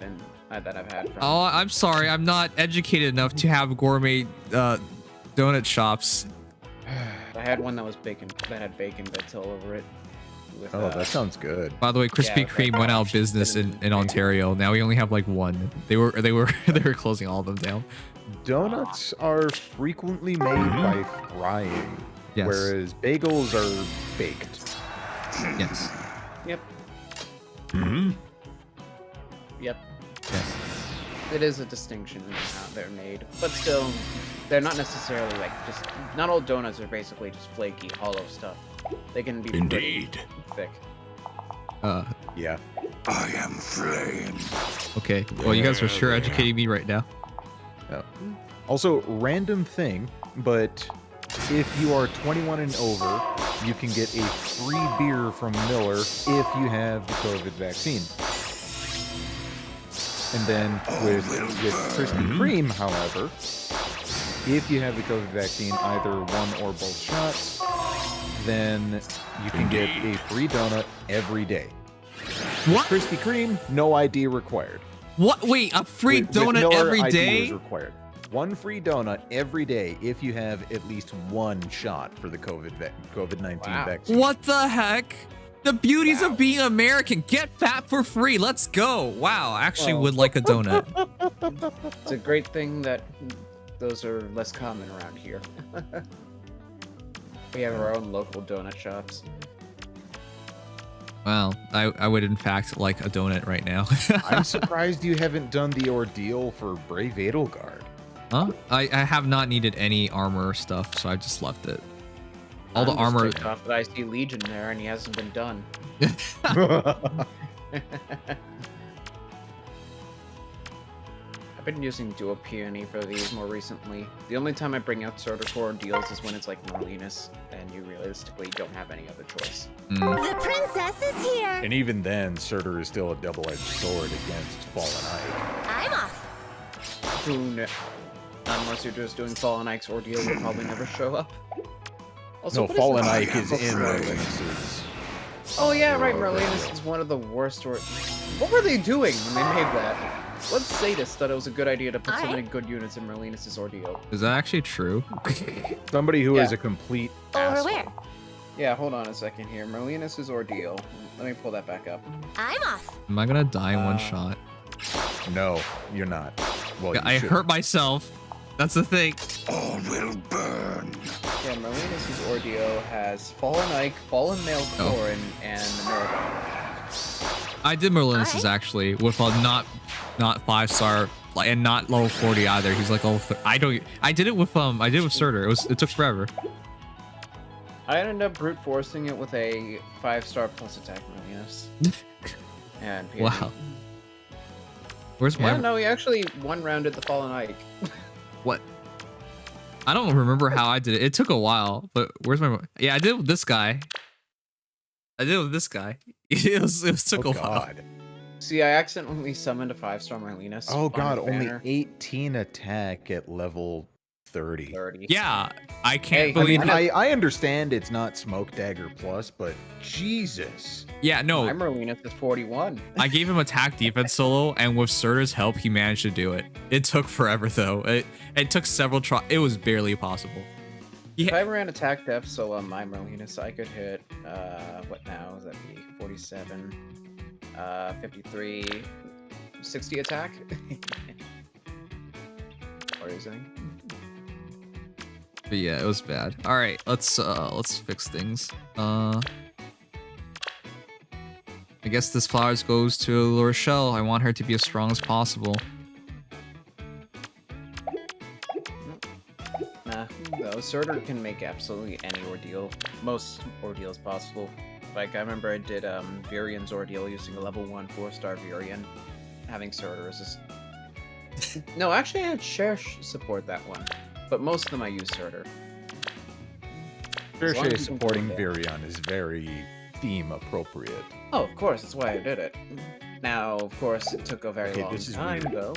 I've had from. Oh, I'm sorry. I'm not educated enough to have gourmet donut shops. I had one that was bacon, that had bacon bits all over it. With, that sounds good. By the way, Krispy Kreme went out of business in Ontario. Now we only have like one. They were closing all of them down. Donuts are frequently made by frying, Yes. whereas bagels are baked. Yes. Yep. Yep. Yes. It is a distinction in how they're made, but still, they're not necessarily like just. Not all donuts are basically just flaky, hollow stuff. They can be pretty thick. Yeah. I am flame. Okay. Well, you guys are sure educating me right now. Also, random thing, but if you are 21 and over, you can get a free beer from Miller if you have the COVID vaccine. And then with Krispy Kreme, however, if you have the COVID vaccine, either one or both shots, then you can get a free donut every day. What? Krispy Kreme, no ID required. What? Wait, a free donut Miller, every ID day? is required. One free donut every day if you have at least one shot for the COVID-19 vaccine. What the heck? The beauties of being American. Get fat for free. Let's go. Wow, I actually would like a donut. It's a great thing that those are less common around here. We have our own local donut shops. Well, I would in fact like a donut right now. I'm surprised you haven't done the ordeal for Brave Edelgard. Huh? I have not needed any armor stuff, so I just left it. All the I'm armor. just ticked off that I see Legion there, and he hasn't been done. I've been using dual peony for these more recently. The only time I bring out Surtur for ordeals is when it's like Merlinus, and you realistically don't have any other choice. The princess is here! And even then, Surtur is still a double-edged sword against Fallen Ike. I'm off! Who knows? Unless you're just doing Fallen Ike's ordeal, will probably never show up. Also, No, what Fallen is Ike is in Merlinus's. Oh yeah, right, Merlinus is one of the worst What were they doing when they made that? What sadist thought it was a good idea to put so many good units in Merlinus' ordeal? Is that actually true? Somebody who is a complete asshole. where? Yeah, hold on a second here. Merlinus' ordeal. Let me pull that back up. I'm off! Am I gonna die in one shot? No, you're not. Well, I hurt myself. That's the thing. All will burn. Yeah, Merlinus' ordeal has Fallen Ike, Fallen Male Corin, and Minerva. I did Merlinus' actually with a not 5-star and not level 40 either. He's like level 30. I did it with Surtur. It took forever. I ended up brute forcing it with a 5-star plus attack Merlinus. And peony. Wow. Where's my? Yeah, no, he actually one-rounded the Fallen Ike. What? I don't remember how I did it. It took a while, but where's my? Yeah, I did it with this guy. It took a while. See, I accidentally summoned a 5-star Merlinus. Oh on god, his only banner. 18 attack at level 30. Yeah, I can't I believe. mean, I understand it's not Smoke Dagger Plus, but Jesus. Yeah, no. My Merlinus is 41. I gave him attack defense solo, and with Surtur's help, he managed to do it. It took forever though. It took several tries. It was barely possible. If I ran attack def solo on my Merlinus, I could hit what now? Is that be 47, 53, 60 attack? What are you saying? But yeah, it was bad. All right, let's fix things. I guess this flowers goes to Rochelle. I want her to be as strong as possible. Nah, no, Surtur can make absolutely any ordeal. Most ordeals possible. Like, I remember I did Virian's ordeal using a level 1 4-star Virian. Having Surtur as a... No, actually I had Cherche support that one. But most of them I use Surtur. Cherche supporting Virion is very theme appropriate. Oh, of course, that's why I did it. Now, of course, it took a very long time, though.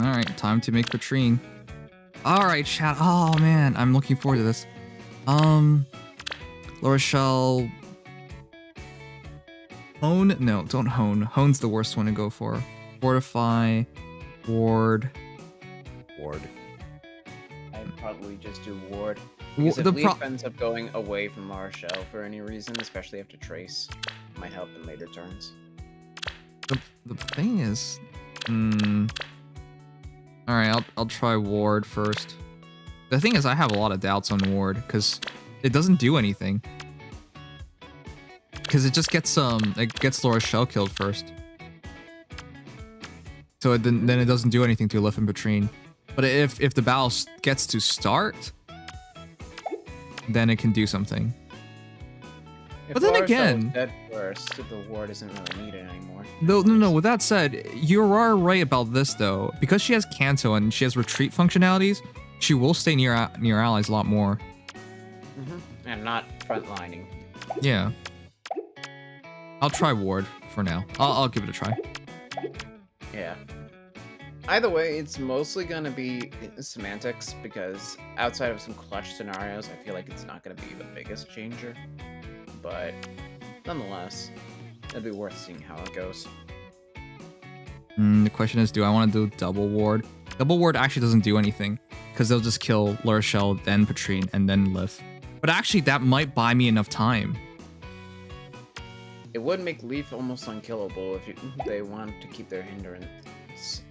Alright, time to make Patrine. Alright, chat. Oh man, I'm looking forward to this. La Rochelle. Hone? No, don't hone. Hone's the worst one to go for. Fortify. Ward. Ward. I'd probably just do Ward. Because if The Leaf ends up going away from La Rochelle for any reason, especially after Trace, it might help in later turns. The thing is... Alright, I'll try Ward first. The thing is, I have a lot of doubts on Ward, because it doesn't do anything. Because it just gets La Rochelle killed first. So then it doesn't do anything to Lif and Patrine. But if the battle gets to start, then it can do something. But then again, dead first, the Ward isn't really needed anymore. No. With that said, you are right about this though. Because she has Canto and she has retreat functionalities, she will stay near allies a lot more. And not frontlining. Yeah. I'll try Ward for now. I'll give it a try. Yeah. Either way, it's mostly gonna be semantics because outside of some clutch scenarios, I feel like it's not gonna be the biggest changer. But nonetheless, it'd be worth seeing how it goes. The question is, do I want to do double Ward? Double Ward actually doesn't do anything because they'll just kill La Rochelle, then Patrine, and then Lif. But actually, that might buy me enough time. It would make Leaf almost unkillable if they want to keep their hindrance.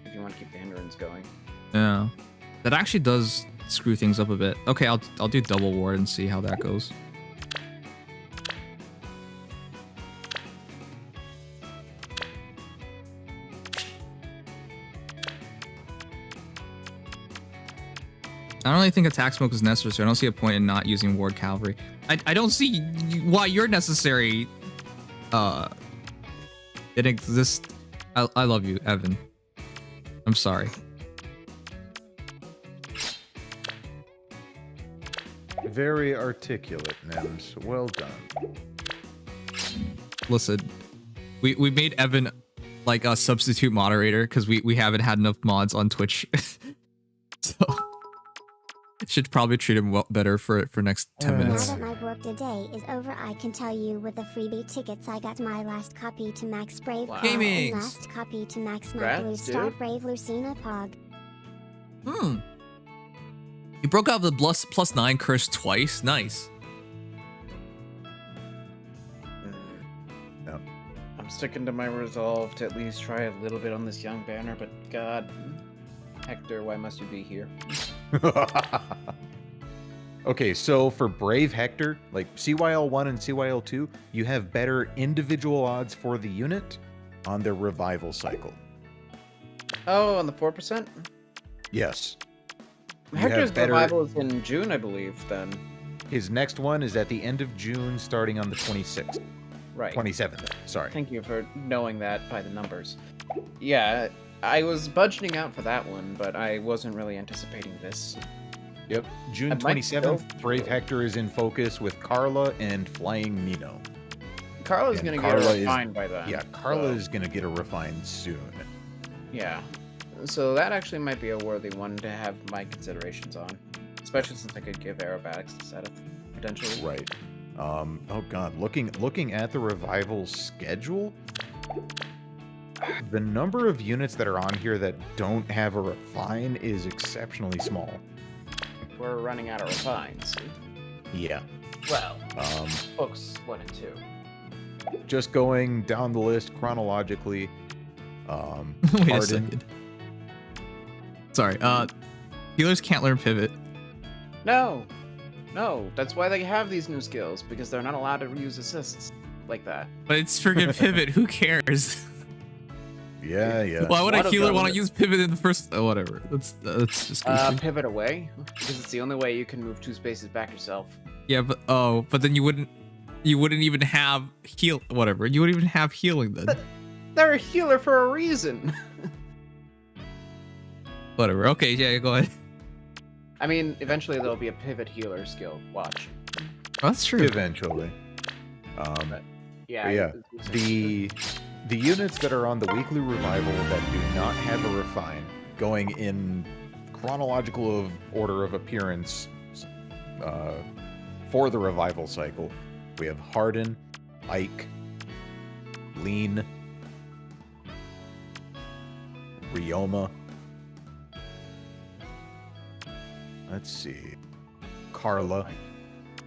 If you want to keep the hindrance going. Yeah, that actually does screw things up a bit. Okay, I'll do double Ward and see how that goes. I don't really think attack smoke is necessary, so I don't see a point in not using Ward Cavalry. I don't see why you're necessary. It exists. I love you, Evan. I'm sorry. Very articulate, Nims. Well done. Listen, we made Evan like a substitute moderator because we haven't had enough mods on Twitch. So should probably treat him better for next 10 minutes. Now that my work today is over, I can tell you with the freebie tickets I got my last copy to Max Brave Paw and last copy to Max Night Blue Star Brave Lucina Pog. You broke out the +9 curse twice. Nice. No. I'm sticking to my resolve to at least try a little bit on this young banner, but God, Hector, why must you be here? Okay, so for Brave Hector, like CYL1 and CYL2, you have better individual odds for the unit on their revival cycle. Oh, on the 4%? Yes. Hector's revival is in June, I believe, then. His next one is at the end of June, starting on the 26th. Right. 27th, sorry. Thank you for knowing that by the numbers. Yeah, I was budgeting out for that one, but I wasn't really anticipating this. Yep. June 27th, Brave Hector is in focus with Carla and Flying Nino. Carla's going to get a refined by then. Yeah, Carla is going to get a refined soon. Yeah. So that actually might be a worthy one to have my considerations on. Especially since I could give aerobatics instead of potentially. Right. Oh god, looking at the revival schedule, the number of units that are on here that don't have a refine is exceptionally small. We're running out of refines. Yeah. Well, books 1 and 2. Just going down the list chronologically. Wait a second. Sorry. Healers can't learn pivot. No, that's why they have these new skills, because they're not allowed to use assists like that. But it's friggin' pivot. Who cares? Yeah. Why would a healer want to use pivot in the first? Oh, whatever. That's just goofy. Pivot away, because it's the only way you can move 2 spaces back yourself. Yeah, but then you wouldn't even have heal. Whatever. You wouldn't even have healing then. They're a healer for a reason. Whatever. Okay, yeah, go ahead. I mean, eventually there'll be a pivot healer skill. Watch. Oh, that's true. Eventually. Yeah. The units that are on the weekly revival that do not have a refine, going in chronological order of appearance for the revival cycle, We have Harden, Ike, Lean, Ryoma. Let's see. Carla.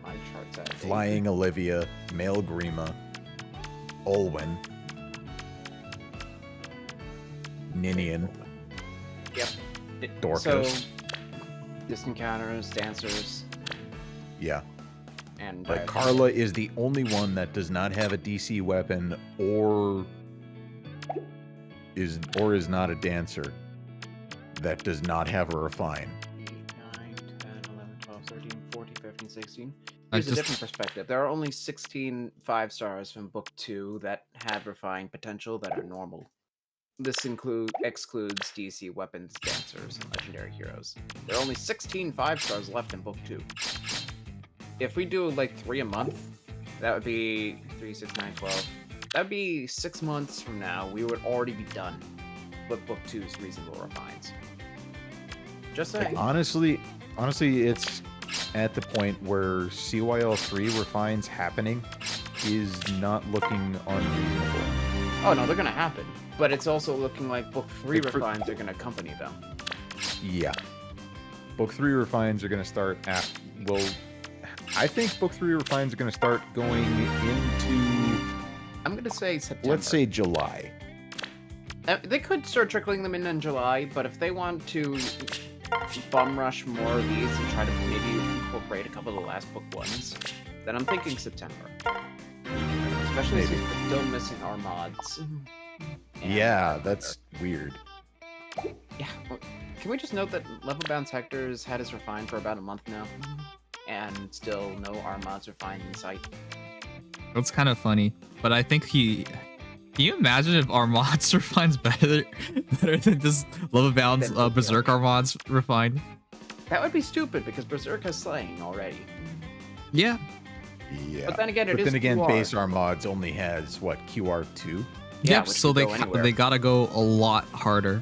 My chart's at Flying Olivia, Male Grima, Olwen, Ninian. Yep. Dorcas. So, distant counters, dancers, Yeah. and Like Carla is the only one that does not have a DC weapon or is not a dancer that does not have a refine. 8, 9, 10, 11, 12, 13, 14, 15, 16. Here's a different perspective. There are only 16 5-stars from Book 2 that have refined potential that are normal. This excludes DC weapons, dancers, and legendary heroes. There are only 16 5-stars left in Book 2. If we do like 3 a month, that would be 3, 6, 9, 12. That would be 6 months from now. We would already be done with Book 2's reasonable refines. Just saying. Honestly, it's at the point where CYL3 refines happening is not looking unreasonable. Oh no, they're gonna happen. But it's also looking like Book 3 refines are gonna accompany them. Yeah. Book 3 refines are gonna start after. Well, I think Book 3 refines are gonna start going into. I'm gonna say September. Let's say July. They could start trickling them in July, but if they want to bum rush more of these and try to maybe incorporate a couple of the last book ones, then I'm thinking September. Especially since we're still missing our mods. Yeah, that's weird. Yeah, can we just note that Level Bound Hector's had his refine for about a month now, and still no Armods refined in sight. That's kind of funny, but I think he. Can you imagine if Armods refines better than just Level Bound's Berserk Armods refined? That would be stupid because Berserk has slaying already. Yeah. Yeah. But then again, QR. Base Armods only has what, QR2? Yep. So they gotta go a lot harder.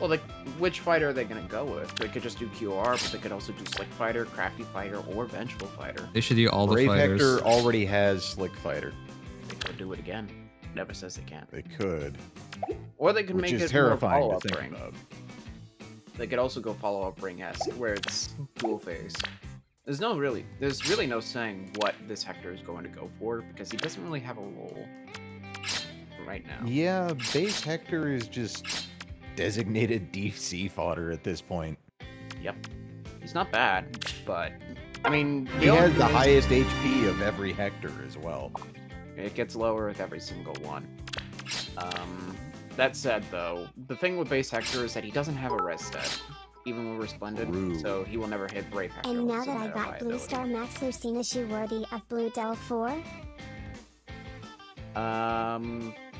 Well, like, which fighter are they gonna go with? They could just do QR, but they could also do Slick Fighter, Crafty Fighter, or Vengeful Fighter. They should do all Brave the fighters. Hector already has Slick Fighter. They could do it again. Never says they can't. They could. Or they could Which make is it terrifying more to follow-up think ring. about. They could also go follow-up ring-esque, where it's dual phase. There's really no saying what this Hector is going to go for, because he doesn't really have a role right now. Yeah, base Hector is just designated DC fodder at this point. Yep. He's not bad, but I mean, he has the highest HP of every Hector as well. It gets lower with every single one. That said, though, the thing with base Hector is that he doesn't have a res stat, even when Resplendent, so he will never hit Brave Hector. And now that I got Blue Star Max Lucina, is she worthy of Blue Del 4?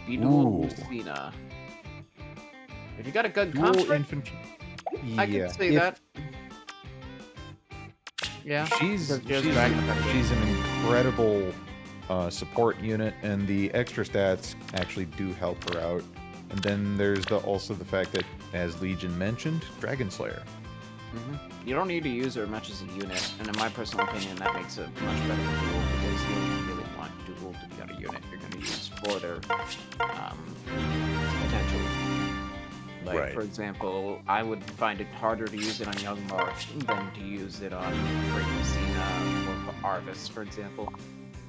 Dual Lucina. If you got a good construct, I can say that. Yeah, she's an incredible support unit, and the extra stats actually do help her out. And then there's also the fact that, as Legion mentioned, Dragon Slayer. You don't need to use her much as a unit, and in my personal opinion, that makes it much better for duel, because you don't really want duel to be on a unit you're going to use for their potential. Like, Right. for example, I would find it harder to use it on Young Marth than to use it on Great Lucina or for Arvis, for example.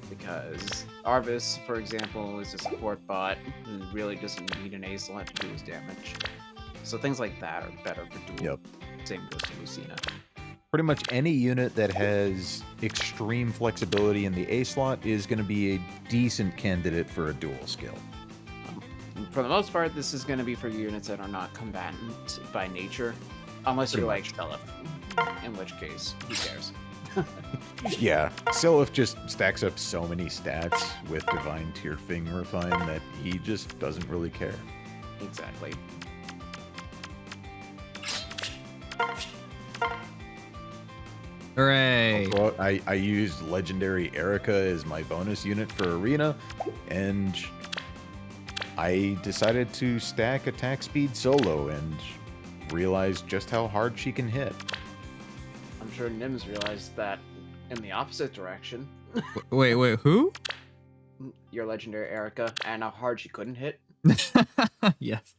Because Arvis, for example, is a support bot who really doesn't need an A slot to do his damage. So things like that are better for duel. Yep. Same goes to Lucina. Pretty much any unit that has extreme flexibility in the A slot is going to be a decent candidate for a dual skill. For the most part, this is going to be for units that are not combatant by nature, unless you're like Shelif, in which case, who cares? Yeah, Sylph just stacks up so many stats with Divine Tiered Fing Refine that he just doesn't really care. Exactly. Hooray! Also, I used Legendary Erica as my bonus unit for Arena, and I decided to stack attack speed solo and realized just how hard she can hit. I'm sure Nims realized that in the opposite direction, Wait, who? Your legendary Erica, and how hard she couldn't hit. Yes.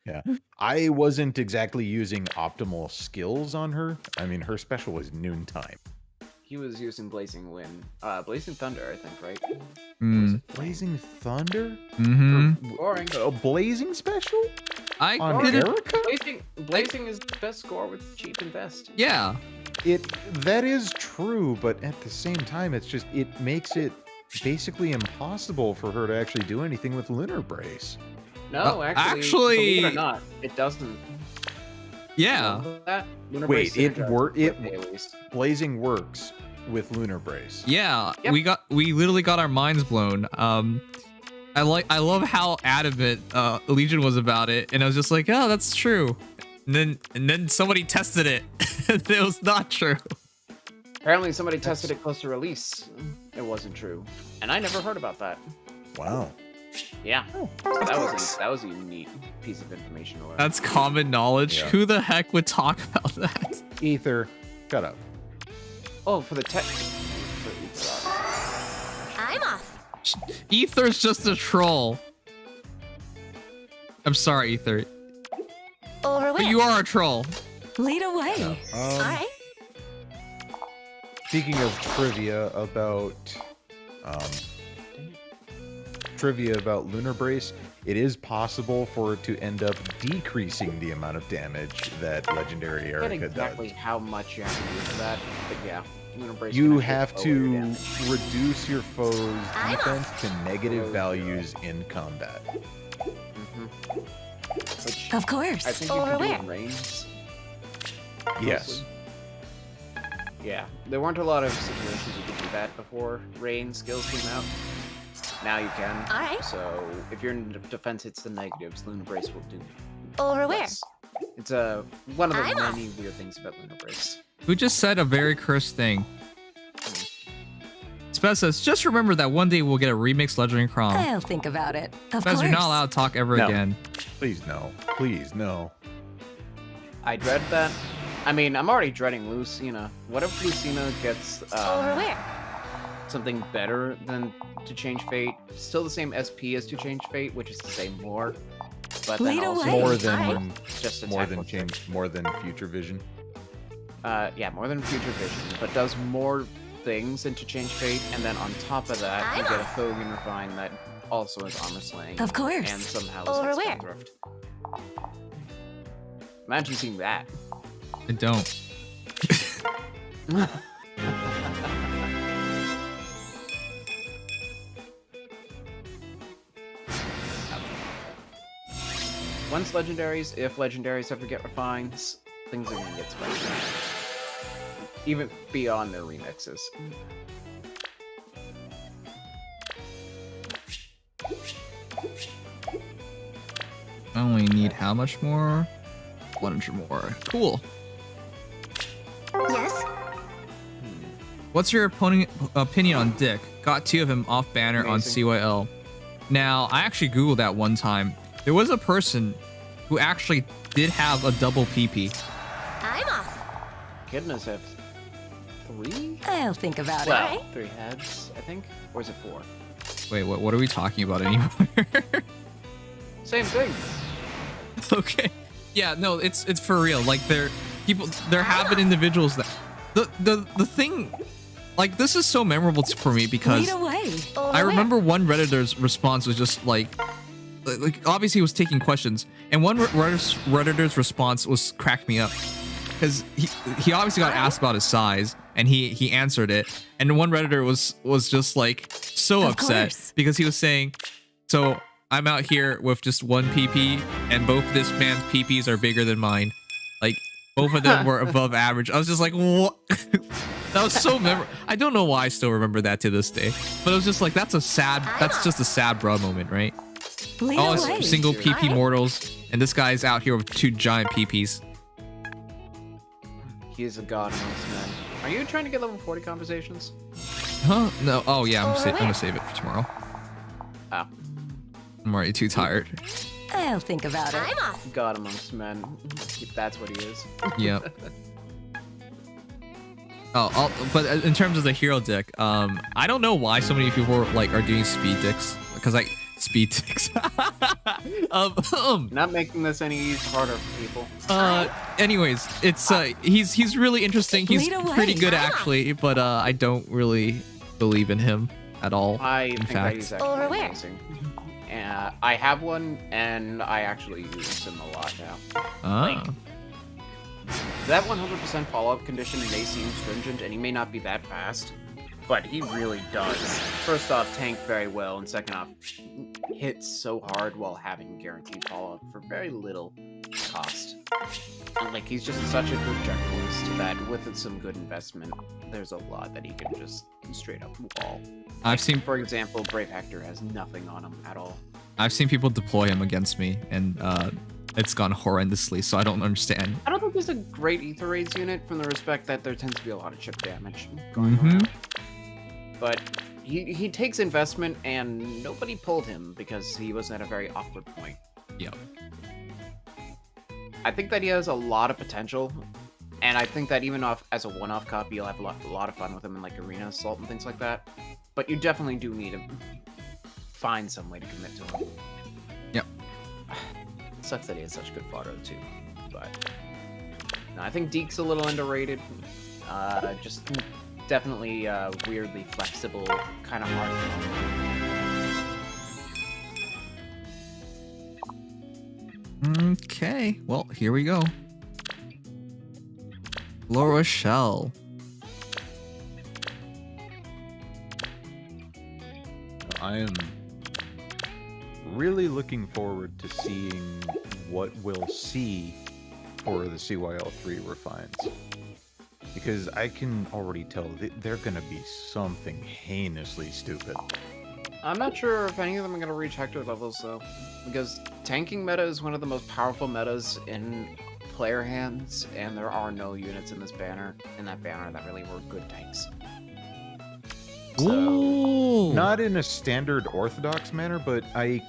Yeah. I wasn't exactly using optimal skills on her. I mean, her special was noontime. He was using Blazing Wind. Blazing Thunder, I think, right? Blazing Thunder? Mm-hmm. Boring. A Blazing special? I did it. Blazing is the best score with cheap invest. Yeah. That is true, but at the same time, it makes it basically impossible for her to actually do anything with Lunar Brace. No, actually, believe it or not, it doesn't. Yeah. Wait, Blazing works with Lunar Brace. Yeah, yep. we literally got our minds blown. I love how adamant Legion was about it, and I was just like, oh, that's true. And then somebody tested it, and it was not true. Apparently, somebody tested it close to release. It wasn't true, and I never heard about that. Wow. Yeah, that was a unique piece of information to learn. That's common knowledge. Yeah. Who the heck would talk about that? Ether, shut up. Oh, for the tech. I'm off. Ether's just a troll. I'm sorry, Ether. Over but you are a troll. Lead away. All right. Speaking of trivia about Lunar Brace, it is possible for it to end up decreasing the amount of damage that Legendary Erica does. Exactly how much you have to do for that, but yeah, Lunar Brace. You have to reduce your foe's defense to negative values in combat. Which of course. I think you can do in range. Yes. Yeah, there weren't a lot of situations you could do that before rain skills came out. Now you can. Alright. So if your defense hits the negatives, Lunar Brace will do. Over where? It's one of the many weird things about Lunar Brace. Who just said a very cursed thing? Spez says, just remember that one day we'll get a remixed Legendary Crom. I'll think about it. Of Spez, course. you're not allowed to talk ever again. Please no. Please no. I dread that. I mean, I'm already dreading Lucina. What if Lucina gets over where? Something better than To Change Fate? Still the same SP as To Change Fate, which is to say more, but then also more than Future Vision. Yeah, more than Future Vision, but does more things than To Change Fate, and then on top of that, you get a Thogan Refine that also has armor slaying. Of course. And somehow over is where? Thrift. Imagine seeing that. I don't. Once legendaries, if legendaries ever get refines, things are gonna get special. Even beyond their remixes. I only need how much more? 100 more. Cool. Yes? What's your opinion on Dick? Got 2 of him off banner on CYL. Now, I actually Googled that one time. There was a person who actually did have a double PP. I'm off. Kidnas have 3? I'll think about it. Well, 3 heads, I think. Or is it 4? Wait, what are we talking about anymore? Same thing. Okay. Yeah, no, it's for real. Like there have been individuals that the thing, like, this is so memorable for me because I remember one Redditor's response was just like obviously he was taking questions, and one Redditor's response was cracked me up because he obviously got asked about his size and he answered it, and one Redditor was just like so upset because he was saying, so I'm out here with just 1 PP, and both this man's PPs are bigger than mine. Like, both of them were above average. I was just like, what? That was so memorable. I don't know why I still remember that to this day. But it was just like, that's just a sad bro moment, right? All single PP mortals, and this guy's out here with 2 giant PPs. He is a god amongst men. Are you trying to get level 40 conversations? Huh? No. Oh, yeah, I'm gonna save it for tomorrow. Oh. I'm already too tired. I'll think about it. I'm off. God amongst men. That's what he is. Yep. But in terms of the hero deck, I don't know why so many people are doing speed dicks because speed dicks. Not making this any harder for people. Anyways, it's he's really interesting. He's pretty good actually, but I don't really believe in him at all. I think that he's actually amazing. I have one, and I actually use him a lot now. That 100% follow-up condition may seem stringent, and he may not be that fast, but he really does. First off, tank very well, and second off, hits so hard while having guaranteed follow-up for very little cost. And, he's just such a good generalist that with some good investment, there's a lot that he can just straight up wall. I've seen, for example, Brave Hector has nothing on him at all. I've seen people deploy him against me, and it's gone horrendously, so I don't understand. I don't think there's a great Ether Raids unit from the respect that there tends to be a lot of chip damage going around. But he takes investment, and nobody pulled him because he was at a very awkward point. Yep. I think that he has a lot of potential, and I think that even as a one-off copy, you'll have a lot of fun with him in Arena Assault and things like that. But you definitely do need to find some way to commit to him. Yep. It sucks that he has such good fodder too, but no, I think Deke's a little underrated. Just definitely weirdly flexible, kind of hard. Okay, well, here we go. La Rochelle. I am really looking forward to seeing what we'll see for the CYL3 refines. Because I can already tell they're going to be something heinously stupid. I'm not sure if any of them are going to reach Hector levels, though. Because tanking meta is one of the most powerful metas in player hands, and there are no units in that banner that really were good tanks. So, not in a standard orthodox manner, but I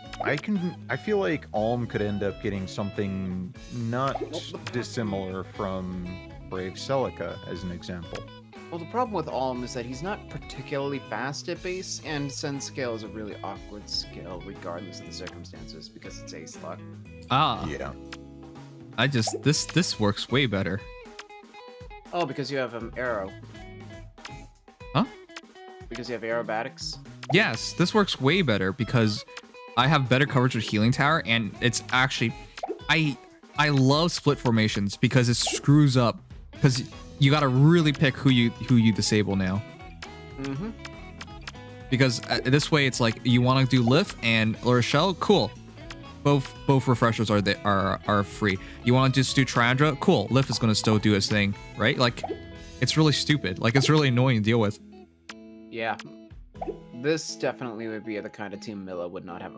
feel like Alm could end up getting something not dissimilar from Brave Celica as an example. Well, the problem with Alm is that he's not particularly fast at base, and Send Scale is a really awkward skill regardless of the circumstances because it's ace luck. Yeah. This works way better. Oh, because you have Arrow. Huh? Because you have aerobatics? Yes, this works way better because I have better coverage with Healing Tower, and it's actually I love split formations because it screws up because you gotta really pick who you disable now. Because this way it's like you want to do Lift and La Rochelle, cool. Both refreshers are free. You want to just do Triandra, cool. Lift is gonna still do its thing, right? It's really stupid. It's really annoying to deal with. Yeah, this definitely would be the kind of team Milla would not have.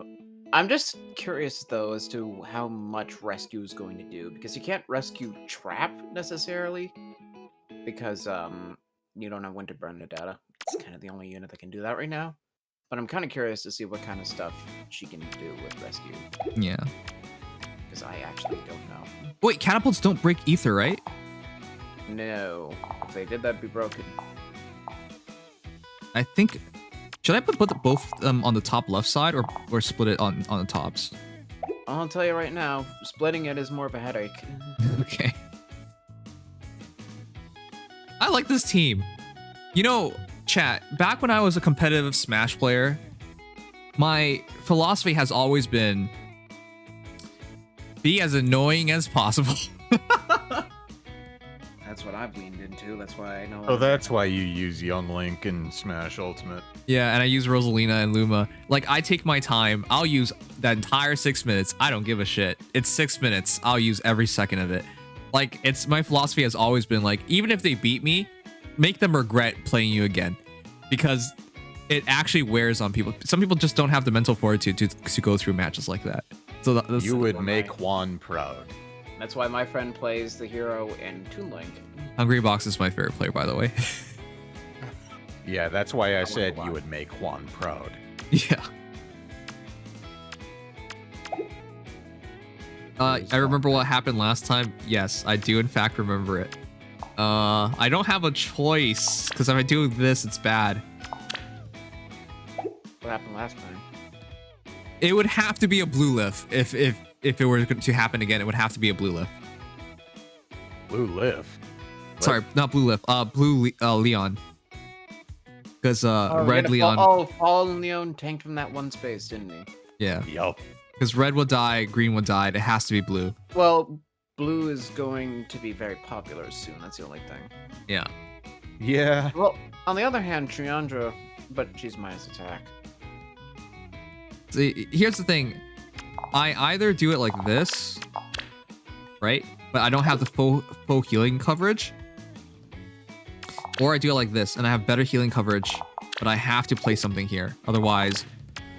I'm just curious though as to how much rescue is going to do, because you can't rescue Trap necessarily, because you don't have Winter Bernadetta. It's kind of the only unit that can do that right now. But I'm kind of curious to see what kind of stuff she can do with rescue. Yeah. Because I actually don't know. Wait, catapults don't break ether, right? No. If they did, that'd be broken. I think... Should I put both on the top left side or split it on the tops? I'll tell you right now, splitting it is more of a headache. Okay. I like this team. You know, chat, back when I was a competitive Smash player, my philosophy has always been be as annoying as possible. That's what I've leaned into. That's why I know. Oh, that's why you use Young Link and Smash Ultimate. Yeah, and I use Rosalina and Luma. I take my time. I'll use that entire 6 minutes. I don't give a shit. It's 6 minutes. I'll use every second of it. It's my philosophy has always been even if they beat me, make them regret playing you again, because it actually wears on people. Some people just don't have the mental fortitude to go through matches like that. So you would make Juan proud. That's why my friend plays the hero in Toon Link. Hungry Box is my favorite player, by the way. Yeah, that's why I said you would make Juan proud. Yeah. I remember what happened last time. Yes, I do in fact remember it. I don't have a choice because if I do this, it's bad. What happened last time? It would have to be a blue lift. If it were to happen again, it would have to be a blue lift. Blue lift. Sorry, not blue lift. Blue Leon. Because red Leon. Fallen Leon tanked from that one space, didn't he? Yeah. Yup. Because red will die, green will die. It has to be blue. Well, blue is going to be very popular soon. That's the only thing. Yeah. Yeah. Well, on the other hand, Triandra, but she's minus attack. See, here's the thing. I either do it like this, right? But I don't have the full healing coverage. Or I do it like this, and I have better healing coverage, but I have to play something here. Otherwise,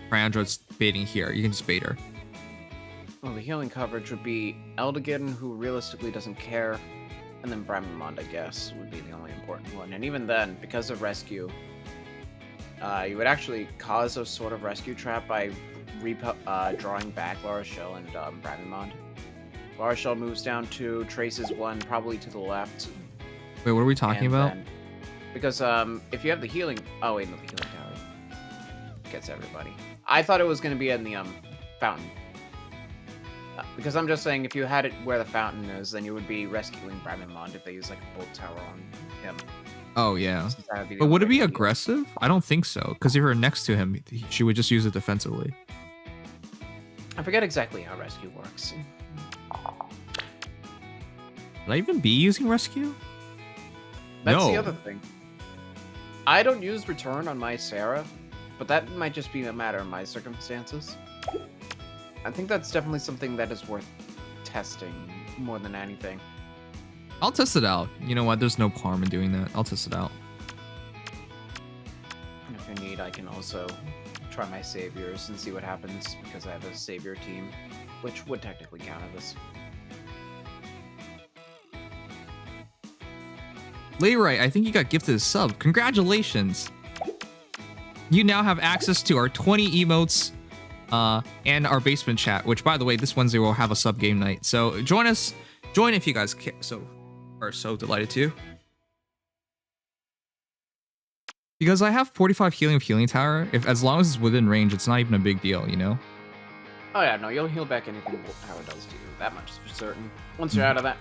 Triandra's baiting here. You can just bait her. Well, the healing coverage would be Eldigan, who realistically doesn't care, and then Bramimond, I guess, would be the only important one. And even then, because of rescue, you would actually cause a sort of rescue trap by drawing back Lara Shell and Bramimond. Lara Shell moves down 2, traces 1, probably to the left. Wait, what are we talking about? Then, because if you have the healing... Oh, wait, no, the healing tower gets everybody. I thought it was going to be in the fountain. Because I'm just saying, if you had it where the fountain is, then you would be rescuing Bramimond if they use like a bolt tower on him. Oh, yeah. But would it be aggressive? I don't think so. Because if you're next to him, she would just use it defensively. I forget exactly how rescue works. Would I even be using rescue? That's the other thing. I don't use return on my Sarah, but that might just be a matter of my circumstances. I think that's definitely something that is worth testing more than anything. I'll test it out. You know what? There's no harm in doing that. I'll test it out. If you need, I can also try my saviors and see what happens, because I have a savior team, which would technically count as this. Leroy, I think you got gifted a sub. Congratulations. You now have access to our 20 emotes and our basement chat, which, by the way, this Wednesday we'll have a sub game night. So join us. Join if you guys are so delighted to. Because I have 45 healing of healing tower. As long as it's within range, it's not even a big deal, you know? Oh yeah, no, you'll heal back anything Bolt Tower does to you. That much is for certain. Once you're out of that...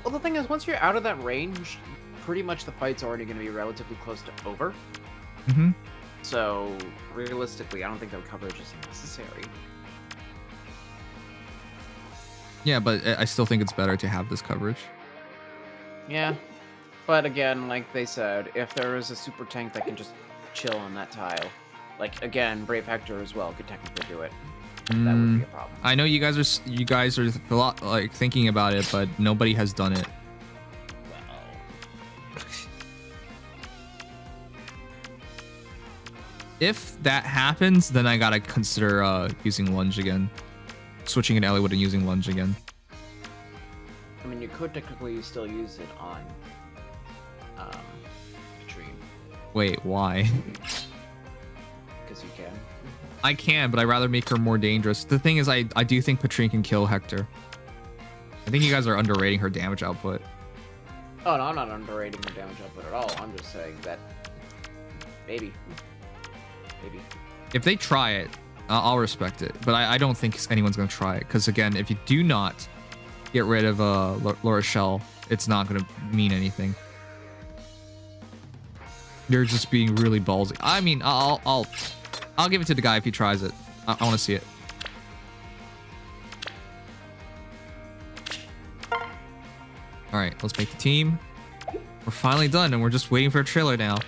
Well, the thing is, once you're out of that range, pretty much the fight's already going to be relatively close to over. Mm-hmm. So, realistically, I don't think that coverage is necessary. Yeah, but I still think it's better to have this coverage. Yeah. But again, like they said, if there is a super tank that can just chill on that tile, like, again, Brave Hector as well could technically do it. That would be a problem. I know you guys are a lot, like, thinking about it, but nobody has done it. If that happens, then I gotta consider using lunge again. Switching an Eliwood and using lunge again. I mean, you could technically still use it on Katrine. Wait, why? Because you can. I can, but I'd rather make her more dangerous. The thing is, I do think Patrine can kill Hector. I think you guys are underrating her damage output. Oh, no, I'm not underrating her damage output at all. I'm just saying that... Maybe. If they try it, I'll respect it. But I don't think anyone's going to try it. Because, again, if you do not get rid of Lara Shell, it's not going to mean anything. You're just being really ballsy. I mean, I'll give it to the guy if he tries it. I want to see it. All right, let's make the team. We're finally done, and we're just waiting for a trailer now.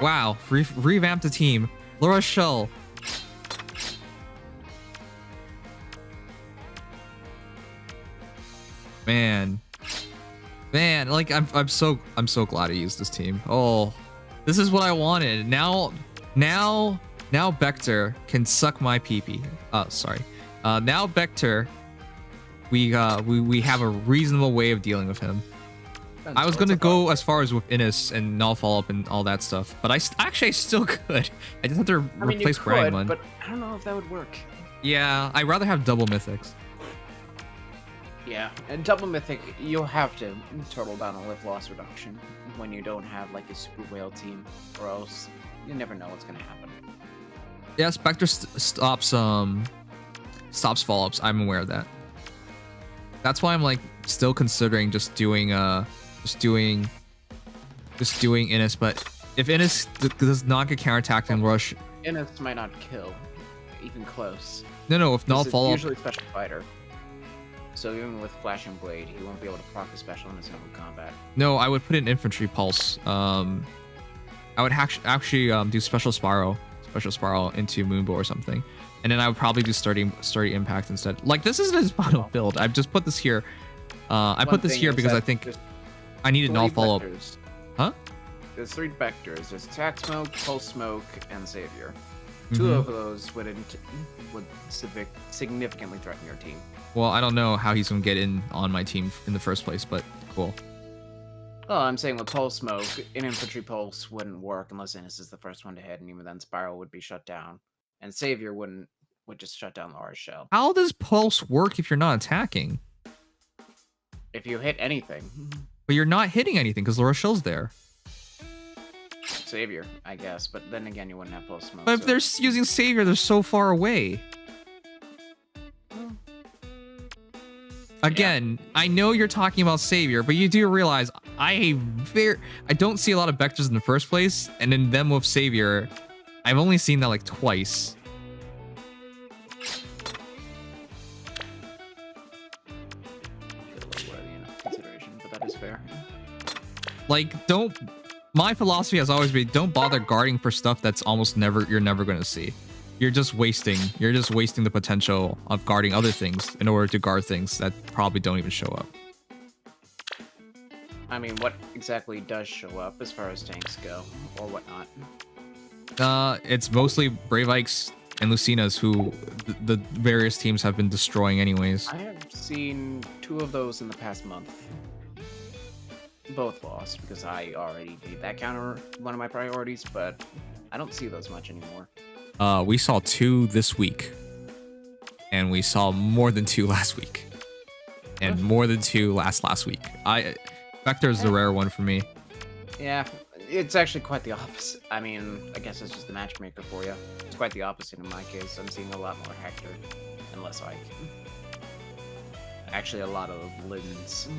Wow, revamped the team. Lara Shell. Man, like I'm so glad I used this team. Oh, this is what I wanted. Now Vector can suck my pee-pee. Sorry. Now Vector, we have a reasonable way of dealing with him. I was gonna go as far as with Innis and null follow-up and all that stuff, but I still could. I just have to replace Bragman. But I don't know if that would work. Yeah, I'd rather have double mythics. Yeah, and double mythic, you'll have to turtle down a lift loss reduction when you don't have like a super whale team, or else you never know what's gonna happen. Yeah, Spectre stops follow-ups. I'm aware of that. That's why I'm like still considering just doing Innis, but if Innis does not get counterattacked and rush, Innis might not kill, even close. No, if null follow-up. Usually special fighter. So even with Flash and Blade, he won't be able to proc the special in his own combat. No, I would put in infantry pulse. I would actually do special spiral into Moonbow or something, and then I would probably do sturdy impact instead. Like, this isn't his final build. I've just put this here. I put this here because I think I needed null follow-up. Huh? There's 3 vectors. There's attack smoke, pulse smoke, and savior. 2 of those would significantly threaten your team. Well, I don't know how he's gonna get in on my team in the first place, but cool. Well, I'm saying with pulse smoke, an infantry pulse wouldn't work unless Innis is the first one to hit, and even then spiral would be shut down, and savior would just shut down Laura's shell. How does pulse work if you're not attacking? If you hit anything. But you're not hitting anything because Laura's shell's there. Savior, I guess, but then again, you wouldn't have pulse smoke. But if they're using savior, they're so far away. Again, I know you're talking about savior, but you do realize I don't see a lot of vectors in the first place, and in them with savior, I've only seen that like twice. Consideration, but that is fair. Like, my philosophy has always been, don't bother guarding for stuff that's you're never going to see. You're just wasting the potential of guarding other things in order to guard things that probably don't even show up. I mean, what exactly does show up as far as tanks go, or whatnot? It's mostly Brave Ikes and Lucinas who the various teams have been destroying anyways. I have seen 2 of those in the past month. Both lost because I already made that counter one of my priorities, but I don't see those much anymore. We saw 2 this week, and we saw more than 2 last week, and more than 2 last week. Vector is the rare one for me. Yeah, it's actually quite the opposite. I mean, I guess it's just the matchmaker for you. It's quite the opposite in my case. I'm seeing a lot more Hector and less Ike. Actually, a lot of Lins.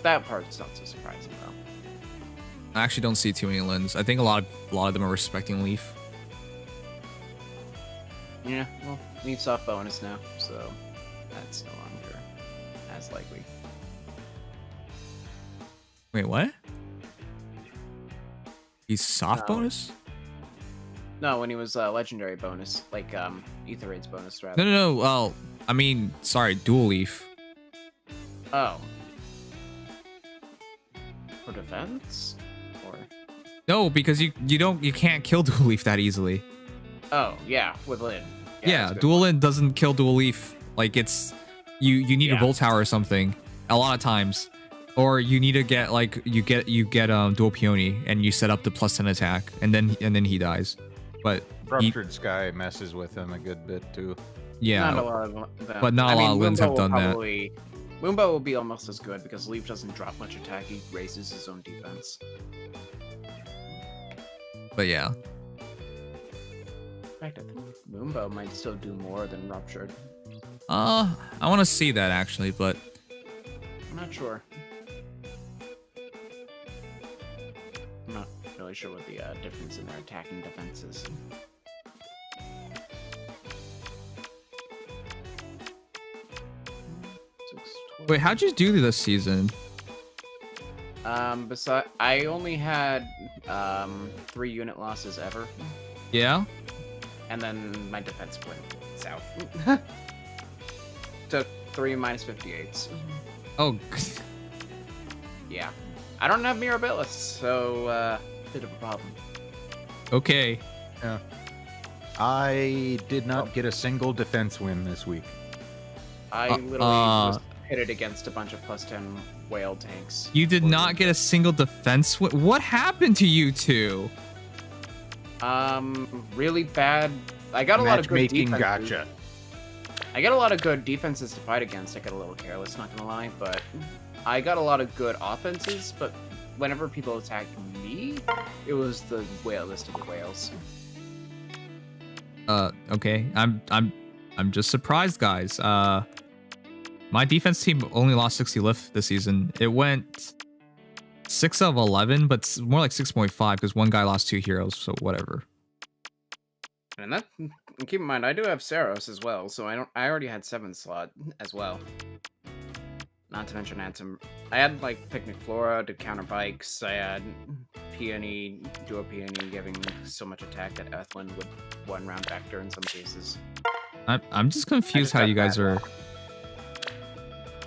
That part's not so surprising though. I actually don't see too many Lins. I think a lot of them are respecting Leaf. Yeah, well, Leaf's off bonus now, so that's no longer as likely. Wait, what? He's soft bonus? No, when he was legendary bonus, like Ether Raid's bonus rather. No. Well, I mean, sorry, dual Leaf. Oh. For defense? Or no, because you can't kill dual Leaf that easily. Oh, yeah, with Lin. Yeah, dual Lin doesn't kill dual Leaf. Like, it's you need a Volt Tower or something a lot of times, or you need to get like you get dual Peony and you set up the +10 attack, and then he dies. But Ruptured Sky messes with him a good bit too. Yeah, not a lot of them. But not a lot of Lins have done that. Moonbow will be almost as good because Leaf doesn't drop much attack, he raises his own defense. But yeah. In fact, I think Moonbow might still do more than Ruptured. I want to see that actually, but I'm not sure. I'm not really sure what the difference in their attack and defense is. Wait, how'd you do this season? I only had 3 unit losses ever. Yeah? And then my defense went south. Took 3 -58s. Oh. Yeah. I don't have Mirabilis, so bit of a problem. Okay. Yeah. I did not get a single defense win this week. I literally was pitted against a bunch of +10 whale tanks. You did not get a single defense win? What happened to you two? Really bad. I got a lot of good matchmaking defenses. Gacha. I get a lot of good defenses to fight against. I get a little careless, not gonna lie, but I got a lot of good offenses, but whenever people attacked me, it was the whale list of the whales. Okay. I'm just surprised, guys. My defense team only lost 60 lift this season. It went 6 of 11, but more like 6.5 because one guy lost 2 heroes, so whatever. And that, keep in mind, I do have Saros as well, so I already had 7 slot as well. Not to mention I had like Picnic Flora to counter bikes. I had Peony, Duo Peony giving so much attack that Earthwind would 1-round vector in some cases. I'm just confused how you guys are.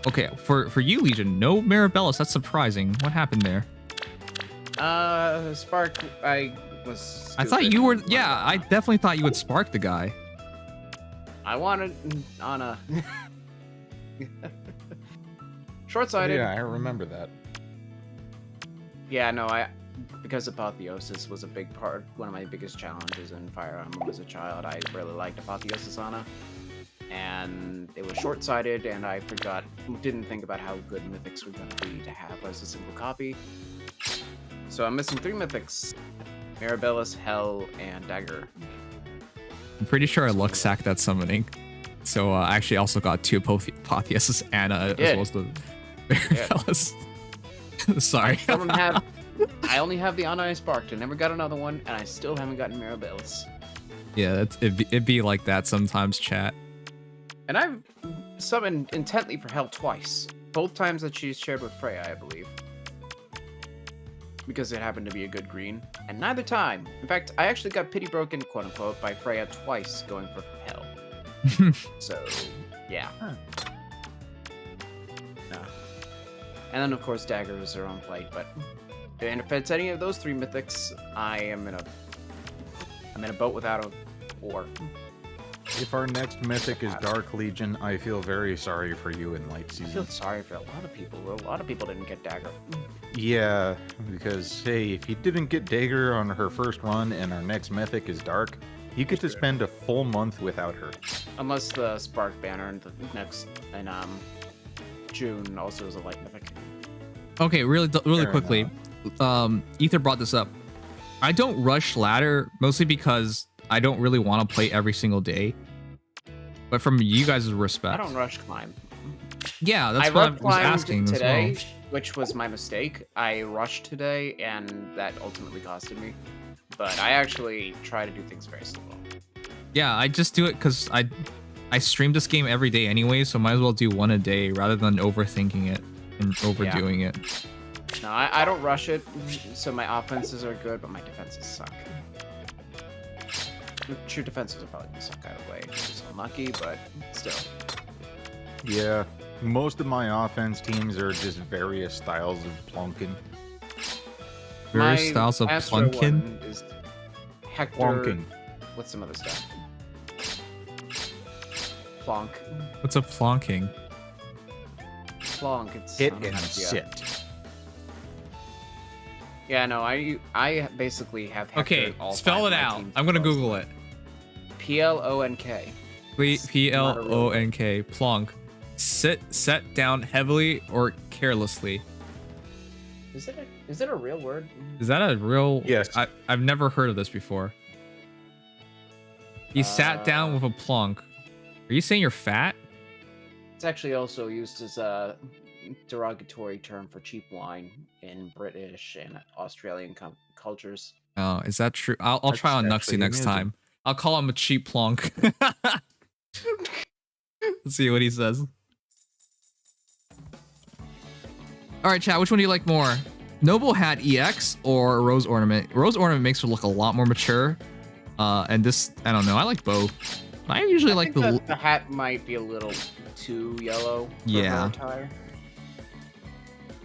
Okay, for you, Legion, no Mirabellis. That's surprising. What happened there? Spark. I was. I thought you were. Yeah, I definitely thought you would spark the guy. I wanted Anna. Short-sighted. Yeah, I remember that. Yeah, no, because Apotheosis was a big part, one of my biggest challenges in Fire Emblem as a child. I really liked Apotheosis Anna, and it was short-sighted, and I didn't think about how good mythics were going to be to have as a single copy. So I'm missing 3 mythics: Mirabellis, Hell, and Dagger. I'm pretty sure I luck sacked that summoning. So I actually also got 2 Apotheosis Anna as well as the Mirabellis. Sorry. I only have the Anna I sparked. I never got another one, and I still haven't gotten Mirabellis. Yeah, it'd be like that sometimes, chat. And I've summoned intently for Hell twice. Both times that she's shared with Freya, I believe. Because it happened to be a good green. And neither time. In fact, I actually got pity broken, quote unquote, by Freya twice going for Hell. So, yeah. Huh. No. And then, of course, daggers are on plate, but... And if it's any of those 3 mythics, I'm in a boat without a oar. If our next mythic is Dark Legion, I feel very sorry for you in Light Season. I feel sorry for a lot of people. A lot of people didn't get Dagger. Yeah, because, hey, if you didn't get Dagger on her first run and our next mythic is Dark, you get to spend a full month without her. Unless the Spark banner in June also is a light mythic. Okay, really quickly. Ether brought this up. I don't rush ladder mostly because I don't really want to play every single day. But from you guys' respect, I don't rush climb. Yeah, that's what I was asking today, as well. Which was my mistake. I rushed today, and that ultimately costed me. But I actually try to do things very slow. Yeah, I just do it because I stream this game every day anyway, so might as well do one a day rather than overthinking it and overdoing it. No, I don't rush it, so my offenses are good, but my defenses suck. True defenses are probably gonna suck either way. It's just unlucky, but still. Yeah, most of my offense teams are just various styles of plunking. Various styles of plunking? Is Hector plunking. With some other stuff. Plonk. What's a plonking? Plonk. It's hit and sit. Yeah, no, I basically have Hector. Okay, spell it out. I'm gonna Google it. P-L-O-N-K. P-L-O-N-K. Plonk. Set down heavily or carelessly. Is it a real word? Is that a real? Yes. I've never heard of this before. He sat down with a plonk. Are you saying you're fat? It's actually also used as a derogatory term for cheap wine in British and Australian cultures. Oh, is that true? I'll try on Nuxie next time. I'll call him a cheap plonk. Let's see what he says. All right, chat. Which one do you like more? Noble Hat EX or Rose Ornament? Rose Ornament makes her look a lot more mature. And this, I don't know. I like both. I usually like the hat might be a little too yellow for her attire.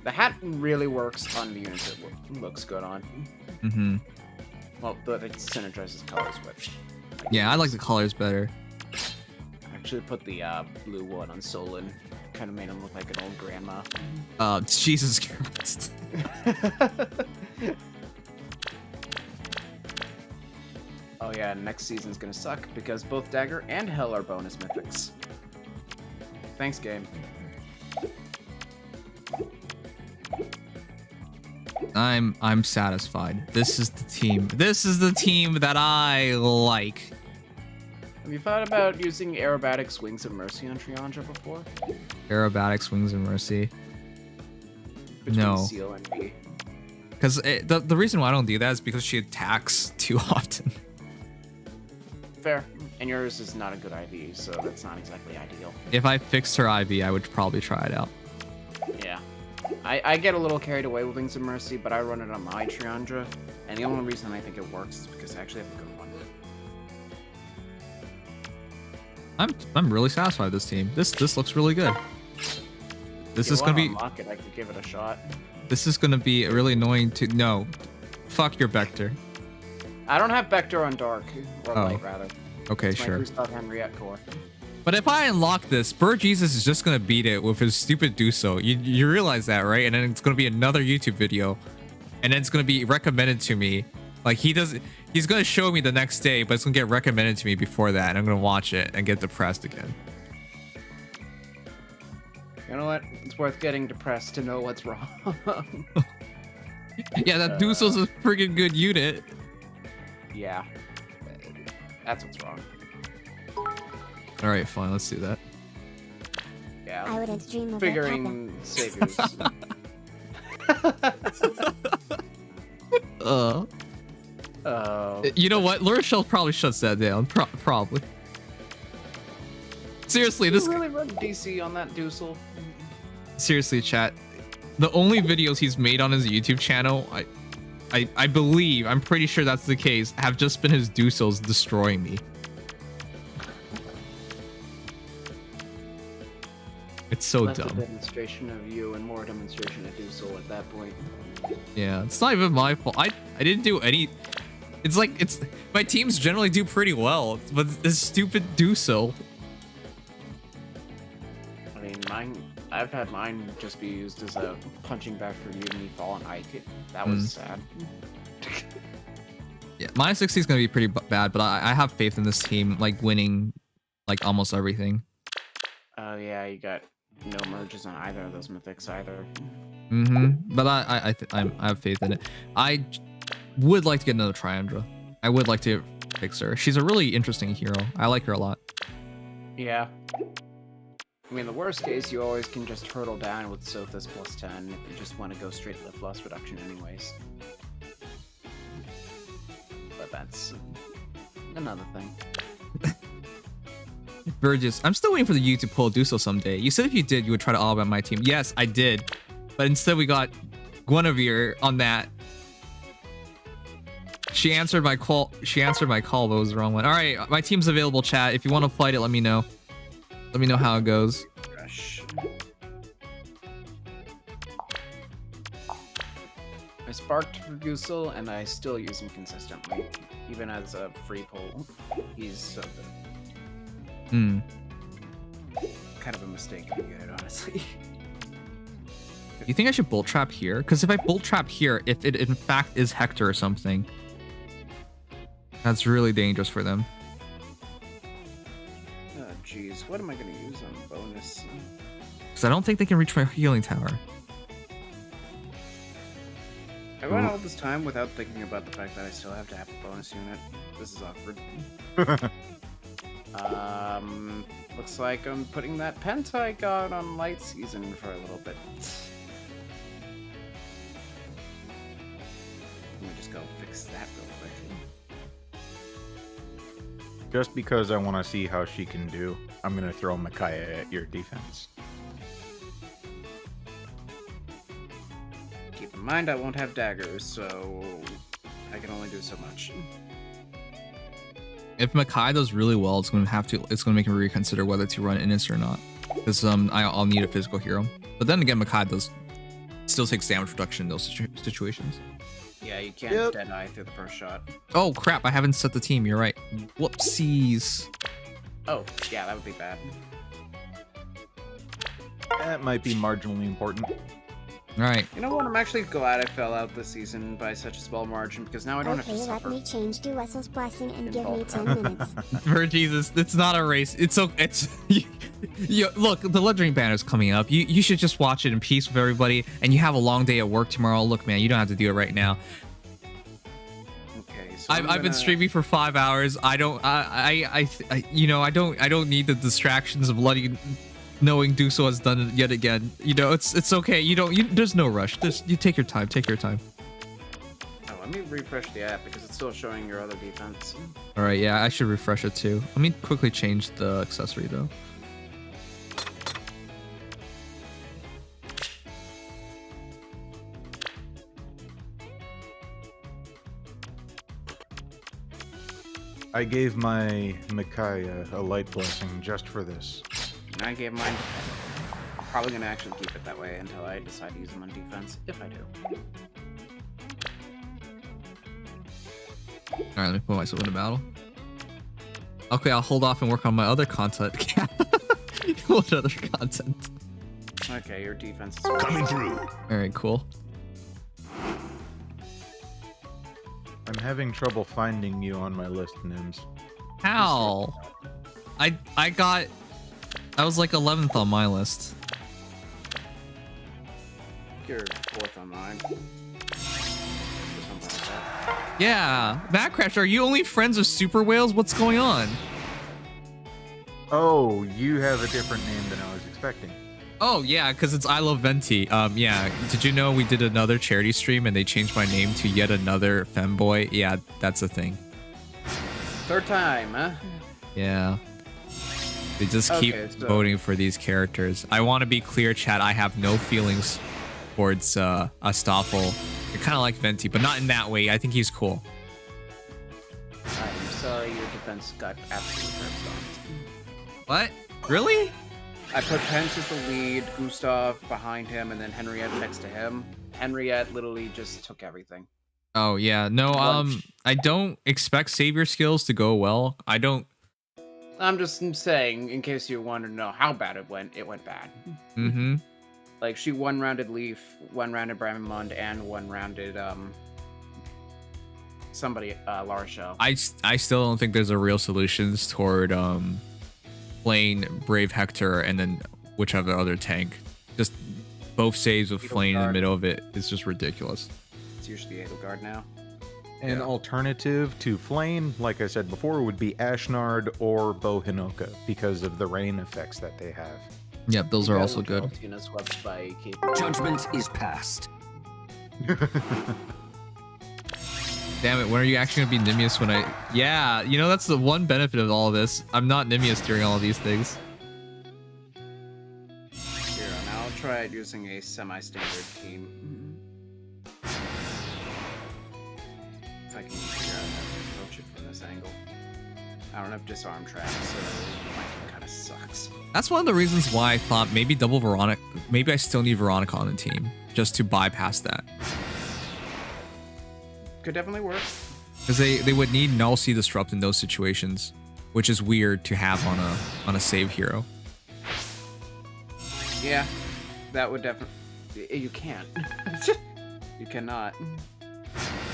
The hat really works on the units it looks good on. Mm-hmm. Well, but it synergizes colors with. Yeah, I like the colors better. I actually put the blue one on Solon. Kind of made him look like an old grandma. Jesus Christ. Oh yeah, next season's gonna suck because both Dagger and Hell are bonus mythics. Thanks, game. I'm satisfied. This is the team. This is the team that I like. Have you thought about using aerobatic swings of mercy on Triandra before? Aerobatic swings of mercy. Between No. Seal and me. Because the reason why I don't do that is because she attacks too often. Fair. And yours is not a good IV, so that's not exactly ideal. If I fixed her IV, I would probably try it out. Yeah. I get a little carried away with Wings of Mercy, but I run it on my Triandra, and the only reason I think it works is because I actually have a good one. I'm really satisfied with this team. This looks really good. This is gonna be. Unlock it, I could give it a shot. This is gonna be really annoying to. No, fuck your Vector. I don't have Vector on Dark, or Light rather. Okay, it's sure. My Gustav Henriette core. But if I unlock this, Bird Jesus is just gonna beat it with his stupid do so. You realize that, right? And then it's gonna be another YouTube video, and then it's gonna be recommended to me. Like he's gonna show me the next day, but it's gonna get recommended to me before that, and I'm gonna watch it and get depressed again. You know what? It's worth getting depressed to know what's wrong. Yeah, that Dusel's a freaking good unit. Yeah. That's what's wrong. All right, fine. Let's do that. Yeah. I wouldn't dream of figuring saviors. You know what? Lurishell probably shuts that down. Probably. Seriously, this. You really run DC on that Dusel? Seriously, chat. The only videos he's made on his YouTube channel, I believe, I'm pretty sure that's the case, have just been his Dusels destroying me. It's so Less dumb. a demonstration of you and more demonstration of Dusel at that point. Yeah, it's not even my fault. I didn't do any. It's like my teams generally do pretty well, but this stupid Dusel. I mean, I've had mine just be used as a punching bag for you and me falling Ike. That was sad. Yeah, my 60 is gonna be pretty bad, but I have faith in this team, like winning, like almost everything. Oh yeah, you got no merges on either of those mythics either. But I have faith in it. I would like to get another Triandra. I would like to fix her. She's a really interesting hero. I like her a lot. Yeah. I mean, the worst case, you always can just hurtle down with Sothis plus 10 if you just want to go straight lift loss reduction anyways. But that's another thing. Burgess, I'm still waiting for the you to pull Duso someday. You said if you did, you would try to all about my team. Yes, I did. But instead we got Guinevere on that. She answered my call. She answered my call, but it was the wrong one. All right, my team's available, chat. If you want to fight it, let me know. Let me know how it goes. Gosh. I sparked for Gusel, and I still use him consistently. Even as a free pull, he's so good. Kind of a mistake to get it, honestly. Do you think I should bolt trap here? Because if I bolt trap here, if it in fact is Hector or something, that's really dangerous for them. Oh, jeez. What am I going to use on bonus? Because I don't think they can reach my healing tower. I went all this time without thinking about the fact that I still have to have a bonus unit. This is awkward. Looks like I'm putting that penta I got on light season for a little bit. Let me just go fix that real quick. Just because I want to see how she can do, I'm going to throw Micaiah at your defense. Keep in mind I won't have daggers, so I can only do so much. If Makai does really well, it's gonna make me reconsider whether to run Innis or not. Because I'll need a physical hero. But then again, Makai still takes damage reduction in those situations. Yeah, you can't dead eye through the first shot. Oh crap! I haven't set the team. You're right. Whoopsies. Oh yeah, that would be bad. That might be marginally important. All right. You know what? I'm actually glad I fell out this season by such a small margin because now I don't have to Okay, suffer. let me change Duesel's blessing and give me 10 minutes. For Jesus, it's not a race. It's so it's. Look, the legendary banner is coming up. You should just watch it in peace with everybody. And you have a long day at work tomorrow. Look, man, you don't have to do it right now. Okay, so I've been streaming for 5 hours. I don't need the distractions of knowing Duso has done it yet again. You know, it's okay. There's no rush. You take your time. Take your time. Oh, let me refresh the app because it's still showing your other defense. All right, yeah, I should refresh it too. Let me quickly change the accessory though. I gave my Micaiah a light blessing just for this. And I gave mine. I'm probably gonna actually keep it that way until I decide to use them on defense, if I do. All right, let me put myself in a battle. Okay, I'll hold off and work on my other content. What other content? Okay, your defense is coming through. All right, cool. I'm having trouble finding you on my list, Nims. How? I was like 11th on my list. You're 4th on mine. Or something like that. Yeah, Backcrash, are you only friends with super whales? What's going on? Oh, you have a different name than I was expecting. Oh yeah, because it's I Love Venti. Yeah. Did you know we did another charity stream and they changed my name to yet another femboy? Yeah, that's a thing. 3rd time, huh? Yeah. They just keep voting for these characters. I want to be clear, chat. I have no feelings towards Astolfo. I kind of like Venti, but not in that way. I think he's cool. I'm sorry, your defense got absolutely ripped off. What? Really? I put Pence as the lead, Gustav behind him, and then Henriette next to him. Henriette literally just took everything. Oh yeah, no. I don't expect savior skills to go well. I'm just saying, in case you wanted to know how bad it went bad. Mm-hmm. Like, she one-rounded Leaf, one-rounded Bramimond, and one-rounded, somebody, Larsho. I still don't think there's a real solutions toward, playing Brave Hector and then whichever other tank. Just both saves with Flame in the middle of it is just ridiculous. It's usually Edelgard now. An alternative to Flame, like I said before, would be Ashnard or Bohinoka because of the rain effects that they have. Yep, those are also good. Judgment is passed. Damn it, when are you actually gonna be Nimious when I... Yeah, you know, that's the one benefit of all of this. I'm not Nimious during all of these things. Here, now I'll try using a semi-standard team. If I can figure out how to approach it from this angle. I don't have disarm traps, so my team kind of sucks. That's one of the reasons why I thought maybe double Veronica... Maybe I still need Veronica on the team, just to bypass that. Could definitely work. Because they would need null C disrupt in those situations, which is weird to have on a save hero. Yeah, that would definitely... You can't. You cannot.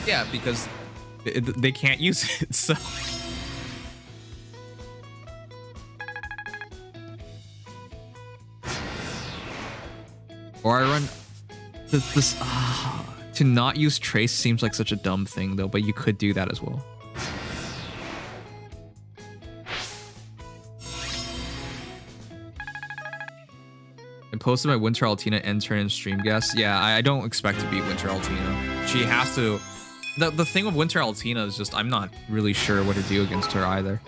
Yeah, because they can't use it, so... Or I run... This to not use Trace seems like such a dumb thing, though, but you could do that as well. I posted my Winter Altina end turn and stream guest. Yeah, I don't expect to beat Winter Altina. She has to... The thing with Winter Altina is just I'm not really sure what to do against her either.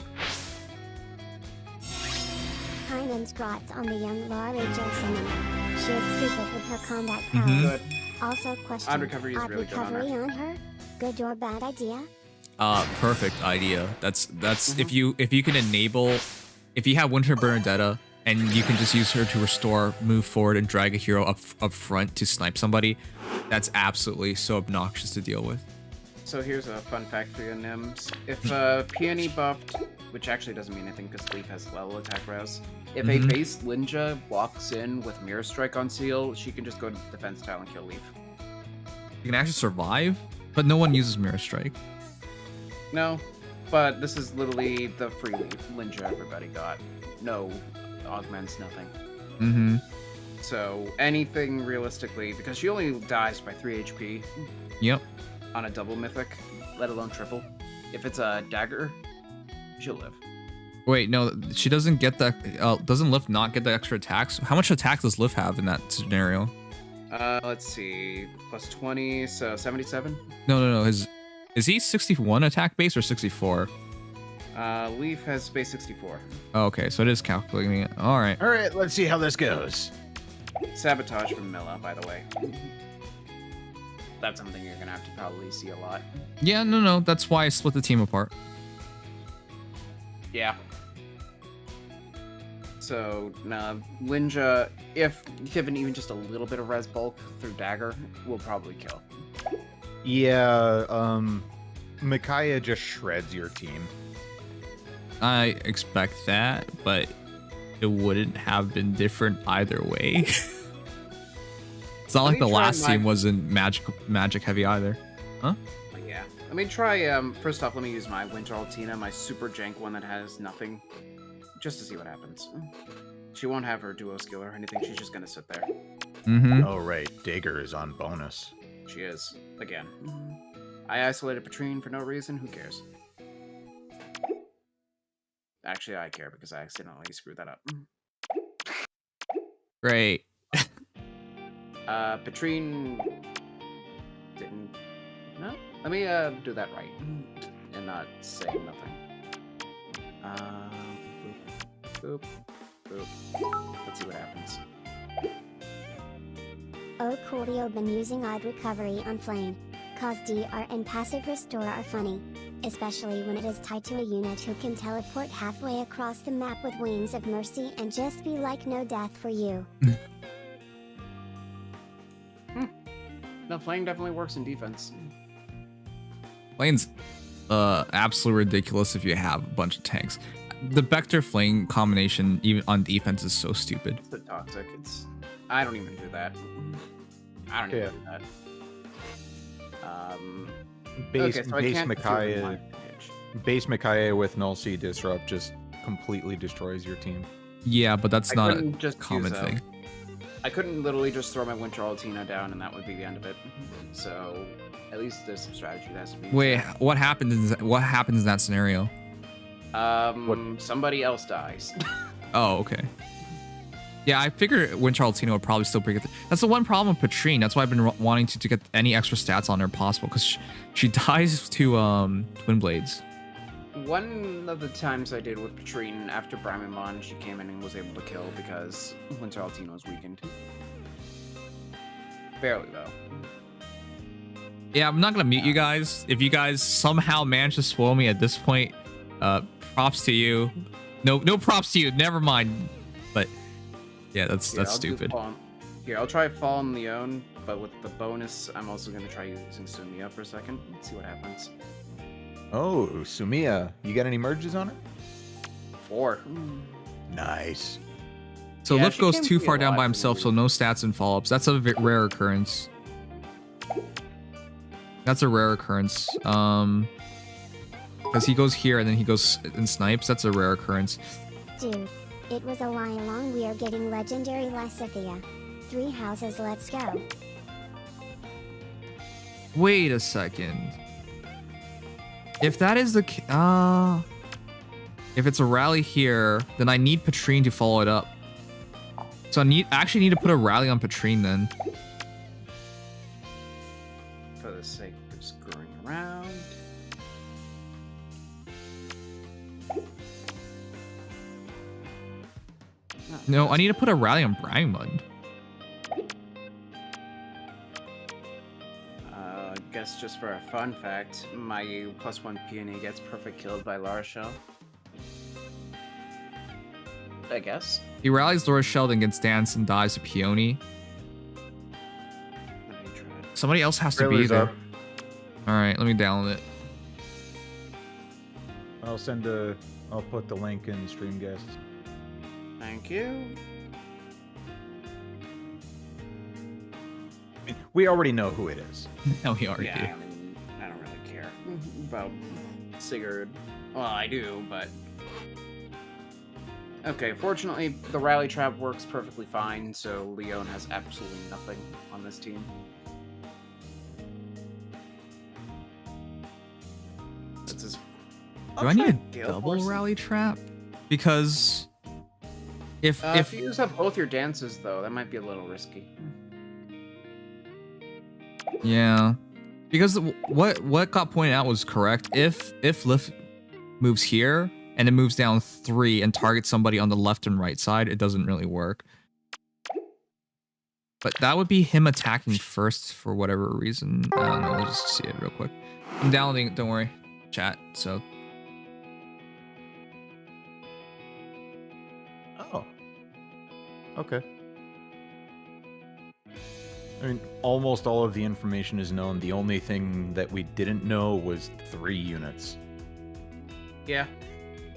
Kind and Strots on the young Lara Joseph. She is stupid with her combat prowess. Good. Also, question. Odd recovery is really good on her. On her. Good or bad idea? Perfect idea. That's if you can enable, if you have Winter Bernadetta and you can just use her to restore, move forward, and drag a hero up front to snipe somebody, that's absolutely so obnoxious to deal with. So here's a fun fact for you, Nims. If Peony buffed which actually doesn't mean anything because Leaf has level attack rouse. If a base Linja walks in with Mirror Strike on seal, she can just go to defense tile and kill Leaf. You can actually survive, but no one uses Mirror Strike. No, but this is literally the free Linja everybody got. No augments, nothing. Mm-hmm. So anything realistically, because she only dies by 3 HP. Yep. On a double mythic, let alone triple. If it's a dagger, she'll live. Wait, no, she doesn't get the. Doesn't Lift not get the extra attacks? How much attack does Lift have in that scenario? Let's see, plus 20, so 77. No. Is he 61 attack base or 64? Leaf has base 64. Oh, okay, so it is calculating it. All right. All right, let's see how this goes. Sabotage from Milla, by the way. That's something you're gonna have to probably see a lot. Yeah, no, that's why I split the team apart. Yeah. So, Linja, if given even just a little bit of res bulk through dagger, will probably kill. Yeah, Micaiah just shreds your team. I expect that, but it wouldn't have been different either way. It's not like the last team wasn't magic heavy either. Huh? Yeah. Let me try, first off, let me use my Winter Altina, my super jank one that has nothing, just to see what happens. She won't have her duo skill or anything, she's just gonna sit there. Mm-hmm. Oh, right, Dagger is on bonus. She is, again. I isolated Patrine for no reason, who cares? Actually, I care because I accidentally screwed that up. Great. Patrine didn't. No, let me do that right and not say nothing. Boop, boop, boop. Let's see what happens. Oh, Coolio been using odd recovery on Flame. Cause DR and passive restore are funny, especially when it is tied to a unit who can teleport halfway across the map with Wings of Mercy and just be like no death for you. No, Flame definitely works in defense. Flame's absolutely ridiculous if you have a bunch of tanks. The Vector Flame combination, even on defense, is so stupid. It's so toxic. I don't even do that. I don't even do that. Base Micaiah with Null Sea Disrupt just completely destroys your team. Yeah, but that's not a common thing. I couldn't literally just throw my Winter Altina down and that would be the end of it. So at least there's some strategy that has to be. Wait, what happens in that scenario? Somebody else dies. Oh, okay. Yeah, I figured Winter Altina would probably still break it. That's the one problem with Patrine. That's why I've been wanting to get any extra stats on her possible, because she dies to Twin Blades. One of the times I did with Patrine after Bramimon, she came in and was able to kill because Winter Altina was weakened. Barely, though. Yeah, I'm not gonna mute you guys. If you guys somehow manage to spoil me at this point, props to you. No props to you. Never mind. But yeah, that's stupid. Here, I'll try Fallen Leon, but with the bonus, I'm also gonna try using Sumia for a second. Let's see what happens. Oh, Sumia. You got any merges on her? 4. Nice. So Lift goes too far down by himself, so no stats and follow-ups. That's a rare occurrence. That's a rare occurrence. Because he goes here and then he goes and snipes. That's a rare occurrence. Dude, it was a while long. We are getting legendary Lysithia. 3 houses, let's go. Wait a second. If that is the if it's a rally here, then I need Patrine to follow it up. So I actually need to put a rally on Patrine then. For the sake of screwing around. No, I need to put a rally on Bramimon. I guess just for a fun fact, my +1 peony gets perfect killed by Larashell. I guess. He rallies Laura Sheldon against Dance and dies to Peony. Somebody else has to be there. Alright, let me download it. I'll put the link in stream guests. Thank you. We already know who it is. No, we already do. I mean, I don't really care about Sigurd. Well, I do, but... Okay, fortunately, the rally trap works perfectly fine, so Leon has absolutely nothing on this team. That's his... Do I need a double rally trap? Because if you use up both your dances, though, that might be a little risky. Yeah, because what got pointed out was correct. If Lift moves here and it moves down 3 and targets somebody on the left and right side, it doesn't really work. But that would be him attacking first for whatever reason. I don't know. Let's just see it real quick. I'm downloading it. Don't worry, chat. So. Oh. Okay. I mean, almost all of the information is known. The only thing that we didn't know was 3 units. Yeah,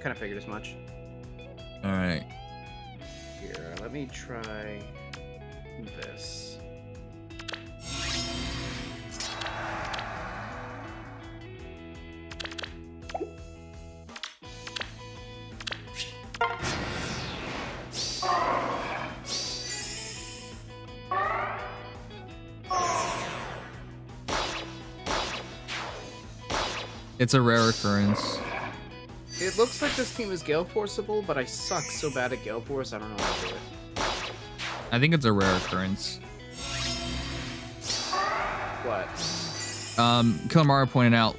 kind of figured as much. All right. Here, let me try this. It's a rare occurrence. It looks like this team is Gale Forceable, but I suck so bad at Gale Force, I don't know how to do it. I think it's a rare occurrence. What? Killamara pointed out,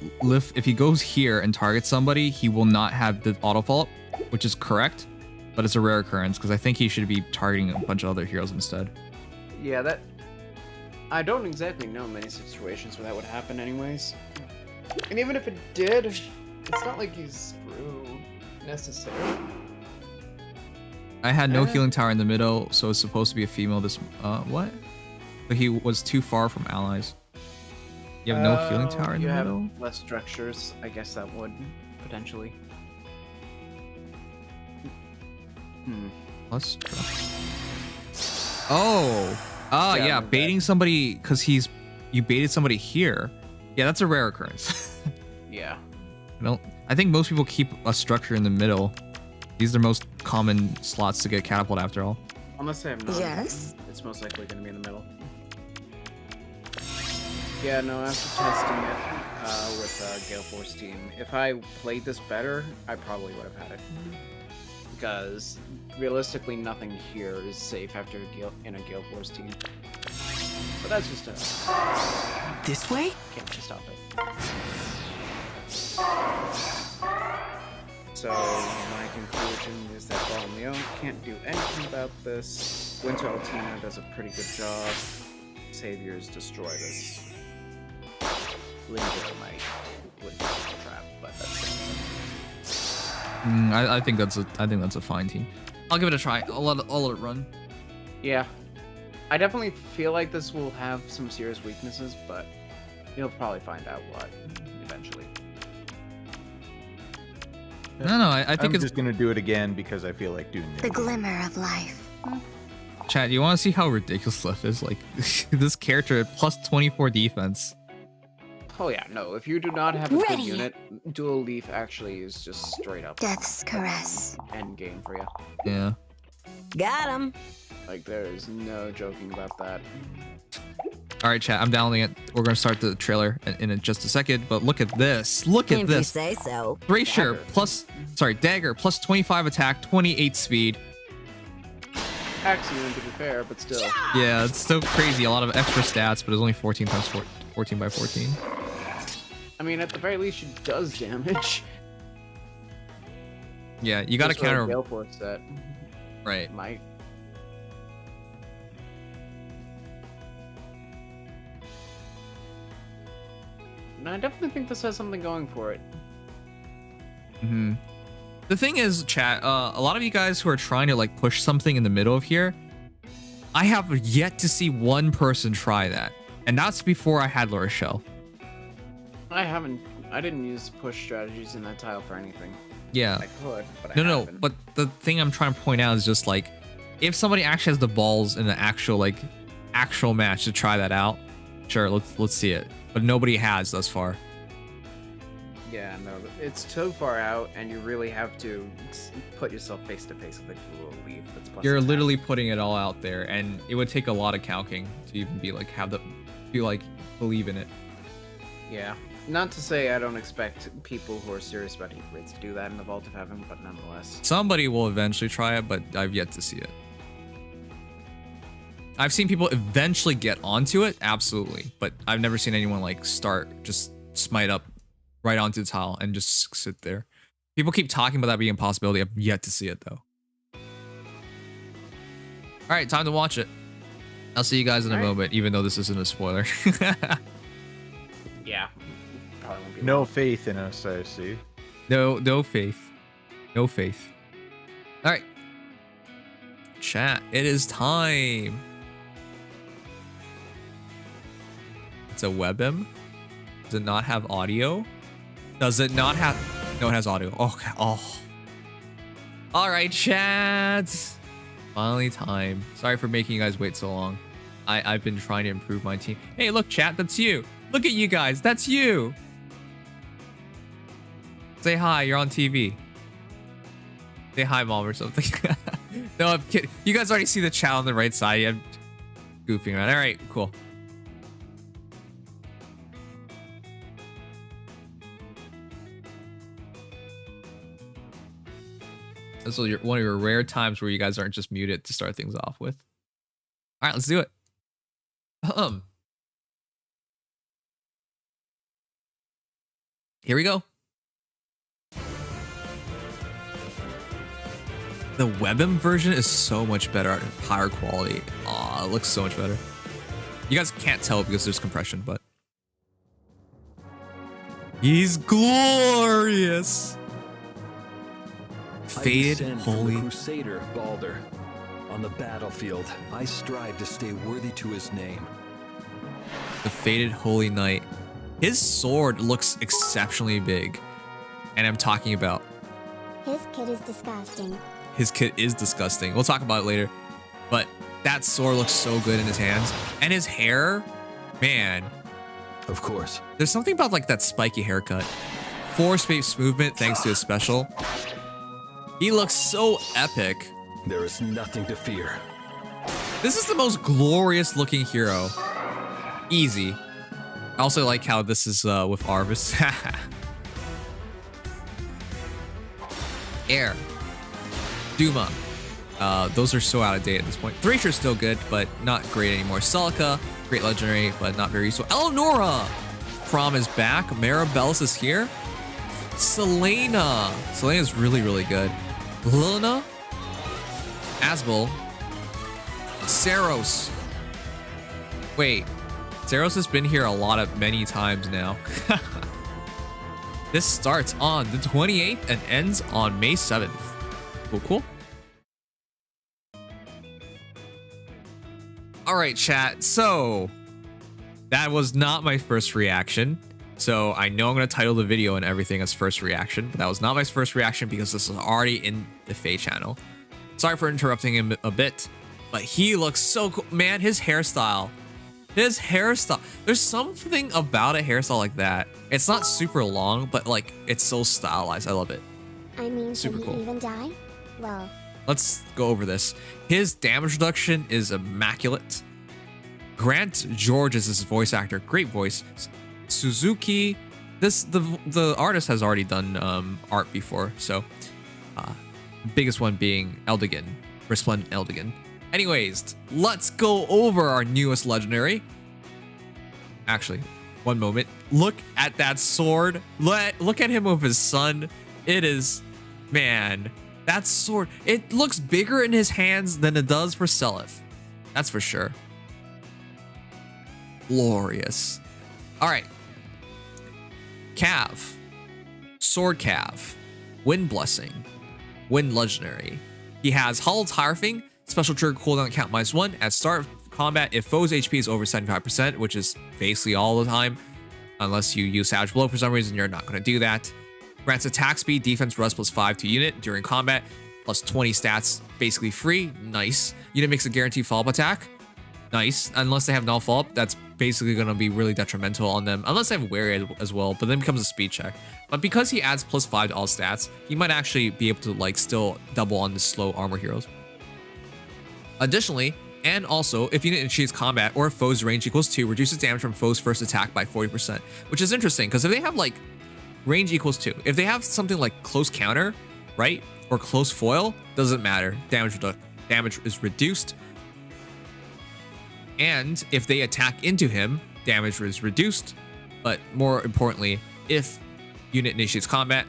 if he goes here and targets somebody, he will not have the auto fault, which is correct, but it's a rare occurrence because I think he should be targeting a bunch of other heroes instead. Yeah, that... I don't exactly know many situations where that would happen anyways. And even if it did, it's not like he's screwed, necessarily. I had no healing tower in the middle, so it's supposed to be a female this... what? But he was too far from allies. You have no healing tower in the middle? Have less structures, I guess that would, potentially. Plus structure. Oh! Yeah, baiting somebody because you baited somebody here. Yeah, that's a rare occurrence. Yeah. I think most people keep a structure in the middle. These are the most common slots to get catapult after all. Unless they have none. Yes. It's most likely going to be in the middle. Yeah, no, after testing it with Gale Force team, if I played this better, I probably would have had it. Because realistically, nothing here is safe after in a Gale Force team. But that's just This way? Can't just stop it. So my conclusion is that Baldea can't do anything about this. Winter Altina does a pretty good job. Saviors destroy this. Linger might wouldn't trap, but that's I think that's a fine team. I'll give it a try. I'll let it run. Yeah. I definitely feel like this will have some serious weaknesses, but you'll probably find out what eventually. No, I think I'm just gonna do it again because I feel like doing it. The glimmer of life. Chad, you want to see how ridiculous Left is? Like, this character at plus 24 defense. Oh yeah, no. If you do not have a good unit, Dual Leaf actually is just straight up Death's caress. end game for you. Yeah. Got him. Like, there is no joking about that. All right, chat. I'm downloading it. We're gonna start the trailer in just a second. But look at this. Look at If this. you say so. Thracer Dagger plus 25 attack, 28 speed. Axiom, to be fair, but still. Yeah, it's so crazy. A lot of extra stats, but it's only 14 times 14 by 14. I mean, at the very least, she does damage. Yeah, you gotta counter. Gale Force set. Right. Might. No, I definitely think this has something going for it. The thing is, chat, a lot of you guys who are trying to like push something in the middle of here, I have yet to see one person try that. And that's before I had La Rochelle. I didn't use push strategies in that tile for anything. Yeah. I could, but No, I no. haven't. But the thing I'm trying to point out is just like, if somebody actually has the balls in an actual match to try that out, sure, let's see it. But nobody has thus far. Yeah, no, it's so far out, and you really have to put yourself face to face with a little leaf. That's plus You're attack. literally putting it all out there, and it would take a lot of calking to even be like believe in it. Yeah. Not to say I don't expect people who are serious about Heathblades to do that in the Vault of Heaven, but nonetheless. Somebody will eventually try it, but I've yet to see it. I've seen people eventually get onto it, absolutely, but I've never seen anyone like just smite up right onto the tile and just sit there. People keep talking about that being a possibility. I've yet to see it though. All right, time to watch it. I'll see you guys in a moment, even though this isn't a spoiler. Yeah. Probably won't be No long. faith in us, I see. No faith. No faith. All right. Chat, it is time. It's a WebM. Does it not have audio? Does it not have... No, it has audio. Okay. Oh. All right, chat. Finally time. Sorry for making you guys wait so long. I've been trying to improve my team. Hey, look, chat, that's you. Look at you guys. That's you. Say hi. You're on TV. Say hi, mom, or something. No, I'm kidding. You guys already see the chat on the right side. I'm goofing around. All right, cool. This is one of your rare times where you guys aren't just muted to start things off with. All right, let's do it. Here we go. The WebM version is so much better, higher quality. Aw, it looks so much better. You guys can't tell because there's compression, but he's glorious. Faded holy Crusader Balder. On the battlefield, I strive to stay worthy to his name. The faded holy knight. His sword looks exceptionally big, and I'm talking about His kit is disgusting. his kit is disgusting. We'll talk about it later, but that sword looks so good in his hands, and his hair, man. Of course. There's something about like that spiky haircut. Force-based movement thanks to his special. He looks so epic. There is nothing to fear. This is the most glorious looking hero. Easy. I also like how this is with Arvis. Air. Duma. Those are so out of date at this point. Thresher's still good, but not great anymore. Celica, great legendary, but not very useful. Eleonora! Prom is back. Maribel's is here. Selena. Selena's really, really good. Luna. Asbel. Saros. Wait. Saros has been here many times now. This starts on the 28th and ends on May 7th. Cool, cool. All right, chat. So that was not my first reaction. So I know I'm going to title the video and everything as first reaction, but that was not my first reaction because this is already in the Faye channel. Sorry for interrupting him a bit, but he looks so cool. Man, his hairstyle. His hairstyle. There's something about a hairstyle like that. It's not super long, but like it's so stylized. I love it. I mean, Super did he cool. even die? Well, Let's go over this. His damage reduction is immaculate. Grant George is his voice actor. Great voice. Suzuki. The artist has already done art before, so biggest one being Eldigan, Resplendent Eldigan. Anyways, let's go over our newest legendary. Actually, one moment. Look at that sword. Look at him with his son. It is, man, that sword. It looks bigger in his hands than it does for Seliph. That's for sure. Glorious. All right. Cav. Sword Cav. Wind Blessing. Wind Legendary. He has Hollow Tirefing. Special trigger cooldown count -1 at start of combat if foe's HP is over 75%, which is basically all the time. Unless you use Savage Blow for some reason, you're not going to do that. Grants attack speed, defense, rust +5 to unit during combat, plus 20 stats, basically free. Nice. Unit makes a guaranteed follow-up attack. Nice. Unless they have null follow-up, that's basically going to be really detrimental on them. Unless they have wary as well, but then it becomes a speed check. But because he adds +5 to all stats, he might actually be able to like still double on the slow armor heroes. Additionally, and also, if unit initiates combat or if foe's range equals 2, reduces damage from foe's first attack by 40%, which is interesting because if they have like range equals 2, if they have something like close counter, right, or close foil, doesn't matter. Damage is reduced. And if they attack into him, damage is reduced. But more importantly, if unit initiates combat,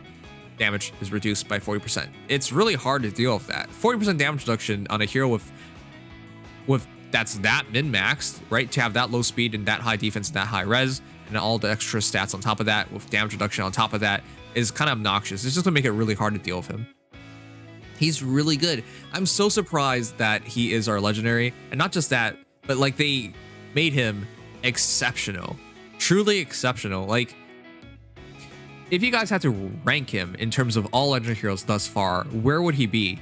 damage is reduced by 40%. It's really hard to deal with that. 40% damage reduction on a hero with that's that min-maxed, right? To have that low speed and that high defense and that high res, and all the extra stats on top of that, with damage reduction on top of that, is kind of obnoxious. It's just gonna make it really hard to deal with him. He's really good. I'm so surprised that he is our legendary, and not just that, but like they made him exceptional, truly exceptional. Like, if you guys had to rank him in terms of all legendary heroes thus far, where would he be?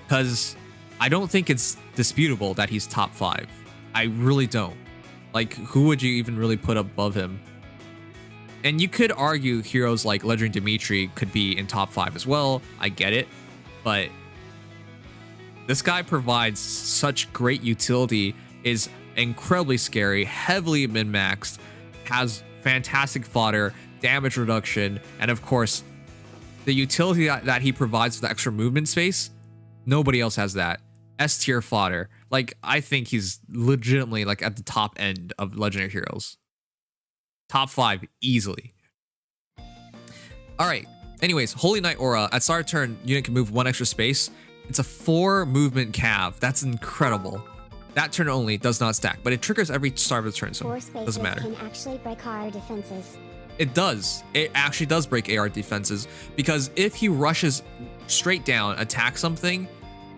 Because I don't think it's disputable that he's top 5. I really don't. Like, who would you even really put above him? And you could argue heroes like Legendary Dimitri could be in top 5 as well. I get it. But this guy provides such great utility, is incredibly scary, heavily min-maxed, has fantastic fodder, damage reduction, and of course, the utility that he provides with the extra movement space, nobody else has that. S tier fodder. Like, I think he's legitimately like at the top end of legendary heroes. Top 5 easily. All right. Anyways, Holy Knight Aura. At start of turn, unit can move 1 extra space. It's a 4 movement cav. That's incredible. That turn only does not stack, but it triggers every start of the turn, so it doesn't matter. 4 spaces can actually break AR defenses. It does. It actually does break AR defenses, because if he rushes straight down, attack something,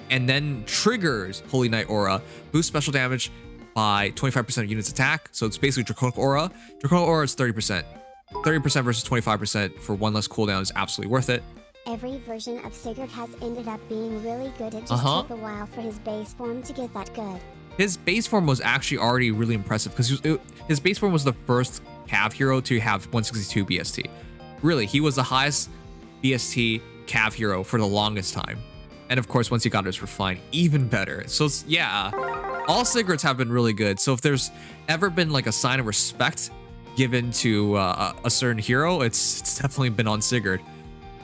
and then triggers Holy Knight Aura, boosts special damage by 25% of unit's attack. So it's basically Draconic Aura. Draconic Aura is 30%. 30% versus 25% for 1 less cooldown is absolutely worth it. Every version of Sigurd has ended up being really good. It just took a while for his base form to get that good. His base form was actually already really impressive because his base form was the first cav hero to have 162 BST. Really, he was the highest BST cav hero for the longest time. And of course, once he got his refine, even better. So yeah, all Sigurds have been really good. So if there's ever been like a sign of respect given to a certain hero, it's definitely been on Sigurd.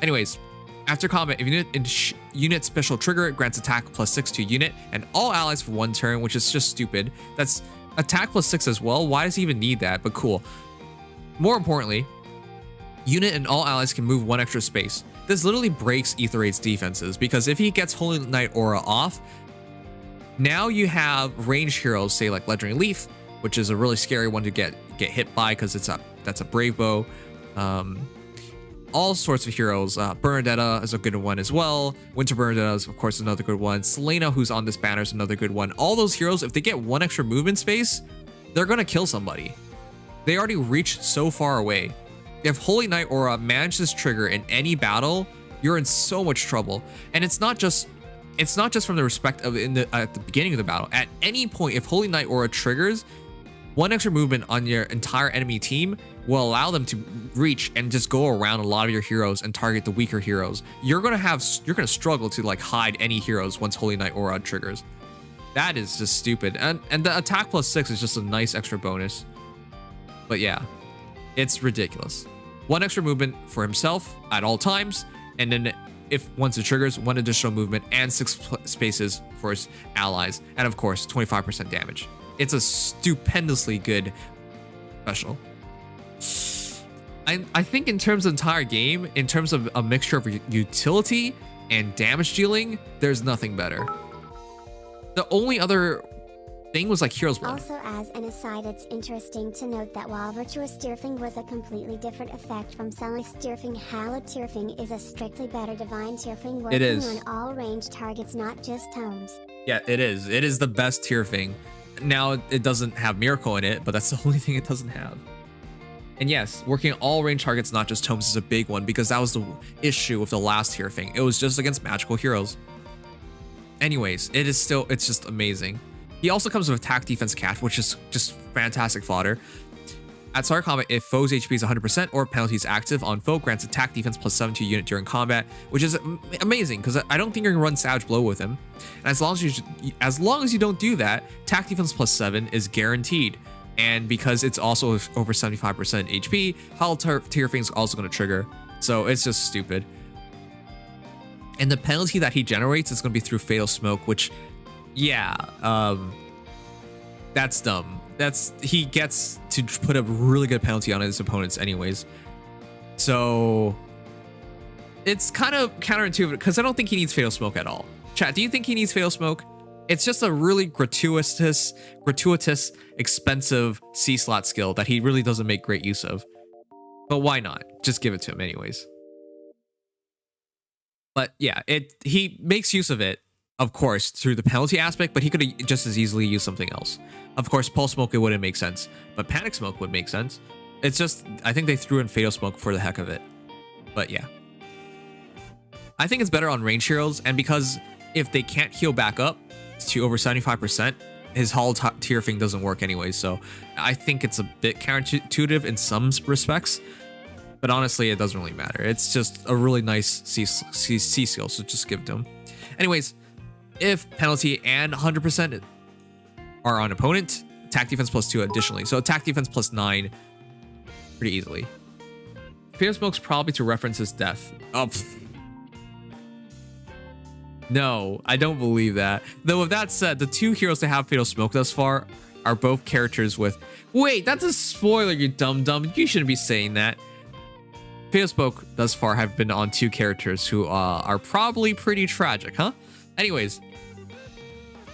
Anyways, after combat, if unit special trigger, it grants attack +6 to unit and all allies for 1 turn, which is just stupid. That's attack +6 as well. Why does he even need that? But cool. More importantly, unit and all allies can move 1 extra space. This literally breaks Ether Raid's defenses, because if he gets Holy Knight Aura off, now you have ranged heroes, say like Legendary Leaf, which is a really scary one to get hit by because that's a Brave Bow. All sorts of heroes. Bernadetta is a good one as well. Winter Bernadetta is of course another good one. Selena, who's on this banner, is another good one. All those heroes, if they get 1 extra movement space, they're gonna kill somebody. They already reach so far away. If Holy Knight Aura manages trigger in any battle, you're in so much trouble. And it's not just from the respect of at the beginning of the battle. At any point, if Holy Knight Aura triggers, 1 extra movement on your entire enemy team will allow them to reach and just go around a lot of your heroes and target the weaker heroes. You're gonna struggle to like hide any heroes once Holy Knight Aura triggers. That is just stupid. And the attack +6 is just a nice extra bonus. But yeah, it's ridiculous. 1 extra movement for himself at all times, and then if once it triggers, 1 additional movement and 6 spaces for his allies, and of course 25% damage. It's a stupendously good special. I think in terms of the entire game, in terms of a mixture of utility and damage dealing, there's nothing better. The only other thing was like Hero's Blood. Also, as an aside, it's interesting to note that while Virtuous Tierfing was a completely different effect from Sunless Tierfing, Hallowed Tierfing is a strictly better Divine Tierfing working on all range targets, not just tomes. Yeah, it is. It is the best Tierfing. Now, it doesn't have Miracle in it, but that's the only thing it doesn't have. And yes, working all range targets, not just tomes, is a big one because that was the issue with the last tier thing. It was just against magical heroes. Anyways, it's just amazing. He also comes with attack defense catch, which is just fantastic fodder. At start of combat, if foe's HP is 100% or penalty is active on foe, grants attack defense plus 7 to unit during combat, which is amazing because I don't think you're gonna run Savage Blow with him. And as long as you don't do that, attack defense plus 7 is guaranteed. And because it's also over 75% HP, Hollow Tearfing is also going to trigger. So it's just stupid. And the penalty that he generates is going to be through Fatal Smoke, which, yeah, that's dumb. He gets to put a really good penalty on his opponents anyways. So it's kind of counterintuitive because I don't think he needs Fatal Smoke at all. Chat, do you think he needs Fatal Smoke? It's just a really gratuitous, expensive C-slot skill that he really doesn't make great use of. But why not? Just give it to him anyways. But yeah, he makes use of it, of course, through the penalty aspect, but he could have just as easily used something else. Of course, Pulse Smoke, it wouldn't make sense, but Panic Smoke would make sense. It's just, I think they threw in Fatal Smoke for the heck of it. But yeah. I think it's better on range heroes, and because if they can't heal back up to over 75%, his Hollow Tearfing doesn't work anyway, so I think it's a bit counterintuitive in some respects, but honestly, it doesn't really matter. It's just a really nice C skill, so just give it to him. Anyways, if penalty and 100% are on opponent, attack defense plus 2 additionally, so attack defense plus 9 pretty easily. Fatal Smoke's probably to reference his death. Oh, no, I don't believe that. Though with that said, the two heroes to have Fatal Smoke thus far are both characters with... Wait, that's a spoiler, you dum-dum. You shouldn't be saying that. Fatal Smoke thus far have been on two characters who are probably pretty tragic, huh? Anyways,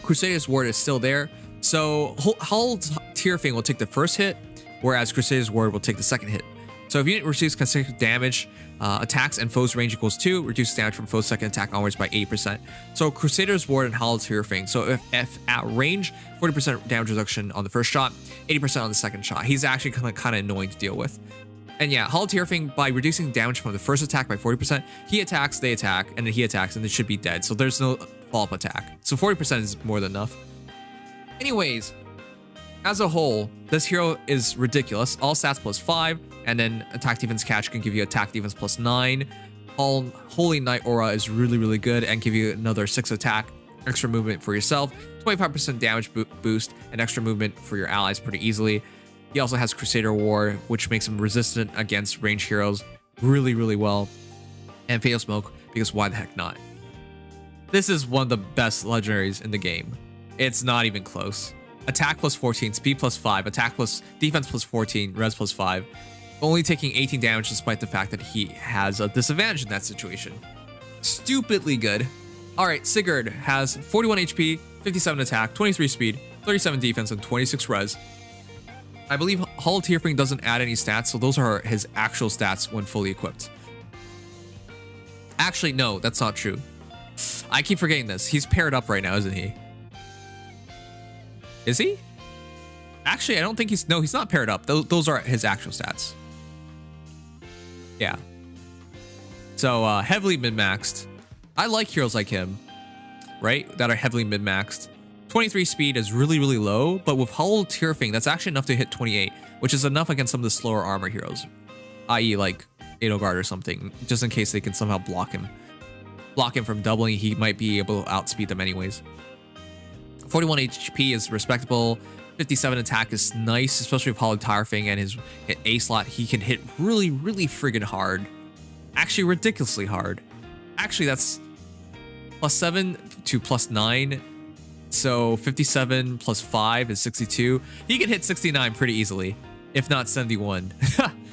Crusader's Ward is still there. So Hollow Tearfing will take the first hit, whereas Crusader's Ward will take the second hit. So if unit receives consecutive damage, attacks and foes range equals 2, reduce damage from foe's second attack onwards by 80%. So Crusader's Ward and Hollow Tearfing. So if at range, 40% damage reduction on the first shot, 80% on the second shot. He's actually kind of annoying to deal with. And yeah, Hollow Tearfing, by reducing damage from the first attack by 40%, he attacks, they attack, and then he attacks, and they should be dead. So there's no follow-up attack. So 40% is more than enough. Anyways, as a whole, this hero is ridiculous. All stats plus 5, and then attack defense catch can give you attack defense plus 9. Holy Knight Aura is really, really good and give you another 6 attack, extra movement for yourself, 25% damage boost, and extra movement for your allies pretty easily. He also has Crusader War, which makes him resistant against ranged heroes really, really well. And Fatal Smoke, because why the heck not? This is one of the best legendaries in the game. It's not even close. Attack plus 14, speed plus 5, attack plus defense plus 14, res plus 5. Only taking 18 damage despite the fact that he has a disadvantage in that situation. Stupidly good. Alright, Sigurd has 41 HP, 57 attack, 23 speed, 37 defense, and 26 res. I believe Hollow Tearfing doesn't add any stats, so those are his actual stats when fully equipped. Actually, no, that's not true. I keep forgetting this. He's paired up right now, isn't he? Is he? Actually, I don't think he's... No, he's not paired up. Those are his actual stats. Yeah. So, heavily min-maxed. I like heroes like him, right? That are heavily min-maxed. 23 speed is really, really low, but with Hollow Tearfing, that's actually enough to hit 28, which is enough against some of the slower armor heroes, i.e. like Edelgard or something, just in case they can somehow block him. Block him from doubling, he might be able to outspeed them anyways. 41 HP is respectable. 57 attack is nice, especially with Hollow Tearfing and his A slot. He can hit really, really friggin' hard. Actually, ridiculously hard. Actually, that's plus 7 to plus 9. So 57 plus 5 is 62. He can hit 69 pretty easily, if not 71.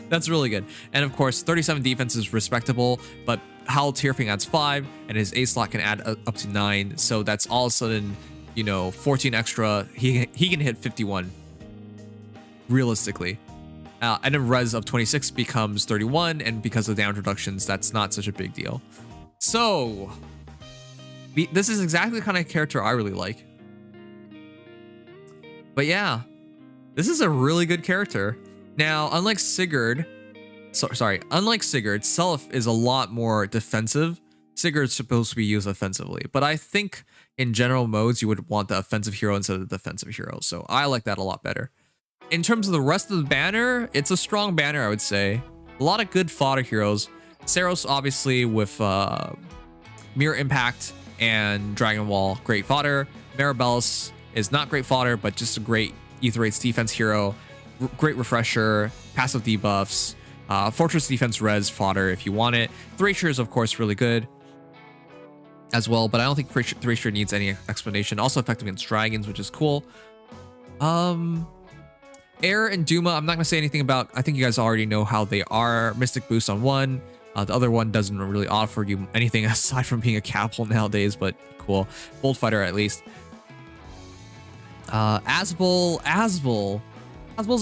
That's really good. And of course, 37 defense is respectable, but Hollow Tearfing adds 5, and his A slot can add up to 9. So that's all of a sudden, you know, 14 extra. He can hit 51, realistically. And then res of 26 becomes 31, and because of damage reductions, that's not such a big deal. So this is exactly the kind of character I really like. But yeah, this is a really good character. Now, unlike Sigurd, unlike Sigurd, Self is a lot more defensive. Sigurd's supposed to be used offensively, but I think in general modes, you would want the offensive hero instead of the defensive hero. So I like that a lot better. In terms of the rest of the banner, it's a strong banner, I would say. A lot of good fodder heroes. Saros, obviously, with Mirror Impact and Dragon Wall, great fodder. Maribel's is not great fodder, but just a great Ether Rates defense hero. Great refresher, passive debuffs, Fortress defense res fodder if you want it. Thrasher is, of course, really good as well, but I don't think Thrasher needs any explanation. Also effective against dragons, which is cool. Air and Duma, I'm not going to say anything about. I think you guys already know how they are. Mystic boost on one. The other one doesn't really offer you anything aside from being a capital nowadays, but cool. Bolt Fighter at least. Asbel.Asbel's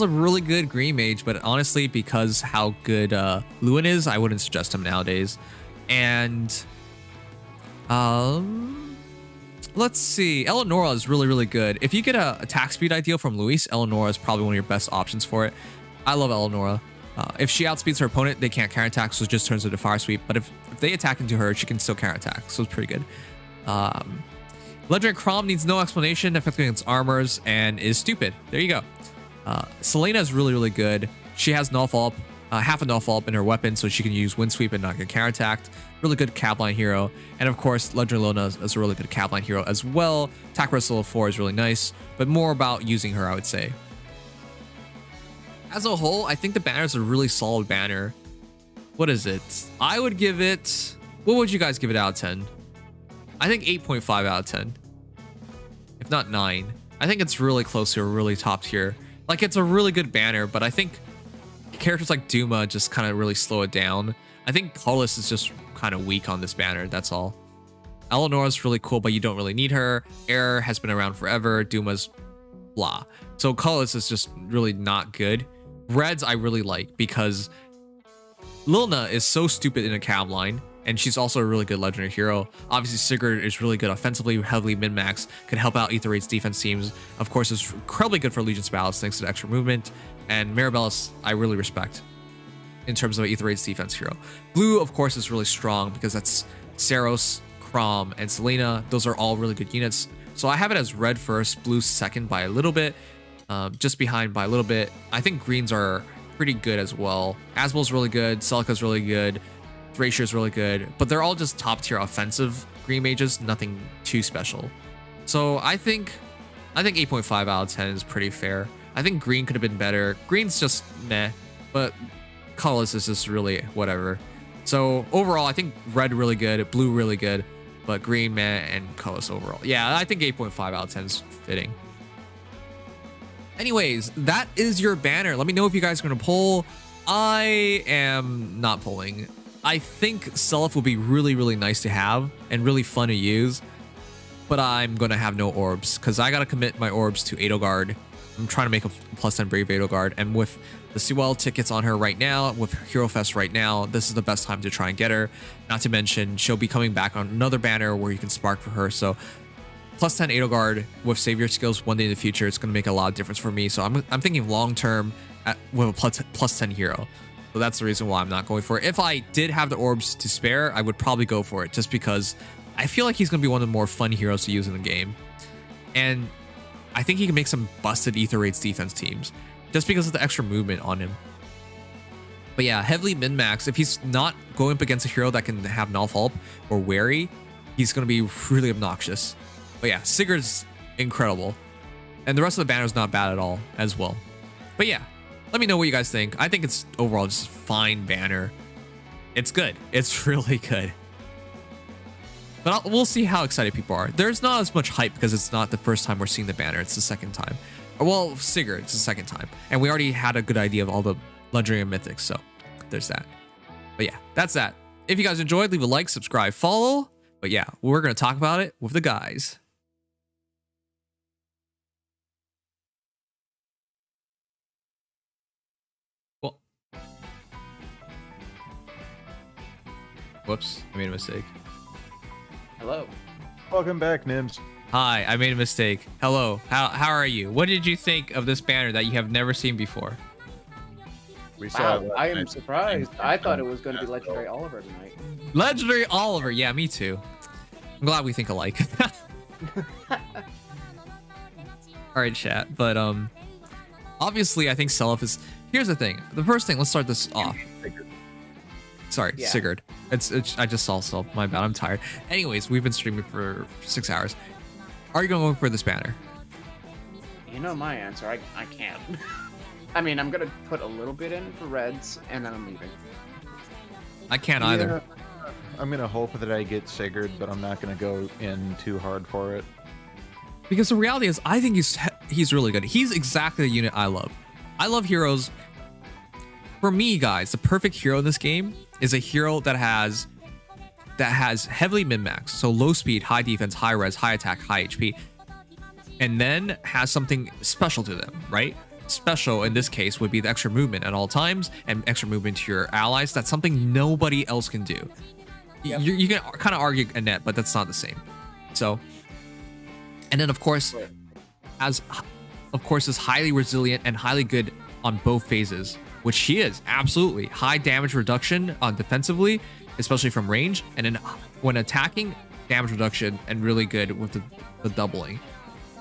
a really good green mage, but honestly, because how good Lewin is, I wouldn't suggest him nowadays. And let's see, Eleonora is really good. If you get a attack speed ideal from Luis, Eleonora is probably one of your best options for it. I love Eleonora. If she outspeeds her opponent, they can't counterattack, so it just turns into fire sweep. But if they attack into her, she can still counterattack, so it's pretty good. Legendary Chrom needs no explanation, effective against armors, and is stupid. There you go. Selena is really good. She has null follow-up, half a null follow-up in her weapon, so she can use wind sweep and not get counterattacked. Really good Capline hero. And of course, Legendary Lona is a really good Capline hero as well. Attack Wrestle 4 is really nice, but more about using her, I would say. As a whole, I think the banner is a really solid banner. What is it? I would give it... What would you guys give it out of 10? I think 8.5 out of 10. If not 9. I think it's really close to a really top tier. Like, it's a really good banner, but I think characters like Duma just kind of really slow it down. I think Collis is just kind of weak on this banner, that's all. Eleanor's really cool, but you don't really need her. Air has been around forever. Duma's blah. So Collis is just really not good. Reds I really like because Lilna is so stupid in a cab line, and she's also a really good legendary hero. Obviously, Sigurd is really good offensively, heavily min-max, could help out Ether Rates defense teams. Of course, it's incredibly good for Legion's battles thanks to the extra movement. And Maribel's I really respect in terms of an Ether Rates defense hero. Blue, of course, is really strong because that's Saros, Chrom, and Selena. Those are all really good units. So I have it as red first, blue second by a little bit, just behind by a little bit. I think greens are pretty good as well. Asbel's really good, Celica's really good, Thrasher's really good, but they're all just top tier offensive green mages, nothing too special. So I think 8.5 out of 10 is pretty fair. I think green could have been better. Green's just meh, but colorless is just really whatever. So overall, I think red really good, blue really good, but green meh, and colorless overall. Yeah, I think 8.5 out of 10 is fitting. Anyways, that is your banner. Let me know if you guys are gonna poll. I am not polling. I think Self will be really nice to have and really fun to use, but I'm gonna have no orbs because I gotta commit my orbs to Edelgard. I'm trying to make a plus 10 Brave Edelgard, and with the Sewell tickets on her right now, with Hero Fest right now, this is the best time to try and get her. Not to mention, she'll be coming back on another banner where you can spark for her. So plus 10 Edelgard with Savior skills one day in the future, it's gonna make a lot of difference for me. So I'm thinking long term with a plus 10 hero. So that's the reason why I'm not going for it. If I did have the orbs to spare, I would probably go for it just because I feel like he's going to be one of the more fun heroes to use in the game. And I think he can make some busted Ether Rates defense teams just because of the extra movement on him. But yeah, heavily min-max. If he's not going up against a hero that can have null follow-up or wary, he's going to be really obnoxious. But yeah, Sigurd's incredible. And the rest of the banner is not bad at all as well. But yeah. Let me know what you guys think. I think it's overall just a fine banner. It's good. It's really good. But we'll see how excited people are. There's not as much hype because it's not the first time we're seeing the banner. It's the second time. Well, Sigurd, it's the second time. And we already had a good idea of all the legendary and mythics. So there's that. But yeah, that's that. If you guys enjoyed, leave a like, subscribe, follow. But yeah, we're going to talk about it with the guys. Whoops, I made a mistake. Hello. Welcome back, Nims. Hi, I made a mistake. Hello, how are you? What did you think of this banner that you have never seen before? We saw. Wow, I am surprised. I thought it was going to be Legendary Oliver tonight. Legendary Oliver, yeah, me too. I'm glad we think alike. All right, chat. But obviously, I think Self is. Here's the thing. The first thing. Let's start this off. Sorry, Yeah. Sigurd. It's. I just saw Self. My bad. I'm tired. Anyways, we've been streaming for 6 hours. Are you going for this banner? You know my answer. I can't. I mean, I'm gonna put a little bit in for reds, and then I'm leaving. I can't either. I'm gonna hope that I get Sigurd, but I'm not gonna go in too hard for it. Because the reality is, I think he's really good. He's exactly the unit I love. I love heroes. For me, guys, the perfect hero in this game is a hero that has heavily min-max, so low speed, high defense, high res, high attack, high HP, and then has something special to them, right? Special in this case would be the extra movement at all times and extra movement to your allies. That's something nobody else can do. Yep. You can kind of argue Annette, but that's not the same. So, and then of course, is highly resilient and highly good on both phases, which she is absolutely. High damage reduction on defensively, especially from range, and then when attacking, damage reduction and really good with the doubling.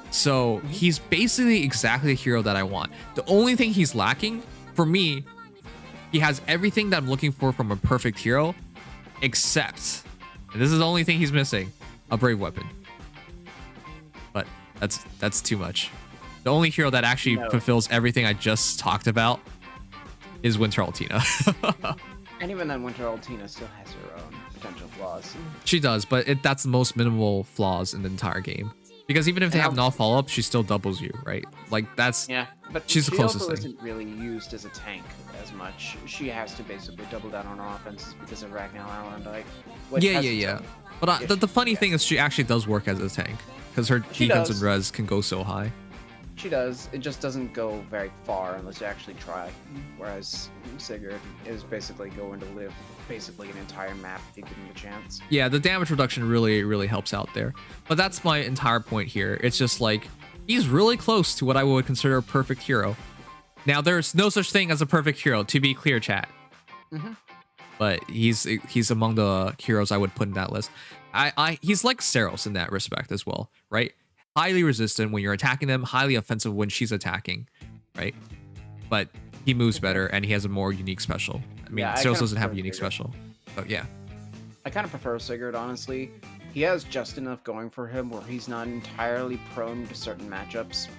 So he's basically exactly the hero that I want. The only thing he's lacking, for me, he has everything that I'm looking for from a perfect hero, except, and this is the only thing he's missing, a brave weapon. But that's too much. The only hero that actually fulfills everything I just talked about is Winter Altina. And even then, Winter Altina still has her own potential flaws. She does, but that's the most minimal flaws in the entire game. Because even if they have no follow-up, she still doubles you, right? Like, that's... Yeah, but she's the closest also thing. isn't really used as a tank as much. She has to basically double down on her offenses because of Ragnar Alan. Yeah. But the funny thing is she actually does work as a tank. Because her defense and res can go so high. She does. It just doesn't go very far unless you actually try. Whereas Sigurd is basically going to live basically an entire map if you give him a chance. Yeah, the damage reduction really helps out there. But that's my entire point here. It's just like, he's really close to what I would consider a perfect hero. Now, there's no such thing as a perfect hero, to be clear, chat. Mm-hmm. But he's among the heroes I would put in that list. He's like Saros in that respect as well, right? Highly resistant when you're attacking them, highly offensive when she's attacking, right? But he moves better and he has a more unique special. I mean, Saros doesn't have a unique special, but yeah. I kind of prefer Sigurd, honestly. He has just enough going for him where he's not entirely prone to certain matchups,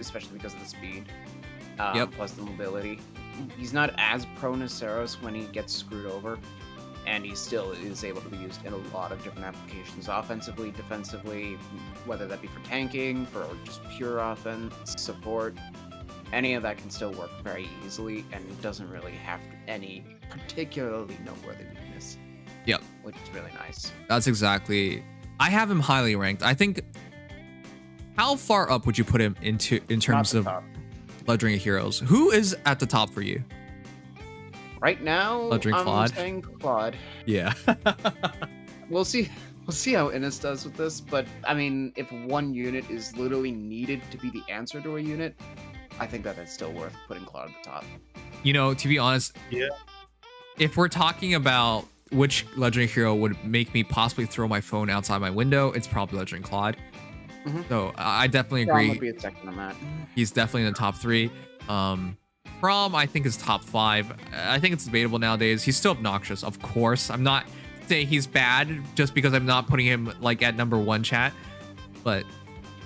especially because of the speed, plus the mobility. He's not as prone as Saros when he gets screwed over, and he still is able to be used in a lot of different applications, offensively, defensively, whether that be for tanking, for just pure offense, support. Any of that can still work very easily, and doesn't really have any particularly noteworthy weakness. Yep. Which is really nice. That's exactly... I have him highly ranked. I think... How far up would you put him in terms of legendary heroes? Who is at the top for you? Right now, I'm saying Claude. Yeah. We'll see how Innis does with this, but I mean, if one unit is literally needed to be the answer to a unit, I think that it's still worth putting Claude at the top. You know, to be honest, if we're talking about which legendary hero would make me possibly throw my phone outside my window, it's probably Legendary Claude. Mm-hmm. So I definitely agree. Would be a second on that. He's definitely in the top 3. Prom, I think, is top 5. I think it's debatable nowadays. He's still obnoxious, of course. I'm not saying he's bad just because I'm not putting him like at number 1, chat. But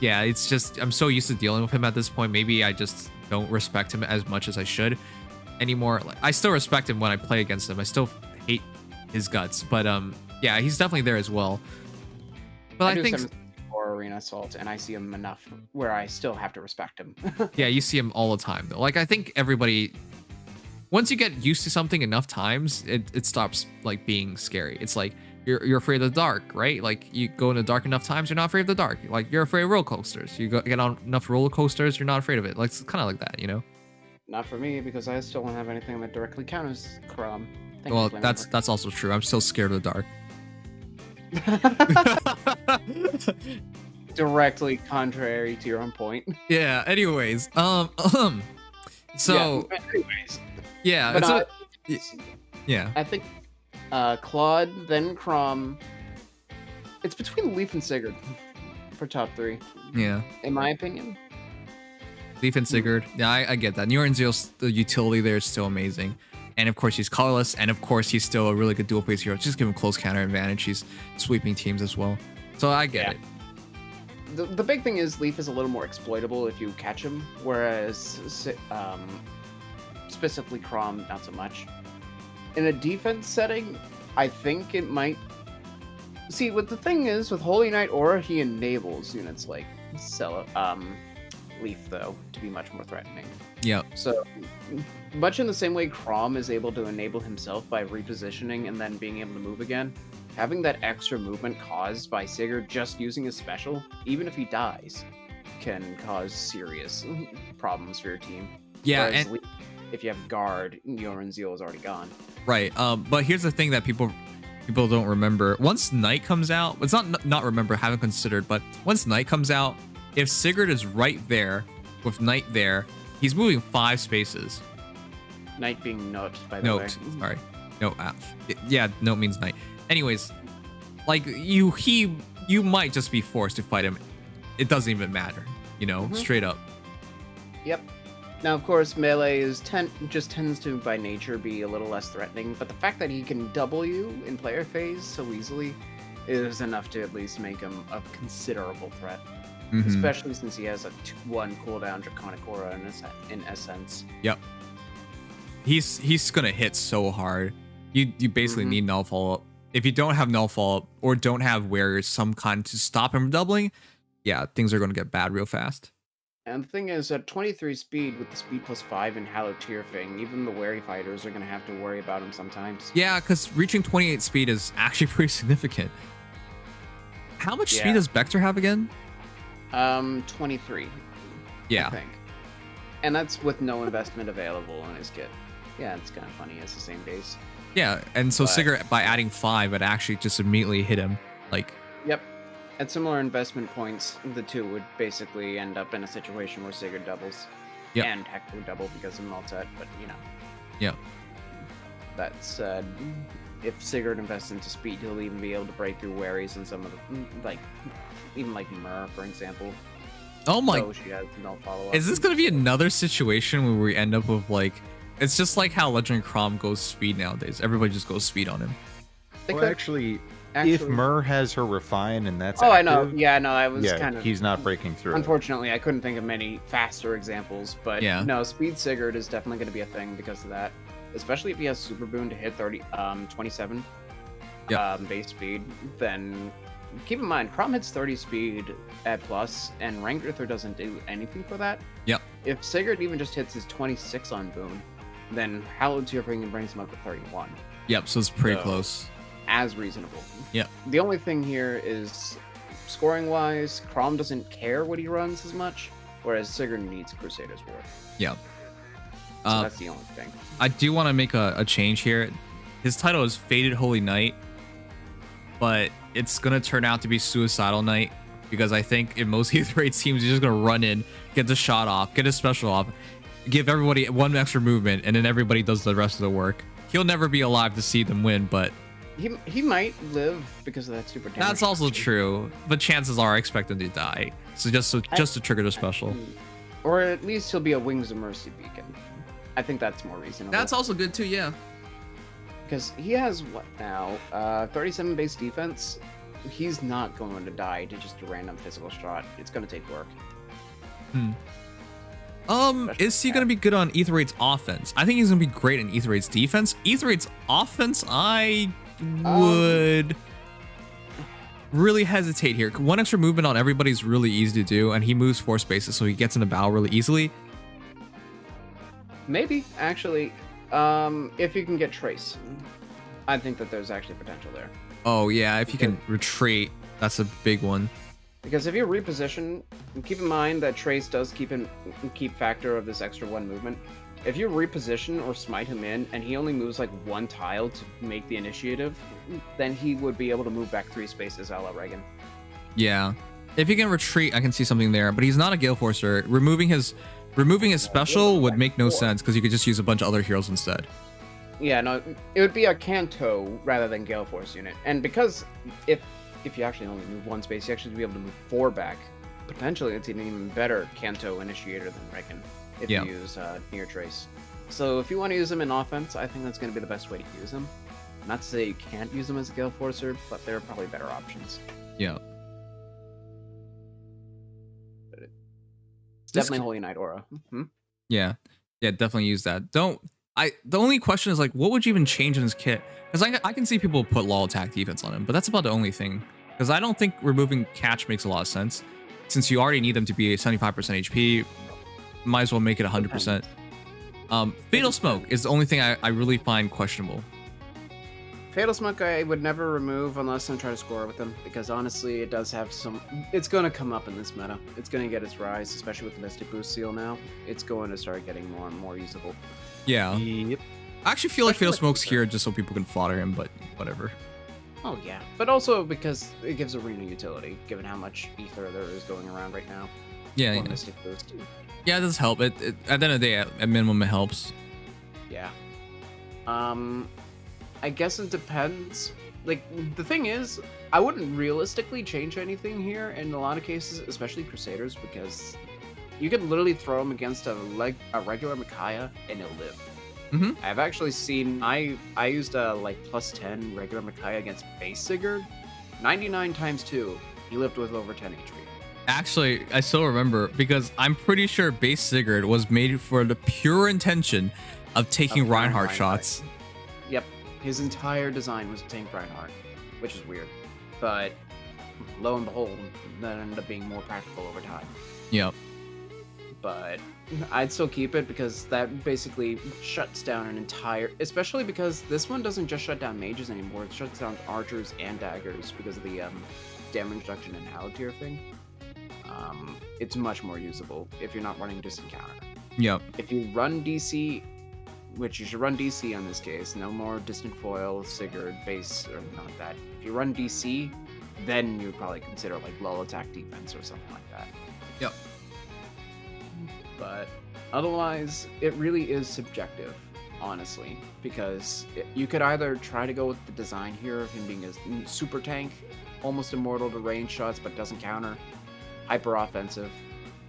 yeah, it's just I'm so used to dealing with him at this point. Maybe I just don't respect him as much as I should anymore. Like, I still respect him when I play against him. I still hate his guts. But yeah, he's definitely there as well. But I think for Arena Assault, and I see him enough where I still have to respect him. Yeah, you see him all the time though. Like, I think everybody, once you get used to something enough times, it stops like being scary. It's like you're afraid of the dark, right? Like, you go in the dark enough times, you're not afraid of the dark. Like, you're afraid of roller coasters. You get on enough roller coasters, you're not afraid of it. Like, it's kind of like that, you know? Not for me, because I still don't have anything that directly counters Crom. Well, that's also true. I'm still scared of the dark. Directly contrary to your own point. Yeah, anyways. So anyways. Yeah, But yeah. I think Claude, then Crom. It's between Leaf and Sigurd for top 3. Yeah. In my opinion. Leaf and Sigurd. Yeah, I get that. Neuronzeal's the utility there is still amazing. And of course he's colorless, and of course he's still a really good dual phase hero. Just give him close counter advantage. He's sweeping teams as well. So I get it. The big thing is Leaf is a little more exploitable if you catch him, whereas specifically Crom, not so much. In a defense setting, I think it might... See, what the thing is, with Holy Knight Aura, he enables units like Leaf, though, to be much more threatening. Yep. So, much in the same way Crom is able to enable himself by repositioning and then being able to move again, having that extra movement caused by Sigurd just using his special, even if he dies, can cause serious problems for your team. Yeah, Whereas and if you have guard, Neuronzeal is already gone. right. But here's the thing that people don't remember. Once Knight comes out, it's not remember, haven't considered, but once Knight comes out, if Sigurd is right there with Knight there, he's moving 5 spaces. Knight being Note, by the way. Sorry. No, yeah, Note means Knight. Anyways, like you might just be forced to fight him. It doesn't even matter, straight up. Yep. Now, of course, melee just tends to, by nature, be a little less threatening, but the fact that he can double you in player phase so easily is enough to at least make him a considerable threat. Mm-hmm. Especially since he has a 1 cooldown Draconic Aura in essence. Yep. He's gonna hit so hard. You basically need null follow-up. If you don't have null follow-up or don't have warriors some kind to stop him from doubling, yeah, things are gonna get bad real fast. And the thing is, at 23 speed with the speed +5 and Hallowed Tear thing, even the wary fighters are gonna have to worry about him sometimes. Yeah, because reaching 28 speed is actually pretty significant. How much speed does Vector have again? 23. Yeah. I think. And that's with no investment available on his kit. Yeah, it's kind of funny. It's the same base. Yeah, and so Sigurd, by adding 5, it actually just immediately hit him. Like. Yep. At similar investment points, the two would basically end up in a situation where Sigurd doubles. Yep. And Hector would double because of Maltet, but Yep. That said, if Sigurd invests into speed, he'll even be able to break through Waries and some of the, even like Myr, for example. Oh my. So she has no follow-up. Is this going to be another situation where we end up with it's just like how Legendary Crom goes speed nowadays. Everybody just goes speed on him. Well, actually, if Myr has her refine and that's active, I know. Yeah, no, I was kind of... he's not breaking through. Unfortunately, I couldn't think of many faster examples, but yeah. No, Speed Sigurd is definitely going to be a thing because of that. Especially if he has Super Boon to hit 27 base speed, then keep in mind, Crom hits 30 speed at plus, and Langrisser doesn't do anything for that. Yep. If Sigurd even just hits his 26 on Boon, then Hallowed Tear brings him up to 31. Yep, so it's pretty close. As reasonable. Yep. The only thing here is, scoring-wise, Crom doesn't care what he runs as much, whereas Sigurd needs Crusader's War. Yep. So that's the only thing. I do want to make a change here. His title is Fated Holy Knight, but it's going to turn out to be Suicidal Knight, because I think in most Ether 8 teams, you're just going to run in, get the shot off, get a special off, give everybody 1 extra movement, and then everybody does the rest of the work. He'll never be alive to see them win, but... He might live because of that super damage. That's also true, but chances are I expect him to die. So just to trigger the special. Or at least he'll be a Wings of Mercy beacon. I think that's more reasonable. That's also good too, yeah. Because he has, what now? 37 base defense. He's not going to die to just a random physical shot. It's going to take work. Is he going to be good on Ether 8's offense? I think he's going to be great in Ether 8's defense. Ether 8's offense, I would really hesitate here. 1 extra movement on everybody's really easy to do, and he moves 4 spaces, so he gets in the bow really easily. Maybe, actually, if you can get Trace. I think that there's actually potential there. Oh, yeah, if you can retreat, that's a big one. Because if you reposition, keep in mind that Trace does keep factor of this extra 1 movement. If you reposition or smite him in, and he only moves like 1 tile to make the initiative, then he would be able to move back 3 spaces a la Reagan. Yeah. If he can retreat, I can see something there, but he's not a Gale Forcer. Removing his Removing his special would make no sense because you could just use a bunch of other heroes instead. Yeah, no, it would be a Kanto rather than Gale Force unit. And because if you actually only move 1 space, you actually be able to move 4 back. Potentially, it's an even better Kanto initiator than Reckon if you use Near Trace. So if you want to use him in offense, I think that's going to be the best way to use him. Not to say you can't use him as a Gale Forcer, but there are probably better options. Yeah. But it's definitely Holy Knight Aura. Yeah. Yeah, definitely use that. The only question is like, what would you even change in his kit? Because I can see people put law attack defense on him, but that's about the only thing. Because I don't think removing catch makes a lot of sense. Since you already need them to be 75% HP, might as well make it 100%. Fatal Smoke is the only thing I really find questionable. Fatal Smoke I would never remove unless I'm trying to score with him, because honestly it does have some... It's going to come up in this meta. It's going to get its rise, especially with the Mystic Boost Seal now. It's going to start getting more and more usable. Yeah. Yep. I actually feel like Fatal Smoke's here just so people can fodder him, but whatever. Oh yeah, but also because it gives Arena utility, given how much ether there is going around right now. Yeah, yeah. Mystic Boost. Yeah, it does help. At the end of the day, at minimum, it helps. Yeah. I guess it depends. Like, the thing is, I wouldn't realistically change anything here in a lot of cases, especially Crusaders, because you could literally throw them against a regular Micaiah and it'll live. I've actually seen, I used a like +10 regular Micaiah against base Sigurd, 99 times 2, he lived with over 10 HP. Actually, I still remember because I'm pretty sure base Sigurd was made for the pure intention of taking Reinhardt shots. Yep, his entire design was to tank Reinhardt, which is weird, but lo and behold, that ended up being more practical over time. Yep. But I'd still keep it because that basically shuts down an entire... Especially because this one doesn't just shut down mages anymore, it shuts down archers and daggers because of the damage reduction and Halatier thing. It's much more usable if you're not running distant counter. Yep. If you run DC, which you should run DC in this case, no more distant foil, Sigurd, base, or none like that. If you run DC, then you would probably consider like lull attack defense or something like that. Yep. But otherwise, it really is subjective, honestly, because you could either try to go with the design here of him being a super tank, almost immortal to range shots but doesn't counter, hyper offensive,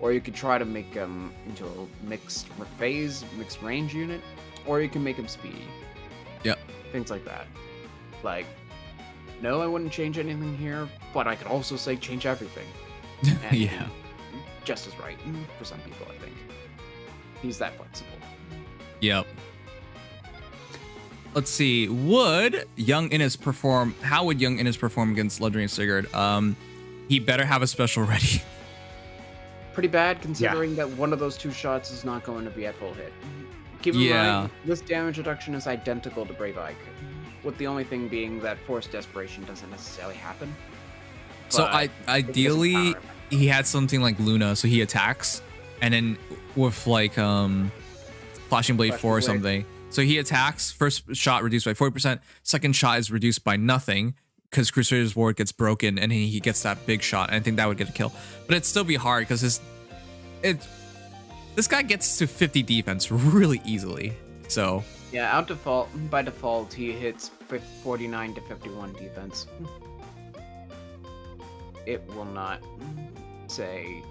or you could try to make him into a mixed phase, mixed range unit, or you can make him speedy. Yep. Things like that. Like, no, I wouldn't change anything here, but I could also say change everything. And yeah. Just as right for some people, I think. He's that flexible. Yep. Let's see. Would Young Innis perform? How would Young Innis perform against Legendary Sigurd? He better have a special ready. Pretty bad, considering that one of those 2 shots is not going to be at full hit. Keep in mind, this damage reduction is identical to Brave Ike, with the only thing being that Forced Desperation doesn't necessarily happen. So ideally, he had something like Luna, so he attacks, and then with like Flashing Blade 4 or something. So he attacks, first shot reduced by 40%, second shot is reduced by nothing, because Crusader's Ward gets broken, and he gets that big shot, and I think that would get a kill. But it'd still be hard, because this guy gets to 50 defense really easily, so... Yeah, by default, he hits 49 to 51 defense. It will not say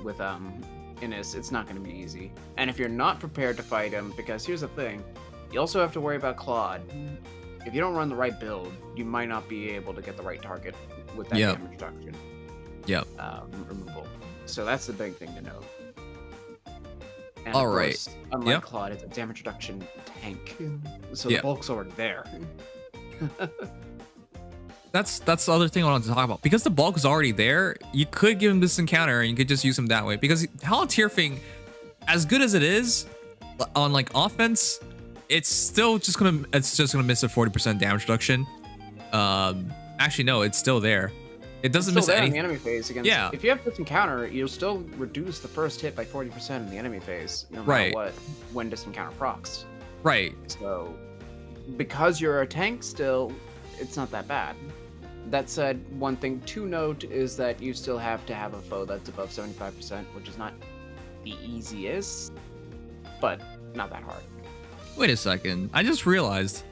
with Innis, it's not going to be easy. And if you're not prepared to fight him, because here's the thing, you also have to worry about Claude. If you don't run the right build, you might not be able to get the right target with that damage reduction. Yep. Removal. So that's the big thing to know. And all of right. Course, unlike Claude, it's a damage reduction tank, so the bulk's already there. That's the other thing I wanted to talk about. Because the bulk is already there, you could give him this encounter and you could just use him that way. Because Halatier thing, as good as it is on like offense, it's still just gonna miss a 40% damage reduction. Actually no, it's still there. It doesn't miss any in the enemy phase against. Yeah. If you have this encounter, you'll still reduce the first hit by 40% in the enemy phase, no matter what, when this encounter procs. Right. So because you're a tank still, it's not that bad. That said, one thing to note is that you still have to have a foe that's above 75%, which is not the easiest, but not that hard. Wait a second. I just realized.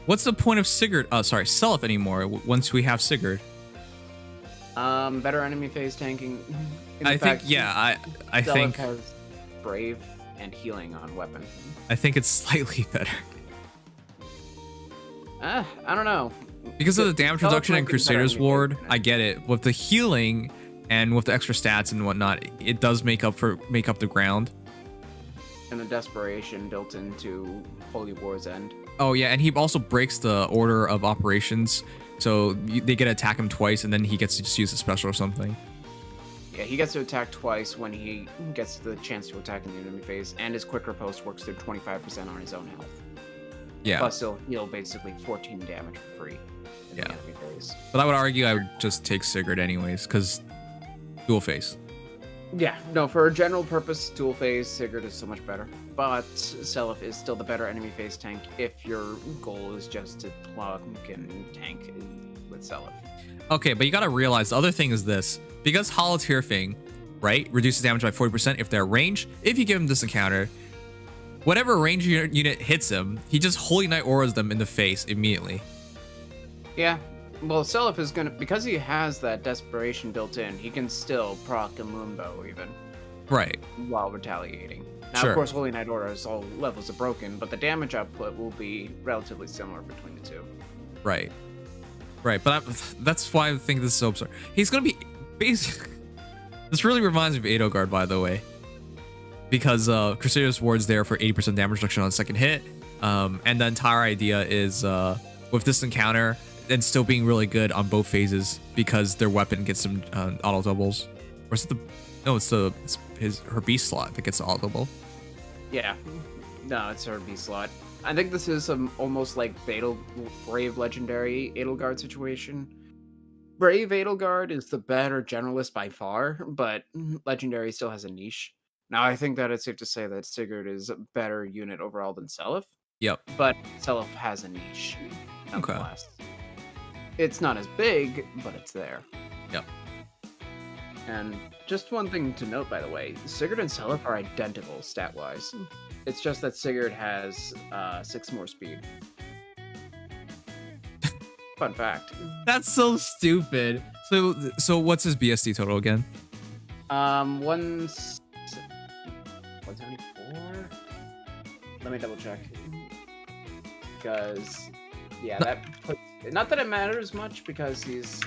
What's the point of Sigurd? Self anymore once we have Sigurd? Better enemy phase tanking. I think Self has Brave and healing on weapon. I think it's slightly better. I don't know. Because of the damage reduction in Crusader's Ward, I get it. With the healing and with the extra stats and whatnot, it does make up the ground. And the desperation built into Holy War's End. Oh yeah, and he also breaks the order of operations, so they get to attack him twice, and then he gets to just use a special or something. Yeah, he gets to attack twice when he gets the chance to attack in the enemy phase, and his quick riposte works through 25% on his own health. Yeah. Plus, he'll heal basically 14 damage for free in the enemy phase. But I would argue I would just take Sigurd anyways, because dual face. Yeah, no, for a general purpose, dual phase, Sigurd is so much better. But Seliph is still the better enemy phase tank if your goal is just to plug and tank with Seliph. Okay, but you gotta realize the other thing is this. Because Hollow Tearfing, right, reduces damage by 40% if they're range, if you give him this encounter, whatever range unit hits him, he just Holy Knight auras them in the face immediately. Yeah. Well, Seliph is gonna, because he has that desperation built in, he can still proc a Moonbow even. Right. While retaliating. Now, Sure. of course, Holy Knight Aura is all levels of broken, but the damage output will be relatively similar between the two. Right. Right, but that's why I think this is so absurd. He's gonna be basically. This really reminds me of Edelgard, by the way, because Crusader's Ward's there for 80% damage reduction on the second hit, and the entire idea is with this encounter and still being really good on both phases because their weapon gets some auto doubles. Or is it her beast slot that gets the auto double? Yeah. No, it's her B slot. I think this is almost like Brave Legendary Edelgard situation. Brave Edelgard is the better generalist by far, but Legendary still has a niche. Now, I think that it's safe to say that Sigurd is a better unit overall than Seliph. Yep. But Seliph has a niche. Nonetheless. Okay. It's not as big, but it's there. Yep. And just one thing to note, by the way, Sigurd and Seliph are identical stat-wise. It's just that Sigurd has 6 more speed. Fun fact. That's so stupid. So what's his BSD total again? 174? Let me double check. Because, yeah, that puts... Not that it matters much, because he's...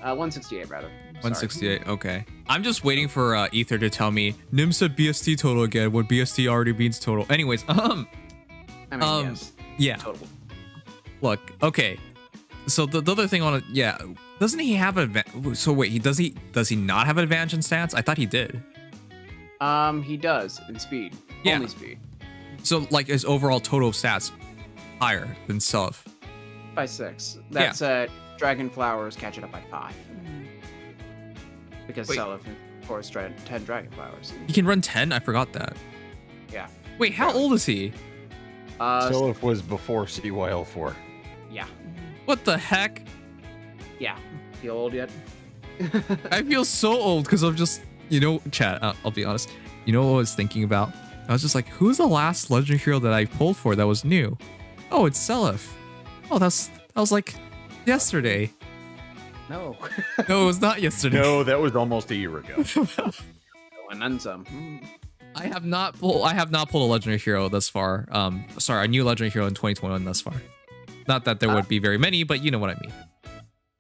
168, rather. 168, okay. I'm just waiting for Ether to tell me, Nim said BST total again, when BST already means total. Anyways, yes. Yeah. Total. Look, okay. So the other thing on it, yeah, doesn't he have an advantage? So wait, does he not have an advantage in stats? I thought he did. He does, in speed. Yeah. Only speed. So, like, his overall total stats higher than Seliph. By 6. That's Dragon Flowers catch it up by 5. Because Seliph, of course, 10 Dragon Flowers. He can run 10? I forgot that. Yeah. Wait, how old is he? Seliph was before CYL4. Yeah. What the heck? Yeah. Feel old yet? I feel so old because I'm just, chat, I'll be honest. You know what I was thinking about? I was just like, who's the last legendary hero that I pulled for that was new? Oh, it's Seliph. Oh, that was like yesterday. No. No, it was not yesterday. No, that was almost a year ago. And then some. I have not pulled a legendary hero thus far. Sorry, a new legendary hero in 2021 thus far. Not that there would be very many, but you know what I mean.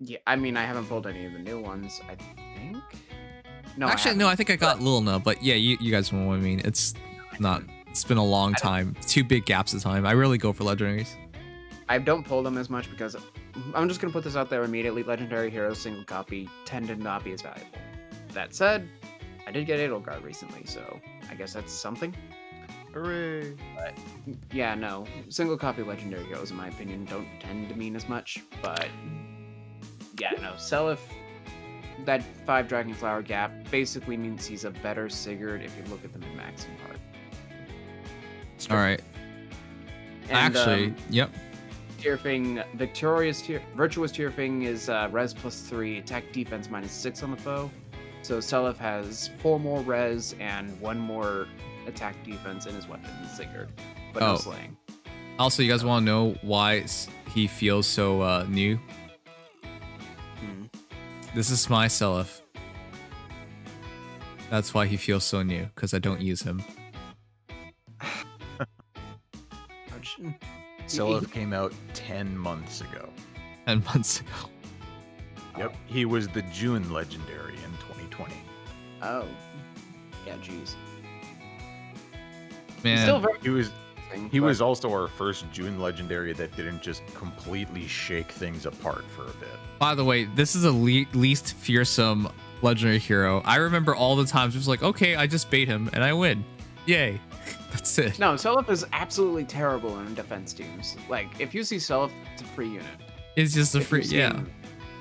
Yeah, I mean, I haven't pulled any of the new ones, I think. No, actually, no, I think I got Lilna, but yeah, you guys know what I mean. It's been a long time. 2 big gaps of time. I really go for legendaries. I don't pull them as much because I'm just going to put this out there immediately. Legendary heroes single copy tend to not be as valuable. That said, I did get Edelgard recently, so I guess that's something. Hooray! But yeah, no. Single copy legendary heroes, in my opinion, don't tend to mean as much. But yeah, no. Seliph, that 5 Dragonflower gap basically means he's a better Sigurd if you look at the min-maxing part. All right. And, actually, yep. Tearfing, Virtuous Tearfing is res +3, attack defense -6 on the foe. So Seliph has 4 more res and 1 more attack defense in his weapon, Sigurd, but no slaying. Also, you guys want to know why he feels so new? This is my Seliph. That's why he feels so new, because I don't use him. Seliph came out 10 months ago. 10 months ago. Yep, he was the June legendary in 2020. Oh, yeah, jeez. Man, still very he was also our first June legendary that didn't just completely shake things apart for a bit. By the way, this is a least fearsome legendary hero. I remember all the times it was like, okay, I just bait him and I win. Yay. That's it. No, Seliph is absolutely terrible in defense teams. Like, if you see Seliph, it's a free unit. It's just a free, yeah.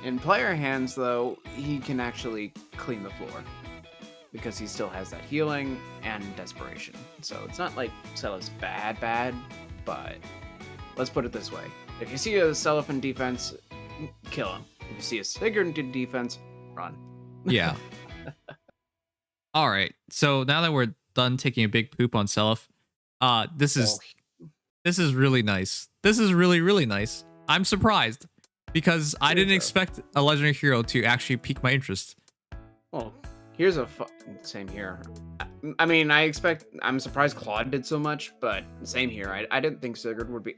In player hands, though, he can actually clean the floor because he still has that healing and desperation. So it's not like Seliph's bad, but let's put it this way. If you see a Seliph in defense, kill him. If you see a Sigurd in defense, run. Yeah. All right. So now that we're done taking a big poop on Seliph, this is really nice. This is really nice. I'm surprised because I didn't expect a legendary hero to actually pique my interest. Well, here's a same here. I mean, I'm surprised Claude did so much, but same here. I didn't think Sigurd would be.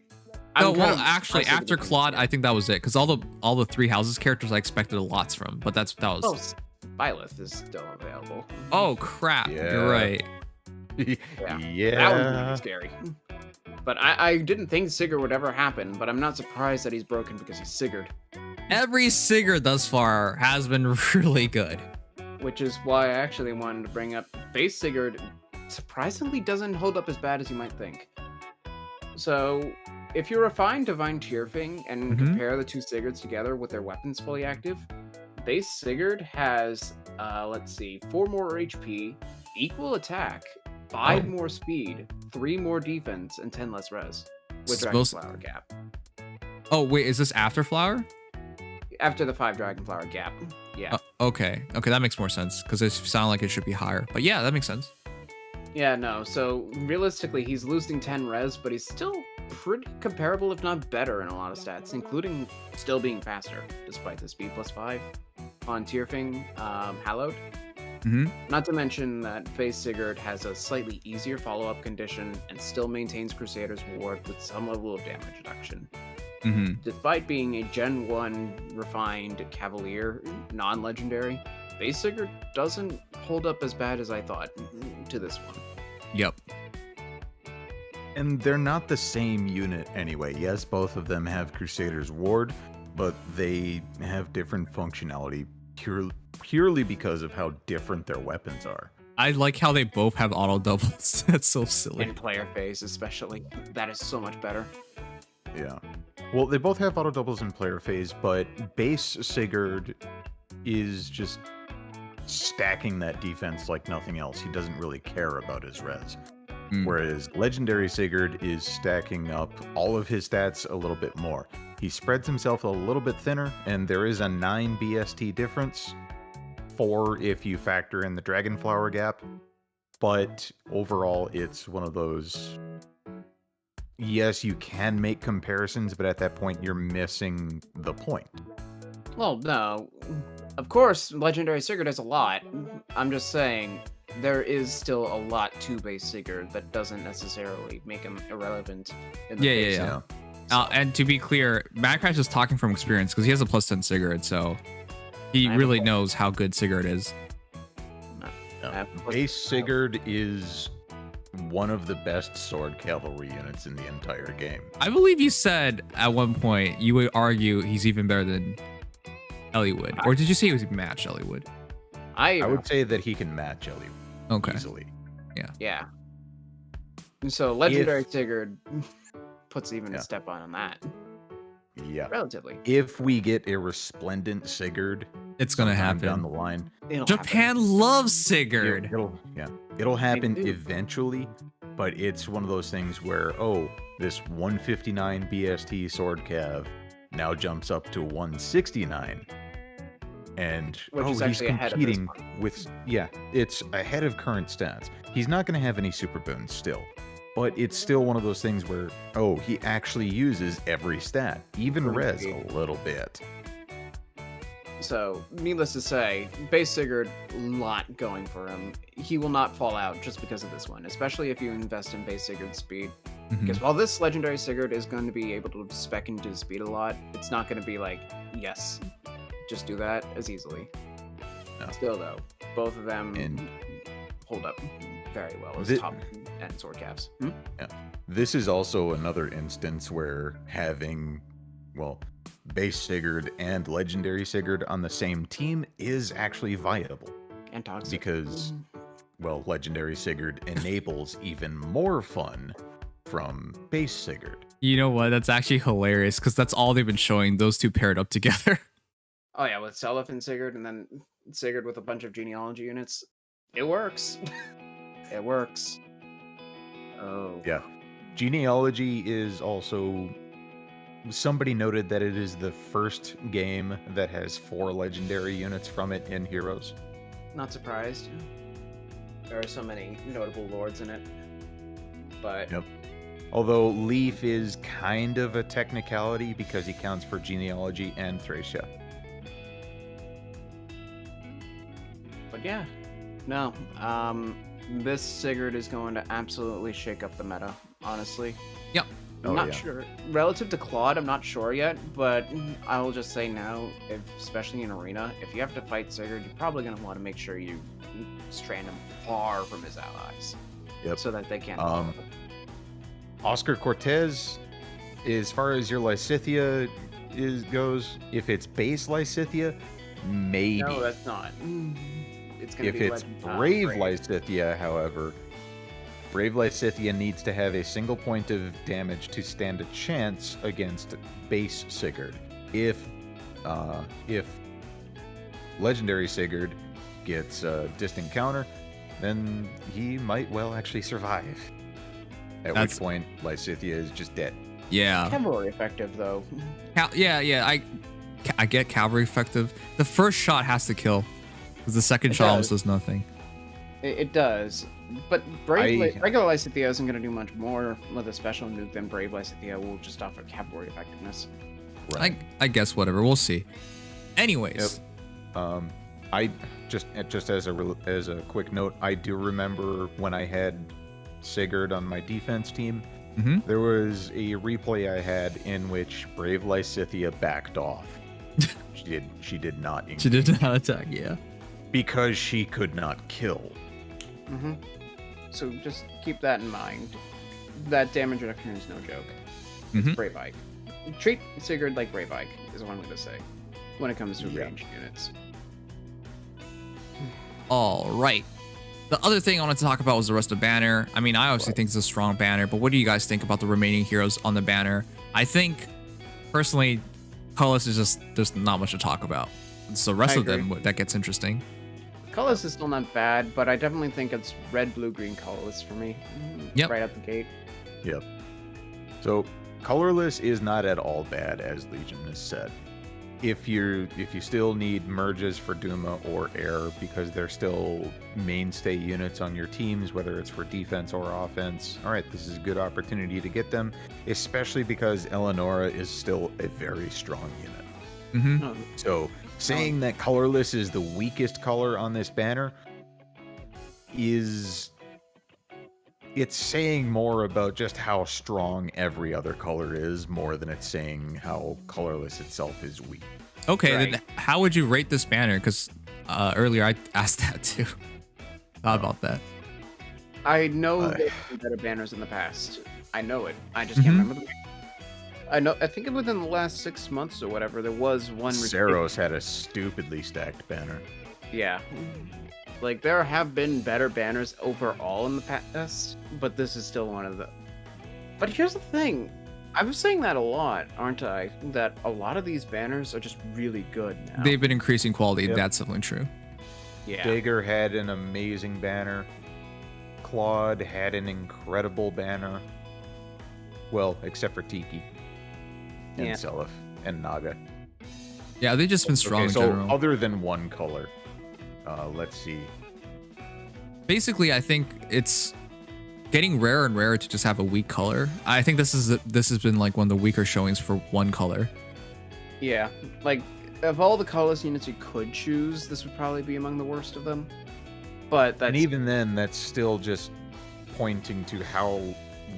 No, well, actually, after Claude, I think that was it because all the Three Houses characters I expected a lot from, but that was. Oh, Byleth is still available. Oh crap! Yeah. You're right. Yeah. That was really scary. But I didn't think Sigurd would ever happen, but I'm not surprised that he's broken because he's Sigurd. Every Sigurd thus far has been really good. Which is why I actually wanted to bring up base Sigurd surprisingly doesn't hold up as bad as you might think. So, if you refine Divine Tearfing and compare the two Sigurds together with their weapons fully active, base Sigurd has, 4 more HP, equal attack, 5 more speed, 3 more defense, and 10 less res with Dragonflower Gap. Oh, wait, is this after Flower? After the 5 Dragonflower Gap, yeah. Okay, that makes more sense because it sounded like it should be higher. But yeah, that makes sense. Yeah, no, so realistically, he's losing 10 res, but he's still pretty comparable, if not better, in a lot of stats, including still being faster, despite the speed +5 on Tearfing Hallowed. Not to mention that Face Sigurd has a slightly easier follow-up condition and still maintains Crusader's Ward with some level of damage reduction. Despite being a Gen 1 refined Cavalier, non-legendary, Face Sigurd doesn't hold up as bad as I thought to this one. Yep. And they're not the same unit anyway. Yes, both of them have Crusader's Ward, but they have different functionality purely because of how different their weapons are. I like how they both have auto doubles. That's so silly. In player phase, especially. That is so much better. Yeah. Well, they both have auto doubles in player phase, but base Sigurd is just stacking that defense like nothing else. He doesn't really care about his res. Whereas legendary Sigurd is stacking up all of his stats a little bit more. He spreads himself a little bit thinner, and there is a 9 BST difference, 4 if you factor in the Dragonflower Gap. But overall, it's one of those... Yes, you can make comparisons, but at that point, you're missing the point. Well, no. Of course, Legendary Sigurd has a lot. I'm just saying, there is still a lot to base Sigurd that doesn't necessarily make him irrelevant in the base. Yeah. And to be clear, Madcrash is talking from experience because he has a +10 Sigurd, so he really knows how good Sigurd is. Base Sigurd is one of the best sword cavalry units in the entire game. I believe you said at one point you would argue he's even better than Eliwood. Or did you say he was match Eliwood? I would say that he can match Eliwood easily. Yeah. So Legendary Sigurd puts even a step on that. Yeah. Relatively. If we get a resplendent Sigurd, it's gonna happen down the line. Japan loves Sigurd. It'll happen eventually, but it's one of those things where, oh, this 159 BST sword cav now jumps up to 169. And Which is he's actually ahead of this competing with, yeah, it's ahead of current stats. He's not going to have any super boons still, but it's still one of those things where, oh, he actually uses every stat, even res a little bit. So, needless to say, base Sigurd, lot going for him. He will not fall out just because of this one, especially if you invest in base Sigurd's speed. Because while this legendary Sigurd is going to be able to spec into his speed a lot, it's not going to be like, yes, just do that as easily. No. Still, though, both of them hold up very well as top and sword caps. Yeah. This is also another instance where having, well, base Sigurd and legendary Sigurd on the same team is actually viable. And toxic. Because, well, legendary Sigurd enables even more fun from base Sigurd. You know what? That's actually hilarious because that's all they've been showing, those two paired up together. Oh yeah, with Seliph and Sigurd, and then Sigurd with a bunch of genealogy units. It works. It works. Oh. Yeah. Genealogy is also... Somebody noted that it is the first game that has 4 legendary units from it in Heroes. Not surprised. There are so many notable lords in it. But... Yep. Although Leaf is kind of a technicality because he counts for genealogy and Thracia. But yeah. No. This Sigurd is going to absolutely shake up the meta, honestly. Yep. I'm not sure. Relative to Claude, I'm not sure yet, but I will just say now, especially in Arena, if you have to fight Sigurd, you're probably going to want to make sure you strand him far from his allies. Yep. So that they can't Oscar Cortez, as far as your Lysithea goes, if it's base Lysithea, maybe. No, that's not. It's going to be if it's Brave Lysithea, however, Brave Lysithea needs to have a single point of damage to stand a chance against base Sigurd. If legendary Sigurd gets a distant counter, then he might well actually survive. At which point, Lysithea is just dead. Yeah. Cavalry effective, though. I get cavalry effective. The first shot has to kill, because the second shot almost does nothing. It does. But regular Lysithea isn't going to do much more with a special nuke than Brave Lysithea will just offer cavalry effectiveness. Right. I guess whatever. We'll see. Anyways. Yep. I just as a quick note, I do remember when I had Sigurd on my defense team, there was a replay I had in which Brave Lysithea backed off. She did not engage. She did not attack, yeah. Because she could not kill. So just keep that in mind. That damage reduction is no joke. It's Brave Ike. Treat Sigurd like Brave Ike, is what I'm going to say, when it comes to ranged units. All right. The other thing I wanted to talk about was the rest of banner. I mean, I obviously think it's a strong banner, but what do you guys think about the remaining heroes on the banner? I think, personally, Cullis is just not much to talk about. So the rest of them, that gets interesting. Cullis is still not bad, but I definitely think it's red, blue, green colorless for me. Yep. Right out the gate. Yep. So colorless is not at all bad, as Legion has said. If you still need merges for Duma or Air because they're still mainstay units on your teams, whether it's for defense or offense, all right, this is a good opportunity to get them, especially because Eleonora is still a very strong unit. So saying that colorless is the weakest color on this banner it's saying more about just how strong every other color is more than it's saying how colorless itself is weak. Okay, then how would you rate this banner? Because earlier I asked that too. Thought about that. I know there's been better banners in the past. I know it. I just can't remember the name. I think within the last 6 months or whatever, there was one. Saros had a stupidly stacked banner. Yeah. Like, there have been better banners overall in the past, but this is still one of the... But here's the thing. I was saying that a lot, aren't I? That a lot of these banners are just really good now. They've been increasing quality. Yep. That's definitely true. Yeah. Dagger had an amazing banner. Claude had an incredible banner. Well, except for Tiki. And Seliph and Naga. Yeah, they've just been strong in so general. other than one color, let's see. Basically, I think it's getting rarer and rarer to just have a weak color. I think this has been like one of the weaker showings for one color. Yeah, like of all the colorless units you could choose, this would probably be among the worst of them. But that's... And even then, that's still just pointing to how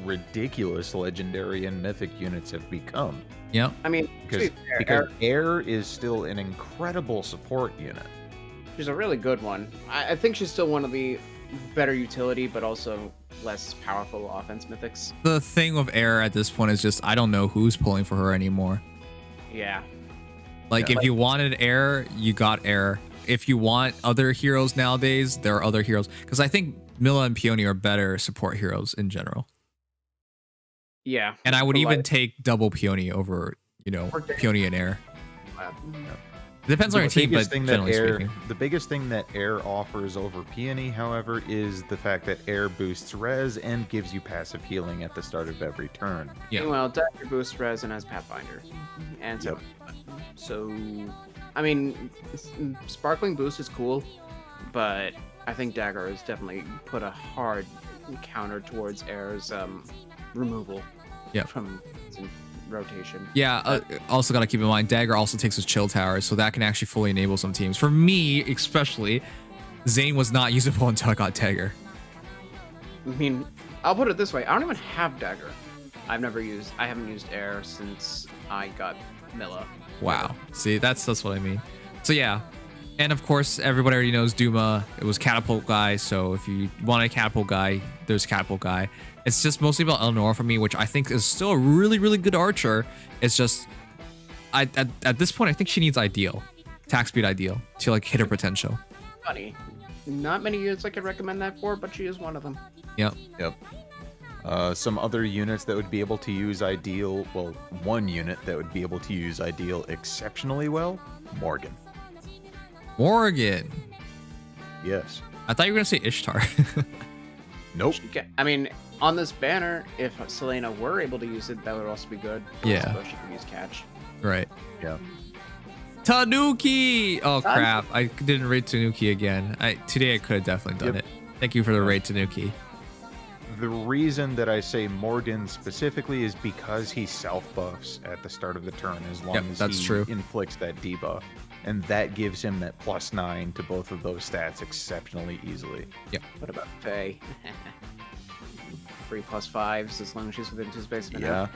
ridiculous legendary and mythic units have become. Yeah. I mean, because Air is still an incredible support unit. She's a really good one. I think she's still one of the better utility, but also less powerful offense mythics. The thing with Air at this point is just I don't know who's pulling for her anymore. Yeah. Like if you wanted Air, you got Air. If you want other heroes nowadays, there are other heroes. Because I think Milla and Peony are better support heroes in general. Yeah. And I would even take double Peony over, Peony and Air. It depends on your team, but generally speaking. The biggest thing that Air offers over Peony, however, is the fact that Air boosts res and gives you passive healing at the start of every turn. Yeah. Well, Dagger boosts res and has Pathfinder. And so, I mean, Sparkling Boost is cool, but I think Dagger has definitely put a hard counter towards Air's removal from rotation. Yeah, also got to keep in mind, Dagger also takes his chill tower, so that can actually fully enable some teams. For me, especially, Zane was not usable until I got Dagger. I mean, I'll put it this way. I don't even have Dagger. I haven't used Air since I got Milla. Wow. See, that's what I mean. So yeah. And of course, everybody already knows Duma. It was Catapult Guy, so if you want a Catapult Guy, there's Catapult Guy. It's just mostly about Eleanor for me, which I think is still a really, really good archer. It's just, at this point, I think she needs Ideal. Attack speed Ideal to like hit her potential. Funny. Not many units I could recommend that for, but she is one of them. Yep. Some other units that would be able to use Ideal, well, one unit that would be able to use Ideal exceptionally well, Morgan. Morgan. Yes. I thought you were going to say Ishtar. Nope. I mean, on this banner, if Selena were able to use it, that would also be good. Yeah. So she can use Catch. Right. Yeah. Tanuki! Oh, crap. I didn't raid Tanuki again. Today I could have definitely done it. Thank you for the raid, Tanuki. The reason that I say Morgan specifically is because he self-buffs at the start of the turn as long as he inflicts that debuff. And that gives him that +9 to both of those stats exceptionally easily. Yep. What about Faye? Free +5s as long as she's within 2 spaces. Yeah.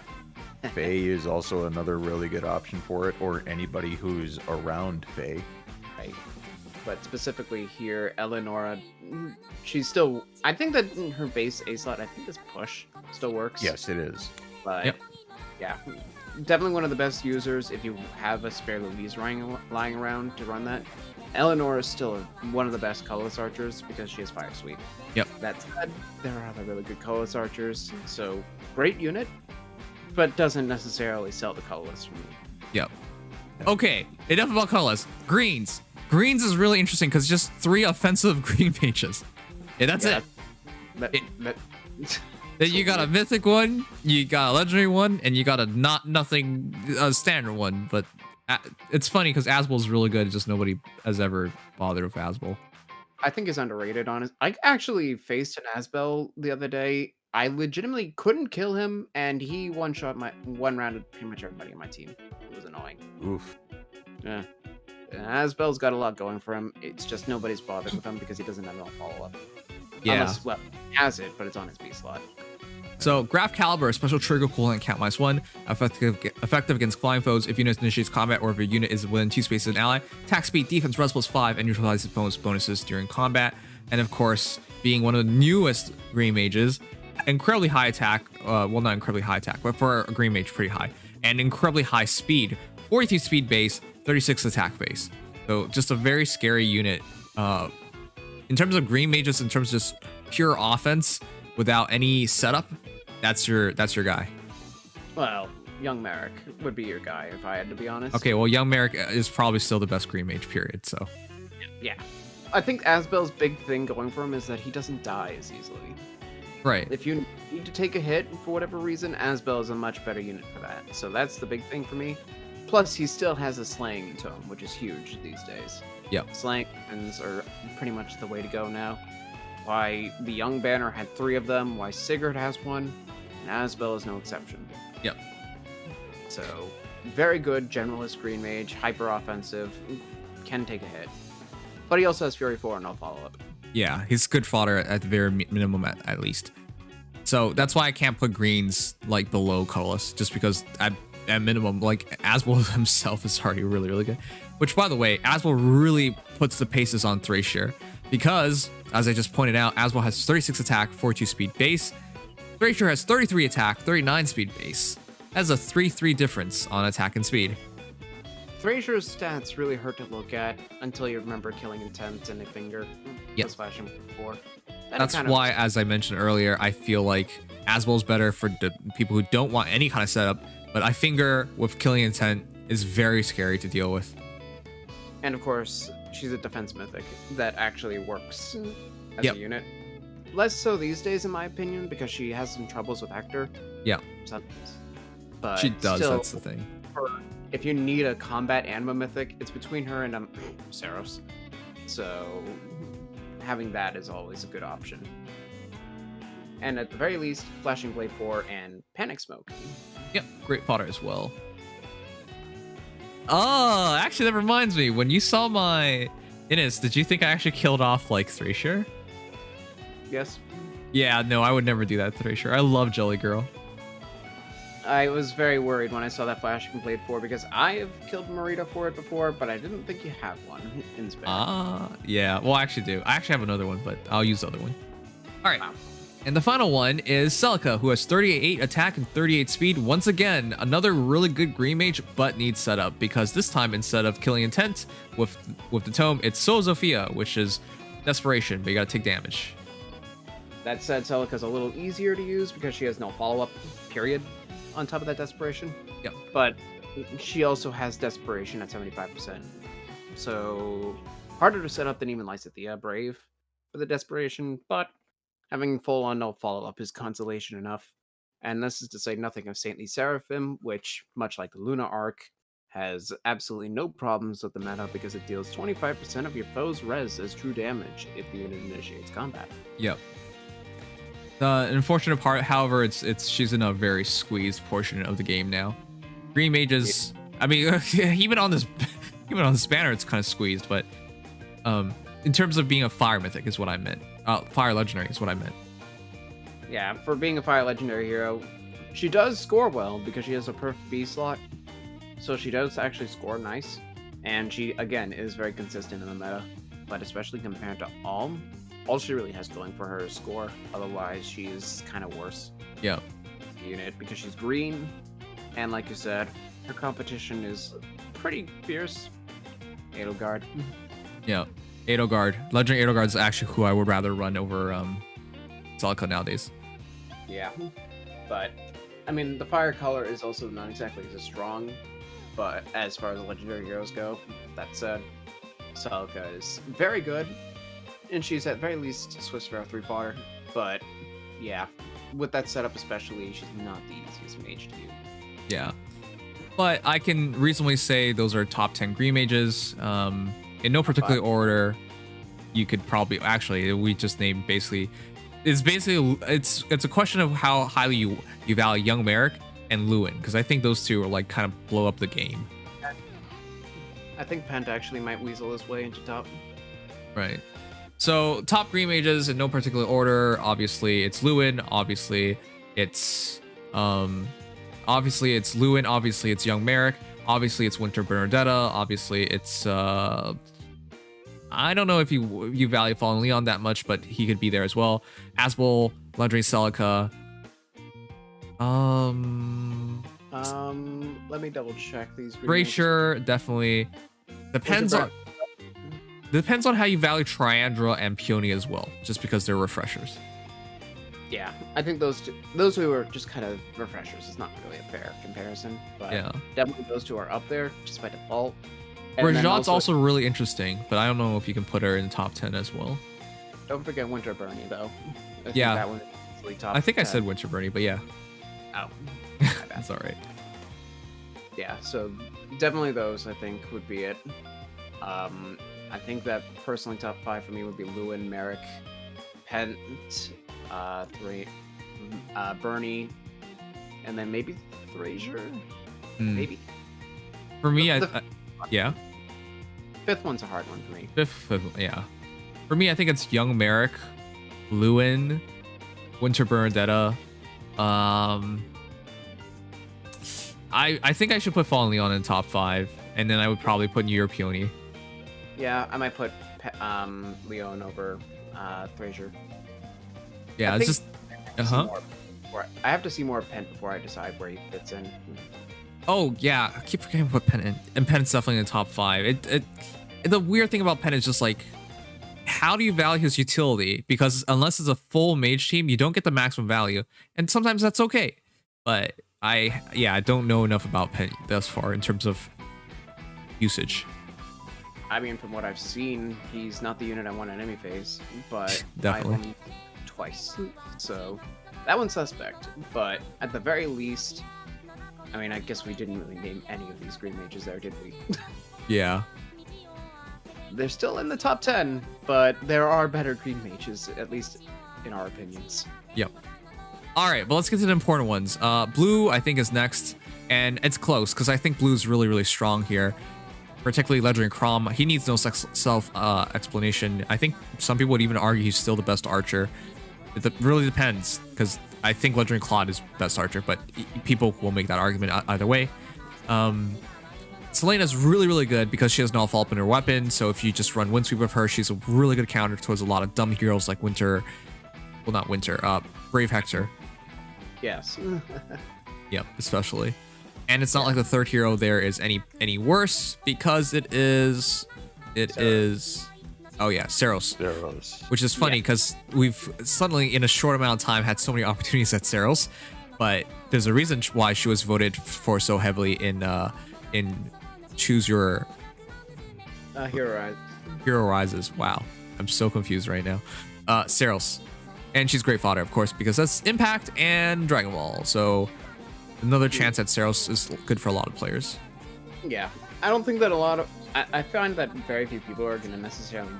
Faye is also another really good option for it, or anybody who's around Faye. Right. But specifically here, Eleonora, she's still... I think that in her base A slot, I think this push still works. Yes, it is. But, yeah. Definitely one of the best users if you have a spare Louise lying around to run that. Eleanor is still one of the best colorless archers because she has Fire Sweep. Yep. That said, there are other really good colorless archers, so great unit, but doesn't necessarily sell the colorless for me. Yep. Okay, enough about colorless. Greens. Greens is really interesting because just 3 offensive green mages. Yeah, that's it. You got a mythic one, you got a legendary one, and you got a standard one. But it's funny because Asbel's really good. Just nobody has ever bothered with Asbel. I think he's underrated, honest. I actually faced an Asbel the other day. I legitimately couldn't kill him, and he one-rounded pretty much everybody on my team. It was annoying. Oof. Yeah. Asbel's got a lot going for him. It's just nobody's bothered with him because he doesn't have no follow-up. Yeah. Unless, well, he has it, but it's on his B slot. So, Graph Caliber, a special trigger cooldown count -1, effective against flying foes if unit initiates combat or if a unit is within 2 spaces of an ally. Attack speed, defense, res +5, and neutralizes bonus bonuses during combat. And of course, being one of the newest green mages, incredibly high attack. Well, not incredibly high attack, but for a green mage, pretty high. And incredibly high speed, 43 speed base, 36 attack base. So, just a very scary unit. In terms of green mages, in terms of just pure offense without any setup, that's your guy. Well, Young Merrick would be your guy if I had to be honest. Okay, well, Young Merrick is probably still the best green mage, period. So, yeah, I think Asbel's big thing going for him is that he doesn't die as easily. Right. If you need to take a hit for whatever reason, Asbel is a much better unit for that. So that's the big thing for me. Plus, he still has a slaying tome, which is huge these days. Yep. Slaying weapons are pretty much the way to go now. Why the young banner had 3 of them, why Sigurd has 1, and Asbel is no exception. Yep. So, very good generalist green mage, hyper offensive, can take a hit. But he also has Fury 4 and no follow-up. Yeah, he's good fodder at the very minimum at least. So that's why I can't put greens like below colorless, just because at minimum, like Asbel himself is already really, really good. Which, by the way, Asbel really puts the paces on Thracier because, as I just pointed out, Asbel has 36 attack, 42 speed base. Thracier has 33 attack, 39 speed base. That's a 3-3 difference on attack and speed. Thracier's stats really hurt to look at until you remember killing intent and a finger. Yep. Flashing before. That's why, as I mentioned earlier, I feel like Asbel's better for the people who don't want any kind of setup, but I finger with killing intent is very scary to deal with. And of course, she's a defense mythic that actually works as a unit. Less so these days, in my opinion, because she has some troubles with Hector. Yeah. Sometimes. But she does, still, that's the thing. If you need a combat anima mythic, it's between her and Saros. So having that is always a good option. And at the very least, Flashing Blade 4 and Panic Smoke. Yep, great fodder as well. Oh, actually, that reminds me. When you saw my Innis, did you think I actually killed off, like, Thracier? Yes. Yeah, no, I would never do that, Thracier. I love Jelly Girl. I was very worried when I saw that Flashing Blade 4 because I have killed Marita for it before, but I didn't think you have one in spare. Yeah. Well, I actually do. I actually have another one, but I'll use the other one. All right. Wow. And the final one is Celica, who has 38 attack and 38 speed. Once again, another really good green mage, but needs setup because this time, instead of killing intent with the tome, it's Zofia, which is desperation, but you gotta take damage. That said, Celica's a little easier to use because she has no follow-up, period, on top of that desperation. Yep. But she also has desperation at 75%. So harder to set up than even Lysithea Brave for the desperation, but having full on no follow-up is consolation enough. And this is to say nothing of Saintly Seraphim, which, much like the Luna arc, has absolutely no problems with the meta because it deals 25% of your foe's res as true damage if the unit initiates combat. Yep. The unfortunate part, however, it's she's in a very squeezed portion of the game now. Green mages, I mean, even on this banner, it's kind of squeezed. But in terms of being a fire mythic, is what I meant. Fire legendary is what I meant. Yeah, for being a fire legendary hero, she does score well because she has a perf B slot, so she does actually score nice, and she again is very consistent in the meta. But especially compared to Alm, all she really has going for her is score. Otherwise, she's kind of worse. Yeah. Unit because she's green, and like you said, her competition is pretty fierce. Edelgard. Yeah, Edelgard. Legendary Edelgard is actually who I would rather run over Celica nowadays. Yeah, but I mean the fire color is also not exactly as strong, but as far as legendary heroes go, that said, Celica is very good. And she's at very least Swiss Pharaoh 3 fodder, but yeah, with that setup especially, she's not the easiest mage to use. Yeah, but I can reasonably say those are top 10 green mages. In no particular order, you could probably we just named basically. It's a question of how highly you value Young Merrick and Lewin, because I think those two are like kind of blow up the game. I think Pent actually might weasel his way into top. Right. So top green mages in no particular order. Obviously, it's Lewin. Obviously, it's Lewin. Obviously, it's Young Merrick. Obviously, it's Winter Bernadetta. Obviously, it's I don't know if you value Fallen Leon that much, but he could be there as well. Asbel, Legendary Celica. Let me double check these. Thracier definitely depends on how you value Triandra and Peony as well, just because they're refreshers. Yeah, I think those two are just kind of refreshers. It's not really a fair comparison, but yeah, definitely those two are up there just by default. Rajat's also really interesting, but I don't know if you can put her in the top 10 as well. Don't forget Winter Bernie, though. I yeah, that one is easily top I think 10. I said Winter Bernie, but yeah. Oh, that's all right. Yeah, so definitely those, I think, would be it. I think that personally top 5 for me would be Lewin, Merrick, Pent, 3, Bernie, and then maybe Frazier? Maybe. For me, yeah. Fifth one's a hard one for me. Fifth, yeah. For me, I think it's Young Merrick, Lewin, Winter Bernadetta. I think I should put Fallen Leon in top 5, and then I would probably put New York Peony. Yeah, I might put Leon over Frazier. Yeah, it's just I have to see more of Pent before I decide where he fits in. Oh yeah, I keep forgetting to put Pent in, and Pent's definitely in the top 5. The weird thing about Pent is just like, how do you value his utility? Because unless it's a full mage team, you don't get the maximum value, and sometimes that's okay. But I don't know enough about Pent thus far in terms of usage. I mean, from what I've seen, he's not the unit I want in enemy phase, but Definitely. I won twice, so that one's suspect. But at the very least, I mean, I guess we didn't really name any of these green mages there, did we? Yeah. They're still in the top 10, but there are better green mages, at least in our opinions. Yep. All right, but let's get to the important ones. Blue, I think, is next, and it's close because I think Blue's really, really strong here. Particularly Legendary Crom. He needs no self-explanation. I think some people would even argue he's still the best archer. It really depends, because I think Legendary Claude is best archer, but people will make that argument either way. Selena's really, really good because she has no follow-up in her weapon, so if you just run Windsweep with her, she's a really good counter towards a lot of dumb heroes like Brave Hector. Yes. Yep, especially. And it's not like the third hero there is any worse, because it is Saros. Which is funny because we've suddenly in a short amount of time had so many opportunities at Saros, but there's a reason why she was voted for so heavily in choose your Hero Rises. Wow, I'm so confused right now. Saros, and she's great fodder, of course, because that's Impact and Dragon Ball. So another chance at Saros is good for a lot of players. Yeah, I don't think that I find that very few people are going to necessarily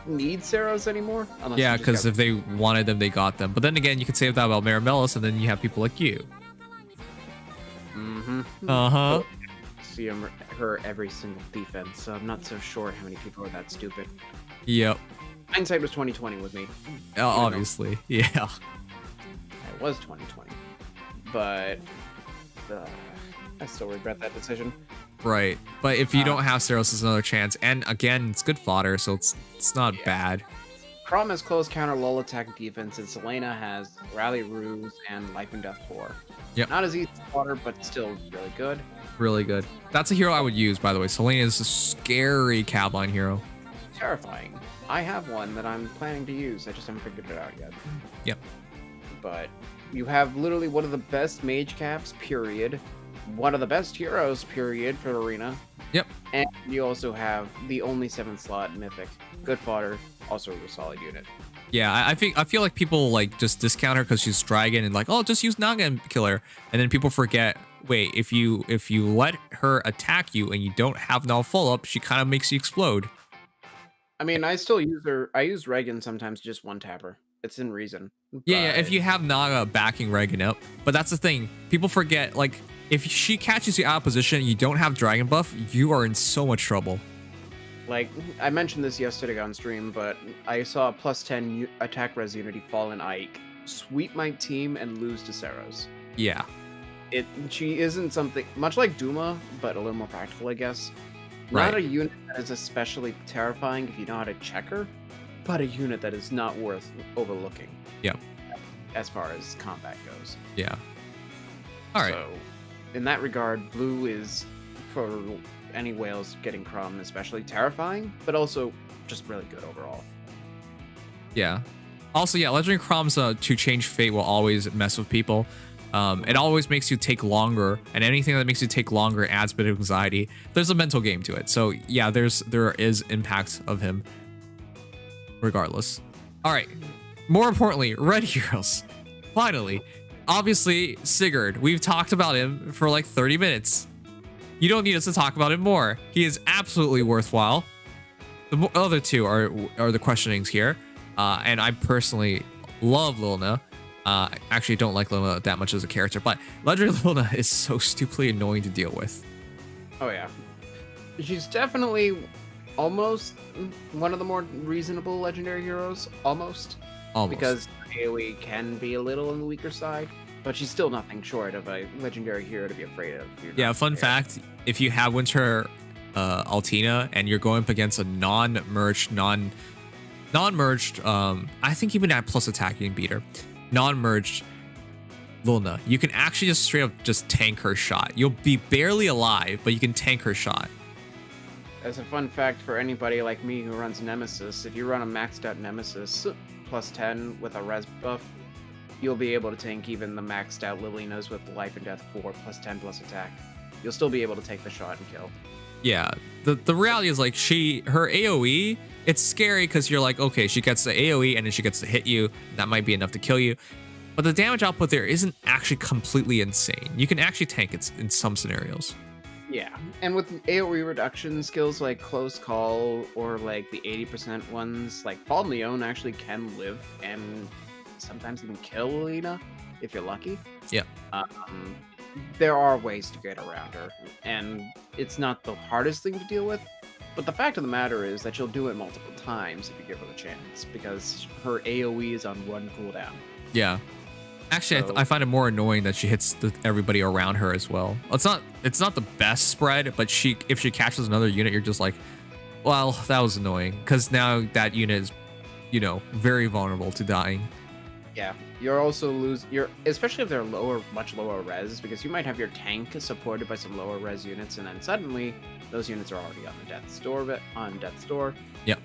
need Saros anymore. Yeah, because if they wanted them, they got them. But then again, you could say that about Marimelis, and then you have people like you. Uh-huh. See her every single defense, so I'm not so sure how many people are that stupid. Yep. Hindsight was 2020 with me. Obviously, yeah. It was 2020. But I still regret that decision. Right, but if you don't have Saros, it's another chance. And again, it's good fodder, so it's not bad. Crom has close counter, lull attack defense, and Selena has rally ruse and life and death 4. Yep. Not as easy fodder, but still really good. Really good. That's a hero I would use, by the way. Selena is a scary Cavline hero. Terrifying. I have one that I'm planning to use. I just haven't figured it out yet. Yep. But you have literally one of the best mage caps, period. One of the best heroes, period, for Arena. Yep. And you also have the only 7th slot Mythic. Good fodder, also a solid unit. Yeah, I feel like people like just discount her because she's dragon and like, oh, just use Naga and kill her. And then people forget, wait, if you let her attack you and you don't have no follow-up, she kind of makes you explode. I mean, I still use her. I use Regan sometimes, just one tapper. It's in reason. Yeah, if you have Naga backing Regan up. But that's the thing. People forget, like, if she catches you out of position and you don't have dragon buff, you are in so much trouble. Like, I mentioned this yesterday on stream, but I saw a +10 attack res unity fall in Ike, sweep my team, and lose to Saros. Yeah. She isn't something, much like Duma, but a little more practical, I guess. Right. Not a unit that is especially terrifying if you know how to check her, but a unit that is not worth overlooking. Yep. As far as combat goes. Yeah. All right. So, in that regard, blue is, for any whales getting Crom, especially terrifying, but also just really good overall. Yeah. Also, yeah, Legendary Crom's to change fate will always mess with people. It always makes you take longer, and anything that makes you take longer adds a bit of anxiety. There's a mental game to it. So yeah, there is impact of him regardless. All right. More importantly, red heroes. Finally. Obviously, Sigurd. We've talked about him for like 30 minutes. You don't need us to talk about it more. He is absolutely worthwhile. The other two are the questionings here. And I personally love Lilna. Actually don't like Lilna that much as a character, but Legendary Lilna is so stupidly annoying to deal with. Oh yeah. She's definitely almost one of the more reasonable legendary heroes. Almost. Because AoE can be a little on the weaker side, but she's still nothing short of a legendary hero to be afraid of. Yeah, fun fact, if you have Winter Altina and you're going up against a non-merged, I think even at plus attack you can beat her. Non-merged Lilna, you can actually just straight up just tank her shot. You'll be barely alive, but you can tank her shot. As a fun fact for anybody like me who runs Nemesis, if you run a maxed out Nemesis plus 10 with a res buff, you'll be able to tank even the maxed out Lilinas with life and death 4 plus 10 plus attack. You'll still be able to take the shot and kill. Yeah, the reality is like her AoE, it's scary because you're like, okay, she gets the AoE and then she gets to hit you. That might be enough to kill you. But the damage output there isn't actually completely insane. You can actually tank it in some scenarios. Yeah, and with AoE reduction skills like Close Call or like the 80% ones, like Fallen Leon actually can live and sometimes even kill Lina if you're lucky. Yeah. There are ways to get around her, and it's not the hardest thing to deal with, but the fact of the matter is that she'll do it multiple times if you give her the chance, because her AoE is on 1 cooldown. Yeah. Actually, I find it more annoying that she hits everybody around her as well. It's not the best spread, but if she catches another unit, you're just like, well, that was annoying, because now that unit is, very vulnerable to dying. Yeah, you're also especially if they're much lower res, because you might have your tank supported by some lower res units, and then suddenly those units are already on the death's door. Yep.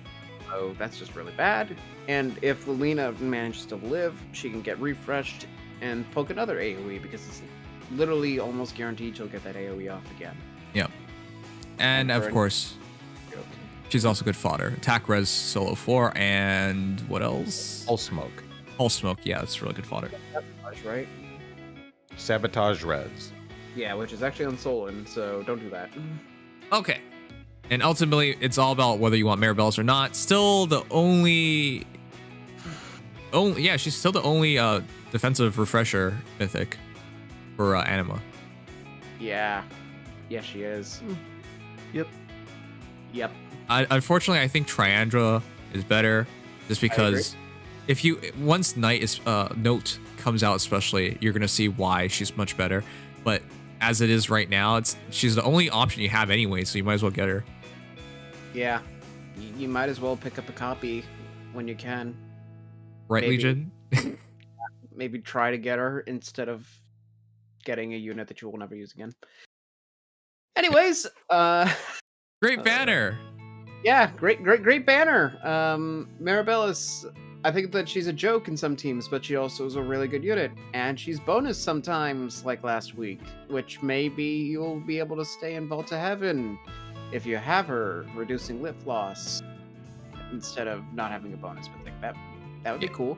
So that's just really bad. And if Lilina manages to live, she can get refreshed and poke another AoE, because it's literally almost guaranteed she'll get that AoE off again. Yep. And of course, she's also good fodder. Attack res solo 4, and what else? All smoke. All smoke, yeah, it's really good fodder. Sabotage, right? Sabotage res. Yeah, which is actually on Solon, so don't do that. Okay. And ultimately, it's all about whether you want Maribel's or not. Still the only she's still the only defensive refresher mythic for Anima. Yeah. Yeah, she is. Yep. Unfortunately, I think Triandra is better, just because once Night is Note comes out, especially, you're gonna see why she's much better. But as it is right now, she's the only option you have anyway, so you might as well get her. Yeah, you might as well pick up a copy when you can. Right, Legion? Maybe try to get her instead of getting a unit that you will never use again. Anyways, great banner. Yeah, great banner. Maribella's, I think that she's a joke in some teams, but she also is a really good unit, and she's bonus sometimes, like last week, which maybe you'll be able to stay in Vault to Heaven if you have her, reducing lift loss instead of not having a bonus. But like that would be cool.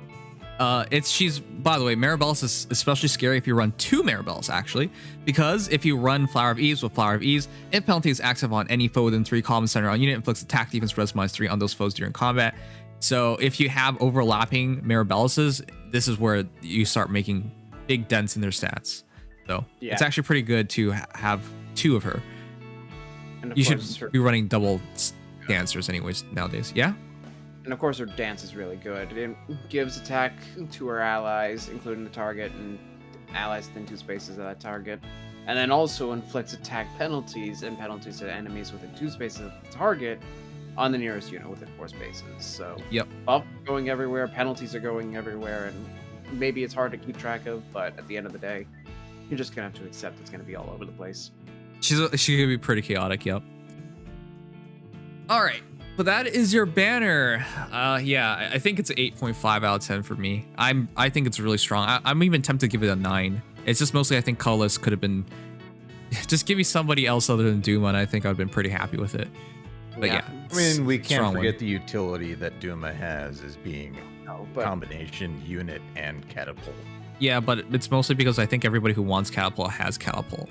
She's, by the way, Maribella's is especially scary if you run 2 Maribellas, actually, because if you run Flower of Ease with Flower of Ease, if penalty is active on any foe within 3 columns center on unit, inflicts attack, defense, res -3 on those foes during combat. So if you have overlapping Maribellases, this is where you start making big dents in their stats. So it's actually pretty good to have 2 of her. And you should be running double dancers anyways nowadays. Yeah? And of course her dance is really good. It gives attack to her allies, including the target, and allies within 2 spaces of that target. And then also inflicts attack penalties and penalties to enemies within 2 spaces of the target on the nearest unit within 4 spaces. So buff going everywhere, penalties are going everywhere, and maybe it's hard to keep track of, but at the end of the day, you're just gonna have to accept it's gonna be all over the place. She's gonna be pretty chaotic. Yep. All right, but that is your banner. Yeah, I think it's an 8.5 out of 10 for me. I think it's really strong. I'm even tempted to give it a 9. It's just mostly I think colorless could have been. Just give me somebody else other than Duma, and I think I've been pretty happy with it. But yeah, I mean, we can't forget the utility that Duma has as being combination unit and catapult. Yeah, but it's mostly because I think everybody who wants catapult has catapult.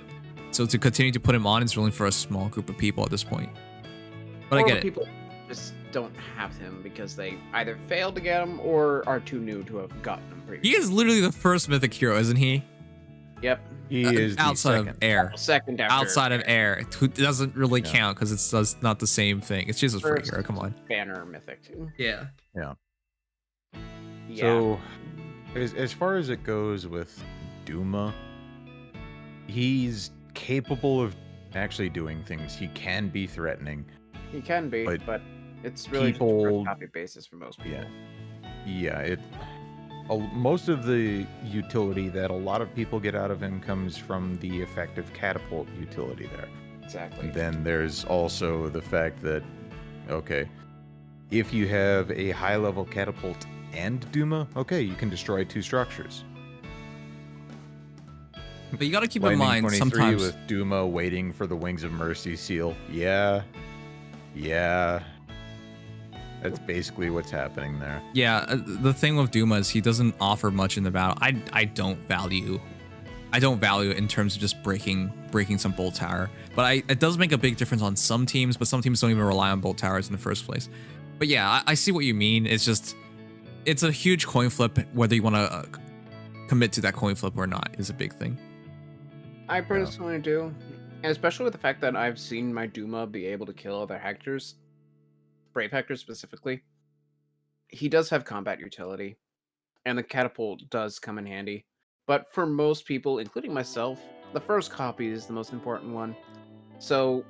So to continue to put him on is really for a small group of people at this point. But or I get it. People just don't have him because they either failed to get him or are too new to have gotten him previously. He is literally the first mythic hero, isn't he? Yep. He is outside of air. Second after outside of air. It doesn't really count because it's not the same thing. It's just a free hero. Come on. Banner mythic. Yeah. Yeah. Yeah. So, as far as it goes with Duma, he's capable of actually doing things. He can be threatening. He can be, but it's really just a first copy basis for most people. Yeah. Most of the utility that a lot of people get out of him comes from the effective catapult utility there. Exactly. Then there's also the fact that, okay, if you have a high-level catapult and Duma, okay, you can destroy 2 structures. But you got to keep in Lightning mind 23 sometimes with Duma waiting for the Wings of Mercy seal. Yeah. That's basically what's happening there. Yeah, the thing with Duma is he doesn't offer much in the battle. I don't value it in terms of just breaking some bolt tower. But it does make a big difference on some teams, but some teams don't even rely on bolt towers in the first place. But yeah, I see what you mean. It's a huge coin flip whether you want to commit to that coin flip or not is a big thing. I personally do, and especially with the fact that I've seen my Duma be able to kill other Hectors, Brave Hectors specifically. He does have combat utility, and the catapult does come in handy. But for most people, including myself, the first copy is the most important one. So,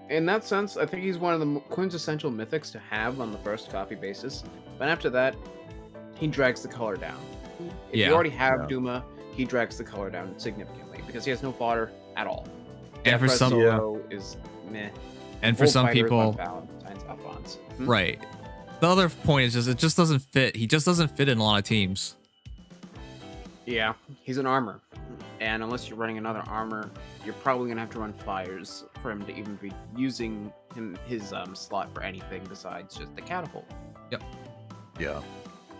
in that sense, I think he's one of the quintessential mythics to have on the first copy basis. But after that, he drags the color down. If you already have Duma, he drags the color down significantly because he has no fodder at all. And for some is meh. And for some people, right. The other point is it just doesn't fit. He just doesn't fit in a lot of teams. Yeah, he's an armor, and unless you're running another armor, you're probably gonna have to run flyers for him to even be using his slot for anything besides just the catapult. Yep. Yeah.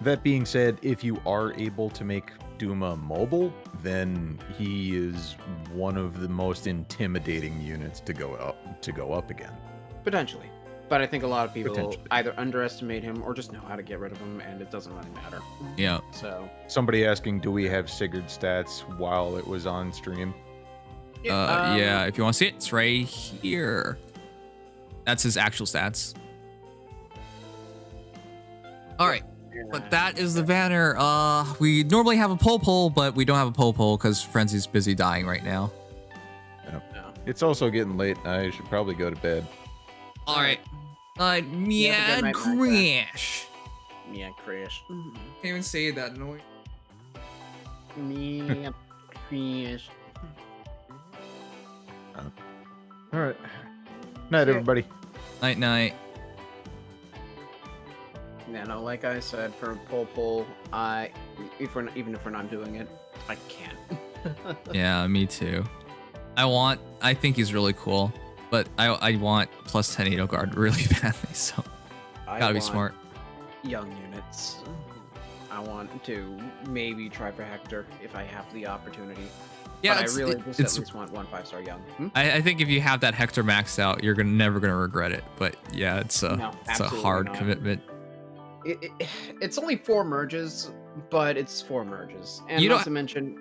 That being said, if you are able to make Duma mobile, then he is one of the most intimidating units to go up again. Potentially. But I think a lot of people either underestimate him or just know how to get rid of him, and it doesn't really matter. Yeah. So somebody asking, do we have Sigurd stats while it was on stream? Yeah, if you want to see it, it's right here. That's his actual stats. All right. But that is the banner. We normally have a poll, but we don't have a poll because Frenzy's busy dying right now. Yep. It's also getting late. I should probably go to bed. All right. Meow crash. Meow crash. Can't even say that noise. Meow crash. All right. Night, everybody. Night, night. Yeah, no, like I said, for poll, even if we're not doing it, I can't. Yeah, me too. I think he's really cool, but I want plus 10 Edo Guard really badly, so gotta be smart. Young units. I want to maybe try for Hector if I have the opportunity. Yeah, but I really just at least want 1 5-star young. I think if you have that Hector maxed out, you're never gonna regret it. But yeah, it's a hard commitment. It's only 4 merges, but it's 4 merges. And not to mention,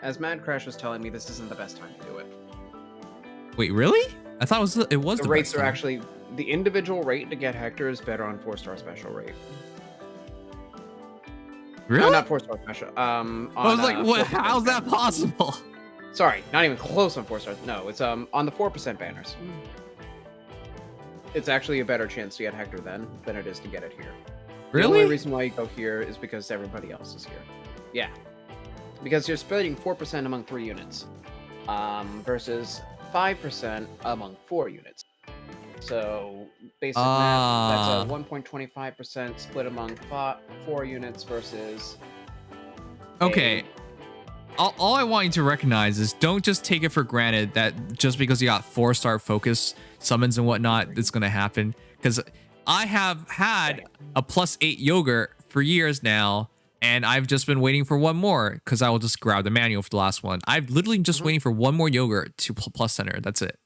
as Mad Crash was telling me, this isn't the best time to do it. Wait, really? I thought it was the rates are actually the individual rate to get Hector is better on 4-star special rate. Really? No, not 4-star special. I was like, what? How's that possible? Sorry, not even close on 4-star. No, it's on the 4% banners. It's actually a better chance to get Hector then than it is to get it here. Really? The only reason why you go here is because everybody else is here. Yeah. Because you're splitting 4% among 3 units. Versus 5% among 4 units. So, basic math, that's a 1.25% split among 4 units versus... Okay. All I want you to recognize is don't just take it for granted that just because you got 4-star focus summons and whatnot, it's going to happen. Because I have had a +8 yogurt for years now, And I've just been waiting for one more because I will just grab the manual for the last one. I've literally just waiting for one more yogurt to plus center. That's it.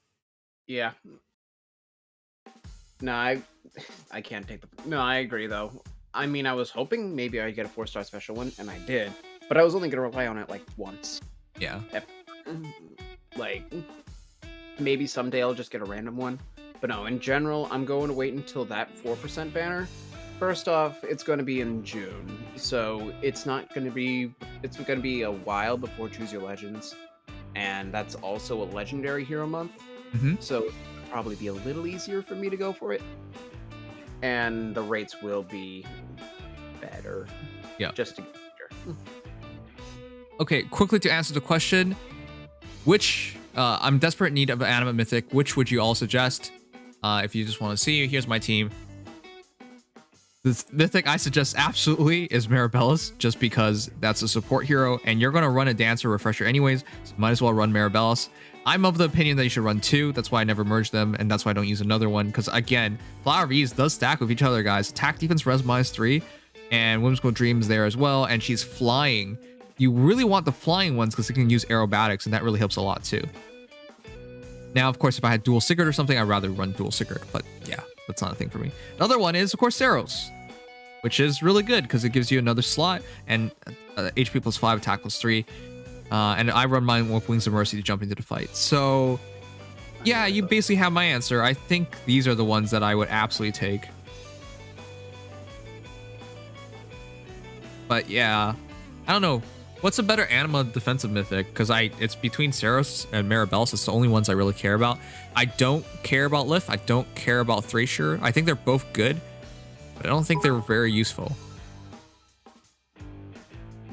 Yeah. No, I can't take the... No, I agree, though. I mean, I was hoping maybe I'd get a 4-star special one, and I did. But I was only going to rely on it, like, once. Yeah. Like, maybe someday I'll just get a random one. But no, in general, I'm going to wait until that 4% banner. First off, it's going to be in June. So it's not going to be... It's going to be a while before Choose Your Legends. And that's also a Legendary Hero month. So it'll probably be a little easier for me to go for it. And the rates will be better. Yeah. Just to get sure. Okay, quickly to answer the question, which I'm desperate in need of an animate mythic. Which would you all suggest? If you just want to see, here's my team. This mythic I suggest absolutely is Mirabellis, just because that's a support hero, and you're going to run a Dancer Refresher anyways, so might as well run Mirabellis. I'm of the opinion that you should run 2. That's why I never merge them, and that's why I don't use another one. Because again, Flower of Ease does stack with each other, guys. Attack defense res -3, and Whimsical Dreams there as well, and she's flying. You really want the flying ones because it can use aerobatics, and that really helps a lot too. Now, of course, if I had dual Sigurd or something, I'd rather run dual Sigurd, but yeah, that's not a thing for me. Another one is, of course, Saros, which is really good because it gives you another slot and HP +5, attack +3. And I run mine with Wings of Mercy to jump into the fight. So, yeah, you basically have my answer. I think these are the ones that I would absolutely take. But yeah, I don't know. What's a better anima defensive mythic? Because it's between Saros and Mirabellis. It's the only ones I really care about. I don't care about Lif. I don't care about Thrasher. I think they're both good, but I don't think they're very useful.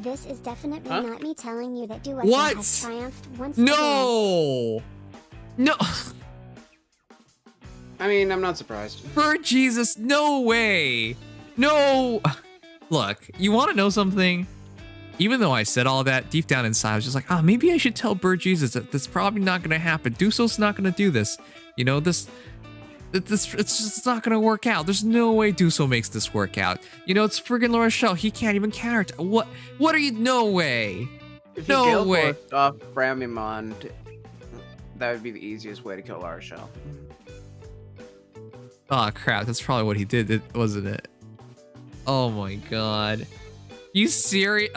This is definitely not me telling you that Duet What? has triumphed once No! No! I mean, I'm not surprised. For Jesus, no way! No! Look, you want to know something? Even though I said all that, deep down inside, I was just like, maybe I should tell Bird Jesus that that's probably not going to happen. Duso's not going to do this. You know, it's just not going to work out. There's no way Duso makes this work out. You know, it's friggin' La Rochelle. He can't even counter. What are you? No way. If you No way. off Bramimond, that would be the easiest way to kill La Rochelle. Oh, crap. That's probably what he did, wasn't it? Oh, my God. You serious?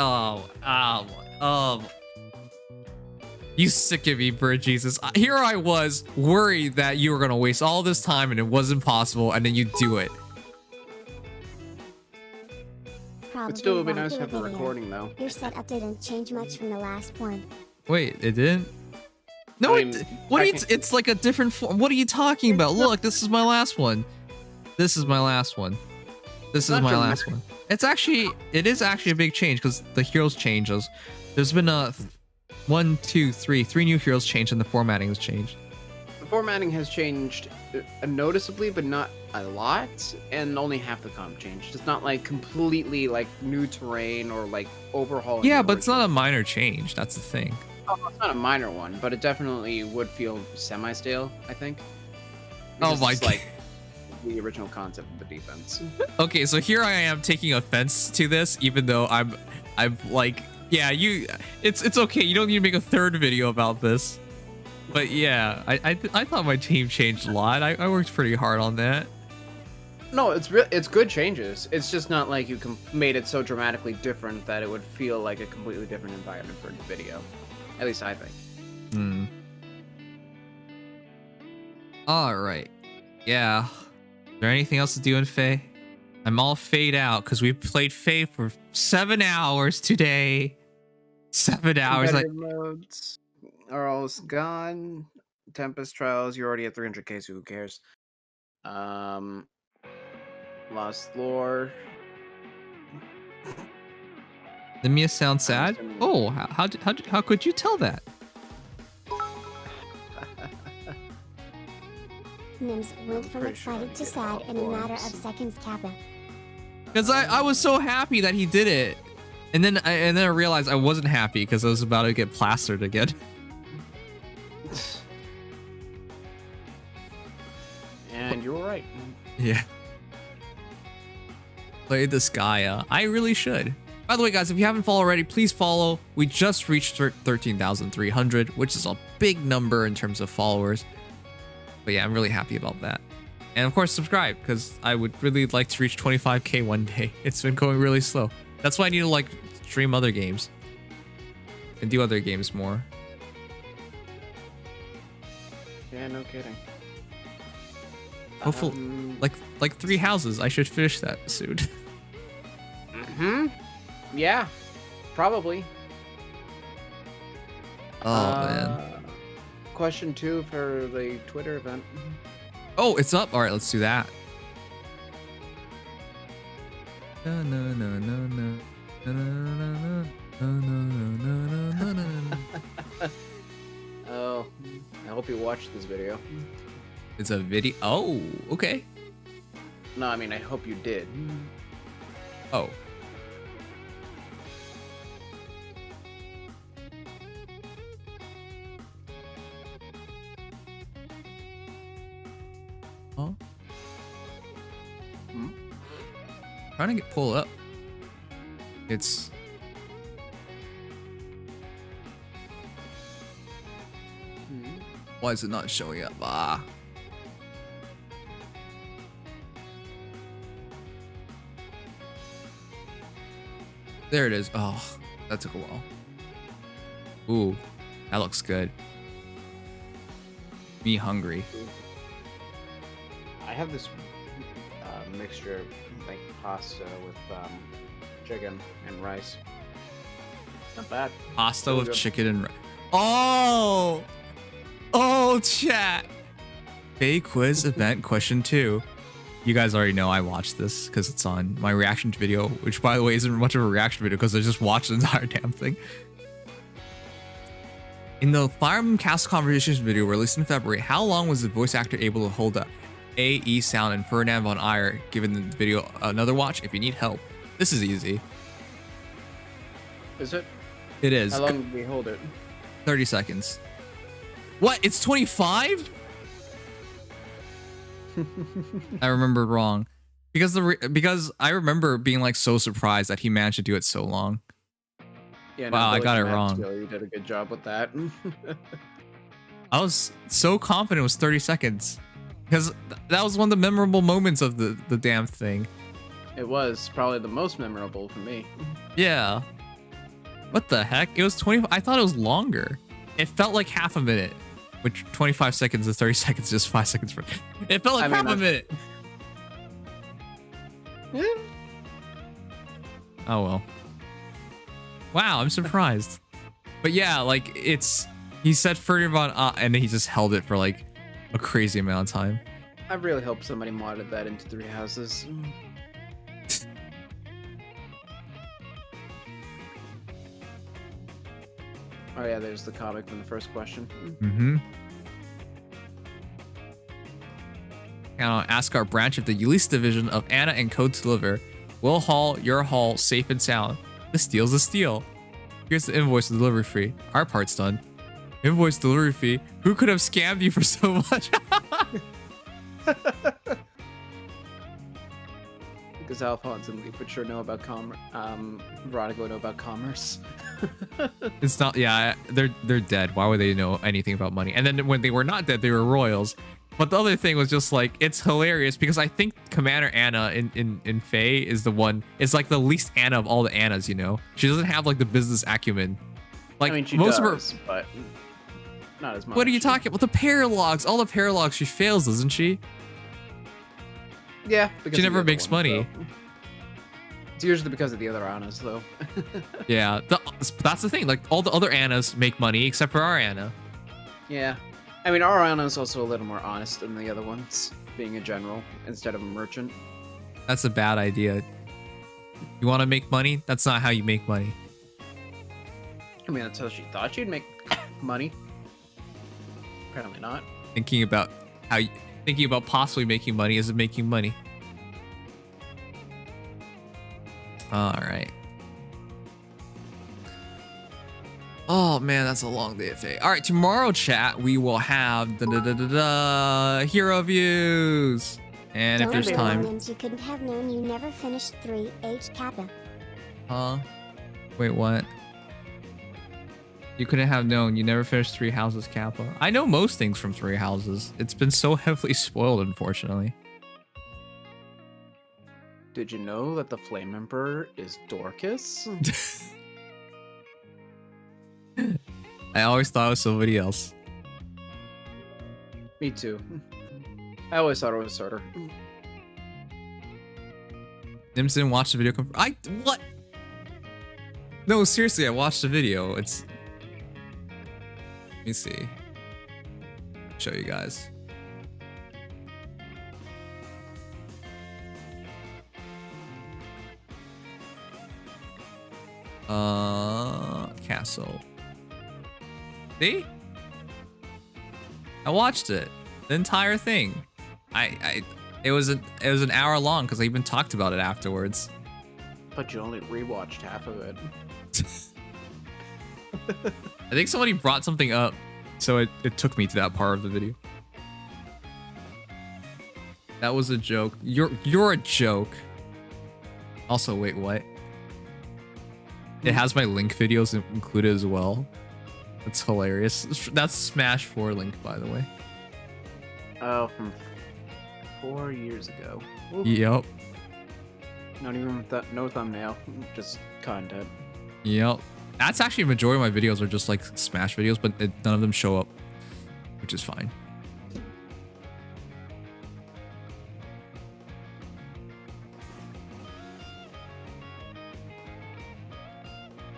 You sick of me, Bird Jesus. Here I was worried that you were going to waste all this time and it wasn't possible, and then you do it. It still would be nice to have a recording, though. Your setup didn't change much from the last one. Wait, it didn't? No, I mean, it's like a different form. What are you talking about? Look, this is my last one. This is my last one. This is my last one. It is actually a big change because the heroes changes. There's been three new heroes changed, and the formatting has changed. The formatting has changed noticeably, but not a lot, and only half the comp changed. It's not like completely like new terrain or like overhauling. Yeah, but it's not a minor change. That's the thing. Oh, it's not a minor one, but it definitely would feel semi-stale, I think. Oh my God. Like the original concept of the defense. Okay, so here I am taking offense to this, even though I'm like, yeah, it's okay. You don't need to make a third video about this. But yeah, I thought my team changed a lot. I worked pretty hard on that. No, it's good changes. It's just not like you made it so dramatically different that it would feel like a completely different environment for the video. At least I think. All right. Yeah. Is there anything else to do in Fae? I'm all Fade out because we played Fae for 7 hours today. 7 hours. Like modes are all gone. Tempest Trials, you're already at 300k, so who cares? Lost Lore. Nimious sounds sad. Oh, how could you tell that? Nims went from excited to sad in a matter of seconds, Kappa. Because I was so happy that he did it, and then I realized I wasn't happy because I was about to get plastered again. And you were right. Yeah. Play this Gaia. I really should. By the way, guys, if you haven't followed already, please follow. We just reached 13,300, which is a big number in terms of followers. But yeah, I'm really happy about that. And of course, subscribe, because I would really like to reach 25K one day. It's been going really slow. That's why I need to like stream other games and do other games more. Yeah, no kidding. Hopefully, like 3 houses. I should finish that soon. Yeah, probably. Oh man. Question 2 for the Twitter event. Oh, it's up. All right, let's do that. Oh, I hope you watched this video. It's a video. Oh, okay. No, I mean, I hope you did. Oh. Huh? Trying to pull up. It's why is it not showing up? Ah. There it is. Oh, that took a while. Ooh, that looks good. Me hungry. I have this mixture of like pasta with chicken and rice. Not bad. Pasta Really with good. chicken and rice. Oh! Oh, chat! Fake quiz event question 2. You guys already know I watched this because it's on my reaction video, which by the way isn't much of a reaction video because I just watched the entire damn thing. In the Fire Emblem Castle Conversations video released in February, how long was the voice actor able to hold the AE sound in Ferdinand von Eyre? Given the video another watch if you need help. This is easy. Is it? It is. How long did we hold it? 30 seconds. What? It's 25? I remembered wrong. Because I remember being like so surprised that he managed to do it so long. Yeah, wow, I got it wrong. You did a good job with that. I was so confident it was 30 seconds. Because that was one of the memorable moments of the damn thing. It was probably the most memorable for me. Yeah. What the heck? It was 20. I thought it was longer. It felt like half a minute. Which 25 seconds to 30 seconds, just 5 seconds. It felt like half a minute. Yeah. Oh well. Wow, I'm surprised. But yeah, like he said Ferdinand von and then he just held it for like a crazy amount of time. I really hope somebody modded that into 3 houses. Oh yeah, there's the comic from the first question. Mm-hmm. Now ask our branch if the Ulysses division of Anna and Code to Deliver will haul your haul safe and sound. This deal's a steal. Here's the invoice to delivery fee. Our part's done. Invoice delivery fee. Who could have scammed you for so much? Because Alphonse and Leaf would sure know about Veronica would know about commerce. It's not. Yeah, they're dead. Why would they know anything about money? And then when they were not dead, they were royals. But the other thing was just like it's hilarious because I think Commander Anna in Faye is the one. It's like the least Anna of all the Annas. You know, she doesn't have like the business acumen. Like I mean, she most does, of her, but not as much. What are you talking about? The paralogs, all the paralogs, she fails, doesn't she? Yeah, because she of the never other makes ones, money. though. It's usually because of the other Annas, though. Yeah, that's the thing. Like all the other Annas make money except for our Anna. Yeah, I mean, our Anna is also a little more honest than the other ones, being a general instead of a merchant. That's a bad idea. You want to make money? That's not how you make money. I mean, that's how she thought she'd make money. Apparently not. Thinking about possibly making money isn't making money. All right. Oh man, that's a long day of Faye. All right, tomorrow, chat, we will have hero views, and if there's time. You couldn't have known you never finished 3H Kappa. Huh? Wait, what? You couldn't have known. You never finished Three Houses, Kappa. I know most things from Three Houses. It's been so heavily spoiled, unfortunately. Did you know that the Flame Emperor is Dorcas? I always thought it was somebody else. Me too. I always thought it was Surtur. Nims didn't watch the video. What? No, seriously, I watched the video. It's. Let me see. Show you guys. Castle. See? I watched it. The entire thing. It was an hour long because I even talked about it afterwards. But you only rewatched half of it. I think somebody brought something up, so it took me to that part of the video. That was a joke. You're a joke. Also, wait, what? It has my link videos included as well. That's hilarious. That's Smash 4 link, by the way. Oh, from 4 years ago. Ooh. Yep. Not even no thumbnail, just content. Yep. That's actually a majority of my videos are just like Smash videos, but none of them show up, which is fine.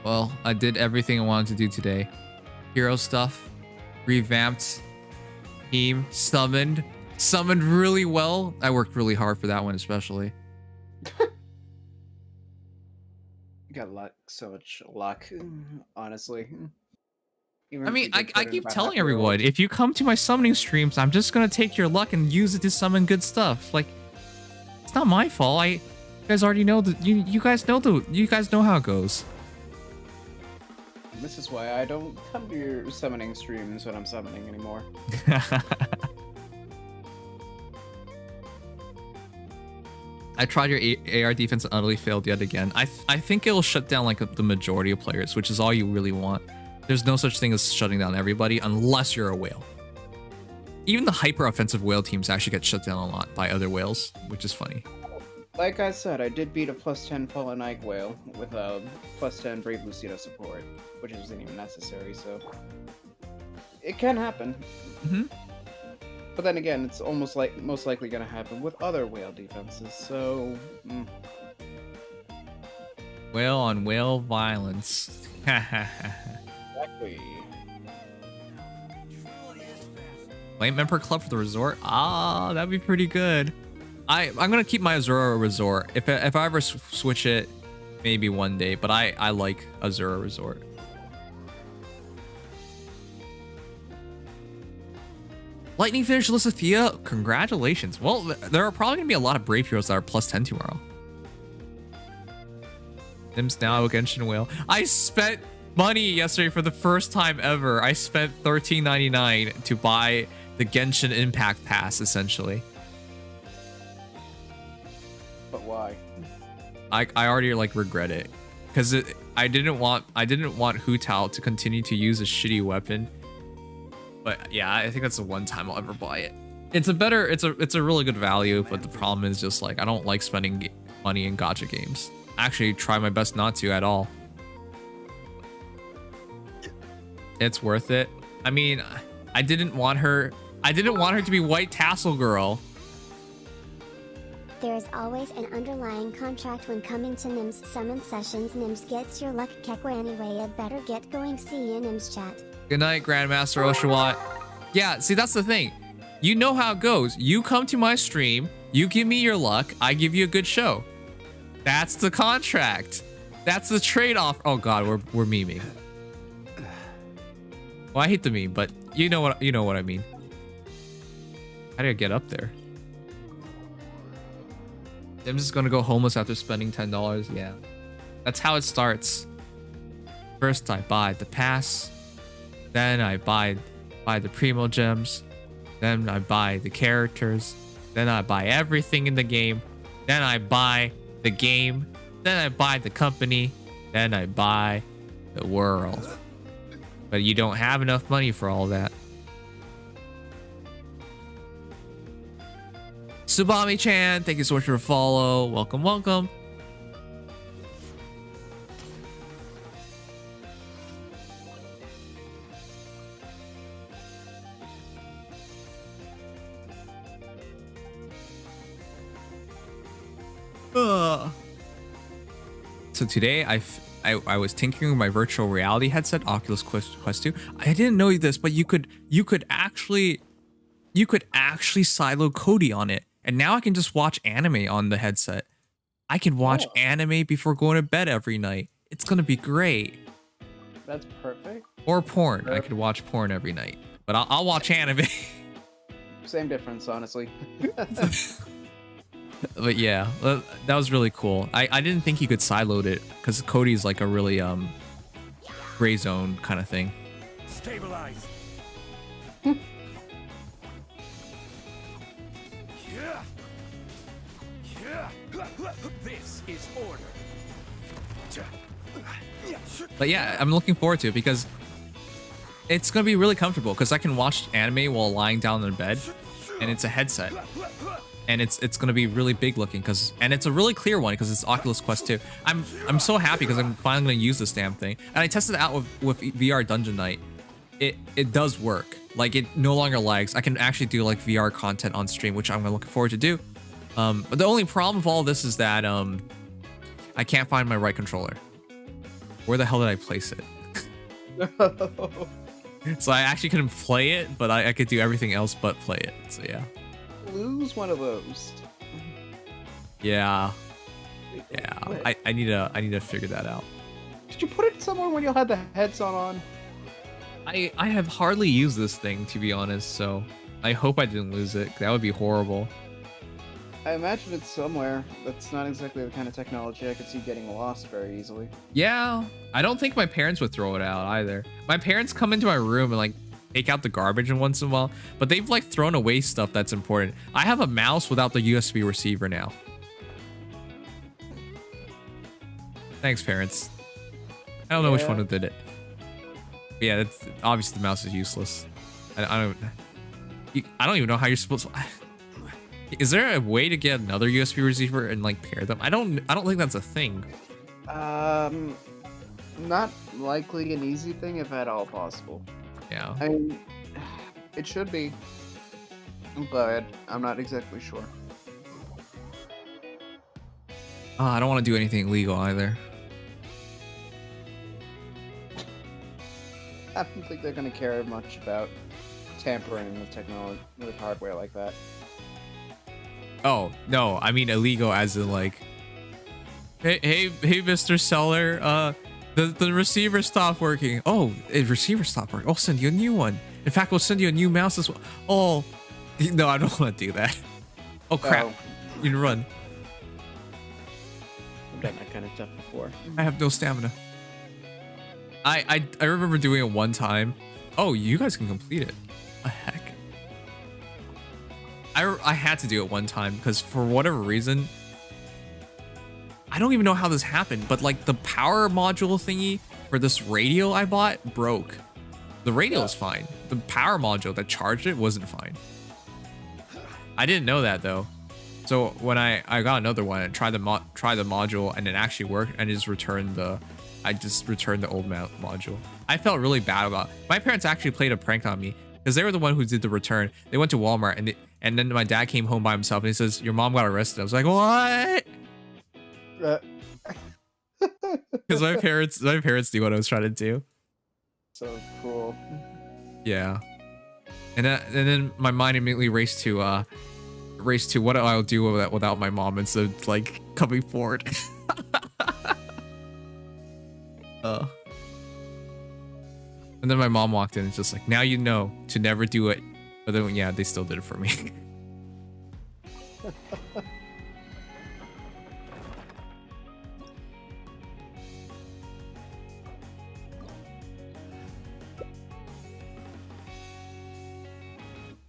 Well, I did everything I wanted to do today. Hero stuff, revamped, team, summoned really well. I worked really hard for that one, especially. You got luck, so much luck, honestly. I mean, I keep telling everyone, if you come to my summoning streams, I'm just gonna take your luck and use it to summon good stuff. Like, it's not my fault. You guys already know that. You guys know how it goes. This is why I don't come to your summoning streams when I'm summoning anymore. I tried your AR defense and utterly failed yet again. I think it'll shut down like the majority of players, which is all you really want. There's no such thing as shutting down everybody unless you're a whale. Even the hyper offensive whale teams actually get shut down a lot by other whales, which is funny. Like I said, I did beat a +10 Fallen Ike whale with a +10 Brave Lucina support, which isn't even necessary, so it can happen. Mm-hmm. But then again, it's most likely gonna happen with other whale defenses, so... Whale on whale violence. Exactly. Flame Emperor Club for the resort? Ah, that'd be pretty good. I'm gonna keep my Azura resort. If I ever switch it, maybe one day, but I like Azura resort. Lightning finished Lysithea? Congratulations. Well, there are probably going to be a lot of Brave Heroes that are +10 tomorrow. Nims now Genshin Whale. I spent money yesterday for the first time ever. I spent $13.99 to buy the Genshin Impact Pass, essentially. But why? I already like regret it. Because I didn't want Hu Tao to continue to use a shitty weapon. But yeah, I think that's the one time I'll ever buy it. It's a really good value, but the problem is just like I don't like spending money in gacha games. I actually try my best not to at all. It's worth it. I mean, I didn't want her to be White Tassel Girl. There is always an underlying contract when coming to Nim's summon sessions. Nims gets your luck Kekwa anyway. I'd better get going. See you in Nim's chat. Good night, Grandmaster Oshawott. Yeah, see, that's the thing. You know how it goes. You come to my stream, you give me your luck, I give you a good show. That's the contract. That's the trade-off. Oh god, we're memeing. Well, I hate the meme, but you know what I mean. How do I get up there? I'm just gonna go homeless after spending $10. Yeah, that's how it starts. First, I buy the pass. Then I buy the Primo Gems. Then I buy the characters. Then I buy everything in the game. Then I buy the game. Then I buy the company. Then I buy the world. But you don't have enough money for all that. Subami-chan, thank you so much for the follow. Welcome, welcome. So today I was tinkering with my virtual reality headset, Oculus Quest 2. I didn't know this, but you could actually silo Cody on it, and now I can just watch anime on the headset. I can watch anime before going to bed every night. It's gonna be great. That's perfect. Or porn. I could watch porn every night, but I'll watch anime. Same difference, honestly. But yeah, that was really cool. I didn't think you could sideload it because Cody's like a really gray zone kind of thing. Stabilize. This is order. But yeah, I'm looking forward to it because it's gonna be really comfortable because I can watch anime while lying down in bed, and it's a headset. And it's gonna be really big looking and it's a really clear one because it's Oculus Quest 2. I'm so happy because I'm finally gonna use this damn thing. And I tested it out with VR Dungeon Night. It does work. Like it no longer lags. I can actually do like VR content on stream, which I'm looking forward to do. But the only problem with all this is that I can't find my right controller. Where the hell did I place it? So I actually couldn't play it, but I could do everything else but play it. So yeah. Lose one of those. Yeah. I need to figure that out. Did you put it somewhere when you had the headset on? I have hardly used this thing, to be honest, so I hope I didn't lose it. That would be horrible. I imagine it's somewhere. That's not exactly the kind of technology I could see getting lost very easily. Yeah, I don't think my parents would throw it out either. My parents come into my room and like take out the garbage once in a while, but they've like thrown away stuff that's important. I have a mouse without the USB receiver now. Thanks, parents. I don't know which one who did it. But yeah, that's obviously the mouse is useless. I don't even know how you're supposed to. Is there a way to get another USB receiver and like pair them? I don't think that's a thing. Not likely an easy thing, if at all possible. Yeah. I mean, it should be, but I'm not exactly sure. I don't want to do anything illegal either. I don't think they're gonna care much about tampering with technology, with hardware like that. Oh no, I mean illegal as in like, hey, Mr. Seller, the receiver stopped working. Oh, the receiver stopped working. I'll send you a new one. In fact, we'll send you a new mouse as well. Oh, no, I don't want to do that. Oh crap, you can run. I've done that kind of stuff before. I have no stamina. I remember doing it one time. Oh, you guys can complete it. The heck. I had to do it one time because for whatever reason, I don't even know how this happened, but like the power module thingy for this radio I bought broke. The radio is fine. The power module that charged it wasn't fine. I didn't know that though. So when I got another one and tried the module and it actually worked, and I just returned the old module. I felt really bad about it. My parents actually played a prank on me because they were the one who did the return. They went to Walmart and then my dad came home by himself and he says, "Your mom got arrested." I was like, "What?" Because my parents knew what I was trying to do. So cool. Yeah. And then my mind immediately raced to what I'll do without my mom instead of like coming forward. And then my mom walked in and just like, "Now you know to never do it." But then yeah, they still did it for me.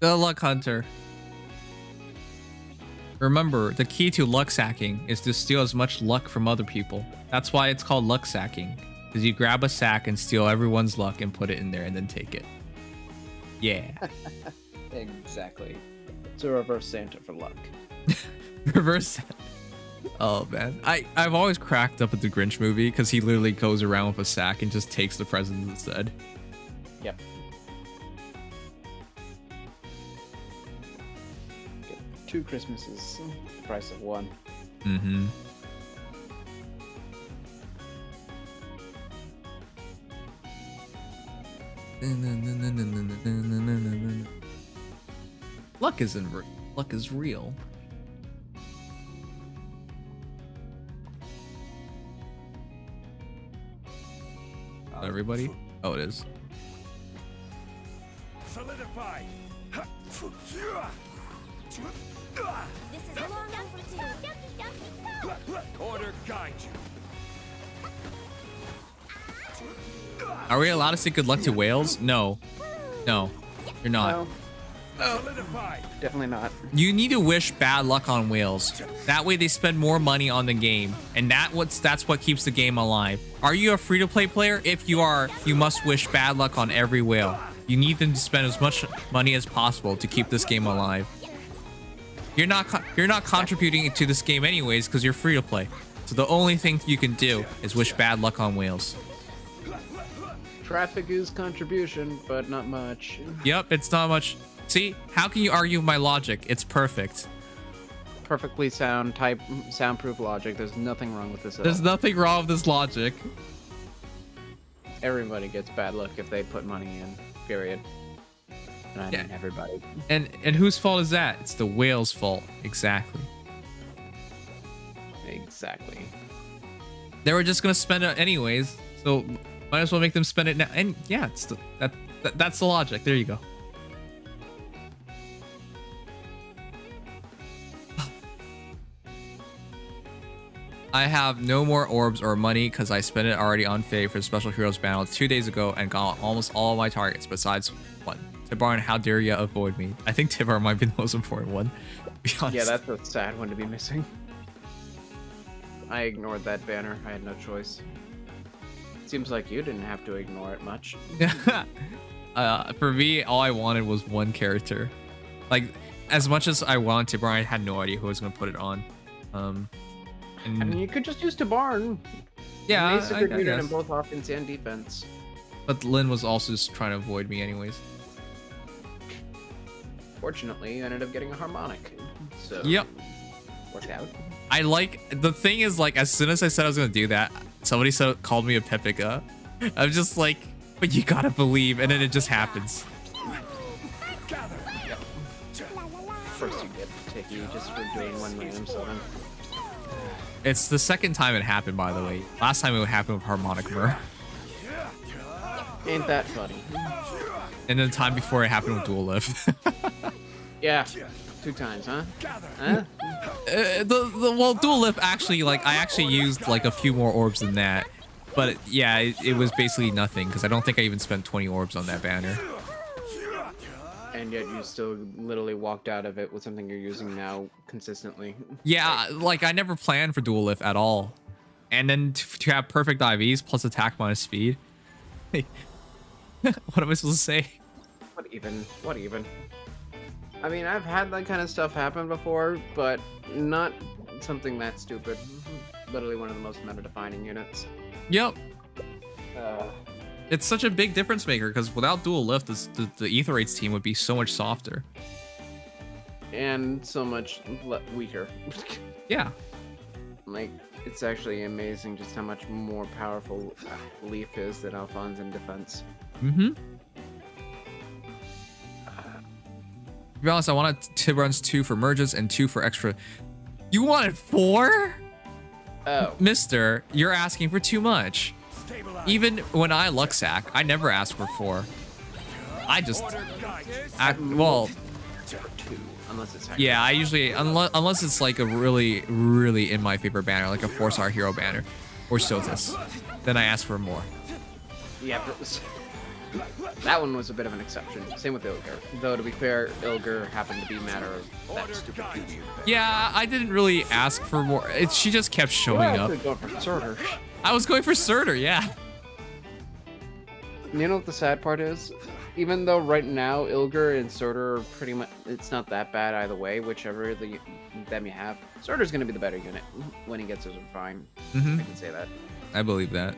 Good luck, Hunter. Remember, the key to luck sacking is to steal as much luck from other people. That's why it's called luck sacking. Because you grab a sack and steal everyone's luck and put it in there and then take it. Yeah. Exactly. It's a reverse Santa for luck. Reverse Santa. Oh man. I've always cracked up at the Grinch movie because he literally goes around with a sack and just takes the presents instead. Yep. Get 2 Christmases, the price of 1. Mm-hmm. Luck isn't real. Luck is real. Everybody? Oh, it is. Solidify. This is long overdue. Order guide you. Are we allowed to say good luck to whales? No. No, you're not. No. Definitely not. You need to wish bad luck on whales. That way they spend more money on the game. And that's what keeps the game alive. Are you a free-to-play player? If you are, you must wish bad luck on every whale. You need them to spend as much money as possible to keep this game alive. You're not contributing to this game anyways because you're free-to-play. So the only thing you can do is wish bad luck on whales. Traffic is contribution, but not much. Yep, it's not much. See, how can you argue my logic? It's perfect. Perfectly soundproof logic. There's nothing wrong with this at There's all. nothing wrong with this logic. Everybody gets bad luck if they put money in, period. And I mean everybody. And whose fault is that? It's the whale's fault. Exactly. Exactly. They were just gonna spend it anyways, so might as well make them spend it now. And yeah, it's that's the logic. There you go. I have no more orbs or money because I spent it already on Faye for the Special Heroes Battle 2 days ago and got almost all of my targets besides one. Tibar, how dare you avoid me? I think Tibar might be the most important one. To be honest. Yeah, that's a sad one to be missing. I ignored that banner. I had no choice. Seems like you didn't have to ignore it much. For me, all I wanted was one character. Like, as much as I wanted Tibar, I had no idea who was going to put it on. I mean, you could just use Tabarn. Yeah, basically I needed guess. in both offense and defense. But Lynn was also just trying to avoid me anyways. Fortunately, I ended up getting a harmonic. So Yep. Worked out. I like, the thing is, like, as soon as I said I was going to do that, somebody called me a Pepika. I'm just like, but you gotta believe, and then it just happens. Yep. First you get Tiki just for doing one random summon. It's the second time it happened, by the way. Last time it happened with Harmonic Mur. Ain't that funny? And then the time before it happened with Dual Lift. Yeah. 2 times, huh? Huh? Well, Dual Lift actually, like, I actually used like a few more orbs than that. But yeah, it was basically nothing because I don't think I even spent 20 orbs on that banner. And yet you still literally walked out of it with something you're using now consistently. Yeah, like I never planned for Dual Lift at all. And then to have perfect IVs plus attack minus speed. What am I supposed to say? What even? What even? I mean, I've had that kind of stuff happen before, but not something that stupid. Literally one of the most meta-defining units. Yep. It's such a big difference maker because without Dual Lift, the Aetherytes team would be so much softer. And so much weaker. Yeah. Like, it's actually amazing just how much more powerful Leaf is than Alphonse in defense. Mm-hmm. To be honest, I wanted Tiburon's 2 for merges and 2 for extra. You wanted 4? Oh. Mister, you're asking for too much. Even when I luck sack, I never ask for 4. I just well, unless it's yeah, I usually unless it's like a really in my favorite banner, like a 4-star hero banner or Sothis, then I ask for more. Yeah, That one was a bit of an exception. Same with Ilger. Though, to be fair, Ilger happened to be a matter of that stupid preview. Yeah, I didn't really ask for more. She just kept showing up. Going for Surtur. I was going for Surtur, yeah. You know what the sad part is? Even though right now Ilger and Surtur are pretty much, it's not that bad either way, whichever them you have. Surtur's going to be the better unit when he gets his refine. I can say that. I believe that.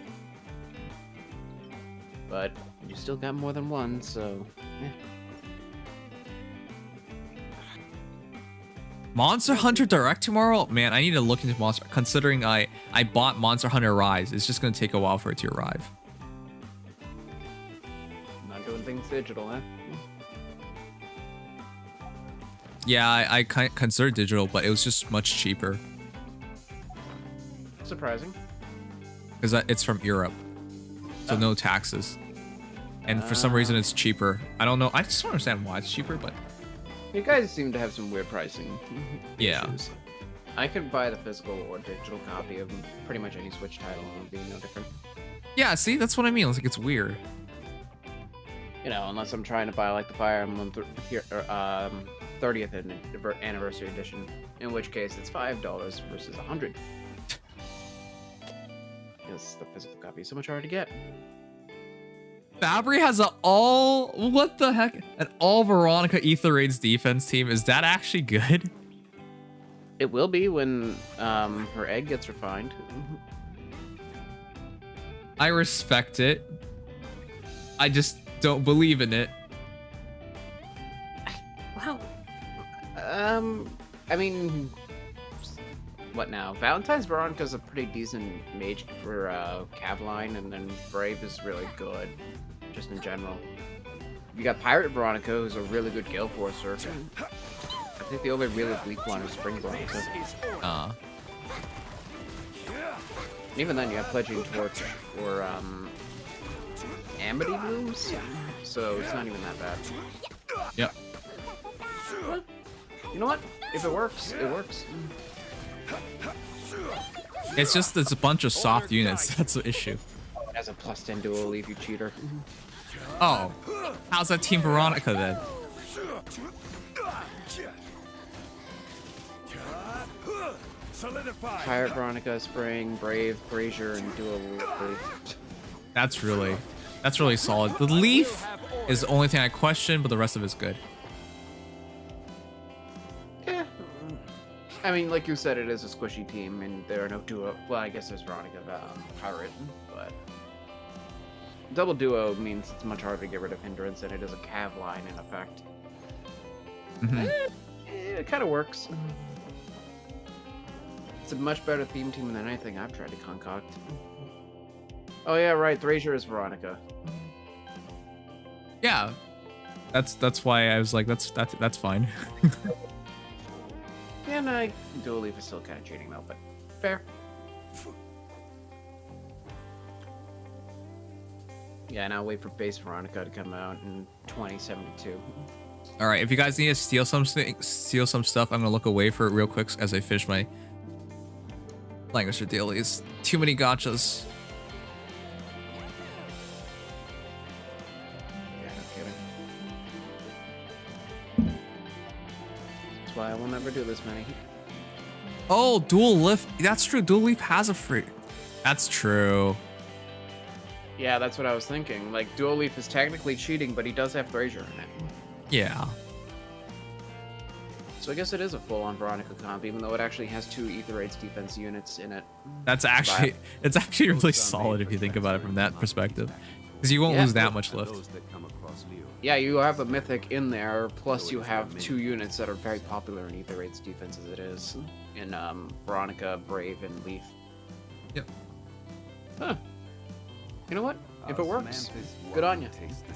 But you still got more than one, so yeah. Monster Hunter Direct tomorrow? Man, I need to look into Monster, considering I bought Monster Hunter Rise. It's just going to take a while for it to arrive. Not doing things digital, huh? Yeah, I considered digital, but it was just much cheaper. Surprising. Because it's from Europe. So no taxes. And for some reason it's cheaper. I don't know. I just don't understand why it's cheaper, but... You guys seem to have some weird pricing Yeah. issues. I could buy the physical or digital copy of pretty much any Switch title and it would be no different. Yeah, see? That's what I mean. It's like, it's weird. You know, unless I'm trying to buy like the Fire Emblem 30th anniversary edition, in which case it's $5 versus $100. Because the physical copy is so much harder to get. Fabry has an all... What the heck? An all Veronica Ether Raids defense team. Is that actually good? It will be when her egg gets refined. I respect it. I just don't believe in it. Wow. I mean... What now? Valentine's Veronica's a pretty decent mage for Cavline, and then Brave is really good, just in general. You got Pirate Veronica, who's a really good Gale Forcer. I think the only really weak one is Spring Veronica. And even then, you have Pledging Torch or Amity Blooms, so it's not even that bad. Yep. But, you know what? If it works, it works. It's just it's a bunch of soft units. That's the issue. It has a +10 dual leave, you cheater. Oh, how's that Team Veronica then? Pirate Veronica, Spring, Brave, Brazier, and dual leave. That's really solid. The leaf is the only thing I question, but the rest of it's good. Yeah. I mean, like you said, it is a squishy team, and there are no duo. Well, I guess there's Veronica, Pirate, but double duo means it's much harder to get rid of hindrance, and it is a cav line in effect. It kind of works. It's a much better theme team than anything I've tried to concoct. Oh yeah, right. Brazier is Veronica. Yeah, that's why I was like, that's fine. Yeah, no, dual leaf is still kind of cheating though, but fair. Yeah, now wait for base Veronica to come out in 2072. All right, if you guys need to steal some stuff, I'm gonna look away for it real quick as I finish my Langrisser dailies. Too many gachas. Yeah, no kidding. That's why I will never do this many. Oh, dual leaf. That's true. Dual leaf has a free. That's true. Yeah, that's what I was thinking. Like, dual leaf is technically cheating, but he does have Brazier in it. Yeah. So I guess it is a full-on Veronica comp, even though it actually has 2 Ether Raids defense units in it. That's actually, it's actually really solid if you think about it from that perspective. Because you won't lose that much lift. Yeah, you have a Mythic in there, plus you have 2 units that are very popular in Ether Raids defense as it is. In Veronica, Brave, and Leaf. Yep. Huh. You know what? If it works, good on you.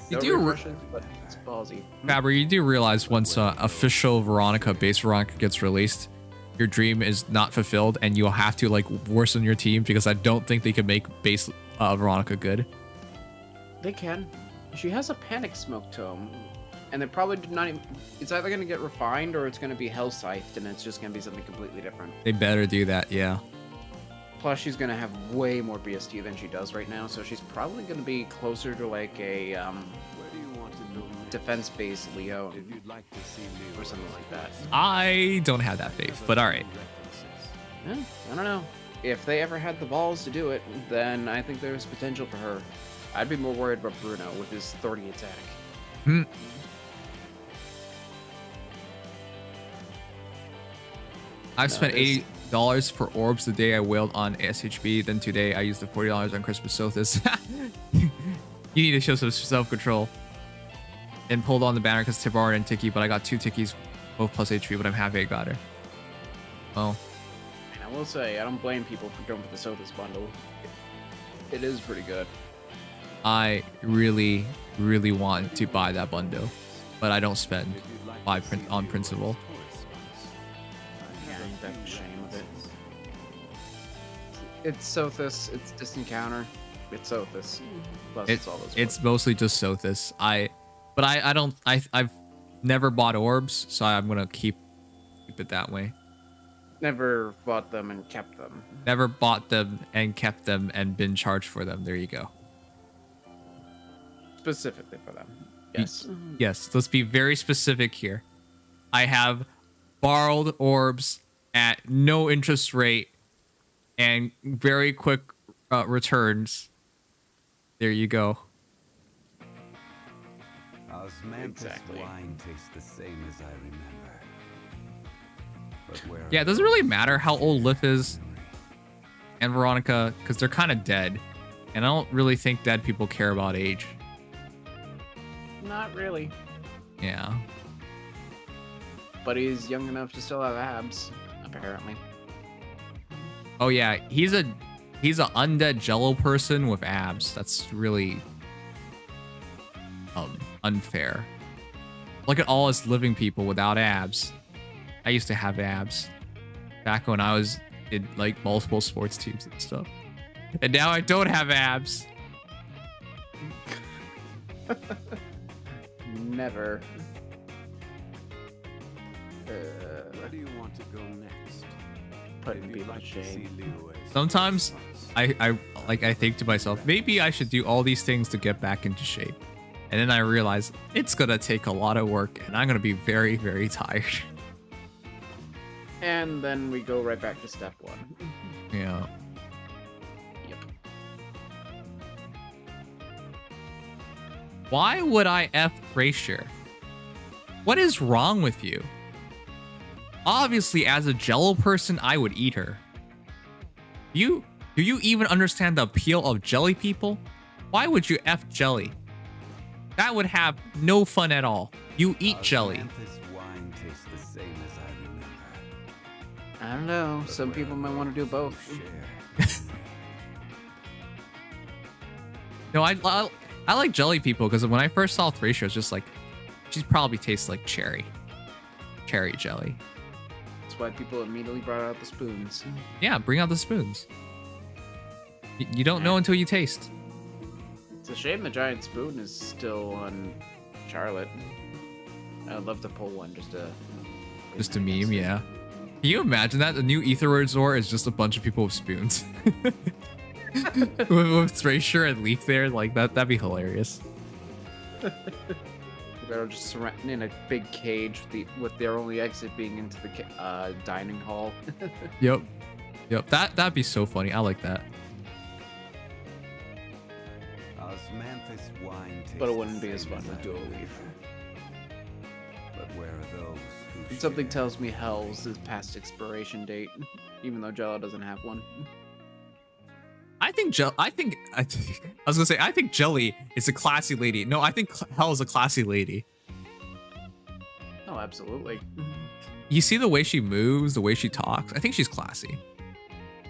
You do, but it's ballsy. Fabry, you do realize once official Veronica, base Veronica gets released, your dream is not fulfilled, and you'll have to like worsen your team because I don't think they can make base Veronica good. They can. She has a Panic Smoke Tome, and they're probably not even. It's either gonna get refined or it's gonna be Hell Scythed, and it's just gonna be something completely different. They better do that, yeah. Plus, she's gonna have way more BST than she does right now, so she's probably gonna be closer to like a defense-based Leo or something like that. I don't have that faith, but all right. Yeah, I don't know. If they ever had the balls to do it, then I think there's potential for her. I'd be more worried about Bruno with his 30 attack. Hmm. I've spent $80 for orbs the day I wailed on SHB. Then today I used the $40 on Christmas Sothis. You need to show some self-control. And pulled on the banner because Tibar and Tiki, but I got 2 Tikis, both plus HP, but I'm happy I got her. Well. And I will say, I don't blame people for going for the Sothis bundle. It is pretty good. I really, really want to buy that bundle, but I don't spend on principle. Yeah, that's a shame of it. It's Sothis, it's distant counter, it's Sothis. Plus it's all those. It's mostly just Sothis. I've never bought orbs, so I'm gonna keep it that way. Never bought them and kept them. Never bought them and kept them and been charged for them. There you go. Specifically for them. Yes. Yes, let's be very specific here. I have borrowed orbs at no interest rate and very quick returns. There you go. Exactly. Wine tastes the same as I remember. Yeah, it doesn't really matter how old Lif is and Veronica, because they're kind of dead. And I don't really think dead people care about age. Not really. Yeah. But he's young enough to still have abs, apparently. Oh yeah, he's a undead Jello person with abs. That's really unfair. Look at all us living people without abs. I used to have abs back when I was in like multiple sports teams and stuff. And now I don't have abs. Never. Where do you want to go next? Putting people to shame. Sometimes I think to myself, maybe I should do all these things to get back into shape. And then I realize it's gonna take a lot of work and I'm gonna be very, very tired. And then we go right back to step 1. Yeah. Yep. Why would I F Thracia? What is wrong with you? Obviously, as a Jello person, I would eat her. Do you even understand the appeal of jelly people? Why would you F jelly? That would have no fun at all. You eat jelly. Wine tastes the same as I remember. I don't know. Some people might want to do both. No, I like jelly people because when I first saw Thracia, I was just like, she probably tastes like cherry jelly. That's why people immediately brought out the spoons. Yeah, bring out the spoons. You don't know until you taste. It's a shame the giant spoon is still on Charlotte. I'd love to pull one just to meme, yeah. Can you imagine that? The new Ether Resort is just a bunch of people with spoons. with Thracia and Leaf there, like that'd be hilarious. They're just surrounded in a big cage with their only exit being into the dining hall. Yep. That'd be so funny. I like that. But it wouldn't be as fun with Dual Leaf. But where are those who Something tells me Hell's is past expiration date, even though Jello doesn't have one. I think Jelly is a classy lady. No, I think Hell is a classy lady. Oh, absolutely. You see the way she moves, the way she talks. I think she's classy.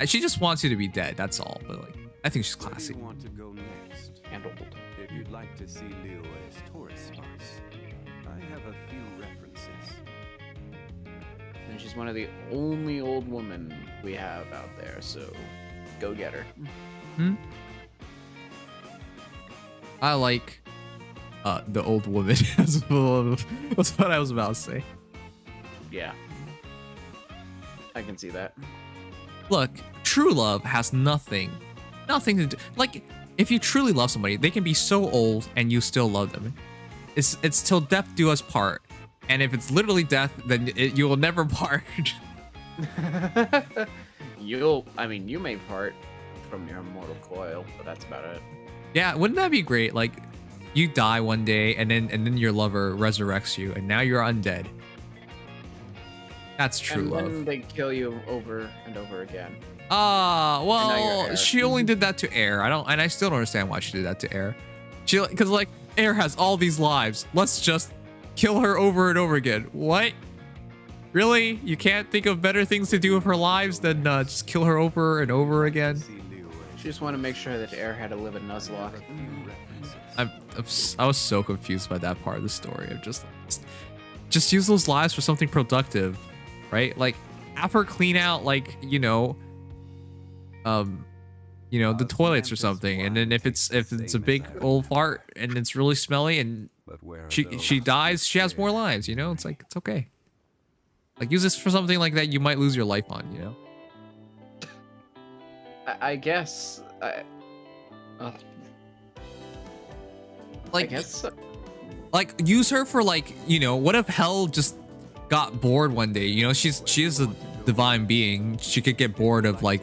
She just wants you to be dead. That's all. But like, I think she's classy. want to go next? And old. If you'd like to see Liyue's tourist spots, I have a few references. And she's one of the only old women we have out there, so go get her. I like the old woman as well. That's what I was about to say. Yeah. I can see that. Look, true love has nothing to do. Like, if you truly love somebody, they can be so old and you still love them. It's till death do us part. And if it's literally death, then you will never part. You may part from your immortal coil, but that's about it. Yeah, wouldn't that be great? Like, you die one day, and then your lover resurrects you, and now you're undead. That's true love. And then they kill you over and over again. Well, she only did that to Air. I still don't understand why she did that to Air. Because like Air has all these lives. Let's just kill her over and over again. What? Really? You can't think of better things to do with her lives than just kill her over and over again? She just want to make sure that Air had to live in Nuzlocke. I was so confused by that part of the story. I'm just use those lives for something productive, right? Like, have her clean out, like, the toilets or something. And then if it's a big old fart and it's really smelly and she dies, she has more lives. It's like, it's okay. Like, use this for something like that you might lose your life on. I guess. Like, I guess so. Like, use her for, like, what if Hell just got bored one day? She is a divine being. She could get bored of, like,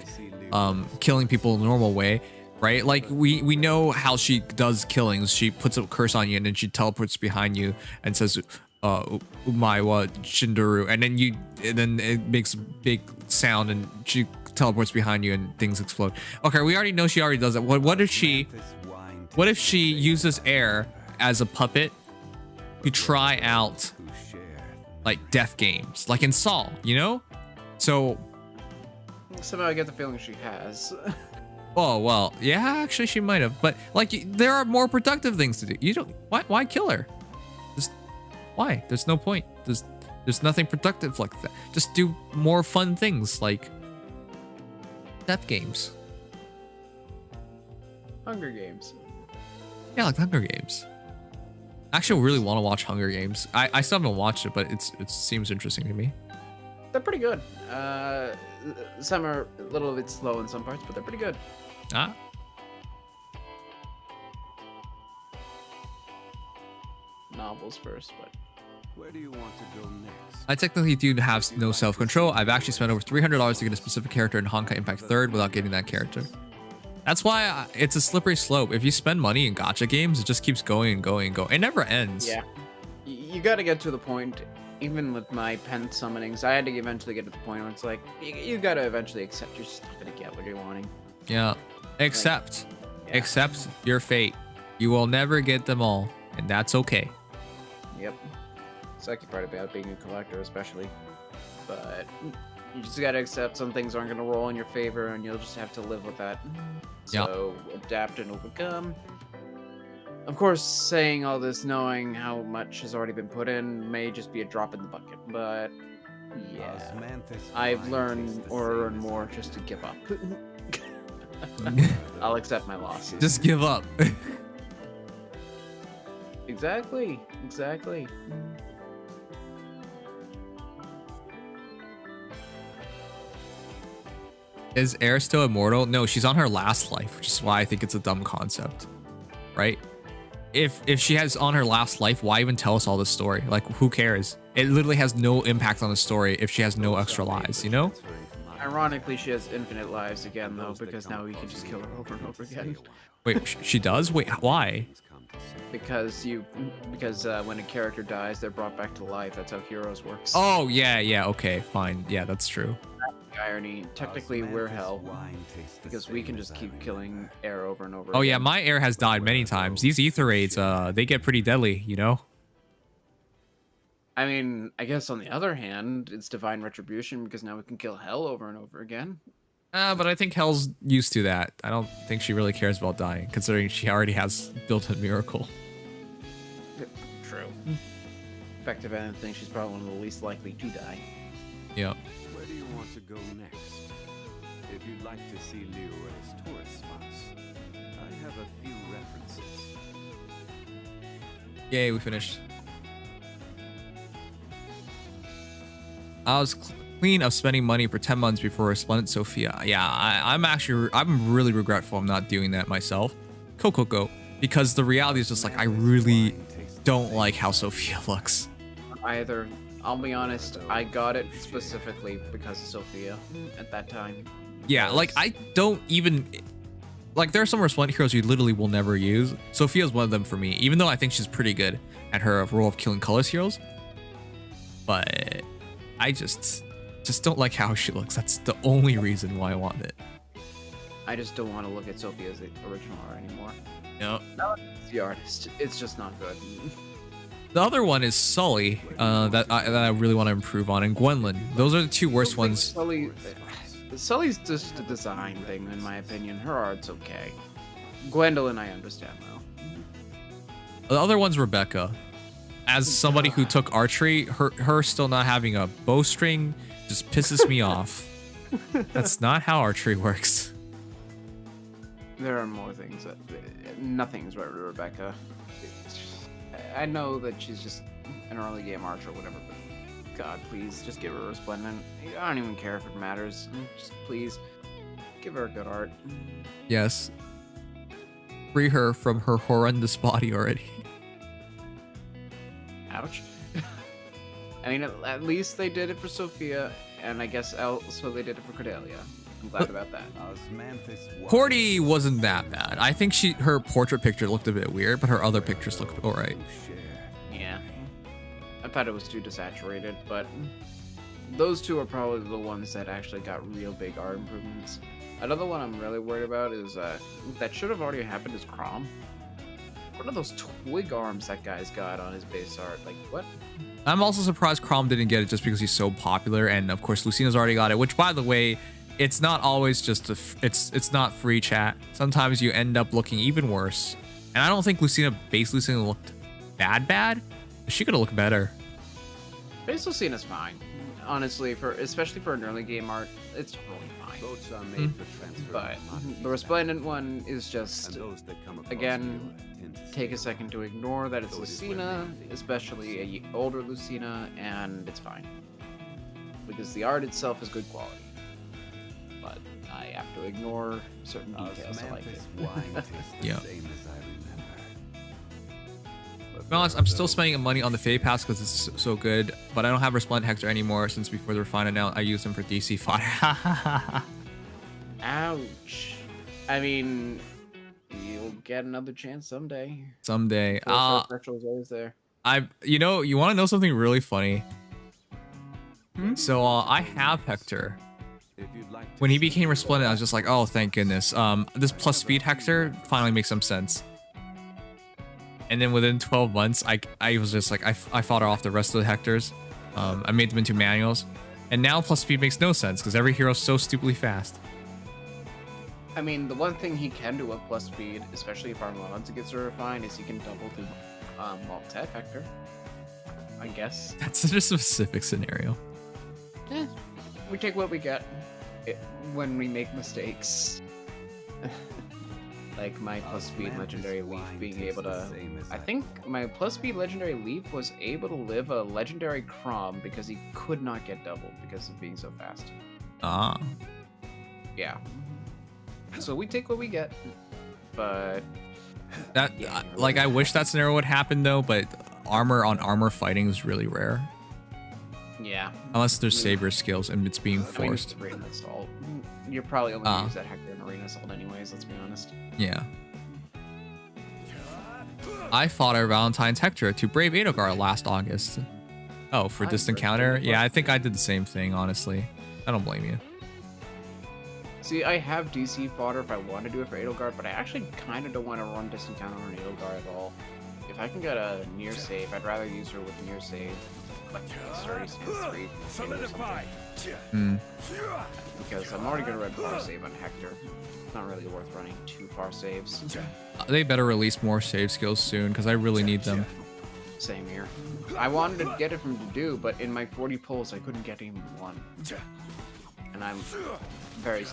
killing people in a normal way, right? Like, we know how she does killings. She puts a curse on you and then she teleports behind you and says, Umaiwa Shindaru, and then it makes a big sound and she teleports behind you and things explode. Okay, we already know she already does it. What if she uses Air as a puppet to try out, like, death games, like in Saul, So somehow I get the feeling she has. Oh, well, yeah, actually she might have, but like, there are more productive things to do. Why kill her? Why? There's no point. There's nothing productive like that. Just do more fun things like death games. Hunger Games. Yeah, like Hunger Games. Actually, I really want to watch Hunger Games. I still haven't watched it, but it seems interesting to me. They're pretty good. Some are a little bit slow in some parts, but they're pretty good. Ah. Novels first, but where do you want to go next? I technically do have no self-control. I've actually spent over $300 to get a specific character in Honkai Impact 3rd without getting that character. That's why it's a slippery slope. If you spend money in gacha games, it just keeps going and going and going. It never ends. Yeah. You gotta get to the point, even with my pen summonings, I had to eventually get to the point where it's like, you gotta eventually accept you're just not gonna get what you're wanting. Yeah. Accept your fate. You will never get them all, and that's okay. Yep. Sucky part about being a collector, especially. But you just gotta accept some things aren't gonna roll in your favor, and you'll just have to live with that. So adapt and overcome. Of course, saying all this, knowing how much has already been put in, may just be a drop in the bucket. But yeah, I've learned more and more just to give up. I'll accept my losses. Just give up. Exactly. Is Air still immortal? No, she's on her last life, which is why I think it's a dumb concept, right? If she has on her last life, why even tell us all this story? Like, who cares? It literally has no impact on the story if she has no extra lives, Ironically, she has infinite lives again, though, because now we can just kill her over and over again. Wait, she does? Wait, why? Because when a character dies, they're brought back to life. That's how Heroes works. Oh, yeah, okay, fine. Yeah, that's true. Irony. Technically, we're Hell because we can just keep killing Air over and over. Oh again. yeah, my Air has died many times. These ether raids, they get pretty deadly, I mean, I guess on the other hand, it's divine retribution because now we can kill Hell over and over again. But I think Hell's used to that. I don't think she really cares about dying, considering she already has built-in miracle. True. Effective anything, she's probably one of the least likely to die. Yeah. Where do you want to go next? If you'd like to see Liyue's tourist spots, I have a few references. Yay, we finished. Queen of spending money for 10 months before Resplendent Sophia. Yeah, I'm really regretful I'm not doing that myself. Coco. Because the reality is just like, I really don't like how Sophia looks. Either. I'll be honest, I got it specifically because of Sophia at that time. Yeah, like I don't even... Like there are some Resplendent heroes you literally will never use. Sophia's one of them for me, even though I think she's pretty good at her role of killing colorless heroes. But I just don't like how she looks. That's the only reason why I want it. I just don't want to look at Sophia's original art anymore. Yep. No, it's the artist. It's just not good. The other one is Sully, that I really want to improve on, and Gwendolyn. Those are the two worst ones. Sully's just a design thing, in my opinion. Her art's okay. Gwendolyn, I understand, though. The other one's Rebecca. As somebody who took archery, her still not having a bowstring just pisses me off. That's not how archery works. There are more things that... Nothing's right with Rebecca. I know that she's just an early game archer or whatever, but God, please, just give her Resplendent. I don't even care if it matters. Just please, give her good art. Yes. Free her from her horrendous body already. Ouch. I mean, at least they did it for Sophia, and I guess also they did it for Cordelia. I'm glad about that. Cordy wasn't that bad. I think her portrait picture looked a bit weird, but her other pictures looked alright. Yeah. I thought it was too desaturated, but those two are probably the ones that actually got real big art improvements. Another one I'm really worried about is, that should have already happened, is Crom. What are those twig arms that guy's got on his base art? Like, what? I'm also surprised Crom didn't get it just because he's so popular, and of course Lucina's already got it, which, by the way, it's not always just it's not free chat. Sometimes you end up looking even worse. And I don't think base Lucina looked bad. But she could have looked better. Base Lucina's fine. Honestly, especially for an early game art, it's totally fine. Votes are made for transfer. But the Resplendent one is just, again, take a second to ignore that it's Lucina, especially a older Lucina, and it's fine. Because the art itself is good quality. But I have to ignore certain details I like it. Yeah. To be honest, I'm still spending money on the Fade Pass because it's so good, but I don't have Resplendent Hector anymore since before the refinement out. I used him for DC fire. Ouch. I mean, you'll get another chance someday. Someday. Special is always there. You want to know something really funny? So I have Hector. When he became Resplendent, I was just like, oh, thank goodness. This plus speed Hector finally makes some sense. And then within 12 months, I was just like, I fought off the rest of the Hectors. I made them into manuals. And now plus speed makes no sense because every hero's so stupidly fast. I mean, the one thing he can do with plus speed, especially if Armlonza gets refined, is he can double the Maltet Hector. I guess. That's such a specific scenario. We take what we get when we make mistakes. Like my plus speed legendary leaf being able to... I think my plus speed legendary leaf was able to live a legendary Crom because he could not get doubled because of being so fast. Ah. Yeah. So we take what we get, but... I wish that scenario would happen though, but armor on armor fighting is really rare. Yeah. Unless there's saber skills and it's being forced. I mean, Arena Assault. You're probably only gonna use that Hector in Arena Assault anyways, let's be honest. Yeah. I fought our Valentine's Hector to Brave Edelgard last August. Oh, for distant counter? Yeah, I think I did the same thing, honestly. I don't blame you. See, I have DC fodder if I want to do it for Edelgard, but I actually kind of don't want to run distant counter on Edelgard at all. If I can get a near save, I'd rather use her with near save. Like sturdy stance 3 because I'm already gonna run far save on Hector. It's not really worth running 2 far saves. They better release more save skills soon because I really need them. Same here. I wanted to get it from Dedu, but in my 40 pulls I couldn't get even one. And I'm very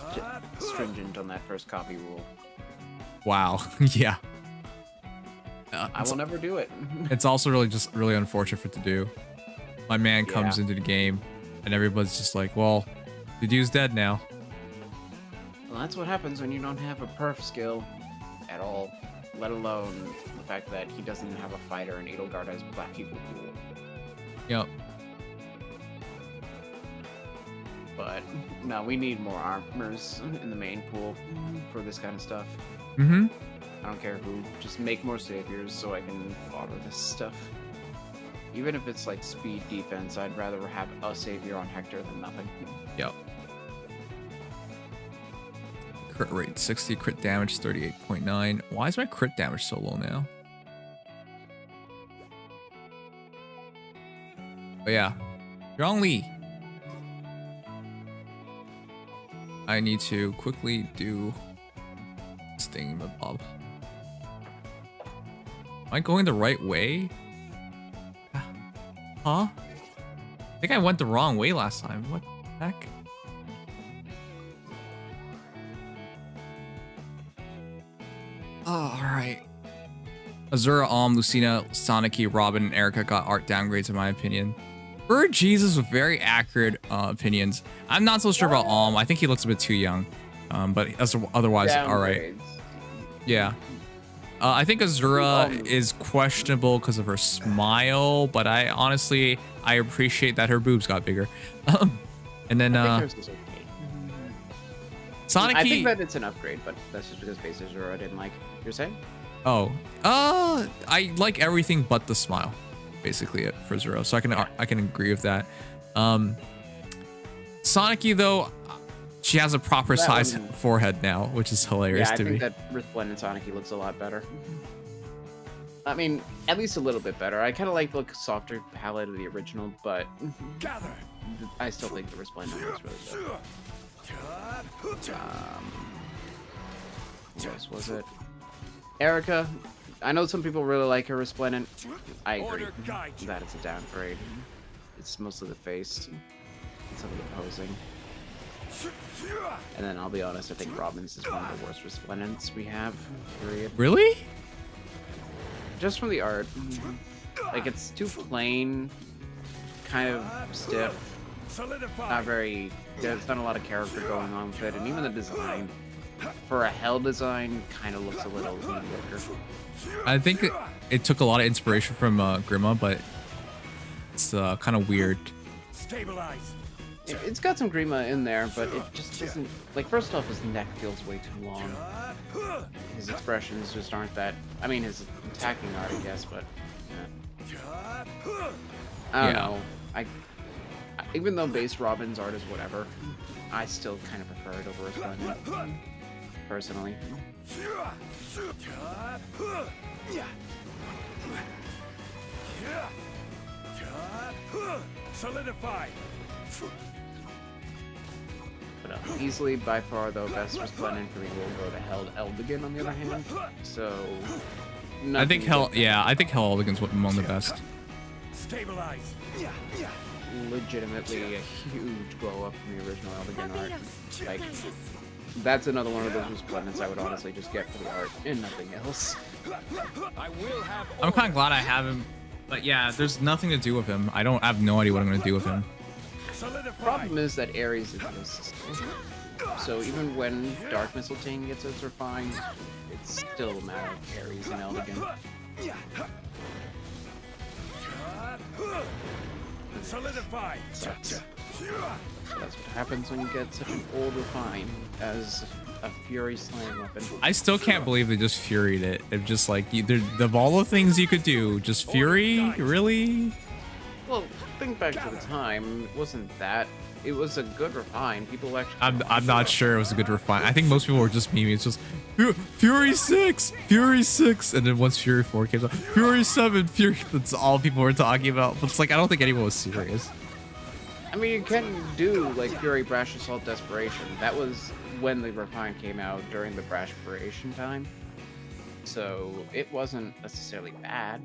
stringent on that first copy rule. Wow. Yeah. I will never do it. It's also really unfortunate for it to do. My man comes into the game, And everybody's just like, well, the dude's dead now. Well, that's what happens when you don't have a perf skill at all, let alone the fact that he doesn't have a fighter and Edelgard has Black Eagle Pool. Yep. But no, we need more armors in the main pool for this kind of stuff. Mm-hmm. I don't care who, just make more saviors so I can fodder this stuff. Even if it's like speed defense, I'd rather have a savior on Hector than nothing. Yep. Crit rate 60, crit damage 38.9. Why is my crit damage so low now? But yeah, Zhongli. I need to quickly do this thingamabob. Am I going the right way? Huh? I think I went the wrong way last time. What the heck? Oh, alright. Azura, Lucina, Soniki, Robin, and Erica got art downgrades in my opinion. Bird Jesus with very accurate opinions. I'm not so sure about I think he looks a bit too young. But otherwise, alright. Yeah. I think Azura is questionable because of her smile, but I honestly appreciate that her boobs got bigger. And then Soniki. I think that it's an upgrade, but that's just because base Azura I didn't like. You're saying? Oh, I like everything but the smile, basically it for Zero. So I can agree with that. Soniki though, she has a proper size forehead now, which is hilarious to me. Yeah, I think that Resplendent Soniki looks a lot better. I mean, at least a little bit better. I kind of like the softer palette of the original, but I still think the Resplendent looks really good. What else was it? Erica. I know some people really like her Resplendent. I agree that it's a downgrade. It's mostly the face and some of the posing. And then I'll be honest, I think Robin's is one of the worst Resplendents we have, period. Really? Just from the art. Like, it's too plain, kind of stiff, not very... There's not a lot of character going on with it, and even the design, for a Hell design, kind of looks a little mediocre. I think it took a lot of inspiration from Grima, but it's kind of weird. Stabilize. It's got some Grima in there, but it just doesn't... Like, first off, his neck feels way too long. His expressions just aren't that... I mean, his attacking art, I guess, but... Yeah. I don't know. Even though base Robin's art is whatever, I still kind of prefer it over Resplendent, personally. Solidify. But easily, by far, though, best Resplendent for me will go to Held Eldigan, on the other hand. So, I think Hell Eldigan's among the best. Stabilize. Legitimately a huge glow up from the original Eldigan art. Like, that's another one of those Resplendents I would honestly just get for the art and nothing else. I'm kind of glad I have him, but yeah, there's nothing to do with him. I have no idea what I'm going to do with him. The problem is that Ares exists. So even when Dark Missile Chain gets its refined, it's still a matter of Ares and Eldigan. Solidify. Sucks. That's what happens when you get such an old refine as a Fury Slam weapon. I still can't believe they just Furied it. It's just like, of all the things you could do, just Fury? Really? Well, think back to the time, it wasn't that. It was a good refine. People actually... I'm not sure it was a good refine. I think most people were just memeing. It's just, Fury 6! Fury 6! And then once Fury 4 came out, Fury 7! Fury... That's all people were talking about. But it's like, I don't think anyone was serious. I mean, you can do, like, Fury Brash Assault Desperation. That was when the refine came out during the Brash Desperation time. So, it wasn't necessarily bad.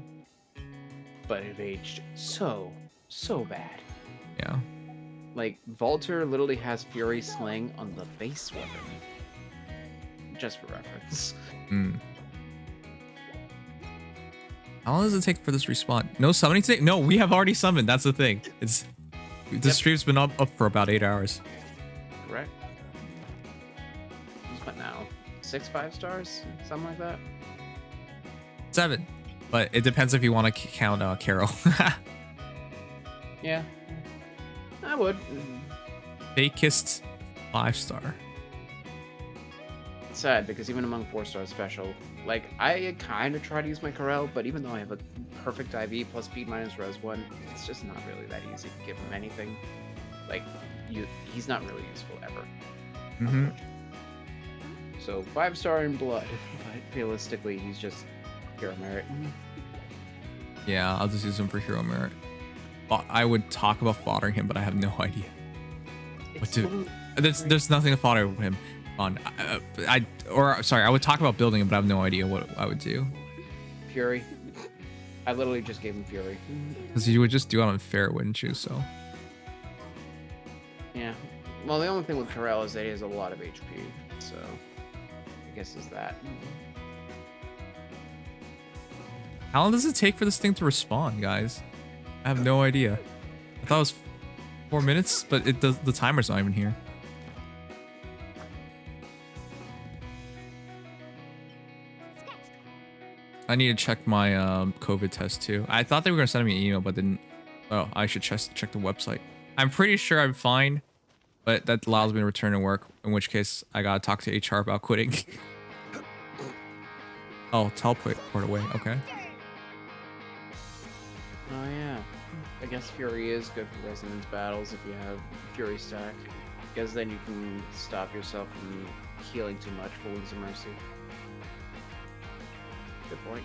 But it aged so bad. Yeah. Like, Volter literally has Fury Sling on the base weapon. Just for reference. How long does it take for this respawn? No summoning today? No, we have already summoned. That's the thing. The stream's been up for about 8 hours. Correct. What's what now? 6 5-stars? Something like that? 7. But it depends if you want to count Carol. Yeah. I would. Fakest 5-star. It's sad because even among 4-star special, like I kind of try to use my Corel, but even though I have a perfect IV plus speed minus res 1, it's just not really that easy to give him anything. Like he's not really useful ever. Mm-hmm. So 5-star in blood, but realistically he's just hero merit. Yeah, I'll just use him for hero merit. I would talk about foddering him, but I have no idea what to. There's nothing to fodder him on. I would talk about building him, but I have no idea what I would do. Fury. I literally just gave him Fury. Because you would just do it on fair, wouldn't you? So. Yeah. Well, the only thing with Corel is that he has a lot of HP, so I guess is that. How long does it take for this thing to respawn, guys? I have no idea. I thought it was 4 minutes, but the timer's not even here. I need to check my COVID test too. I thought they were gonna send me an email, but didn't. Oh, I should check the website. I'm pretty sure I'm fine, but that allows me to return to work. In which case, I gotta talk to HR about quitting. Oh, teleport away. Okay. Oh yeah. I guess Fury is good for resonance battles if you have Fury stack, because then you can stop yourself from healing too much for Wings of Mercy. Good point.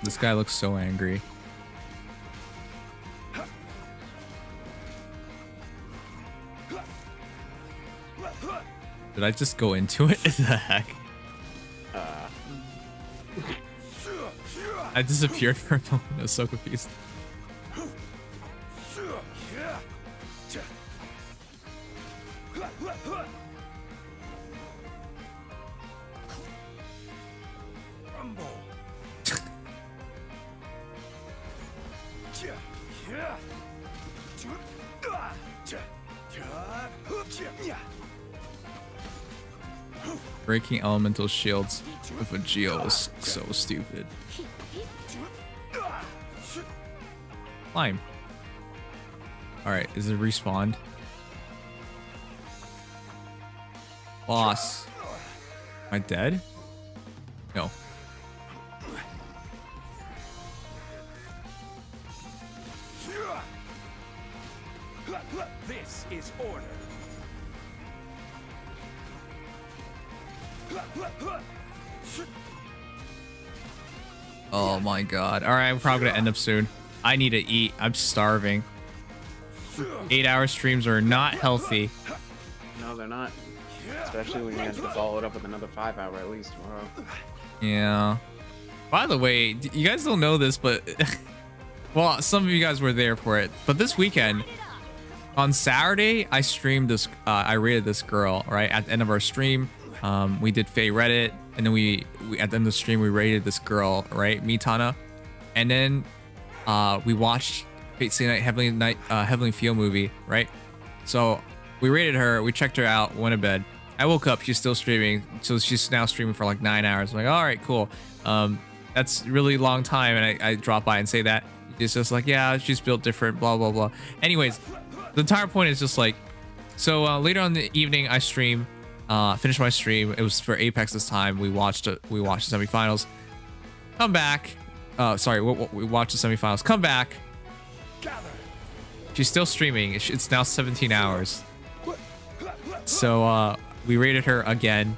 This guy looks so angry. Did I just go into it? What the heck? I disappeared for a moment. I was so confused. Breaking elemental shields with a Geo was so stupid. Climb. Alright, is it respawned? Boss. Am I dead? No. This is order. Oh my god. Alright, I'm probably gonna end up soon. I need to eat. I'm starving. 8-hour streams are not healthy. No, they're not. Especially when you have to follow it up with another 5-hour at least tomorrow. Yeah. By the way, you guys don't know this, but... well, some of you guys were there for it. But this weekend, on Saturday, I streamed this... I rated this girl, right? At the end of our stream, we did Faye Reddit. And then we at the end of the stream, we rated this girl, right? Mitana. And then we watched Fate Stay Night Heavenly Feel movie, right? So we rated her, we checked her out, went to bed. I woke up, she's still streaming. So she's now streaming for like 9 hours. I'm like, all right, cool. That's really long time. And I drop by and say that. It's just like, yeah, she's built different, blah, blah, blah. Anyways, the entire point is just like, so later on in the evening, I stream. Finished my stream. It was for Apex this time. We watched the semifinals. Come back. Sorry, we watched the semifinals. Come back. She's still streaming. It's now 17 hours. So we rated her again.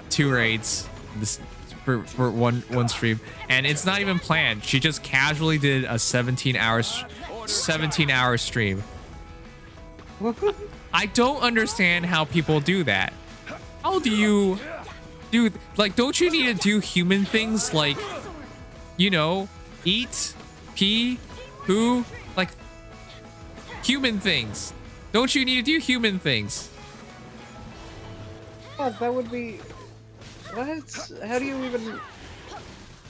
2 raids. This for one stream, and it's not even planned. She just casually did a 17-hour stream. I don't understand how people do that. How do you do, like, don't you need to do human things like, you know, eat, pee, poo, like human things? Don't you need to do human things? Yeah, that would be... What? How do you even...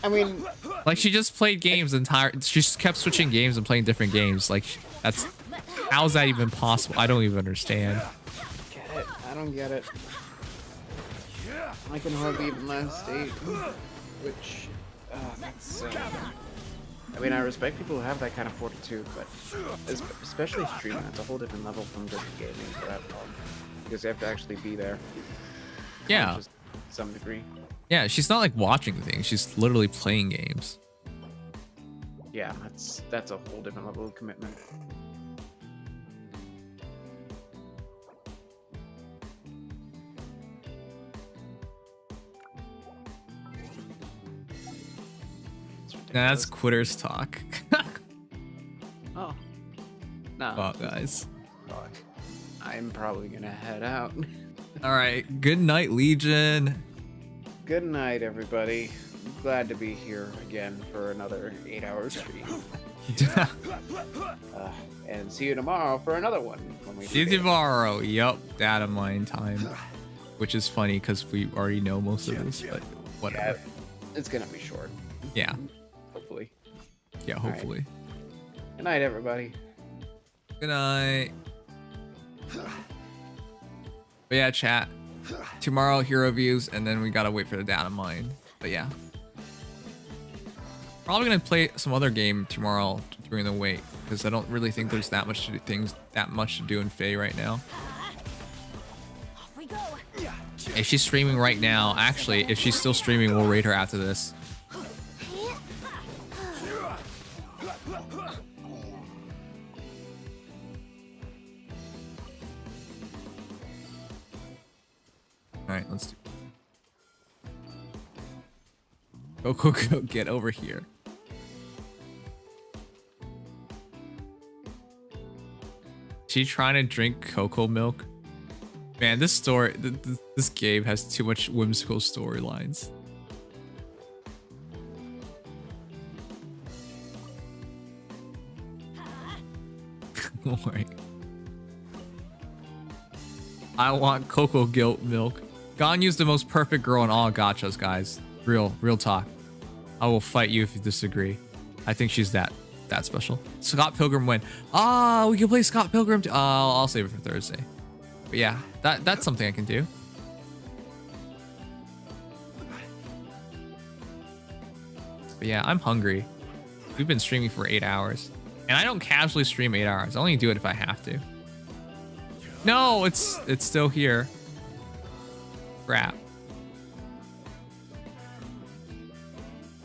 I mean... Like, she just played games she just kept switching games and playing different games. Like, that's... How is that even possible? I don't even understand. Get it. I don't get it. I can hardly even last 8. Which... that's... I mean, I respect people who have that kind of fortitude, but... Especially streaming, it's a whole different level from just gaming for that long. Because you have to actually be there. Yeah. To some degree. Yeah, she's not like watching things. She's literally playing games. Yeah, that's a whole different level of commitment. That's quitters talk. Oh. No. Well, guys. I'm probably gonna head out. All right. Good night, Legion. Good night, everybody. Glad to be here again for another 8-hour stream. And see you tomorrow for another one. See you tomorrow. Yup. Data mine time. Which is funny because we already know most of this, but whatever. Yeah, it's gonna be short. Yeah. Hopefully. Yeah, hopefully. Right. Good night, everybody. Good night. But yeah, chat. Tomorrow, hero views, and then we gotta wait for the data mine. But yeah. Probably gonna play some other game tomorrow during the wait, because I don't really think there's that much to do in Fae right now. If she's streaming right now, actually, if she's still streaming, we'll raid her after this. Alright, let's do it. Go, get over here. She trying to drink cocoa milk? Man, this story, this game has too much whimsical storylines. Oh my. I want cocoa guilt milk. Ganyu's the most perfect girl in all gachas, guys. Real talk. I will fight you if you disagree. I think she's that special. Scott Pilgrim win. Ah, we can play Scott Pilgrim. I'll save it for Thursday. But yeah, that's something I can do. But yeah, I'm hungry. We've been streaming for 8 hours. And I don't casually stream 8 hours. I only do it if I have to. No, it's still here. Crap.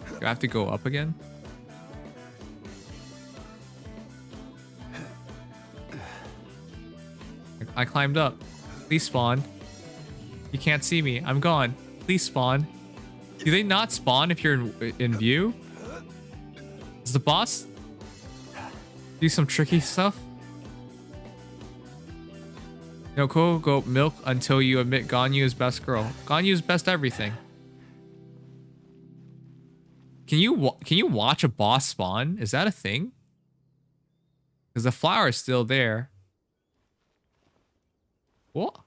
Do I have to go up again? I climbed up. Please spawn. You can't see me. I'm gone. Please spawn. Do they not spawn if you're in view? Does the boss do some tricky stuff? No, go milk until you admit Ganyu is best girl. Ganyu is best everything. Can you watch a boss spawn? Is that a thing? Because the flower is still there. What?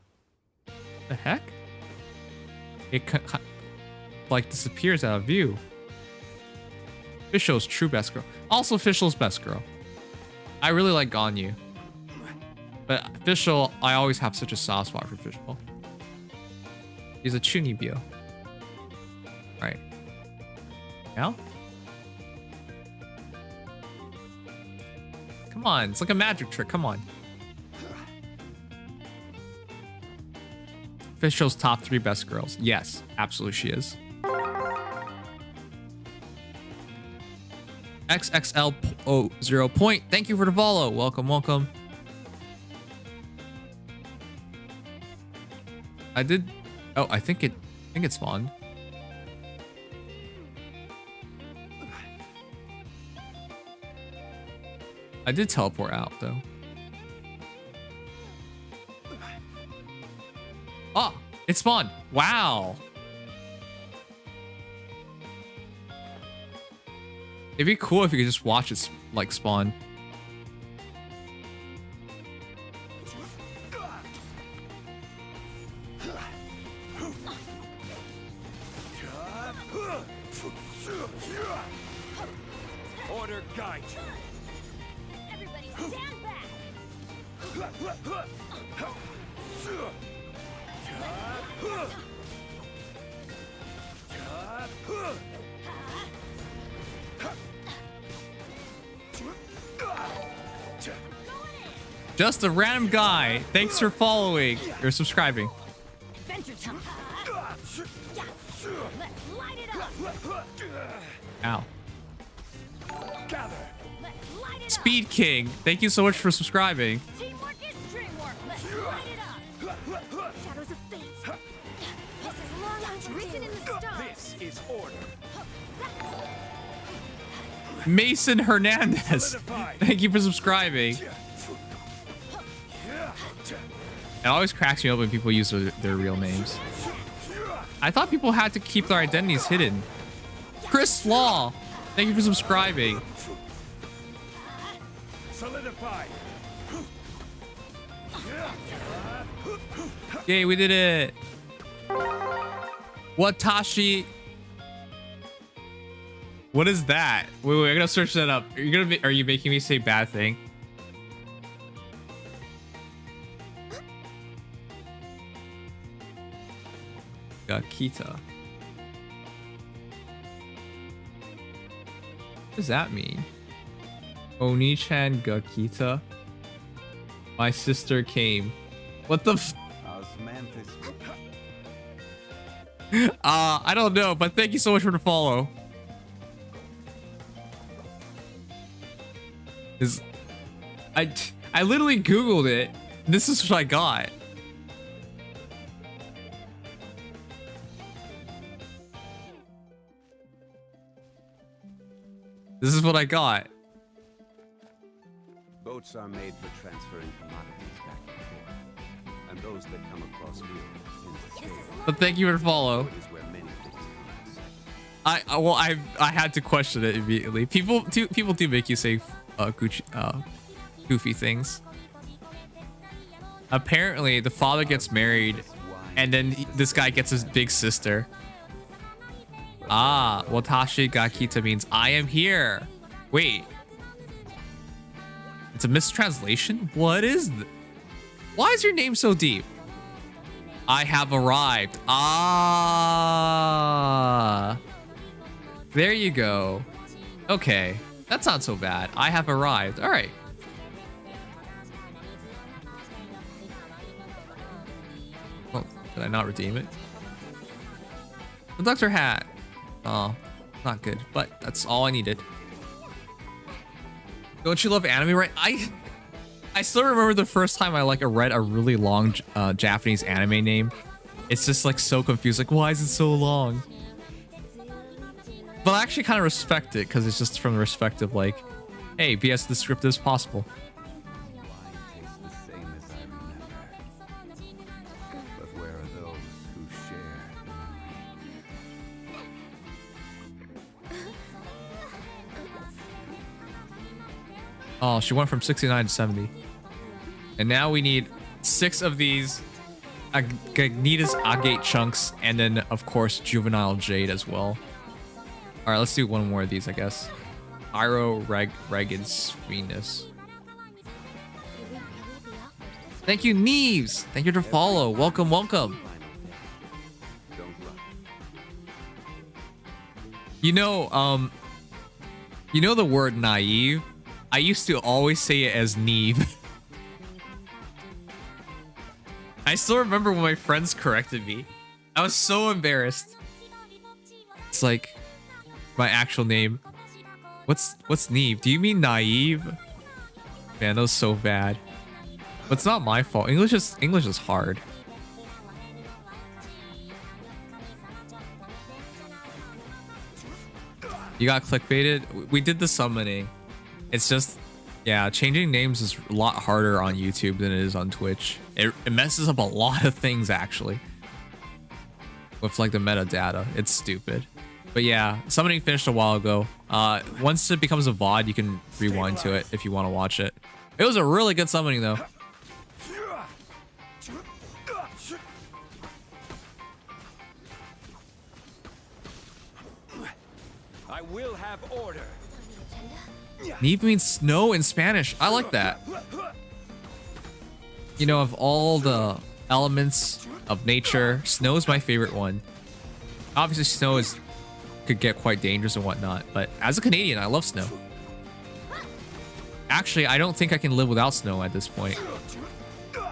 The heck? It like disappears out of view. Fischl's true best girl. Also Fischl's best girl. I really like Ganyu. But Fischl, I always have such a soft spot for Fischl. He's a Chunibyo. Right. Now? Come on, it's like a magic trick, come on. Fischl's top 3 best girls. Yes, absolutely she is. XXL0 point. Thank you for the follow. Welcome, welcome. I did. Oh, I think it spawned. I did teleport out though. Oh, it spawned. Wow. It'd be cool if you could just watch it like spawn. order guide you. Everybody stand back. Just a random guy. Thanks for following or subscribing. Adventure time. Let's light it up. Ow. Gather. Let's light it Speed King, thank you so much for subscribing. up. Teamwork is dreamwork. Let's light it up. Shadows of fate. This is long written in the stars. This is order. Mason Hernandez, thank you for subscribing. It always cracks me up when people use their real names. I thought people had to keep their identities hidden. Chris Law, thank you for subscribing. Solidify. Yay, we did it. Watashi. What is that? Wait, I'm gonna search that up. Are you making me say bad thing? Gakita. What does that mean? Oni-chan Gakita. My sister came. What the f- I don't know, but thank you so much for the follow. I literally Googled it. This is what I got. This is what I got. Boats are made for transferring commodities back and forth, and those that come across here tend to stay. But thank you for the follow. It is where many things I had to question it immediately. People do make you say goofy things. Apparently, the father gets married, and then this guy gets his big sister. Ah, Watashi Gakita means I am here. Wait. It's a mistranslation? What is this? Why is your name so deep? I have arrived. Ah. There you go. Okay. That's not so bad. I have arrived. All right. Well, did I not redeem it? Conductor hat. Oh, not good, but that's all I needed. Don't you love anime, right? I still remember the first time I read a really long Japanese anime name. It's just like so confused. Like, why is it so long? But I actually kind of respect it because it's just from the respect of like, hey, be as descriptive as possible. Oh, she went from 69 to 70. And now we need 6 of these Gagnitas Agate chunks, and then, of course, Juvenile Jade as well. All right, let's do one more of these, I guess. Pyro Ragged's Venus. Thank you, Neves. Thank you for follow. Welcome, welcome. You know the word naive? I used to always say it as Neve. I still remember when my friends corrected me. I was so embarrassed. It's like my actual name. What's Neve? Do you mean naive? Man, that was so bad. But it's not my fault. English is hard. You got clickbaited? We did the summoning. It's just, yeah, changing names is a lot harder on YouTube than it is on Twitch. It messes up a lot of things, actually. With, like, the metadata. It's stupid. But yeah, summoning finished a while ago. Once it becomes a VOD, you can rewind to it if you want to watch it. It was a really good summoning, though. I will have order. Nieve means snow in Spanish. I like that. You know, of all the elements of nature, snow is my favorite one. Obviously, snow could get quite dangerous and whatnot, but as a Canadian, I love snow. Actually, I don't think I can live without snow at this point.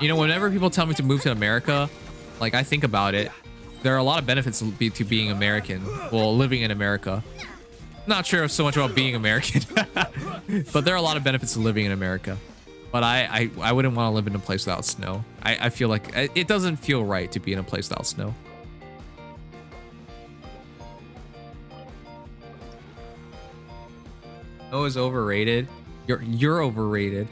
You know, whenever people tell me to move to America, like, I think about it. There are a lot of benefits to being American. Well, living in America. Not sure so much about being American, but there are a lot of benefits to living in America. But I wouldn't want to live in a place without snow. I feel like it doesn't feel right to be in a place without snow. Snow is overrated. You're overrated.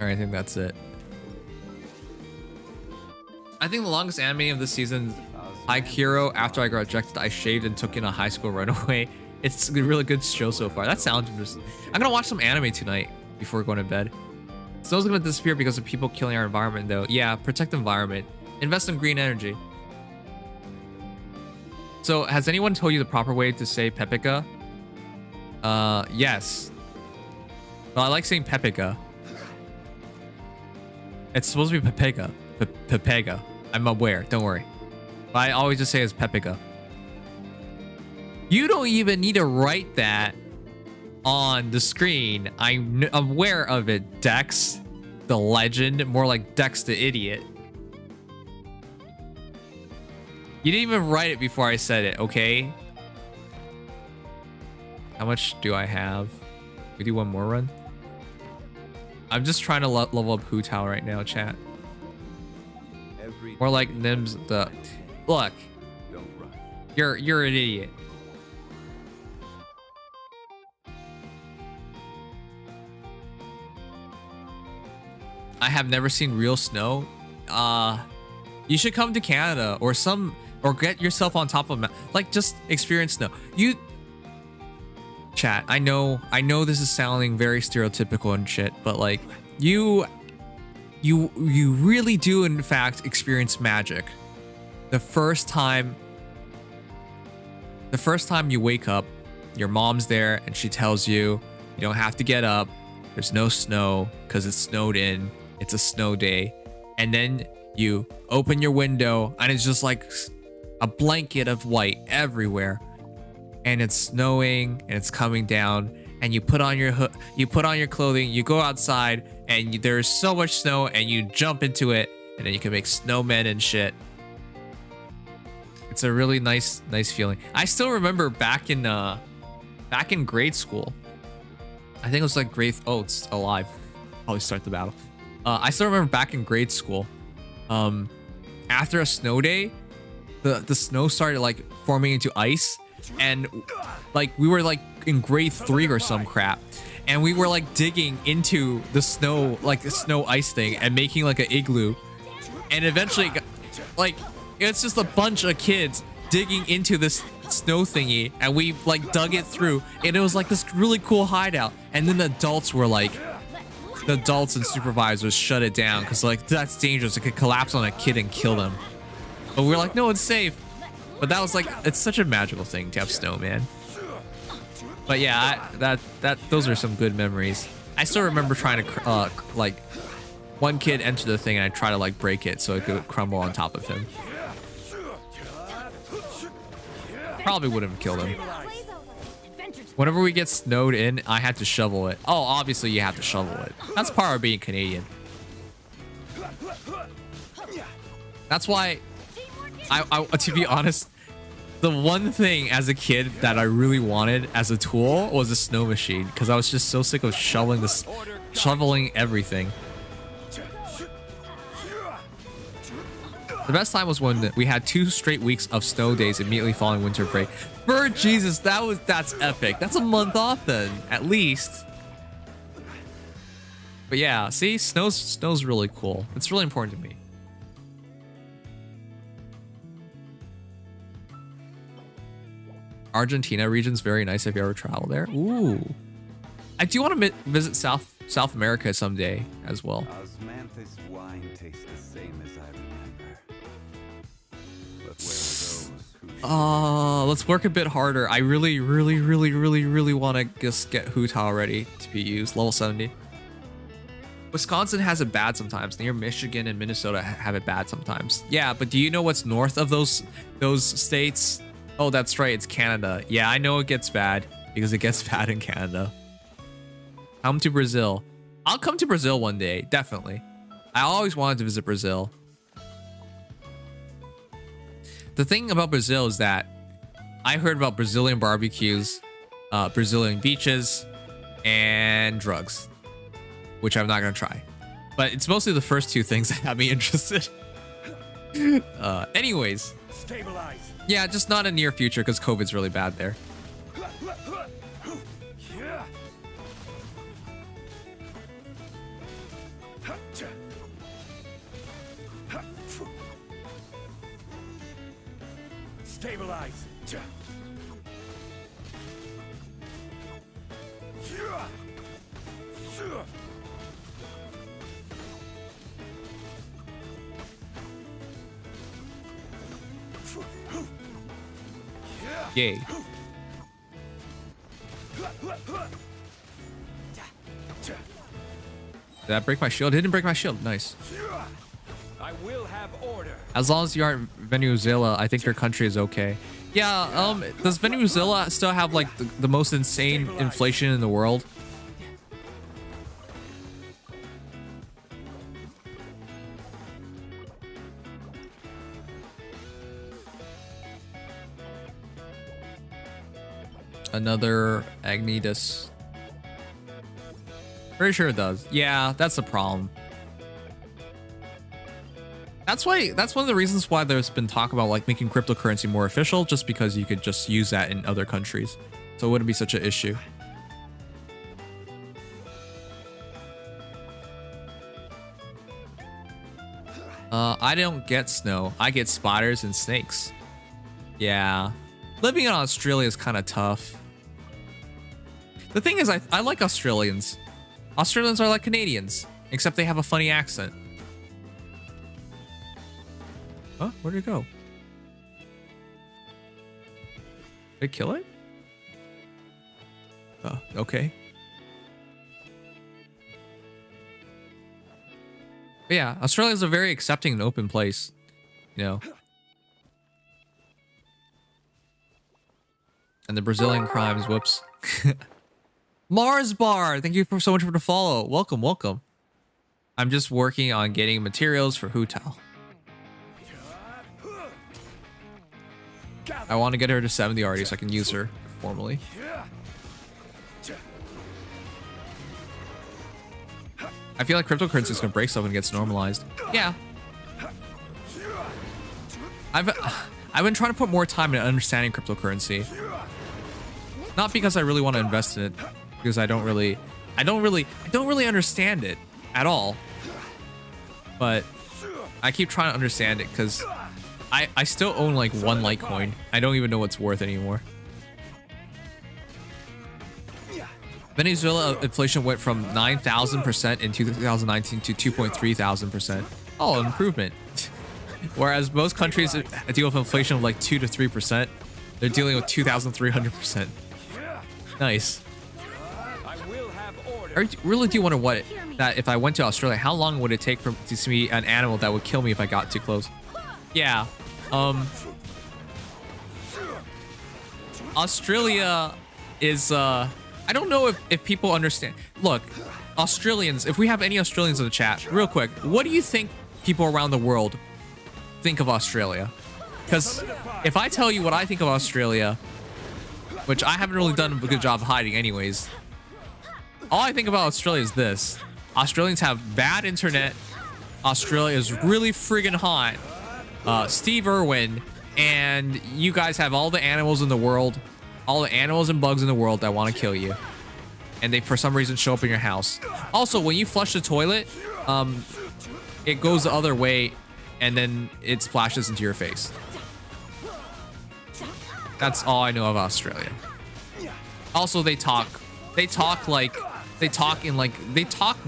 All right, I think that's it. I think the longest anime of this season, Haikyuu. After I got rejected, I shaved and took in a high school runaway. It's a really good show so far. That sounds interesting. I'm gonna watch some anime tonight before going to bed. Snow's gonna disappear because of people killing our environment, though. Yeah, protect the environment. Invest in green energy. So, has anyone told you the proper way to say Pepika? Yes. Well, I like saying Pepika. It's supposed to be Pepega. Pepega. I'm aware. Don't worry. But I always just say it's Pepega. You don't even need to write that on the screen. I'm aware of it, Dex. The legend. More like Dex the idiot. You didn't even write it before I said it, okay? How much do I have? We do one more run? I'm just trying to level up Hu Tao right now, chat. More like Nim's the... Look. You're an idiot. I have never seen real snow. You should come to Canada or get yourself on top of like just experience snow. Chat, I know this is sounding very stereotypical and shit, but like you really do in fact experience magic. The first time you wake up, your mom's there and she tells you you don't have to get up. There's no snow because it's snowed in. It's a snow day. And then you open your window and it's just like a blanket of white everywhere. And it's snowing and it's coming down and you put on your clothing, you go outside and there's so much snow and you jump into it and then you can make snowmen and shit. It's a really nice feeling. I still remember back in grade school. I think it was like it's alive. Probably start the battle. I still remember back in grade school. After a snow day, the snow started like forming into ice. And like we were like in grade 3 or some crap, and we were like digging into the snow, like the snow ice thing, and making like an igloo. And eventually, like it's just a bunch of kids digging into this snow thingy, and we like dug it through, and it was like this really cool hideout. And then the adults and supervisors shut it down because like that's dangerous. It could collapse on a kid and kill them. But we were like, no, it's safe. But that was like, it's such a magical thing to have snow, man. But yeah, those are some good memories. I still remember trying to like one kid entered the thing and I tried to like break it so it could crumble on top of him. Probably wouldn't have killed him. Whenever we get snowed in, I had to shovel it. Oh, obviously you have to shovel it. That's part of being Canadian. That's why I to be honest, the one thing as a kid that I really wanted as a tool was a snow machine because I was just so sick of shoveling everything. The best time was when we had 2 straight weeks of snow days immediately following winter break. Bird Jesus, that's epic. That's a month off then, at least. But yeah, see, snow's really cool. It's really important to me. Argentina region's very nice. Have you ever traveled there? Ooh, I do want to visit South America someday as well. Osmanthus wine tastes the same as I remember. But where are those Let's work a bit harder. I really want to just get Hutao ready to be used. Level 70. Wisconsin has it bad sometimes. Near Michigan and Minnesota have it bad sometimes. Yeah, but do you know what's north of those states? Oh, that's right. It's Canada. Yeah, I know it gets bad because it gets bad in Canada. Come to Brazil. I'll come to Brazil one day, definitely. I always wanted to visit Brazil. The thing about Brazil is that I heard about Brazilian barbecues, Brazilian beaches, and drugs, which I'm not gonna try. But it's mostly the first two things that have me interested. Anyways. Stabilize. Yeah, just not in near future because COVID's really bad there. Stabilize. Yay. Did that break my shield? It didn't break my shield. Nice. I will have order. As long as you aren't Venezuela, I think your country is okay. Yeah, does Venezuela still have like the most insane inflation in the world? Another Agnitas. Pretty sure it does. Yeah, that's the problem. That's one of the reasons why there's been talk about like making cryptocurrency more official, just because you could just use that in other countries. So it wouldn't be such an issue. I don't get snow. I get spiders and snakes. Yeah. Living in Australia is kind of tough. The thing is, I like Australians. Australians are like Canadians, except they have a funny accent. Huh? Where'd it go? Did it kill it? Oh, okay. But yeah, Australia is a very accepting and open place, you know. And the Brazilian crimes, whoops. Mars Bar, thank you so much for the follow. Welcome, welcome. I'm just working on getting materials for Hutao. I want to get her to 70 already so I can use her formally. I feel like cryptocurrency is going to break stuff when it gets normalized. Yeah. I've been trying to put more time into understanding cryptocurrency. Not because I really want to invest in it, because I don't really understand it at all. But I keep trying to understand it because I still own like one Litecoin. I don't even know what's worth anymore. Venezuela inflation went from 9,000% in 2019 to 2,300%. Oh, an improvement. Whereas most countries deal with inflation of like 2 to 3%, they're dealing with 2,300%. Nice. I really do wonder that if I went to Australia, how long would it take to see an animal that would kill me if I got too close? Yeah. Australia is I don't know if people understand. Look, Australians, if we have any Australians in the chat, real quick, what do you think people around the world think of Australia? Because if I tell you what I think of Australia, which I haven't really done a good job of hiding anyways, all I think about Australia is this. Australians have bad internet. Australia is really friggin' hot. Steve Irwin, and you guys have all the animals in the world, all the animals and bugs in the world that want to kill you. And they, for some reason, show up in your house. Also, when you flush the toilet, it goes the other way, and then it splashes into your face. That's all I know of Australia. Also, they talk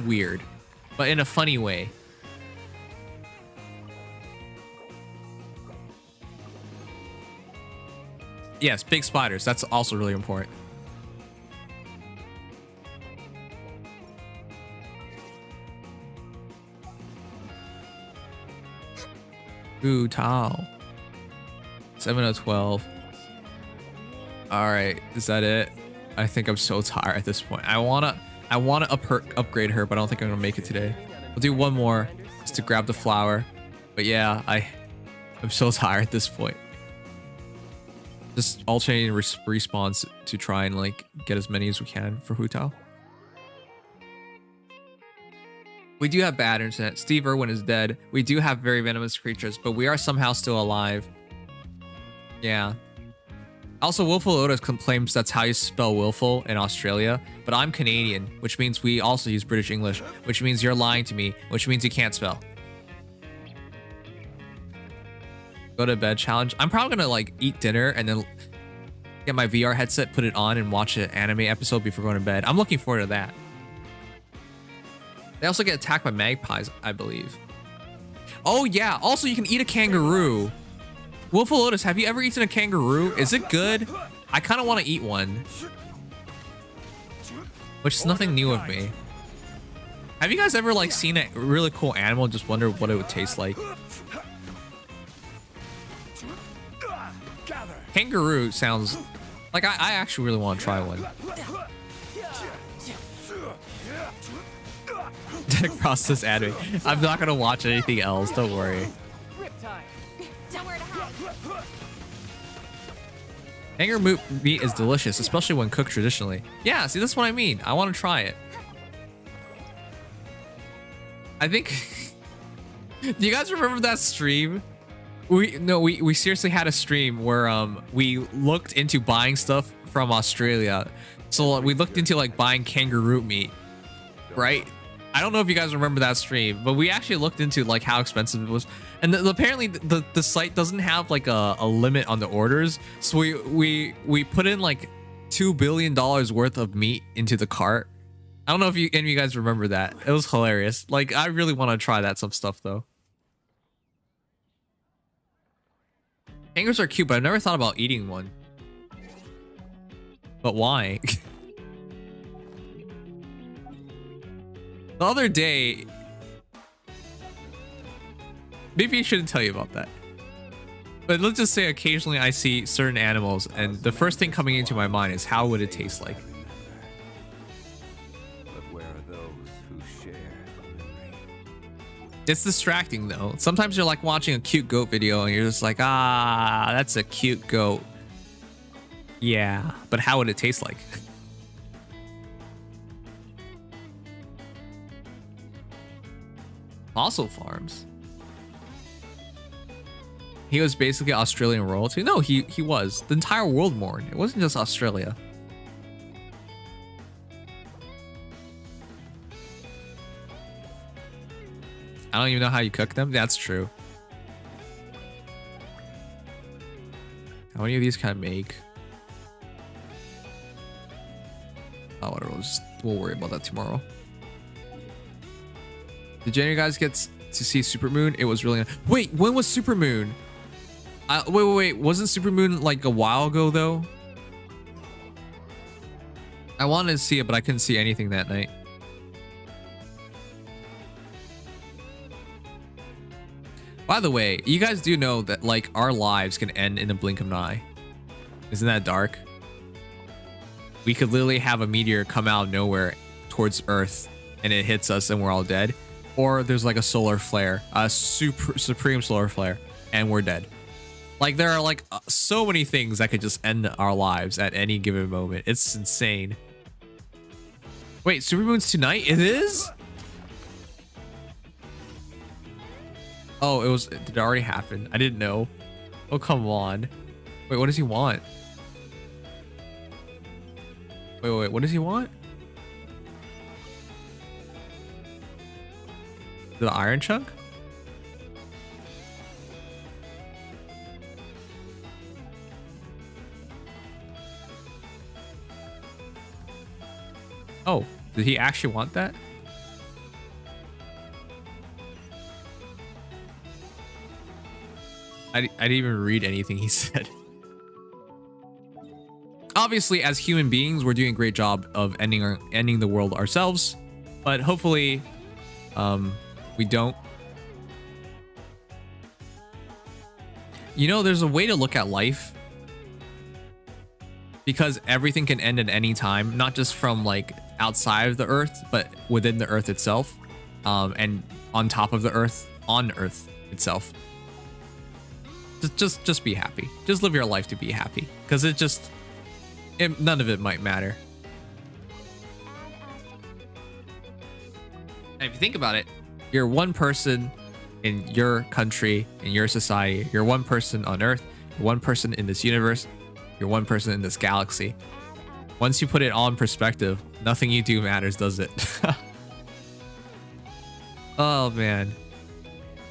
weird, but in a funny way. Yes, big spiders. That's also really important. Ooh, Tao. 7 of 12. All right, is that it? I think I'm so tired at this point. I wanna upgrade her, but I don't think I'm gonna make it today. We'll do one more just to grab the flower. But yeah, I'm so tired at this point. Just alternating respawns to try and like get as many as we can for Hu Tao. We do have bad internet. Steve Irwin is dead. We do have very venomous creatures, but we are somehow still alive. Yeah. Also, Willful Lotus claims that's how you spell willful in Australia, but I'm Canadian, which means we also use British English, which means you're lying to me, which means you can't spell. Go to bed challenge. I'm probably gonna like eat dinner and then get my VR headset, put it on, and watch an anime episode before going to bed. I'm looking forward to that. They also get attacked by magpies, I believe. Oh yeah, also you can eat a kangaroo. Willful Lotus, have you ever eaten a kangaroo? Is it good? I kind of want to eat one. Which is nothing new of me. Have you guys ever like seen a really cool animal and just wonder what it would taste like? Kangaroo sounds like I actually really want to try one. Deck process anime. I'm not gonna watch anything else, don't worry. Kangaroo meat is delicious, especially when cooked traditionally. Yeah, see, that's what I mean. I want to try it. I think... Do you guys remember that stream? We seriously had a stream where we looked into buying stuff from Australia. So we looked into like buying kangaroo meat, right? I don't know if you guys remember that stream, but we actually looked into like how expensive it was, and apparently the site doesn't have like a limit on the orders. So we put in like $2 billion worth of meat into the cart. I don't know if any of you guys remember that. It was hilarious. Like I really want to try some stuff though. Kangaroos are cute, but I've never thought about eating one. But why? The other day, maybe I shouldn't tell you about that. But let's just say occasionally I see certain animals and the first thing coming into my mind is how would it taste like? But where are those who share a memory? It's distracting though. Sometimes you're like watching a cute goat video and you're just like, ah, that's a cute goat. Yeah, but how would it taste like? Fossil farms. He was basically Australian royalty. No, he was. The entire world mourned. It wasn't just Australia. I don't even know how you cook them. That's true. How many of these can I make? Oh, whatever. We'll worry about that tomorrow. Did any of you guys get to see Supermoon? It was really... Wait, when was Supermoon? Wait. Wasn't Supermoon like a while ago though? I wanted to see it, but I couldn't see anything that night. By the way, you guys do know that like our lives can end in a blink of an eye. Isn't that dark? We could literally have a meteor come out of nowhere towards Earth and it hits us and we're all dead. Or there's like a solar flare, a supreme solar flare, and we're dead. Like there are like so many things that could just end our lives at any given moment. It's insane. Wait, Supermoon's tonight? It is? Oh, did it already happen? I didn't know. Oh, come on. Wait, what does he want? Wait, what does he want? The iron chunk? Oh, did he actually want that? I didn't even read anything he said. obviously, as human beings, we're doing a great job of ending the world ourselves. But hopefully, we don't. You know, there's a way to look at life. Because everything can end at any time, not just from like outside of the Earth, but within the Earth itself, and on top of the Earth, on Earth itself. Just be happy. Just live your life to be happy, because none of it might matter. And if you think about it, you're one person in your country, in your society. You're one person on Earth. You're one person in this universe. You're one person in this galaxy. Once you put it all in perspective, nothing you do matters, does it? Oh man,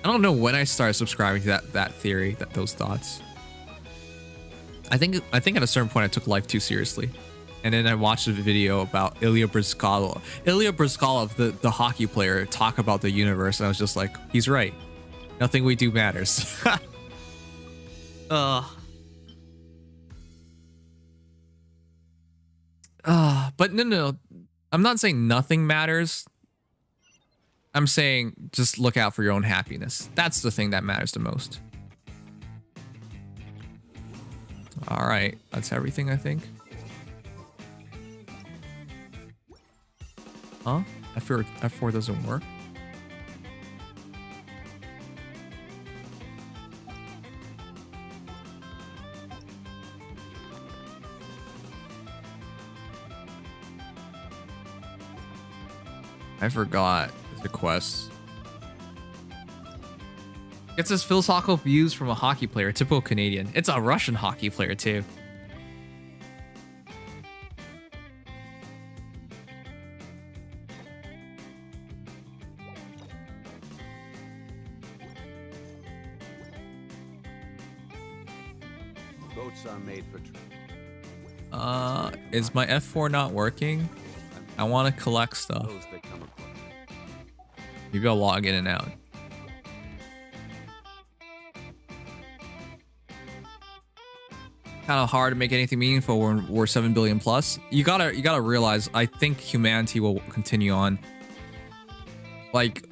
I don't know when I started subscribing to that theory, those thoughts. I think at a certain point I took life too seriously, and then I watched a video about Ilya Bryzgalov, the hockey player, talk about the universe, and I was just like, he's right. Nothing we do matters. But no, I'm not saying nothing matters. I'm saying just look out for your own happiness. That's the thing that matters the most. All right, that's everything, I think. Huh? F4 doesn't work? I forgot the quest. Gets his philosophical views from a hockey player, typical Canadian. It's a Russian hockey player too. Boats are made for. Is my F4 not working? I want to collect stuff. Maybe I'll log in and out. Kind of hard to make anything meaningful when we're 7 billion plus. You gotta realize, I think humanity will continue on. Like,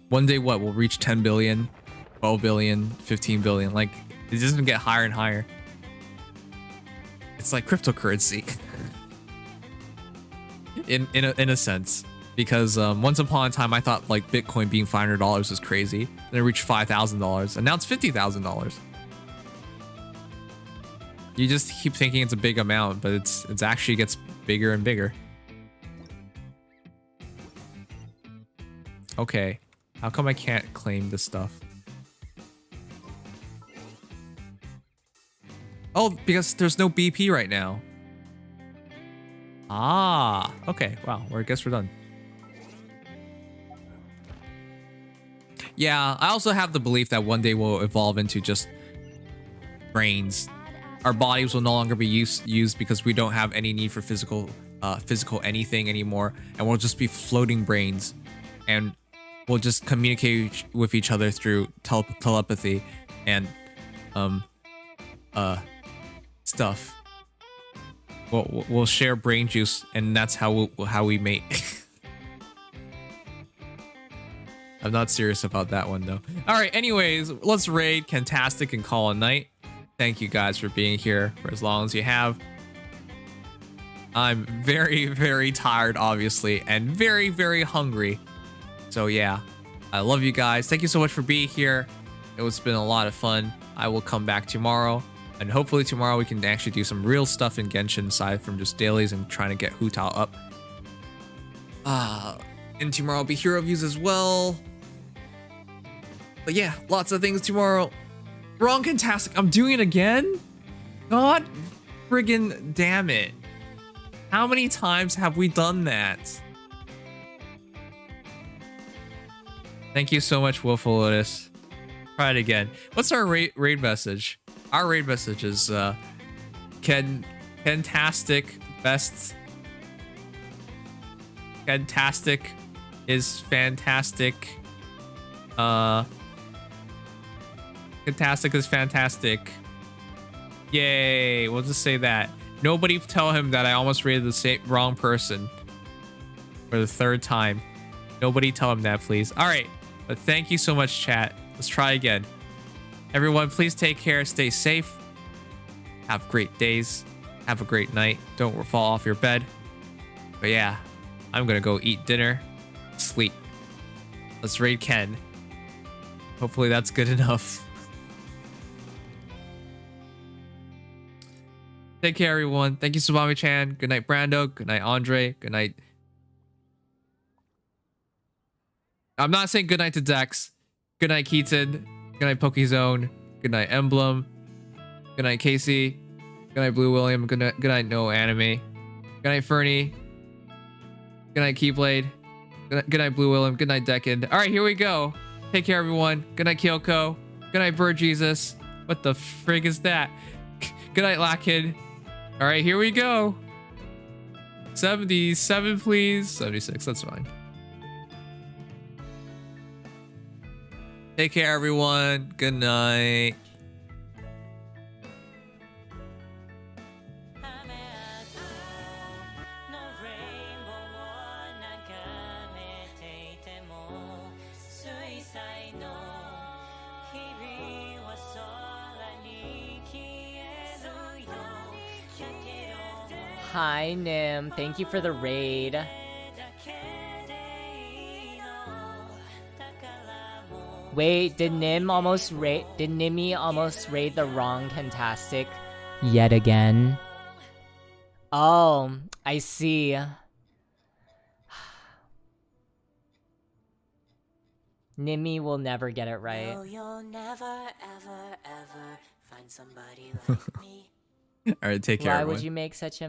one day what, we'll reach 10 billion, 12 billion, 15 billion. Like, it's just gonna get higher and higher. It's like cryptocurrency. in a sense. Because once upon a time, I thought like Bitcoin being $500 was crazy. Then it reached $5,000, and now it's $50,000. You just keep thinking it's a big amount, but it's actually gets bigger and bigger. Okay, how come I can't claim this stuff? Oh, because there's no BP right now. Ah, okay. Wow, I guess we're done. Yeah, I also have the belief that one day we'll evolve into just brains. Our bodies will no longer be used because we don't have any need for physical anything anymore, and we'll just be floating brains, and we'll just communicate with each other through telepathy and stuff. We'll share brain juice, and that's how we mate. I'm not serious about that one though. All right, anyways, let's raid Fantastic and call a night. Thank you guys for being here for as long as you have. I'm very, very tired, obviously, and very, very hungry. So yeah, I love you guys. Thank you so much for being here. It's been a lot of fun. I will come back tomorrow, and hopefully tomorrow we can actually do some real stuff in Genshin aside from just dailies and trying to get Hu Tao up. And tomorrow will be hero views as well. But yeah, lots of things tomorrow. Wrong Fantastic. I'm doing it again? God friggin' damn it. How many times have we done that? Thank you so much, Willful Lotus. Try it again. What's our raid message? Our raid message is Fantastic best. Fantastic is fantastic. Fantastic is fantastic. Yay, we'll just say that. Nobody tell him that I almost rated the wrong person for the 3rd time. Nobody tell him that, please. All right, but thank you so much, chat. Let's try again. Everyone, please take care. Stay safe. Have great days. Have a great night. Don't fall off your bed. But yeah, I'm gonna go eat dinner, sleep. Let's raid Ken. Hopefully that's good enough. Take care, everyone. Thank you, Subami-chan. Good night, Brando. Good night, Andre. Good night. I'm not saying good night to Dex. Good night, Keaton. Good night, Pokezone. Good night, Emblem. Good night, Casey. Good night, Blue William. Good night, No Anime. Good night, Fernie. Good night, Keyblade. Good night, Blue William. Good night, Decad. All right, here we go. Take care, everyone. Good night, Kyoko. Good night, Bird Jesus. What the frig is that? Good night, Lackid. All right, here we go. 77, please. 76, that's fine. Take care, everyone. Good night. Hi, Nim. Thank you for the raid. Wait, did Nimmy almost raid the wrong Fantastic yet again? Oh, I see. Nimmy will never get it right. No, you'll never, ever, ever find somebody like me. All right, take care, Why everyone. would you make such a